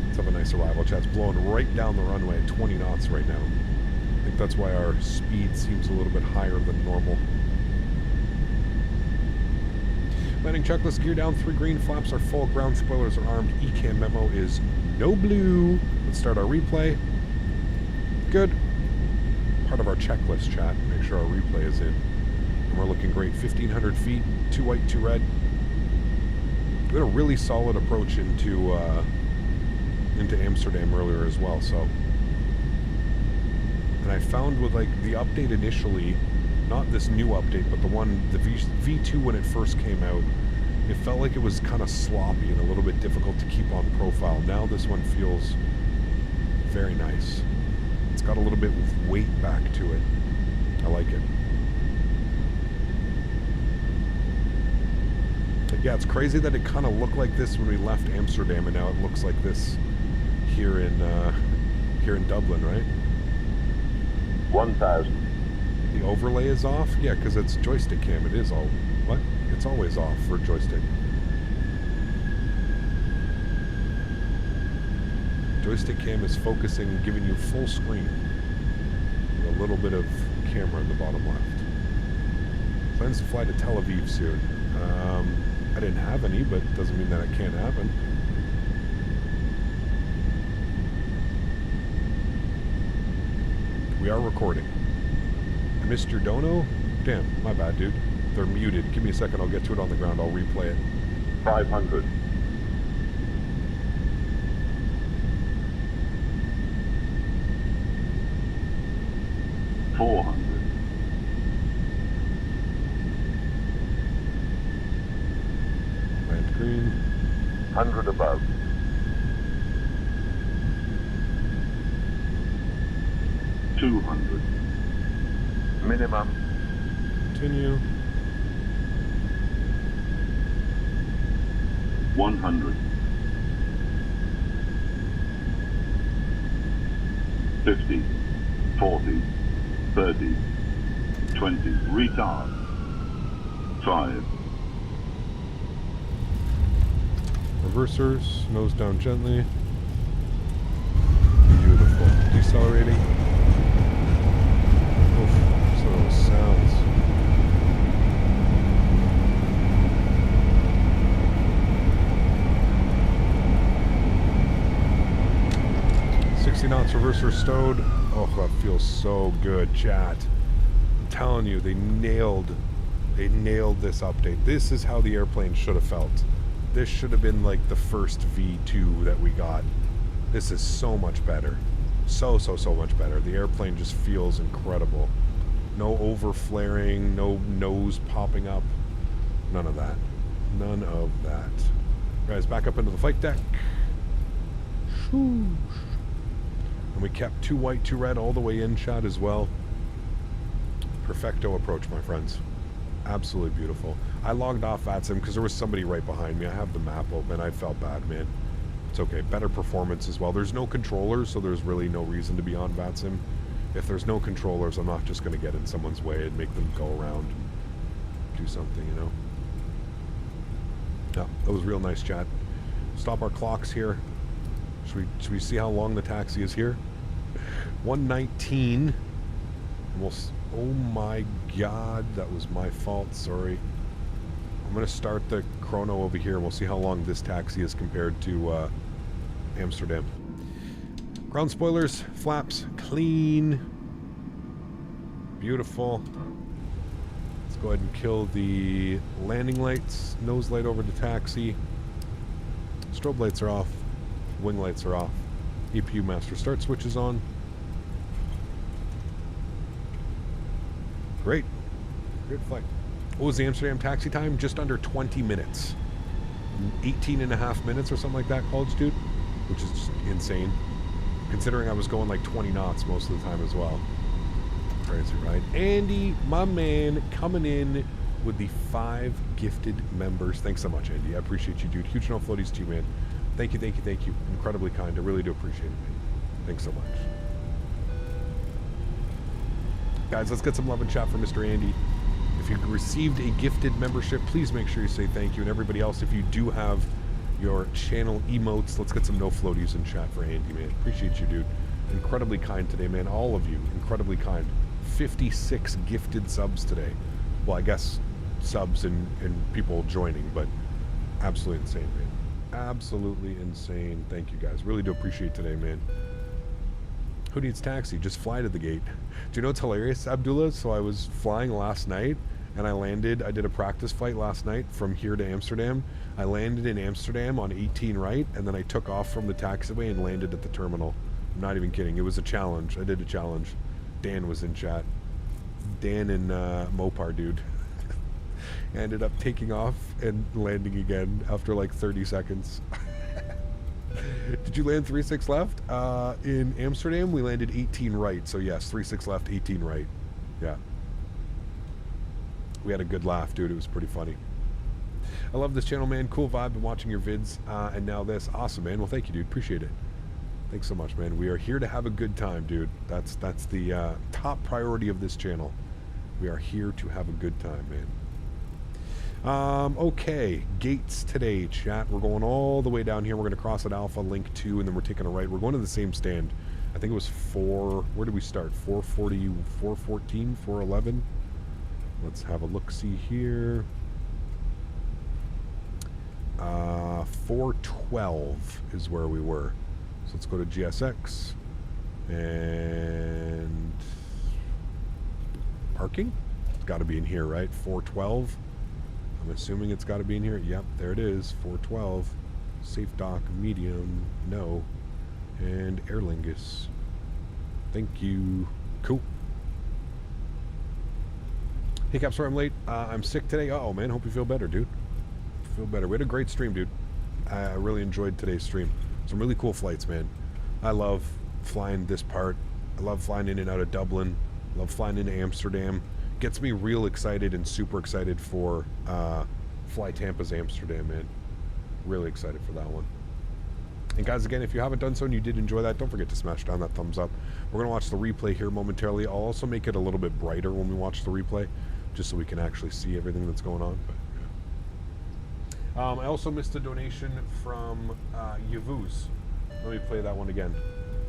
Let's have a nice arrival. Chat's blowing right down the runway at 20 knots right now. I think that's why our speed seems a little bit higher than normal. Landing checklist, gear down, 3 green, flaps are full, ground spoilers are armed, ECAM memo is no blue. Let's start our replay. Good. Part of our checklist, chat. Make sure our replay is in. And we're looking great. 1,500 feet, 2 white, 2 red. We had a really solid approach into Amsterdam earlier as well, so. And I found with like the update initially, not this new update, but the one, the V2 when it first came out, it felt like it was kind of sloppy and a little bit difficult to keep on profile. Now this one feels very nice. It's got a little bit of weight back to it. I like it. But yeah, it's crazy that it kind of looked like this when we left Amsterdam, and now it looks like this here in Dublin, right? 1000. The overlay is off? Yeah, because it's joystick cam. It is all... What? It's always off for joystick. Joystick cam is focusing, giving you full screen with a little bit of camera in the bottom left. Plans to fly to Tel Aviv soon. I didn't have any, but doesn't mean that it can't happen. We are recording. I missed your dono? Damn, my bad, dude. They're muted. Give me a second, I'll get to it on the ground. I'll replay it. 500. 400. Land green. 100 above. 200. Minimum. Continue. 100. 50. 40. 30. 20. Retard. 5. Reversers, nose down gently. Beautiful. Decelerating. Oof, some of those sounds. Knots reverser stowed. Oh, that feels so good, chat. I'm telling you, they nailed this update. This is how the airplane should have felt. This should have been like the first V2 that we got. This is so much better. So much better. The airplane just feels incredible. No over flaring, no nose popping up. None of that. None of that. Guys, back up into the flight deck. Shoo. And we kept 2 white, 2 red all the way in shot as well. Perfecto approach, my friends. Absolutely beautiful. I logged off VATSIM because there was somebody right behind me. I have the map open. I felt bad, man. It's okay. Better performance as well. There's no controllers, so there's really no reason to be on VATSIM. If there's no controllers, I'm not just going to get in someone's way and make them go around. Do something, you know. Yeah, that was real nice, chat. Stop our clocks here. Should we see how long the taxi is here? 1:19. Almost. Oh my god, that was my fault. Sorry. I'm gonna start the chrono over here and we'll see how long this taxi is compared to Amsterdam. Ground spoilers, flaps, clean. Beautiful. Let's go ahead and kill the landing lights. Nose light over the taxi. Strobe lights are off. Wing lights are off. EPU master start switch is on. Great. Good flight. What was the Amsterdam taxi time? Just under 20 minutes. 18 and a half minutes or something like that, college dude. Which is just insane. Considering I was going like 20 knots most of the time as well. Crazy, right? Andy, my man, coming in with the 5 gifted members. Thanks so much, Andy. I appreciate you, dude. Huge no floaties to you, man. Thank you, thank you, thank you. Incredibly kind. I really do appreciate it, man. Thanks so much. Guys, let's get some love and chat for Mr. Andy. If you received a gifted membership, please make sure you say thank you. And everybody else, if you do have your channel emotes, let's get some no floaties in chat for Andy, man. Appreciate you, dude. Incredibly kind today, man. All of you, incredibly kind. 56 gifted subs today. Well, I guess subs and people joining, but absolutely insane, man. Absolutely insane. Thank you, guys. Really do appreciate today, man. Who needs taxi? Just fly to the gate. Do you know what's hilarious, Abdullah? So I was flying last night and I landed. I did a practice flight last night from here to Amsterdam. I landed in Amsterdam on 18 right, and then I took off from the taxiway and landed at the terminal. I'm not even kidding. It was a challenge. I did a challenge. Dan was in chat. Dan and Mopar, dude. I ended up taking off and landing again after like 30 seconds. Did you land 3-6 left? In Amsterdam, we landed 18 right. So yes, 3-6 left, 18 right. Yeah. We had a good laugh, dude. It was pretty funny. I love this channel, man. Cool vibe. Been watching your vids. And now this. Awesome, man. Well, thank you, dude. Appreciate it. Thanks so much, man. We are here to have a good time, dude. That's the top priority of this channel. We are here to have a good time, man. Okay, gates today, chat. We're going all the way down here. We're going to cross at Alpha, Link 2, and then we're taking a right. We're going to the same stand. I think it was 4... Where did we start? 440, 414, 411? Let's have a look-see here. 412 is where we were. So let's go to GSX. And... Parking? It's got to be in here, right? 412. I'm assuming it's got to be in here. Yep, there it is. 412. Safe dock, medium, no. And Air Lingus. Thank you. Cool. Hey, Cap, sorry I'm late. I'm sick today. Uh-oh, man. Hope you feel better, dude. Feel better. We had a great stream, dude. I really enjoyed today's stream. Some really cool flights, man. I love flying this part. I love flying in and out of Dublin. I love flying into Amsterdam. Gets me real excited and super excited for Fly Tampa's Amsterdam, man. Really excited for that one. And guys, again, if you haven't done so and you did enjoy that, don't forget to smash down that thumbs up. We're going to watch the replay here momentarily. I'll also make it a little bit brighter when we watch the replay, just so we can actually see everything that's going on. But, yeah. I also missed a donation from Yavuz. Let me play that one again.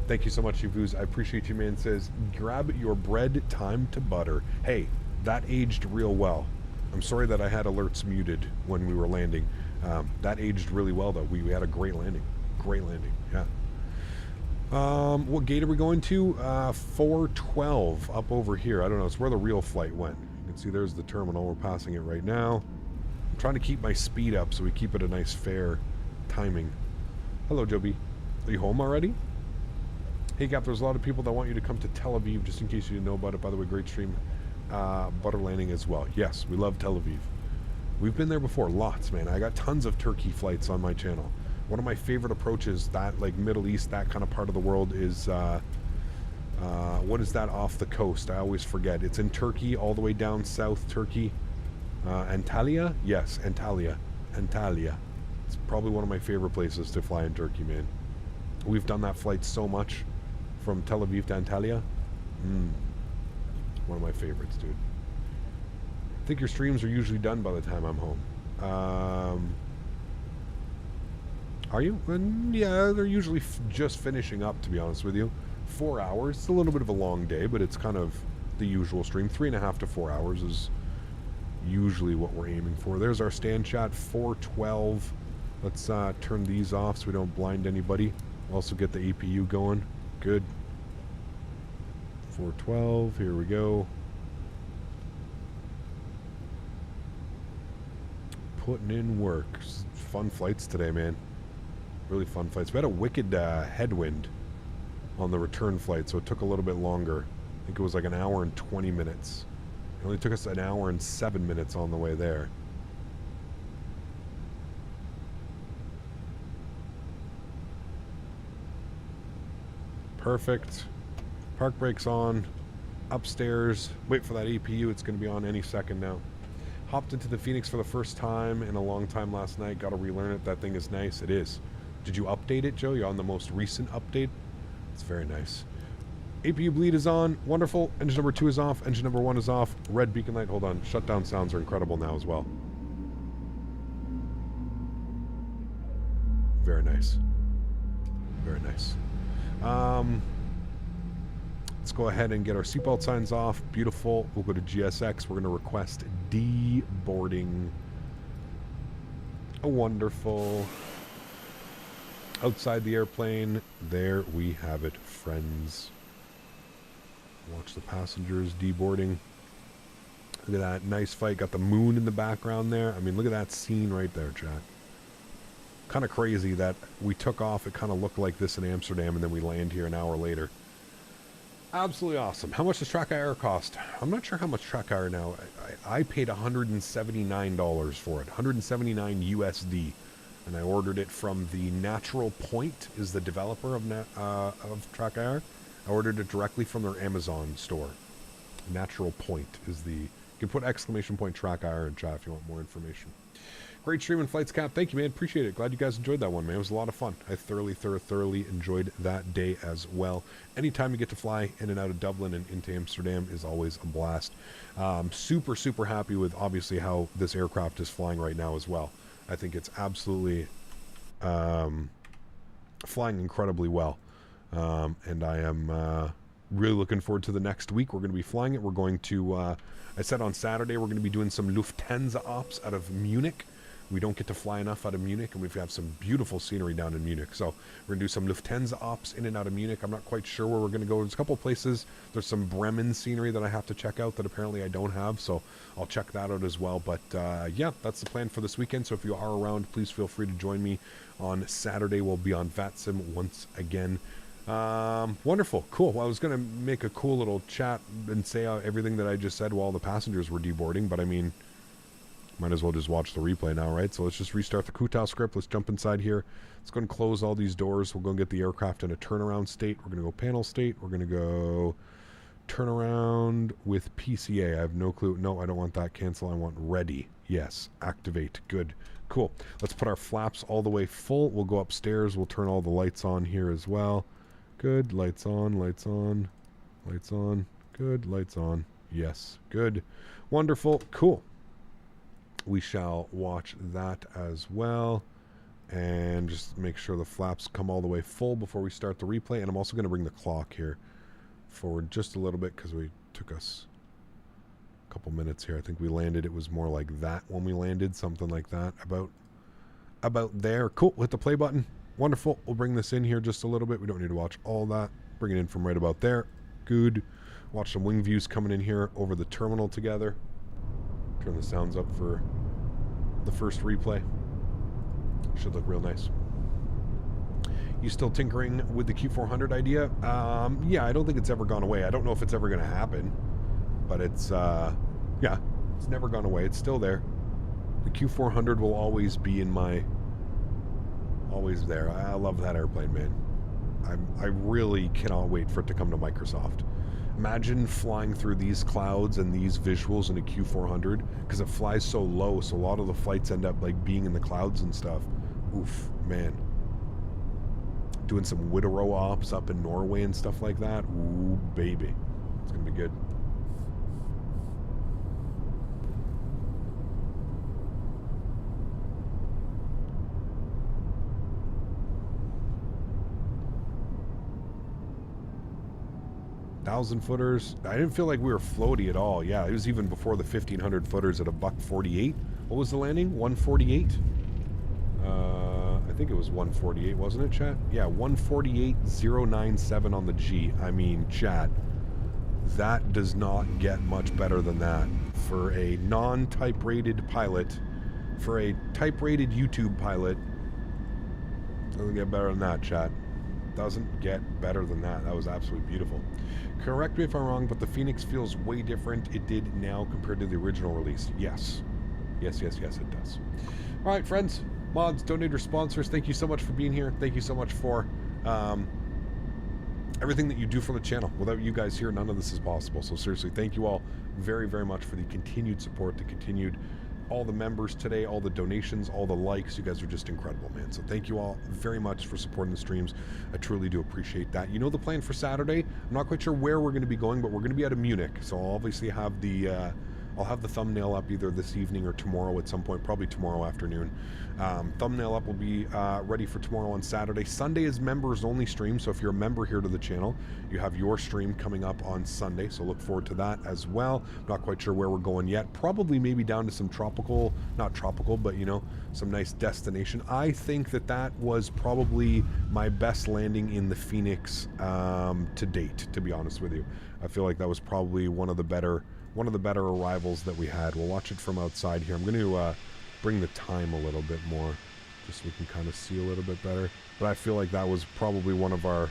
Thank you so much, Yavuz. I appreciate you, man. It says, grab your bread, time to butter. Hey, that aged real well. I'm sorry that I had alerts muted when we were landing. That aged really well, though. We had a great landing. Great landing, yeah. What gate are we going to? 412 up over here. I don't know. It's where the real flight went. You can see there's the terminal. We're passing it right now. I'm trying to keep my speed up so we keep it a nice, fair timing. Hello, Joby. Are you home already? Hey, Cap, there's a lot of people that want you to come to Tel Aviv, just in case you didn't know about it. By the way, great stream. Butter landing as well. Yes, we love Tel Aviv. We've been there before. Lots, man. I got tons of Turkey flights on my channel. One of my favorite approaches, that like Middle East, that kind of part of the world, is what is that off the coast? I always forget. It's in Turkey, all the way down south Turkey. Antalya? Yes, Antalya. Antalya. It's probably one of my favorite places to fly in Turkey, man. We've done that flight so much from Tel Aviv to Antalya. One of my favorites, dude. I think your streams are usually done by the time I'm home. Are you? Yeah, they're usually just finishing up, to be honest with you. 4 hours. It's a little bit of a long day, but it's kind of the usual stream. 3.5 to 4 hours is usually what we're aiming for. There's our stand shot, 412. Let's turn these off so we don't blind anybody. Also get the APU going. Good. 412. Here we go. Putting in work. Fun flights today, man. Really fun flights. We had a wicked headwind on the return flight, so it took a little bit longer. I think it was like an hour and 20 minutes. It only took us an hour and 7 minutes on the way there. Perfect. Park brakes on. Upstairs. Wait for that APU. It's going to be on any second now. Hopped into the Fenix for the first time in a long time last night. Got to relearn it. That thing is nice. It is. Did you update it, Joe? You're on the most recent update? It's very nice. APU bleed is on. Wonderful. Engine number 2 is off. Engine number 1 is off. Red beacon light. Hold on. Shutdown sounds are incredible now as well. Very nice. Very nice. Let's go ahead and get our seatbelt signs off. Beautiful. We'll go to GSX. We're going to request deboarding. Wonderful. Outside the airplane. There we have it, friends. Watch the passengers deboarding. Look at that. Nice fight. Got the moon in the background there. I mean, look at that scene right there, Jack. Kind of crazy that we took off. It kind of looked like this in Amsterdam, and then we land here an hour later. Absolutely awesome. How much does Track Air cost? I'm not sure how much Track Air now. I paid $179 for it. 179 USD. And I ordered it from the Natural Point, is the developer of Track Air. I ordered it directly from their Amazon store. Natural Point is the... You can put exclamation point Track Air in chat if you want more information. Great stream and flights, Cap. Thank you, man. Appreciate it. Glad you guys enjoyed that one, man. It was a lot of fun. I thoroughly enjoyed that day as well. Anytime you get to fly in and out of Dublin and into Amsterdam is always a blast. Super happy with, obviously, how this aircraft is flying right now as well. I think it's absolutely flying incredibly well. And I am really looking forward to the next week. We're going to be flying it. We're going to, I said on Saturday, we're going to be doing some Lufthansa ops out of Munich. We don't get to fly enough out of Munich, and we've got some beautiful scenery down in Munich. So we're going to do some Lufthansa ops in and out of Munich. I'm not quite sure where we're going to go. There's a couple of places. There's some Bremen scenery that I have to check out that apparently I don't have, so I'll check that out as well. But yeah, that's the plan for this weekend. So if you are around, please feel free to join me on Saturday. We'll be on VATSIM once again. Wonderful. Cool. Well, I was going to make a cool little chat and say everything that I just said while the passengers were deboarding, but I mean, might as well just watch the replay now, right? So let's just restart the Kutau script. Let's jump inside here. Let's go and close all these doors. We'll go and get the aircraft in a turnaround state. We're going to go panel state. We're going to go turnaround with PCA. I have no clue. No, I don't want that. Cancel. I want ready. Yes. Activate. Good. Cool. Let's put our flaps all the way full. We'll go upstairs. We'll turn all the lights on here as well. Good. Lights on. Lights on. Lights on. Good. Lights on. Yes. Good. Wonderful. Cool. We shall watch that as well, and just make sure the flaps come all the way full before we start the replay. And I'm also going to bring the clock here forward just a little bit because we took us a couple minutes here. I think we landed, it was more like that when we landed, something like that, about there. Cool. Hit the play button. Wonderful. We'll bring this in here just a little bit. We don't need to watch all that. Bring it in from right about there. Good. Watch some wing views coming in here over the terminal together. Turn the sounds up for the first replay. Should look real nice. You still tinkering with the Q400 idea? Yeah, I don't think it's ever gone away. I don't know if it's ever going to happen, but it's, yeah, it's never gone away. It's still there. The Q400 will always be in my, always there. I love that airplane, man. I really cannot wait for it to come to Microsoft. Imagine flying through these clouds and these visuals in a Q400, because it flies so low, so a lot of the flights end up like being in the clouds and stuff. Oof, man. Doing some Widerøe ops up in Norway and stuff like that. Ooh, baby. It's going to be good. $1,000-footers. I didn't feel like we were floaty at all. Yeah, it was even before the 1,500 footers at a $148. What was the landing? 148? I think it was 148, wasn't it, chat? Yeah, 148.097 on the G. I mean, chat, that does not get much better than that for a non-type rated pilot. For a type rated YouTube pilot, doesn't get better than that, chat. Doesn't get better than that. That was absolutely beautiful. Correct me if I'm wrong, but the Fenix feels way different. It did now compared to the original release. Yes. Yes, it does. All right, friends, mods, donators, sponsors, thank you so much for being here. Thank you so much for everything that you do for the channel. Without you guys here, none of this is possible. So seriously, thank you all very, very much for the continued support, the continued, all the members today, all the donations, all the likes. You guys are just incredible, man. So thank you all very much for supporting the streams. I truly do appreciate that. You know the plan for Saturday? I'm not quite sure where we're going to be going, but we're going to be out of Munich. So I'll obviously have the I'll have the thumbnail up either this evening or tomorrow at some point, probably tomorrow afternoon. Thumbnail up will be ready for tomorrow on Saturday. Sunday is members only stream, so if you're a member here to the channel, you have your stream coming up on Sunday, so look forward to that as well. Not quite sure where we're going yet. Probably maybe down to some tropical, not tropical, but you know, some nice destination. I think that that was probably my best landing in the Fenix to date, to be honest with you. I feel like that was probably one of the better arrivals that we had. We'll watch it from outside here. I'm going to bring the time a little bit more, just so we can kind of see a little bit better. But I feel like that was probably one of our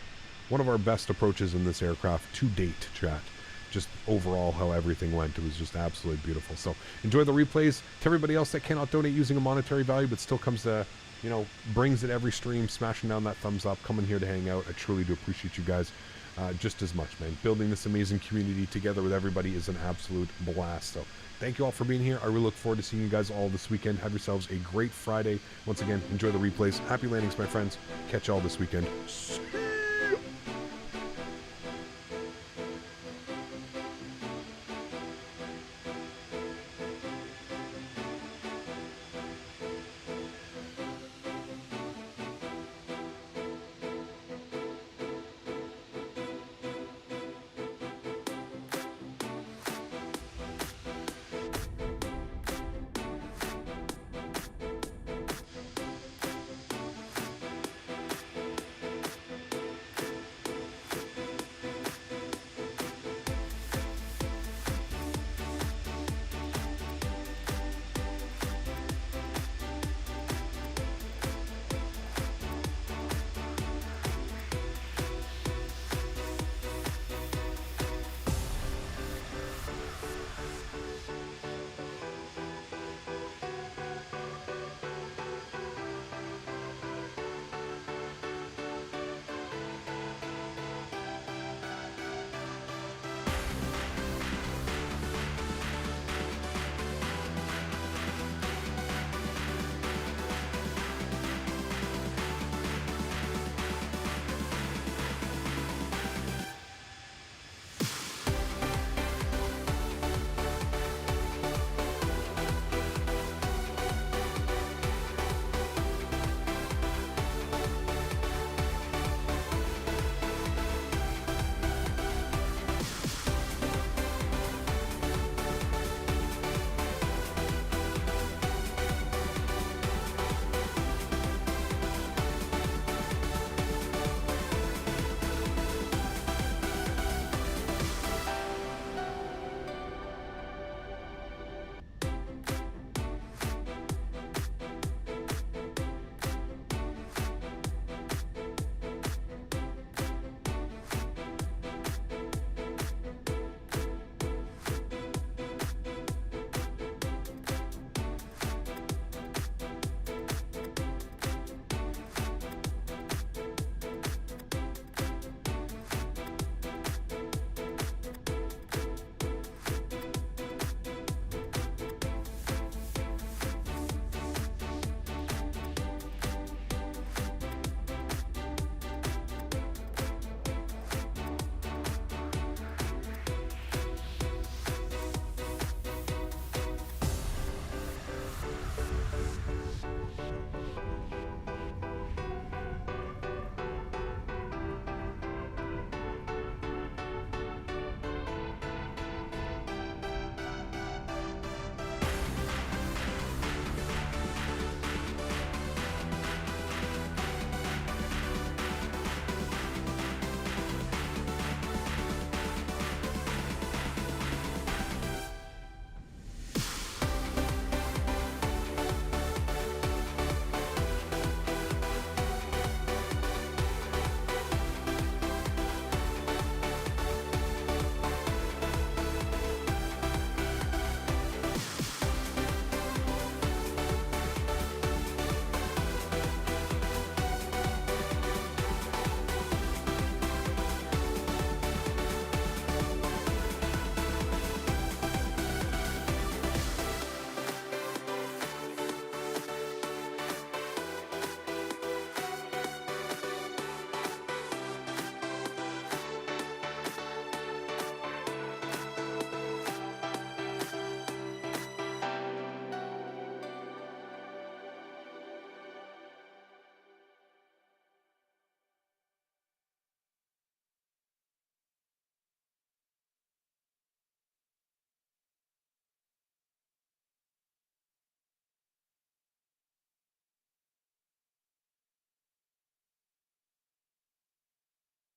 best approaches in this aircraft to date, chat. Just overall how everything went, it was just absolutely beautiful. So enjoy the replays. To everybody else that cannot donate using a monetary value but still comes to you know, brings it every stream, smashing down that thumbs up, coming here to hang out. I truly do appreciate you guys just as much, man. Building this amazing community together with everybody is an absolute blast. So thank you all for being here. I really look forward to seeing you guys all this weekend. Have yourselves a great Friday. Once again, enjoy the replays. Happy landings, my friends. Catch you all this weekend.